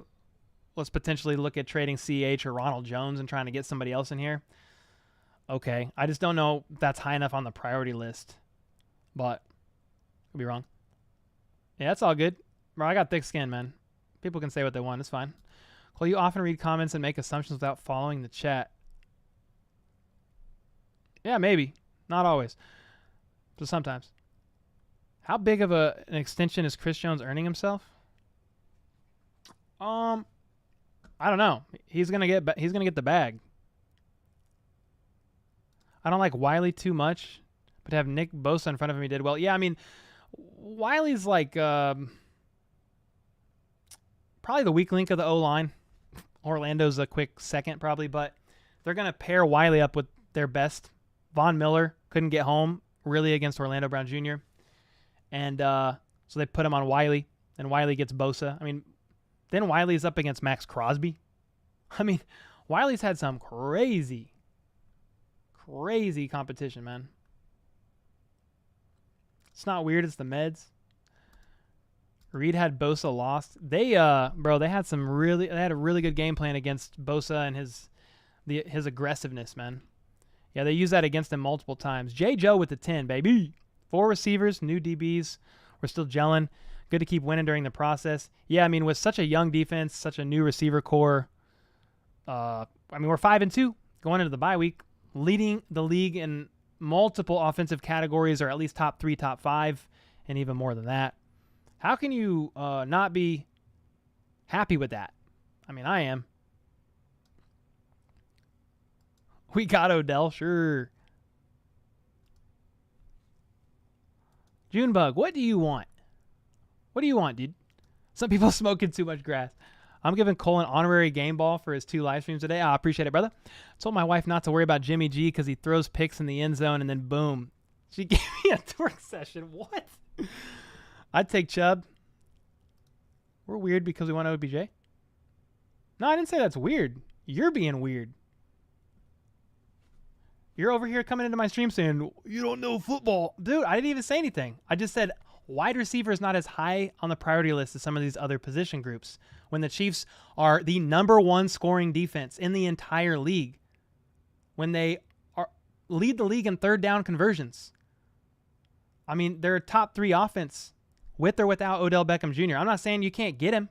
let's potentially look at trading CH or Ronald Jones and trying to get somebody else in here. Okay. I just don't know if that's high enough on the priority list. But could be wrong. Yeah, that's all good. Bro, I got thick skin, man. People can say what they want. It's fine. Cole, you often read comments and make assumptions without following the chat. Yeah, maybe. Not always. Just sometimes. How big of an extension is Chris Jones earning himself? I don't know. He's gonna get the bag. I don't like Wiley too much, but to have Nick Bosa in front of him, he did well. Yeah, I mean, Wiley's like probably the weak link of the O-line. Orlando's a quick second probably, but they're gonna pair Wiley up with their best. Von Miller couldn't get home really against Orlando Brown Jr. And so they put him on Wiley, and Wiley gets Bosa. I mean, then Wiley's up against Max Crosby. I mean, Wiley's had some crazy competition, man. It's not weird. It's the meds. Reed had Bosa lost. They had a really good game plan against Bosa and his aggressiveness, man. Yeah, they used that against him multiple times. J. Joe with the 10, baby. 4 receivers, new DBs. We're still gelling. Good to keep winning during the process. Yeah, I mean, with such a young defense, such a new receiver core, we're 5-2 going into the bye week, leading the league in multiple offensive categories, or at least top 3, top 5, and even more than that. How can you not be happy with that? I mean, I am. We got Odell, sure. Junebug, what do you want? What do you want, dude? Some people smoking too much grass. I'm giving Cole an honorary game ball for his 2 live streams today. I appreciate it, brother. Told my wife not to worry about Jimmy G because he throws picks in the end zone and then boom. She gave me a twerk session. What? I'd take Chubb. We're weird because we want OBJ. No, I didn't say that's weird. You're being weird. You're over here coming into my stream saying, you don't know football. Dude, I didn't even say anything. I just said wide receiver is not as high on the priority list as some of these other position groups when the Chiefs are the number 1 scoring defense in the entire league, when they lead the league in third down conversions. I mean, they're a top 3 offense with or without Odell Beckham Jr. I'm not saying you can't get him.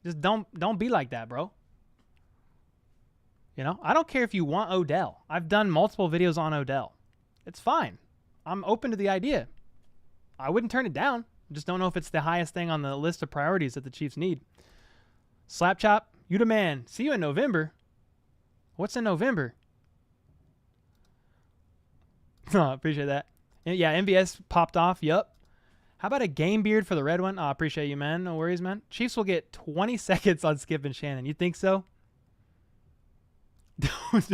Just don't be like that, bro. You know, I don't care if you want Odell. I've done multiple videos on Odell. It's fine. I'm open to the idea. I wouldn't turn it down. Just don't know if it's the highest thing on the list of priorities that the Chiefs need. Slap chop, you the man. See you in November. What's in November? Oh, appreciate that. Yeah, MVS popped off. Yup. How about a game beard for the red one? I appreciate you, man. No worries, man. Chiefs will get 20 seconds on Skip and Shannon. You think so?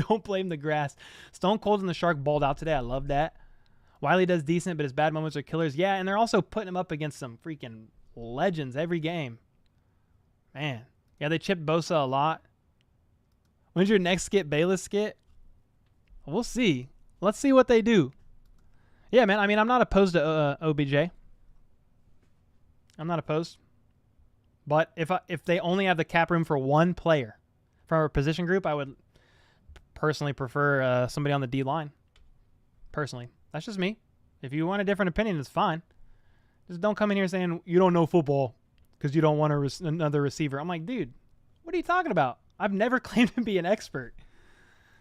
Don't blame the grass. Stone Cold and the Shark balled out today. I love that. Wiley does decent, but his bad moments are killers. Yeah, and they're also putting him up against some freaking legends every game. Man. Yeah, they chipped Bosa a lot. When's your next Skip Bayless skit? We'll see. Let's see what they do. Yeah, man. I mean, I'm not opposed to OBJ. I'm not opposed. But if they only have the cap room for one player from a position group, I would personally prefer somebody on the D line. Personally. That's just me. If you want a different opinion, it's fine. Just don't come in here saying you don't know football because you don't want another receiver. I'm like, dude, what are you talking about? I've never claimed to be an expert.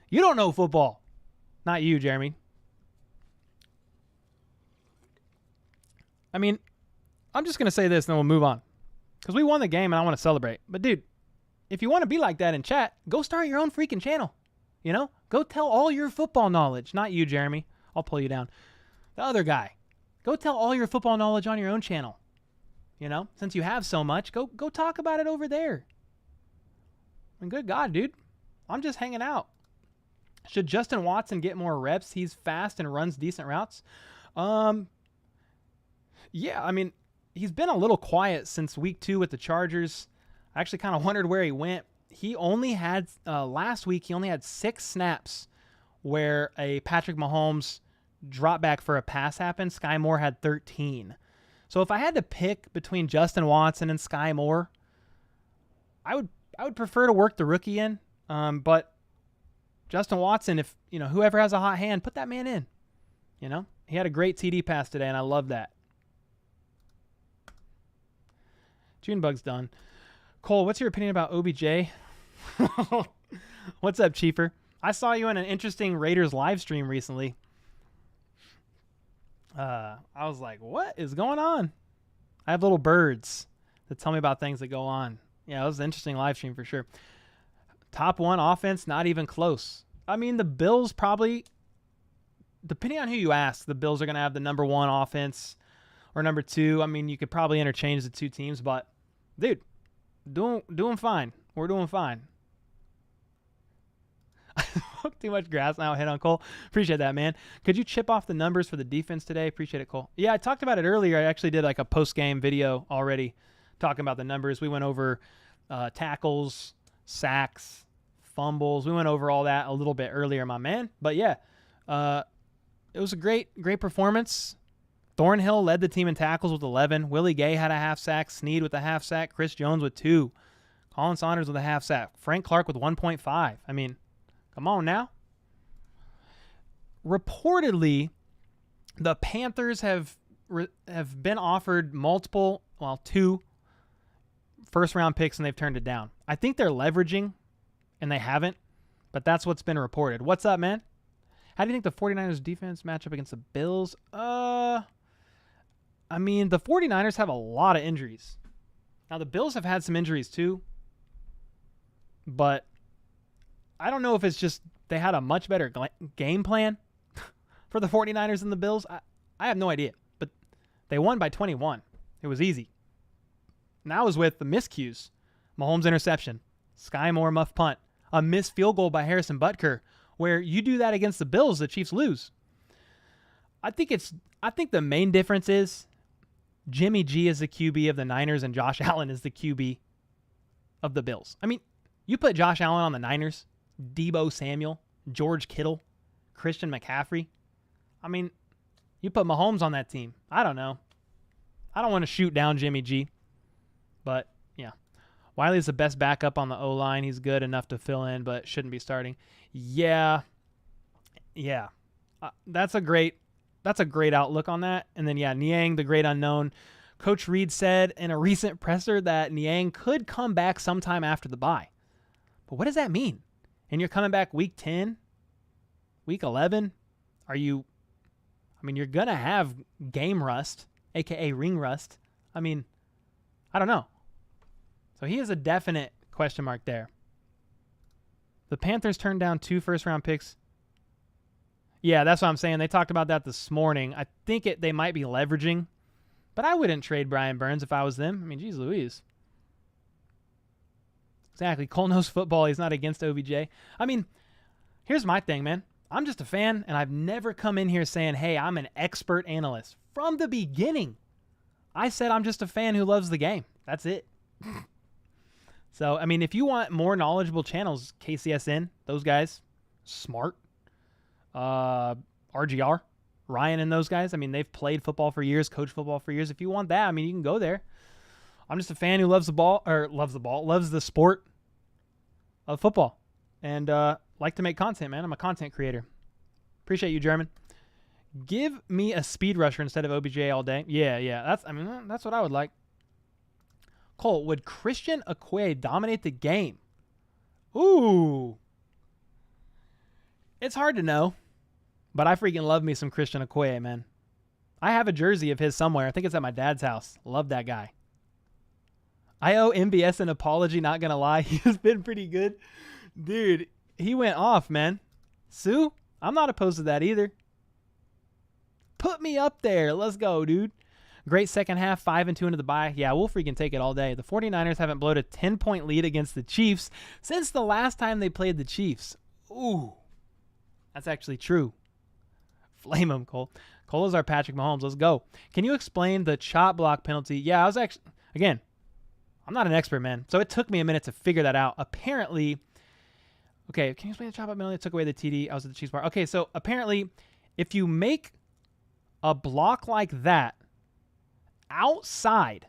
You don't know football. Not you, Jeremy. I mean, I'm just going to say this and then we'll move on. Because we won the game and I want to celebrate. But, dude, if you want to be like that in chat, go start your own freaking channel. You know? Go tell all your football knowledge. Not you, Jeremy. I'll pull you down. The other guy. Go tell all your football knowledge on your own channel. You know, since you have so much, go talk about it over there. And good God, dude. I'm just hanging out. Should Justin Watson get more reps? He's fast and runs decent routes. Yeah, I mean, he's been a little quiet since week 2 with the Chargers. I actually kind of wondered where he went. He only had, last week, he only had 6 snaps where a Patrick Mahomes drop back for a pass happened. Sky Moore had 13. So if I had to pick between Justin Watson and Sky Moore, I would prefer to work the rookie in. But Justin Watson, if, you know, whoever has a hot hand, put that man in. You know, he had a great TD pass today, and I love that. Junebug's done. Cole, what's your opinion about OBJ? What's up, Chiefer? I saw you in an interesting Raiders live stream recently. I was like, what is going on? I have little birds that tell me about things that go on. Yeah, it was an interesting live stream for sure. Top 1 offense, not even close. I mean, the Bills probably, depending on who you ask, the Bills are going to have the number 1 offense or number 2. I mean, you could probably interchange the 2 teams, but dude, doing fine. We're doing fine. Too much grass now. Hit on Cole. Appreciate that, man. Could you chip off the numbers for the defense today? Appreciate it, Cole. Yeah, I talked about it earlier. I actually did like a post-game video already talking about the numbers. We went over tackles, sacks, fumbles. We went over all that a little bit earlier, my man. But yeah, it was a great performance. Thornhill led the team in tackles with 11. Willie Gay had a half sack. Snead with a half sack. Chris Jones with 2. Colin Saunders with a half sack. Frank Clark with 1.5. I mean, come on now. Reportedly, the Panthers have been offered 2 first-round picks, and they've turned it down. I think they're leveraging, and they haven't, but that's what's been reported. What's up, man? How do you think the 49ers defense match up against the Bills? I mean, the 49ers have a lot of injuries. Now, the Bills have had some injuries too, but I don't know if it's just they had a much better game plan for the 49ers than the Bills. I have no idea, but they won by 21. It was easy. And that was with the miscues. Mahomes interception, Sky Moore muff punt, a missed field goal by Harrison Butker, where you do that against the Bills, the Chiefs lose. I think the main difference is Jimmy G is the QB of the Niners and Josh Allen is the QB of the Bills. I mean, you put Josh Allen on the Niners, Deebo Samuel, George Kittle, Christian McCaffrey. I mean, you put Mahomes on that team. I don't know. I don't want to shoot down Jimmy G, but yeah. Wiley's the best backup on the O-line. He's good enough to fill in, but shouldn't be starting. Yeah. That's a great outlook on that. And then, yeah, Niang, the great unknown. Coach Reed said in a recent presser that Niang could come back sometime after the bye. But what does that mean? And you're coming back week 10, week 11? You're going to have game rust, a.k.a. ring rust. I mean, I don't know. So he is a definite question mark there. The Panthers turned down 2 first-round picks. Yeah, that's what I'm saying. They talked about that this morning. I think they might be leveraging, but I wouldn't trade Brian Burns if I was them. I mean, geez Louise. Exactly. Cole knows football. He's not against OBJ. I mean, here's my thing, man. I'm just a fan, and I've never come in here saying, hey, I'm an expert analyst. From the beginning, I said I'm just a fan who loves the game. That's it. So, I mean, if you want more knowledgeable channels, KCSN, those guys, smart. RGR, Ryan and those guys. I mean, they've played football for years, coached football for years. If you want that, I mean, you can go there. I'm just a fan who loves the sport of football, and like to make content, man. I'm a content creator. Appreciate you, German. Give me a speed rusher instead of OBJ all day. Yeah. That's what I would like. Cole, would Christian Okoye dominate the game? Ooh. It's hard to know, but I freaking love me some Christian Okoye, man. I have a jersey of his somewhere. I think it's at my dad's house. Love that guy. I owe MBS an apology, not going to lie. He has been pretty good. Dude, he went off, man. Sue, I'm not opposed to that either. Put me up there. Let's go, dude. Great second half, 5-2 into the bye. Yeah, we'll freaking take it all day. The 49ers haven't blown a 10-point lead against the Chiefs since the last time they played the Chiefs. Ooh, that's actually true. Flame him, Cole. Cole is our Patrick Mahomes. Let's go. Can you explain the chop block penalty? Yeah, I was actually, again, I'm not an expert, man. So it took me a minute to figure that out. Apparently, okay, can you explain the chop block penalty? It took away the TD. I was at the Chiefs bar. Okay, so apparently, if you make a block like that outside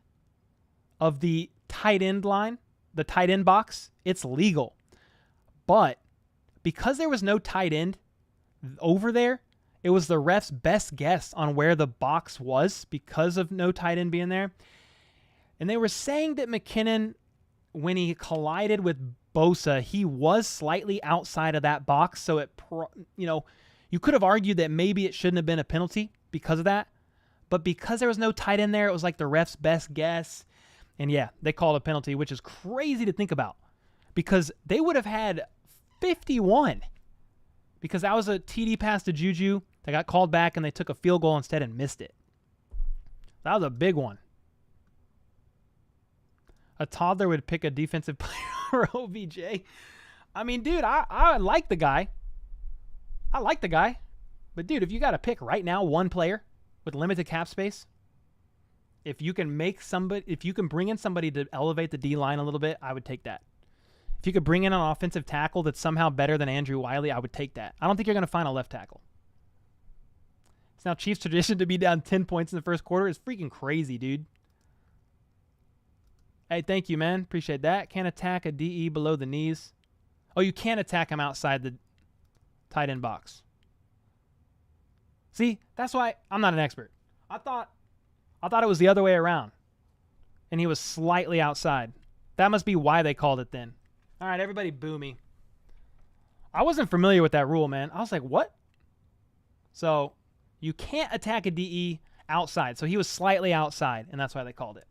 of the tight end line, the tight end box, it's legal. But because there was no tight end over there, it was the ref's best guess on where the box was because of no tight end being there. And they were saying that McKinnon, when he collided with Bosa, he was slightly outside of that box. So it, you could have argued that maybe it shouldn't have been a penalty because of that. But because there was no tight end there, it was like the ref's best guess. And yeah, they called a penalty, which is crazy to think about because they would have had 51 because that was a TD pass to Juju that got called back and they took a field goal instead and missed it. That was a big one. A toddler would pick a defensive player over OBJ. I mean, dude, I like the guy. I like the guy. But, dude, if you got to pick right now one player with limited cap space, if you can bring in somebody to elevate the D line a little bit, I would take that. If you could bring in an offensive tackle that's somehow better than Andrew Wiley, I would take that. I don't think you're going to find a left tackle. It's now Chiefs tradition to be down 10 points in the first quarter. It's freaking crazy, dude. Hey, thank you, man. Appreciate that. Can't attack a DE below the knees. Oh, you can't attack him outside the tight end box. See, that's why I'm not an expert. I thought it was the other way around, and he was slightly outside. That must be why they called it then. All right, everybody boo me. I wasn't familiar with that rule, man. I was like, what? So you can't attack a DE outside. So he was slightly outside, and that's why they called it.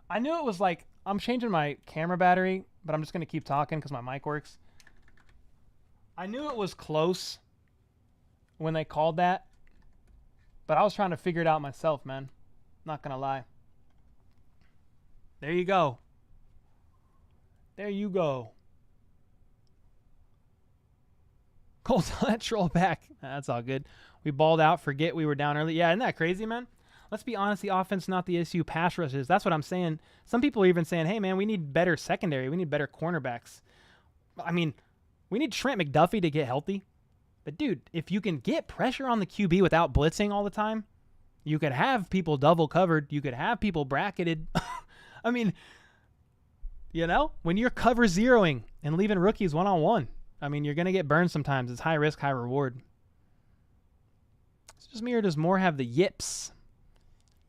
I knew it was like, I'm changing my camera battery, but I'm just going to keep talking because my mic works. I knew it was close when they called that, but I was trying to figure it out myself, man. Not going to lie. There you go. There you go. Colt, that troll back. That's all good. We balled out. Forget we were down early. Yeah, isn't that crazy, man? Let's be honest. The offense, not the issue. Pass rushes. That's what I'm saying. Some people are even saying, hey, man, we need better secondary. We need better cornerbacks. I mean, we need Trent McDuffie to get healthy. But, dude, if you can get pressure on the QB without blitzing all the time, you could have people double covered. You could have people bracketed. I mean, you know, when you're cover zeroing and leaving rookies one-on-one, I mean, you're going to get burned sometimes. It's high risk, high reward. It's just me, or does Moore have the yips?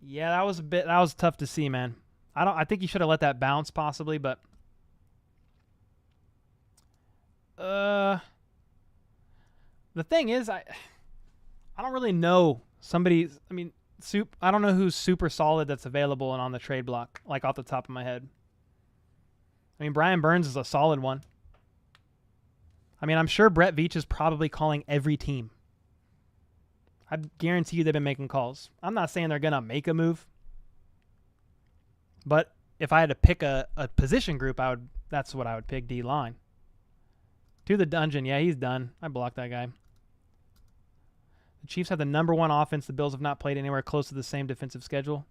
Yeah, that was tough to see, man. I think you should have let that bounce possibly, but the thing is, I don't really know I don't know who's super solid that's available and on the trade block, like off the top of my head. I mean, Brian Burns is a solid one. I mean, I'm sure Brett Veach is probably calling every team. I guarantee you they've been making calls. I'm not saying they're going to make a move. But if I had to pick a position group, that's what I would pick, D-line. To the dungeon. Yeah, he's done. I blocked that guy. The Chiefs have the number one offense. The Bills have not played anywhere close to the same defensive schedule.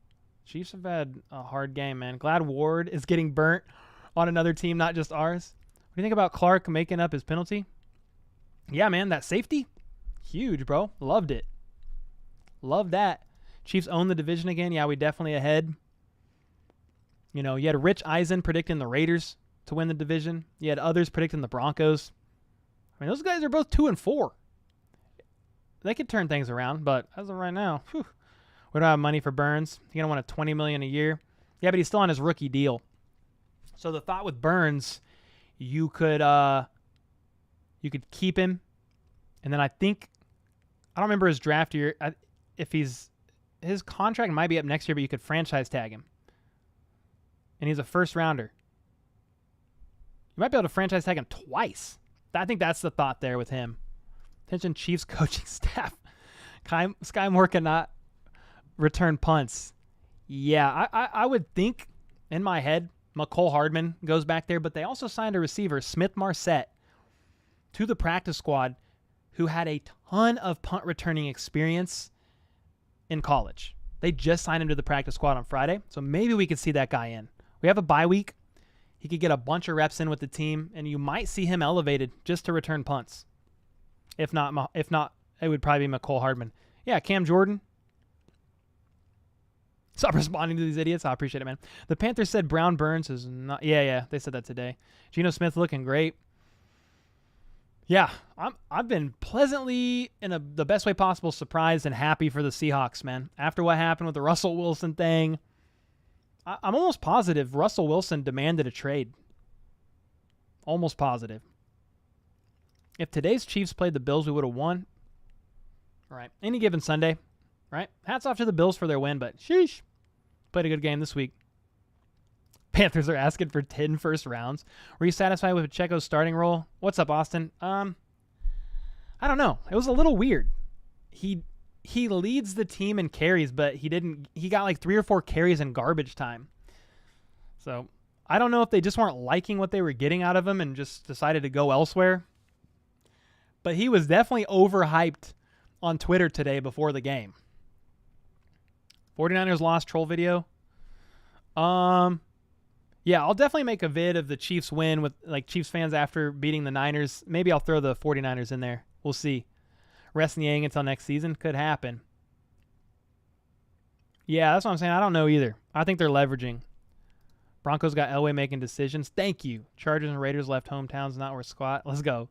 Chiefs have had a hard game, man. Glad Ward is getting burnt on another team, not just ours. What do you think about Clark making up his penalty? Yeah, man, that safety, huge, bro. Loved it. Love that. Chiefs own the division again. Yeah, we definitely ahead. You know, you had Rich Eisen predicting the Raiders to win the division. You had others predicting the Broncos. I mean, those guys are both 2-4. They could turn things around, but as of right now, we don't have money for Burns. He's gonna want $20 million a year. Yeah, but he's still on his rookie deal. So the thought with Burns, you could keep him, and then I don't remember his draft year. His contract might be up next year, but you could franchise tag him, and he's a first rounder. You might be able to franchise tag him twice. I think that's the thought there with him. Attention, Chiefs coaching staff. Sky Moore cannot return punts. Yeah, I would think in my head McCole Hardman goes back there, but they also signed a receiver, Smith Marset, to the practice squad who had a ton of punt returning experience in college. They just signed him to the practice squad on Friday, so maybe we could see that guy in. We have a bye week. He could get a bunch of reps in with the team, and you might see him elevated just to return punts. If not, it would probably be McCole Hardman. Yeah, Cam Jordan. Stop responding to these idiots. I appreciate it, man. The Panthers said Brown Burns is not. Yeah, they said that today. Geno Smith looking great. Yeah, I've been pleasantly, in the best way possible, surprised and happy for the Seahawks, man. After what happened with the Russell Wilson thing, I'm almost positive Russell Wilson demanded a trade. Almost positive. If today's Chiefs played the Bills, we would have won. All right, any given Sunday. Right? Hats off to the Bills for their win, but sheesh. Played a good game this week. Panthers are asking for 10 first rounds. Were you satisfied with Pacheco's starting role? What's up, Austin? I don't know. It was a little weird. He leads the team in carries, but he got like 3 or 4 carries in garbage time. So I don't know if they just weren't liking what they were getting out of him and just decided to go elsewhere. But he was definitely overhyped on Twitter today before the game. 49ers lost troll video. Yeah, I'll definitely make a vid of the Chiefs win with like Chiefs fans after beating the Niners. Maybe I'll throw the 49ers in there. We'll see. Rest Yang until next season. Could happen. Yeah, that's what I'm saying. I don't know either. I think they're leveraging. Broncos got Elway making decisions. Thank you. Chargers and Raiders left hometowns not worth squat. Let's go.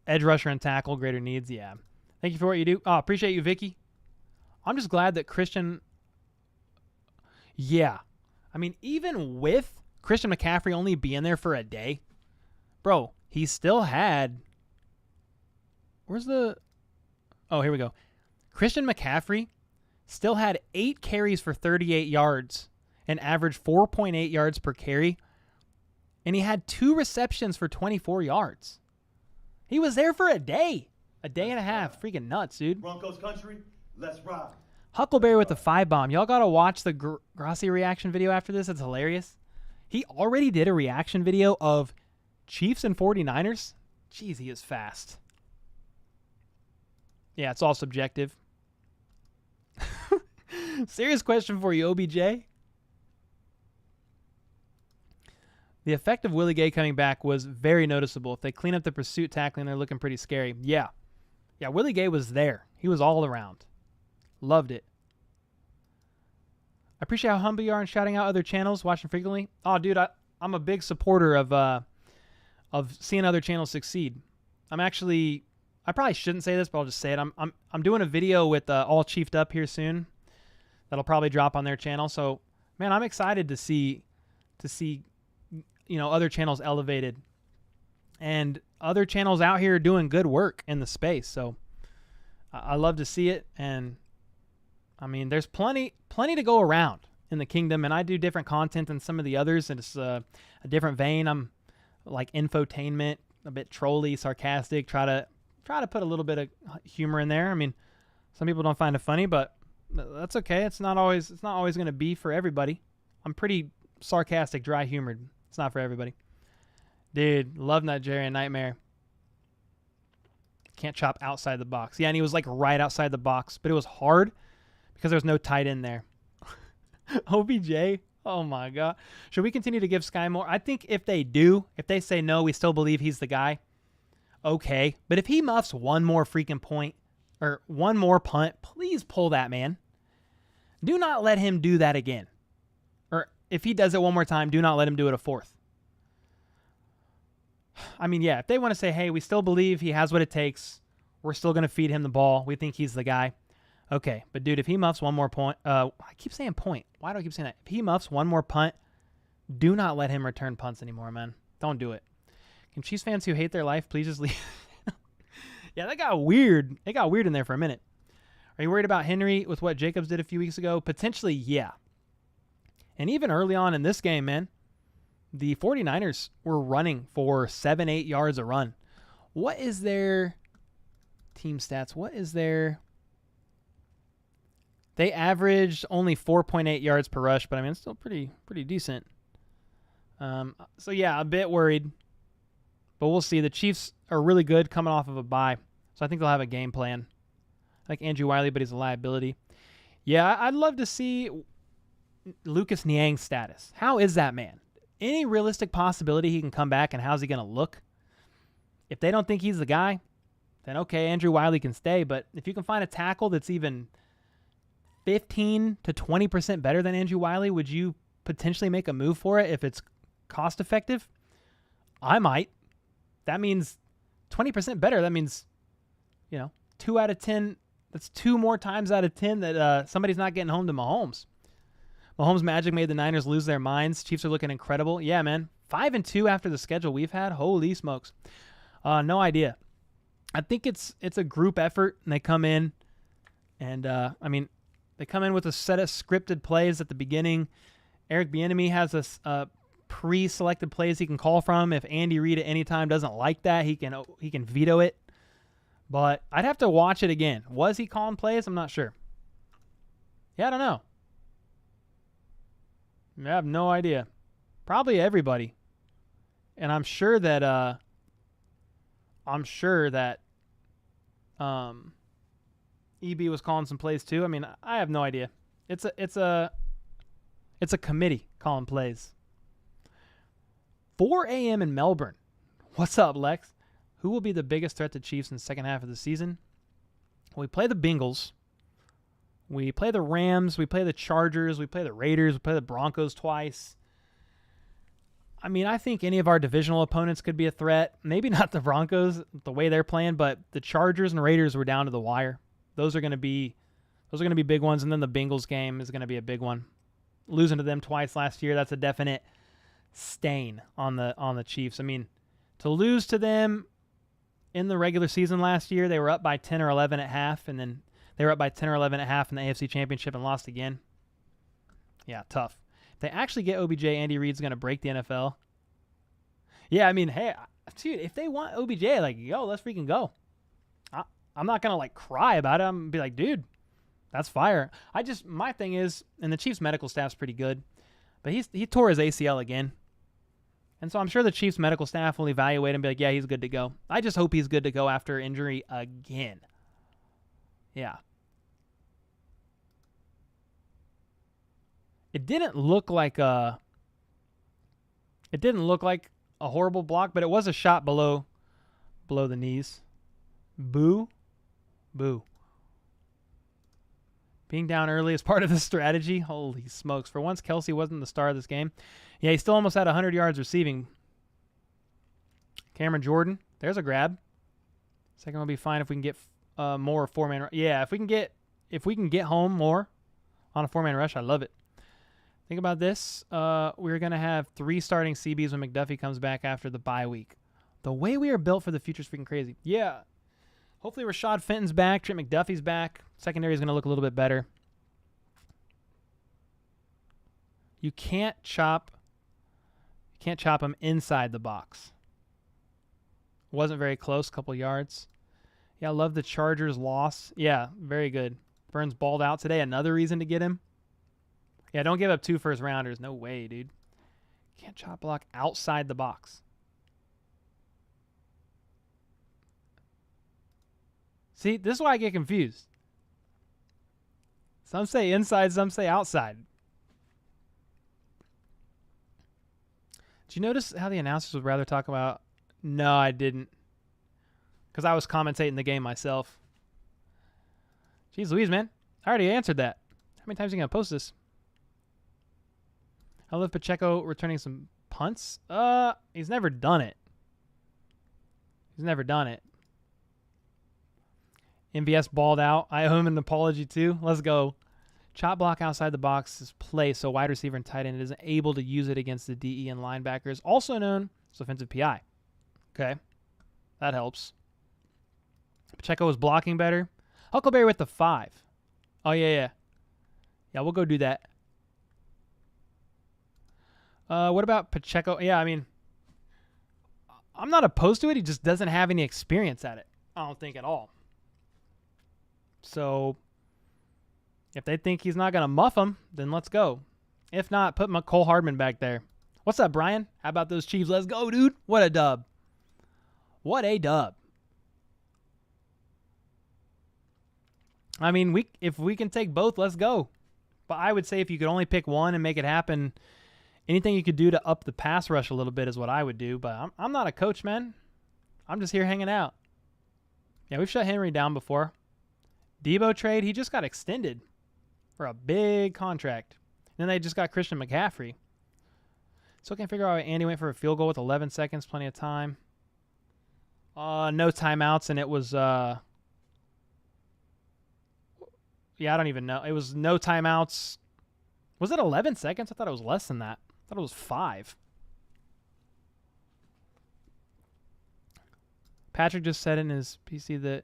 Edge rusher and tackle, greater needs. Yeah. Thank you for what you do. Oh, appreciate you, Vicky. I'm just glad that Christian. Yeah. I mean, even with Christian McCaffrey only being there for a day, bro, he still had. Where's the. Oh, here we go. Christian McCaffrey still had 8 carries for 38 yards and averaged 4.8 yards per carry. And he had 2 receptions for 24 yards. He was there for a day. A day and a half. Freaking nuts, dude. Broncos country, let's ride. Huckleberry with the 5 bomb. Y'all got to watch the Grassi reaction video after this. It's hilarious. He already did a reaction video of Chiefs and 49ers. Jeez, he is fast. Yeah, it's all subjective. Serious question for you, OBJ. The effect of Willie Gay coming back was very noticeable. If they clean up the pursuit tackling, they're looking pretty scary. Yeah. Yeah, Willie Gay was there. He was all around. Loved it. I appreciate how humble you are in shouting out other channels, watching frequently. Oh, dude, I'm a big supporter of seeing other channels succeed. I probably shouldn't say this, but I'll just say it. I'm doing a video with All Chiefed Up here soon. That'll probably drop on their channel. So, man, I'm excited to see other channels elevated and other channels out here doing good work in the space. So I love to see it. And I mean, there's plenty to go around in the kingdom, and I do different content than some of the others, and it's a different vein. I'm like infotainment, a bit trolly, sarcastic, try to put a little bit of humor in there. I mean, some people don't find it funny, but that's okay. It's not always going to be for everybody. I'm pretty sarcastic, dry humored. It's not for everybody. Dude, love Nigerian Nightmare. Can't chop outside the box. Yeah, and he was like right outside the box, but it was hard because there was no tight end there. OBJ, oh my God. Should we continue to give Sky more? I think if they say no, we still believe he's the guy. Okay, but if he muffs one more freaking point or one more punt, please pull that, man. Do not let him do that again. Or if he does it one more time, do not let him do it a fourth. I mean, yeah, if they want to say, hey, we still believe he has what it takes, we're still going to feed him the ball, we think he's the guy. Okay, but dude, if he muffs one more point, I keep saying point. Why do I keep saying that? If he muffs one more punt, do not let him return punts anymore, man. Don't do it. Can Chiefs fans who hate their life please just leave? Yeah, that got weird. It got weird in there for a minute. Are you worried about Henry with what Jacobs did a few weeks ago? Potentially, yeah. And even early on in this game, man, the 49ers were running for 7-8 yards a run. What is their team stats. What is their... They averaged only 4.8 yards per rush, but I mean, it's still pretty decent. So yeah, a bit worried, but we'll see. The Chiefs are really good coming off of a bye, so I think they'll have a game plan. I like Andrew Wiley, but he's a liability. Yeah, I'd love to see Lucas Niang's status. How is that man? Any realistic possibility he can come back, and how's he going to look? If they don't think he's the guy, then okay, Andrew Wiley can stay. But if you can find a tackle that's even 15 to 20% better than Andrew Wiley, would you potentially make a move for it if it's cost effective? I might. That means 20% better. That means, 2 out of 10. That's 2 more times out of 10 that somebody's not getting home to Mahomes. Mahomes' magic made the Niners lose their minds. Chiefs are looking incredible. Yeah, man. 5-2 after the schedule we've had. Holy smokes. No idea. I think it's a group effort, and they come in, and they come in with a set of scripted plays at the beginning. Eric Bieniemy has a pre-selected plays he can call from. If Andy Reid at any time doesn't like that, he can veto it. But I'd have to watch it again. Was he calling plays? I'm not sure. Yeah, I don't know. I have no idea. Probably everybody. And I'm sure that EB was calling some plays too. I mean, I have no idea. It's a committee calling plays. 4 a.m. in Melbourne. What's up, Lex? Who will be the biggest threat to Chiefs in the second half of the season? We play the Bengals. We play the Rams. We play the Chargers. We play the Raiders. We play the Broncos twice. I mean, I think any of our divisional opponents could be a threat. Maybe not the Broncos, the way they're playing, but the Chargers and Raiders were down to the wire. Those are going to be big ones, and then the Bengals game is going to be a big one. Losing to them twice last year, that's a definite stain on the Chiefs. I mean, to lose to them in the regular season last year, they were up by 10 or 11 at half, and then they were up by 10 or 11 at half in the AFC Championship and lost again. Yeah, tough. If they actually get OBJ, Andy Reid's going to break the NFL. Yeah, I mean, hey, dude, if they want OBJ, let's freaking go. I'm not going to, cry about it. I'm going to be like, dude, that's fire. My thing is, and the Chiefs medical staff's pretty good, but he tore his ACL again. And so I'm sure the Chiefs medical staff will evaluate and be like, yeah, he's good to go. I just hope he's good to go after injury again. Yeah. It didn't look like a horrible block, but it was a shot below the knees. Boo. Being down early is part of the strategy. Holy smokes. For once, Kelsey wasn't the star of this game. Yeah, he still almost had 100 yards receiving. Cameron Jordan. There's a grab. Second will be fine if we can get more four-man rush. Yeah, if we can get home more on a four-man rush, I love it. Think about this. We're going to have 3 starting CBs when McDuffie comes back after the bye week. The way we are built for the future is freaking crazy. Yeah. Hopefully Rashad Fenton's back. Trent McDuffie's back. Secondary is going to look a little bit better. You can't chop him inside the box. Wasn't very close, couple yards. Yeah, I love the Chargers loss. Yeah, very good. Burns balled out today. Another reason to get him. Yeah, don't give up 2 first-rounders. No way, dude. Can't chop block outside the box. See, this is why I get confused. Some say inside, some say outside. Did you notice how the announcers would rather talk about... No, I didn't. Because I was commentating the game myself. Jeez Louise, man. I already answered that. How many times are you going to post this? I love Pacheco returning some punts. He's never done it. MVS balled out. I owe him an apology too. Let's go. Chop block outside the box is play, so wide receiver and tight end isn't able to use it against the DE and linebackers, also known as offensive PI. Okay. That helps. Pacheco was blocking better. Huckleberry with the 5. Oh, yeah. Yeah, we'll go do that. What about Pacheco? Yeah, I mean, I'm not opposed to it. He just doesn't have any experience at it. I don't think at all. So if they think he's not going to muff him, then let's go. If not, put Cole Hardman back there. What's up, Brian? How about those Chiefs? Let's go, dude. What a dub. What a dub. I mean, if we can take both, let's go. But I would say if you could only pick one and make it happen, anything you could do to up the pass rush a little bit is what I would do. But I'm not a coach, man. I'm just here hanging out. Yeah, we've shut Henry down before. Debo trade, he just got extended for a big contract. Then they just got Christian McCaffrey. Still can't figure out why Andy went for a field goal with 11 seconds, plenty of time. No timeouts, and it was... yeah, I don't even know. It was no timeouts. Was it 11 seconds? I thought it was less than that. I thought it was 5. Patrick just said in his PC that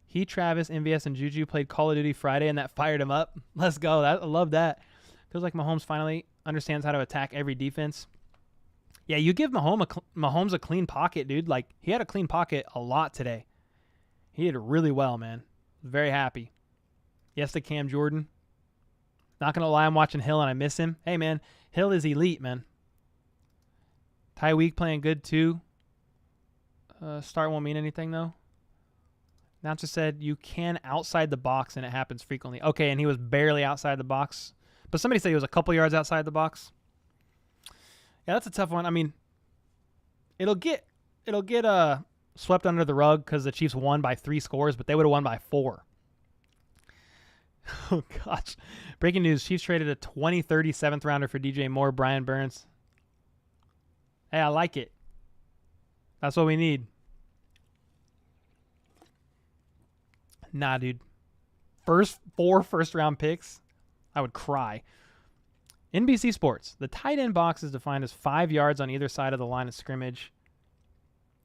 he, Travis, MVS, and Juju played Call of Duty Friday, and that fired him up. Let's go. I love that. Feels like Mahomes finally understands how to attack every defense. Yeah, you give Mahomes a clean pocket, dude. Like, he had a clean pocket a lot today. He did really well, man. Very happy. Yes to Cam Jordan. Not going to lie, I'm watching Hill, and I miss him. Hey, man, Hill is elite, man. Tyreek playing good, too. Start won't mean anything, though. Announcer said you can outside the box, and it happens frequently. Okay, and he was barely outside the box. But somebody said he was a couple yards outside the box. Yeah, that's a tough one. I mean, it'll get swept under the rug because the Chiefs won by 3 scores, but they would have won by 4. Oh, gosh. Breaking news. Chiefs traded a 2030 7th rounder for DJ Moore, Brian Burns. Hey, I like it. That's what we need. Nah, dude. 4 first-round picks? I would cry. NBC Sports. The tight end box is defined as 5 yards on either side of the line of scrimmage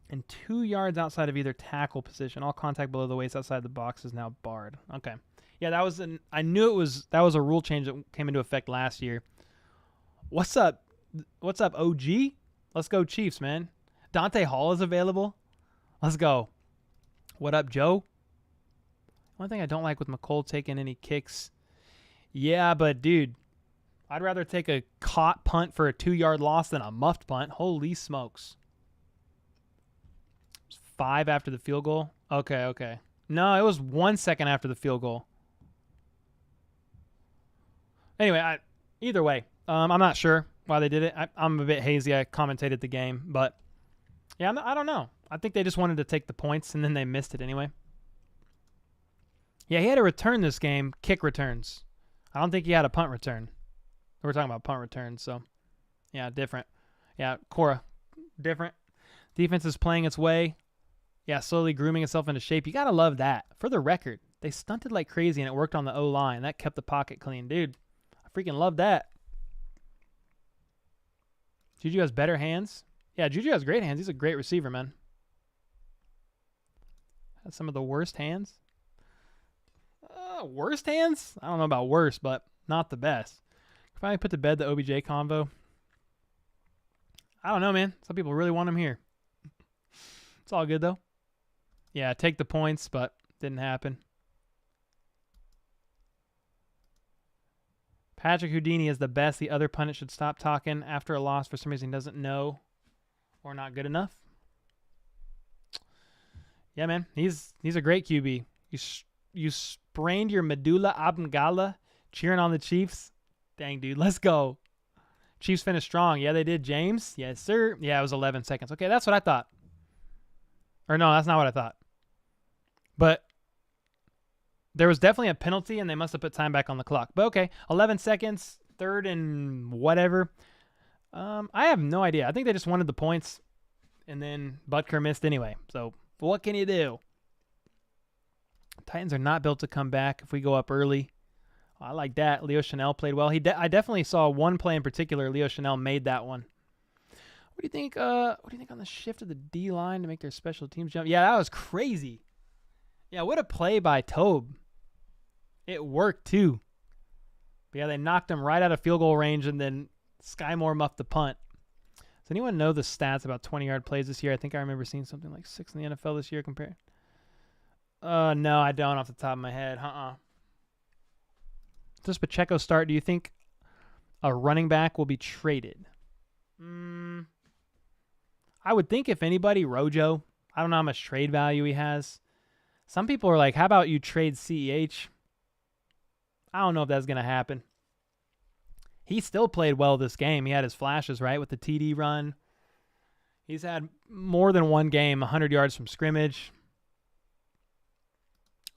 and 2 yards outside of either tackle position. All contact below the waist outside the box is now barred. Okay. Yeah, I knew that was a rule change that came into effect last year. What's up? What's up, OG? Let's go Chiefs, man. Dante Hall is available. Let's go. What up, Joe? One thing I don't like with McColl taking any kicks. Yeah, but dude, I'd rather take a caught punt for a 2-yard loss than a muffed punt. Holy smokes. It was 5 after the field goal. Okay. No, it was 1 second after the field goal. Anyway, either way, I'm not sure why they did it. I'm a bit hazy. I commentated the game, but yeah, I don't know. I think they just wanted to take the points, and then they missed it anyway. Yeah, he had a return this game, kick returns. I don't think he had a punt return. We're talking about punt returns, so yeah, different. Yeah, Cora, different. Defense is playing its way. Yeah, slowly grooming itself into shape. You got to love that. For the record, they stunted like crazy, and it worked on the O-line. That kept the pocket clean. Dude, I freaking love that. Juju has better hands. Yeah, Juju has great hands. He's a great receiver, man. Has some of the worst hands. Worst hands? I don't know about worst, but not the best. Finally put to bed the OBJ convo. I don't know, man. Some people really want him here. It's all good, though. Yeah, take the points, but didn't happen. Patrick Houdini is the best. The other pundit should stop talking after a loss for some reason he doesn't know or not good enough. Yeah, man. He's a great QB. You sprained your medulla oblongata cheering on the Chiefs. Dang, dude. Let's go. Chiefs finished strong. Yeah, they did, James. Yes, sir. Yeah, it was 11 seconds. Okay, that's what I thought. Or no, that's not what I thought. But there was definitely a penalty, and they must have put time back on the clock. But okay, 11 seconds, 3rd and whatever. I have no idea. I think they just wanted the points, and then Butker missed anyway. So what can you do? Titans are not built to come back if we go up early. I like that. Leo Chanel played well. I definitely saw one play in particular. Leo Chanel made that one. What do you think? What do you think on the shift of the D line to make their special teams jump? Yeah, that was crazy. Yeah, what a play by Tobe. It worked too. But yeah, they knocked him right out of field goal range, and then Sky Moore muffed the punt. Does anyone know the stats about 20-yard plays this year? I think I remember seeing something like 6 in the NFL this year compared. No, I don't off the top of my head. Does Pacheco start? Do you think a running back will be traded? I would think if anybody, Rojo. I don't know how much trade value he has. Some people are like, how about you trade CEH? I don't know if that's going to happen. He still played well this game. He had his flashes, right, with the TD run. He's had more than one game, 100 yards from scrimmage.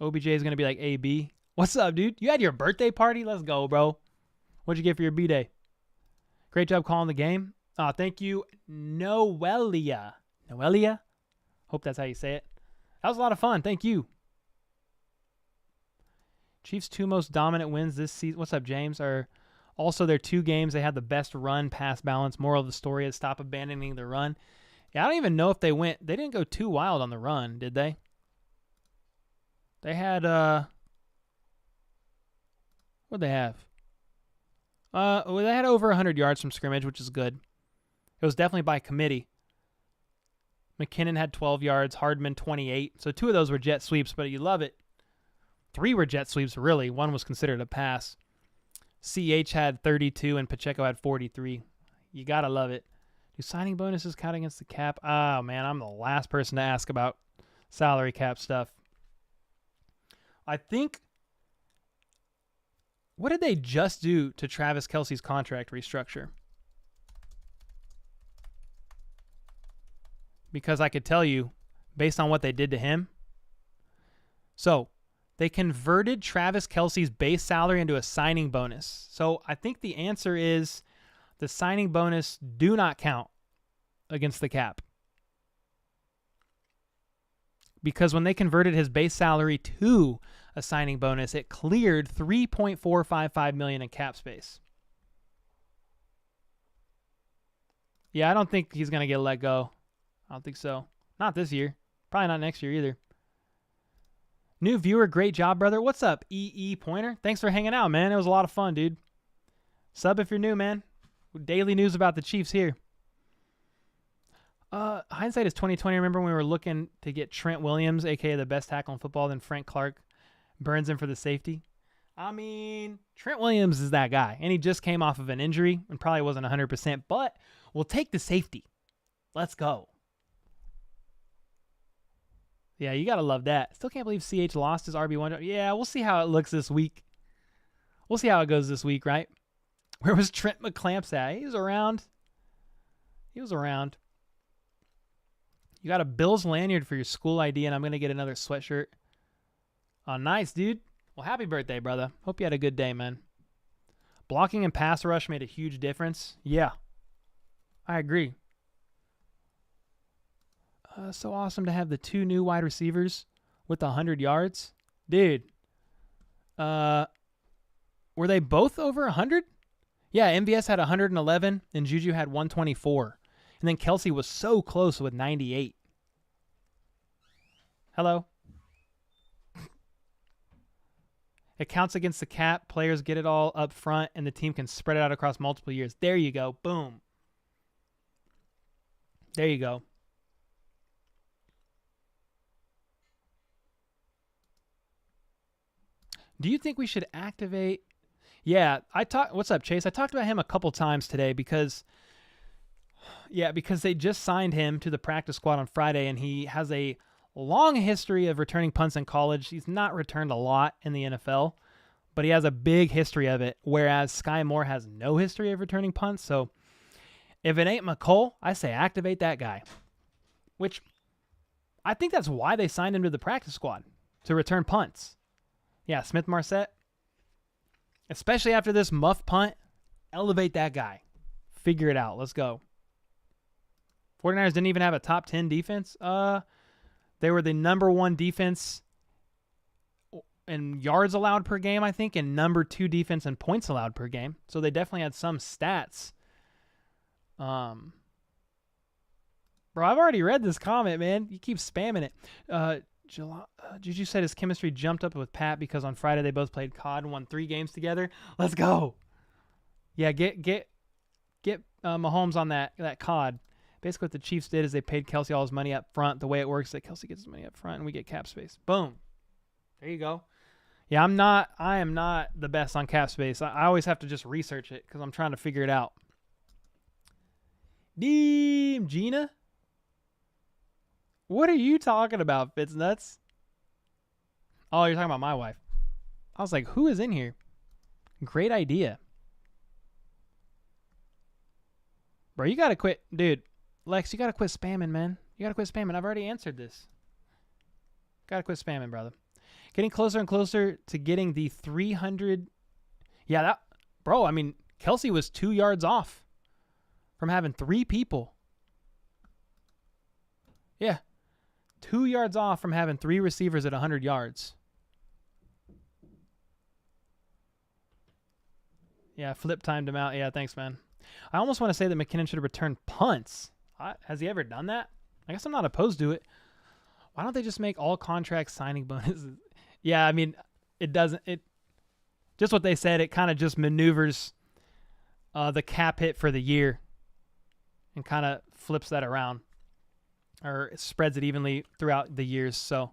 OBJ is going to be like AB. What's up, dude? You had your birthday party? Let's go, bro. What'd you get for your B-Day? Great job calling the game. Oh, thank you, Noelia. Noelia? Hope that's how you say it. That was a lot of fun. Thank you. Chiefs' 2 most dominant wins this season. What's up, James? Are also their 2 games they had the best run-pass balance. Moral of the story is stop abandoning the run. Yeah, I don't even know if they didn't go too wild on the run, did they? They had, what'd they have? Well, they had over 100 yards from scrimmage, which is good. It was definitely by committee. McKinnon had 12 yards, Hardman 28. So 2 of those were jet sweeps, but you love it. 3 were jet sweeps, really. 1 was considered a pass. CH had 32 and Pacheco had 43. You got to love it. Do signing bonuses count against the cap? Oh, man, I'm the last person to ask about salary cap stuff. I think, what did they just do to Travis Kelce's contract restructure? Because I could tell you, based on what they did to him. So, they converted Travis Kelce's base salary into a signing bonus. So, I think the answer is the signing bonus do not count against the cap. Because when they converted his base salary to a signing bonus, it cleared $3.455 million in cap space. Yeah, I don't think he's going to get let go. I don't think so. Not this year. Probably not next year either. New viewer, great job, brother. What's up, EE Pointer? Thanks for hanging out, man. It was a lot of fun, dude. Sub if you're new, man. Daily news about the Chiefs here. Hindsight is 2020. Remember when we were looking to get Trent Williams, a.k.a. the best tackle in football, then Frank Clark burns him for the safety? I mean, Trent Williams is that guy, and he just came off of an injury and probably wasn't 100%, but we'll take the safety. Let's go. Yeah, you got to love that. Still can't believe CH lost his RB1. Yeah, we'll see how it looks this week. We'll see how it goes this week, right? Where was Trent McClamps at? He was around. He was around. You got a Bills lanyard for your school ID, and I'm going to get another sweatshirt. Oh, nice, dude. Well, happy birthday, brother. Hope you had a good day, man. Blocking and pass rush made a huge difference. Yeah, I agree. So awesome to have the 2 new wide receivers with 100 yards. Dude, were they both over 100? Yeah, MVS had 111 and Juju had 124. And then Kelce was so close with 98. Hello? It counts against the cap. Players get it all up front, and the team can spread it out across multiple years. There you go. Boom. There you go. Do you think we should activate? Yeah, what's up, Chase? I talked about him a couple times today because they just signed him to the practice squad on Friday, and he has a long history of returning punts in college. He's not returned a lot in the NFL, but he has a big history of it, whereas Sky Moore has no history of returning punts. So if it ain't McCole, I say activate that guy, which I think that's why they signed him to the practice squad, to return punts. Yeah, Smith-Marset, especially after this muff punt, elevate that guy. Figure it out. Let's go. 49ers didn't even have a top 10 defense. They were the number 1 defense in yards allowed per game, I think, and number 2 defense in points allowed per game. So they definitely had some stats. Bro, I've already read this comment, man. You keep spamming it. Juju said his chemistry jumped up with Pat because on Friday they both played COD and won 3 games together. Let's go. Yeah, get Mahomes on that COD. Basically what the Chiefs did is they paid Kelce all his money up front. The way it works is that Kelce gets his money up front and we get cap space. Boom. There you go. Yeah, I am not the best on cap space. I always have to just research it because I'm trying to figure it out. Damn, Gina. What are you talking about, Fitz-Nuts? Oh, you're talking about my wife. I was like, who is in here? Great idea. Bro, you got to quit. Dude, Lex, you got to quit spamming, man. You got to quit spamming. I've already answered this. Got to quit spamming, brother. Getting closer and closer to getting the 300. Yeah, bro, I mean, Kelsey was 2 yards off from having 3 people. Yeah. 2 yards off from having 3 receivers at 100 yards. Yeah, Flip timed him out. Yeah, thanks, man. I almost want to say that McKinnon should have returned punts. Has he ever done that? I guess I'm not opposed to it. Why don't they just make all contract signing bonuses? Yeah, I mean, it doesn't. It just what they said. It kind of just maneuvers the cap hit for the year and kind of flips that around, or spreads it evenly throughout the years. So,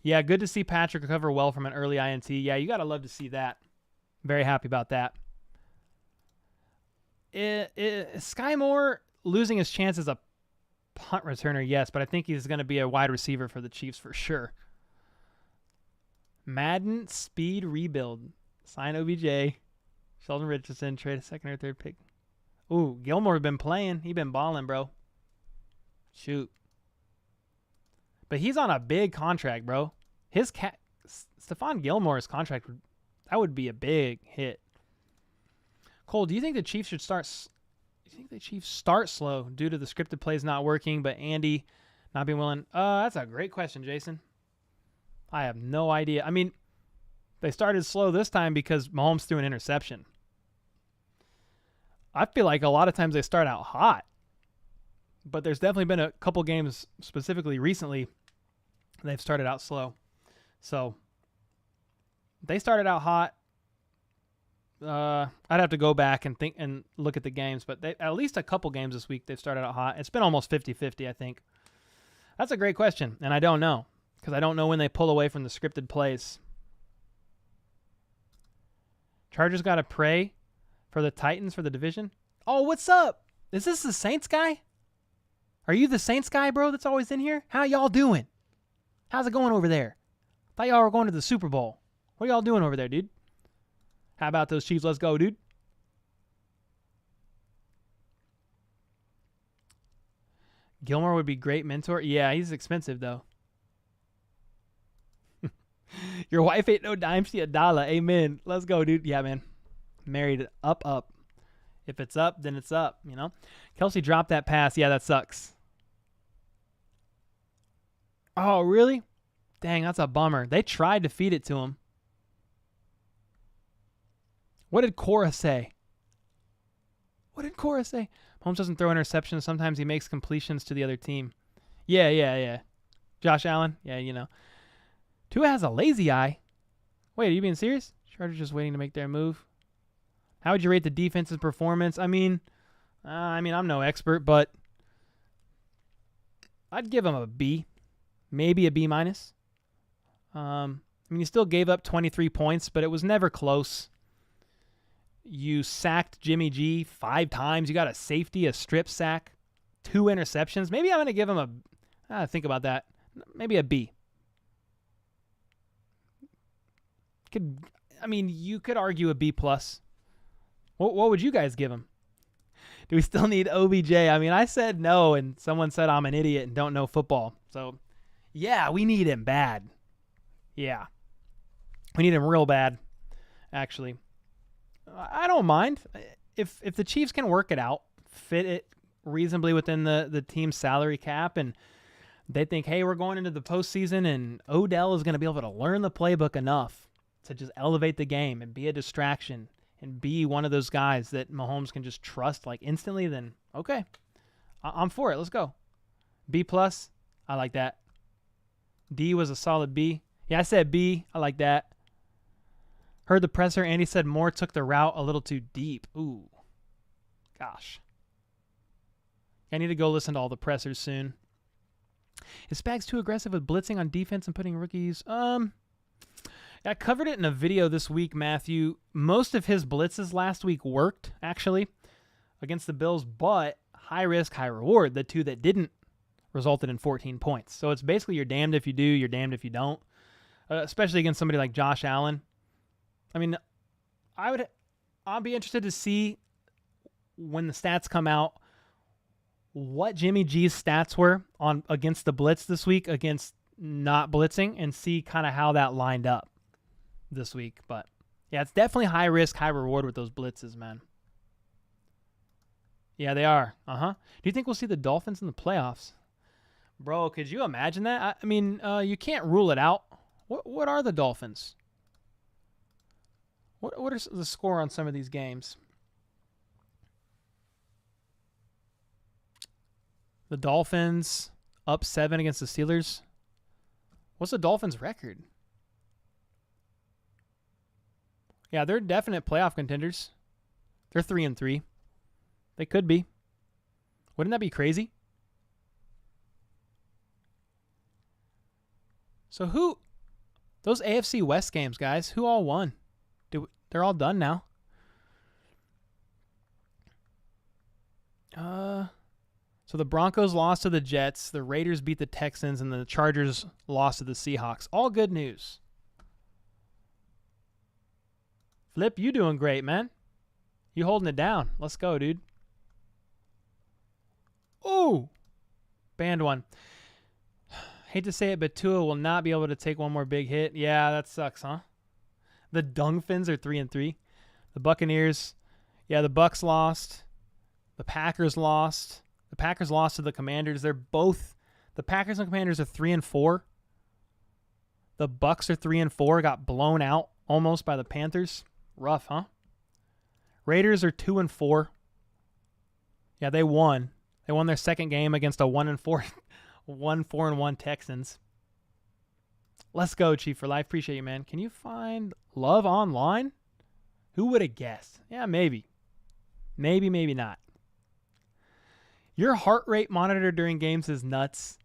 yeah, good to see Patrick recover well from an early INT. Yeah, you gotta love to see that. Very happy about that. Sky Moore losing his chance as a punt returner, yes, but I think he's going to be a wide receiver for the Chiefs for sure. Madden speed rebuild. Sign OBJ. Sheldon Richardson, trade a second or third pick. Ooh, Gilmore been playing. He been balling, bro. Shoot. But he's on a big contract, bro. Stephon Gilmore's contract, that would be a big hit. Cole, do you think the Chiefs should start? You think the Chiefs start slow due to the scripted plays not working, but Andy not being willing? That's a great question, Jason. I have no idea. I mean, they started slow this time because Mahomes threw an interception. I feel like a lot of times they start out hot, but there's definitely been a couple games specifically recently they've started out slow. So they started out hot. I'd have to go back and think and look at the games, but at least a couple games this week they've started out hot. It's been almost 50-50, I think. That's a great question, and I don't know because I don't know when they pull away from the scripted plays. Chargers got to pray for the Titans for the division. Oh, what's up? Is this the Saints guy? Are you the Saints guy, bro, that's always in here? How y'all doing? How's it going over there? Thought y'all were going to the Super Bowl. What y'all doing over there, dude? How about those Chiefs? Let's go, dude. Gilmore would be great mentor. Yeah, he's expensive, though. Your wife ain't no dime, she a dollar. Amen. Let's go, dude. Yeah, man. Married up. If it's up, then it's up, you know? Kelsey dropped that pass. Yeah, that sucks. Oh, really? Dang, that's a bummer. They tried to feed it to him. What did Cora say? Holmes doesn't throw interceptions. Sometimes he makes completions to the other team. Yeah. Josh Allen? Yeah, you know. Tua has a lazy eye. Wait, are you being serious? Chargers just waiting to make their move. How would you rate the defense's performance? I mean, I'm no expert, but I'd give him a B, maybe a B minus. You still gave up 23 points, but it was never close. You sacked Jimmy G 5 times. You got a safety, a strip sack, 2 interceptions. Maybe I'm going to give him think about that. Maybe a B. You could argue a B plus. What would you guys give him? Do we still need OBJ? I said no, and someone said I'm an idiot and don't know football. So, yeah, we need him bad. Yeah. We need him real bad, actually. I don't mind. If the Chiefs can work it out, fit it reasonably within the team's salary cap, and they think, hey, we're going into the postseason, and Odell is going to be able to learn the playbook enough to just elevate the game and be a distraction and be one of those guys that Mahomes can just trust like instantly, then okay. I'm for it. Let's go. B plus. I like that. D was a solid B. Yeah, I said B. I like that. Heard the presser. Andy said Moore took the route a little too deep. Ooh. Gosh. I need to go listen to all the pressers soon. Is Spags too aggressive with blitzing on defense and putting rookies? I covered it in a video this week, Matthew. Most of his blitzes last week worked, actually, against the Bills, but high risk, high reward. The two that didn't resulted in 14 points. So it's basically you're damned if you do, you're damned if you don't, especially against somebody like Josh Allen. I mean, I'll be interested to see when the stats come out what Jimmy G's stats were on against the blitz this week against not blitzing and see kind of how that lined up this week. But yeah, it's definitely high risk, high reward with those blitzes, man. Yeah, they are. Do you think we'll see the Dolphins in the playoffs? Bro, could you imagine that? I mean, you can't rule it out. What are the Dolphins? What is the score on some of these games? The Dolphins up 7 against the Steelers. What's the Dolphins' record? Yeah, they're definite playoff contenders. They're 3-3. They could be. Wouldn't that be crazy? So who... Those AFC West games, guys, who all won? They're all done now. So the Broncos lost to the Jets, the Raiders beat the Texans, and the Chargers lost to the Seahawks. All good news. Flip, you doing great, man. You holding it down. Let's go, dude. Ooh. Banned one. Hate to say it, but Tua will not be able to take one more big hit. Yeah, that sucks, huh? The Dungfins are 3-3. The Buccaneers, yeah, the Bucs lost. The Packers lost. The Packers lost to the Commanders. They're both, the Packers and Commanders are 3-4. The Bucs are 3-4. Got blown out almost by the Panthers. Rough, huh? Raiders are 2-4. Yeah, they won. They won their second game against a 4-1 Texans. Let's go, Chief for Life. Appreciate you, man. Can you find Love online? Who would have guessed? Yeah, maybe. Maybe not. Your heart rate monitor during games is nuts.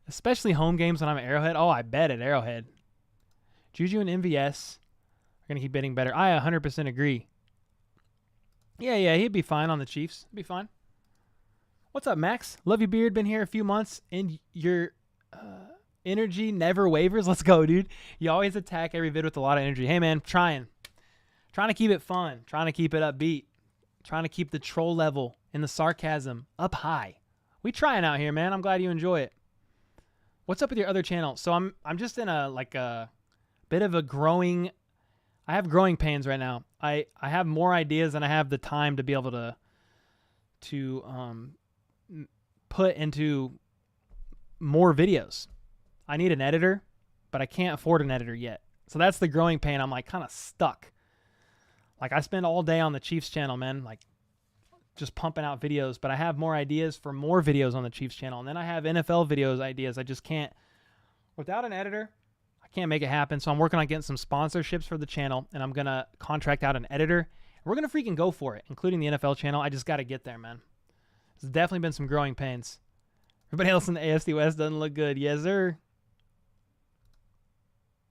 Especially home games when I'm at Arrowhead. Oh, I bet at Arrowhead. Juju and MVS are going to keep getting better. I 100% agree. Yeah, he'd be fine on the Chiefs. He'd be fine. What's up, Max? Love you, Beard. Been here a few months, and your energy never wavers. Let's go, dude. You always attack every vid with a lot of energy. Hey, man, trying to keep it fun, trying to keep it upbeat, trying to keep the troll level and the sarcasm up high. We trying out here, man. I'm glad you enjoy it. What's up with your other channel? So I'm just in a bit of a growing. I have growing pains right now. I have more ideas than I have the time to be able to put into more videos. I need an editor, but I can't afford an editor yet. So that's the growing pain. I'm like kind of stuck. Like I spend all day on the Chiefs channel, man, like just pumping out videos, but I have more ideas for more videos on the Chiefs channel. And then I have NFL videos ideas. I just can't, without an editor, I can't make it happen. So I'm working on getting some sponsorships for the channel, and I'm going to contract out an editor. We're going to freaking go for it, including the NFL channel. I just got to get there, man. There's definitely been some growing pains. Everybody else in the AFC West doesn't look good. Yes, sir.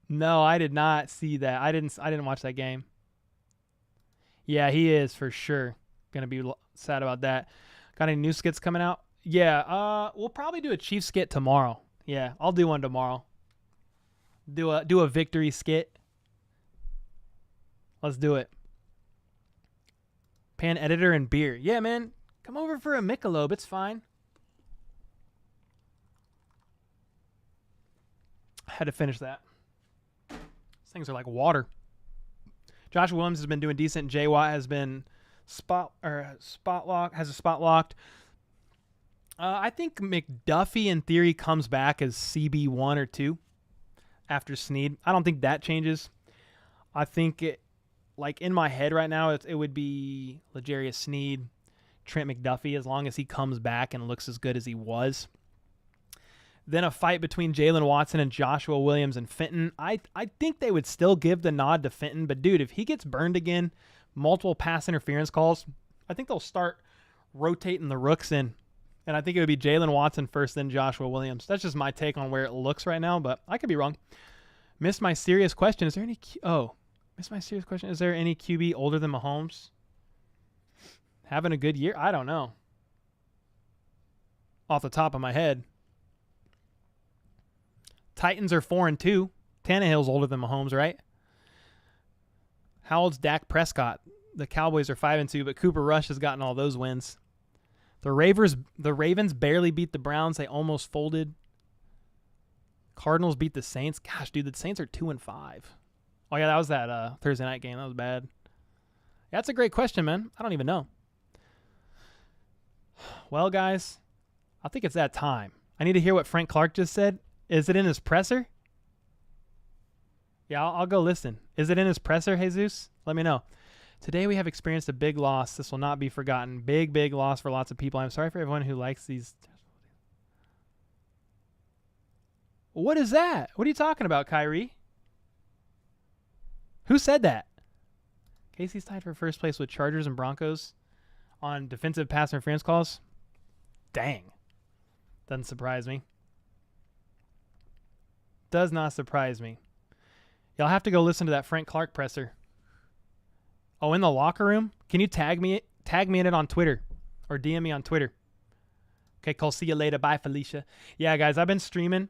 No, I did not see that. I didn't watch that game. Yeah, he is for sure gonna be sad about that. Got any new skits coming out? Yeah, we'll probably do a Chief skit tomorrow. Yeah, I'll do one tomorrow. Do a victory skit. Let's do it. Pan editor and beer. Yeah, man. Come over for a Michelob. It's fine. I had to finish that. These things are like water. Josh Williams has been doing decent. J Watt has been spot locked. I think McDuffie in theory comes back as CB1 or 2 after Snead. I don't think that changes. I think it, like in my head right now, it would be L'Jarius Snead, Trent McDuffie, as long as he comes back and looks as good as he was. Then a fight between Jalen Watson and Joshua Williams and Fenton. I think they would still give the nod to Fenton, but dude, if he gets burned again, multiple pass interference calls, I think they'll start rotating the rooks in And I think it would be Jalen Watson first, then Joshua Williams. That's just my take on where it looks right now, but I could be wrong. Missed my serious question. Is there any missed my serious question. Is there any QB older than Mahomes? Having a good year? I don't know. Off the top of my head. Titans are 4-2. Tannehill's older than Mahomes, right? How old's Dak Prescott? The Cowboys are 5-2, but Cooper Rush has gotten all those wins. The Ravens barely beat the Browns. They almost folded. Cardinals beat the Saints. Gosh, dude, the Saints are 2-5. Oh, yeah, that was that Thursday night game. That was bad. Yeah, that's a great question, man. I don't even know. Well, guys, I think it's that time. I need to hear what Frank Clark just said. Is it in his presser? Yeah, I'll go listen. Is it in his presser, Jesus? Let me know. Today we have experienced a big loss. This will not be forgotten. Big, big loss for lots of people. I'm sorry for everyone who likes these. What is that? What are you talking about, Kyrie? Who said that? Casey's tied for first place with Chargers and Broncos on defensive pass interference calls. Dang. Doesn't surprise me. Does not surprise me. Y'all have to go listen to that Frank Clark presser. Oh, in the locker room? Can you tag me in it on Twitter or DM me on Twitter? Okay, Cole, see you later. Bye, Felicia. Yeah, guys, I've been streaming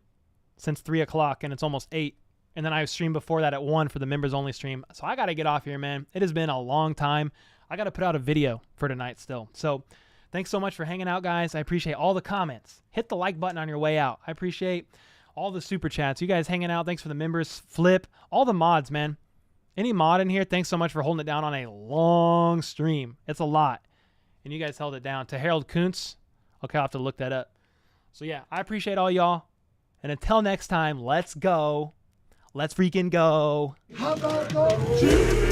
since 3 o'clock and it's almost 8. And then I streamed before that at 1 for the members only stream. So I got to get off here, man. It has been a long time. I got to put out a video for tonight still. So thanks so much for hanging out, guys. I appreciate all the comments. Hit the like button on your way out. I appreciate all the super chats. You guys hanging out. Thanks for the members. Flip. All the mods, man. Any mod in here, thanks so much for holding it down on a long stream. It's a lot. And you guys held it down. To Harold Kuntz. Okay, I'll have to look that up. So, yeah, I appreciate all y'all. And until next time, let's go. Let's freaking go. How about those?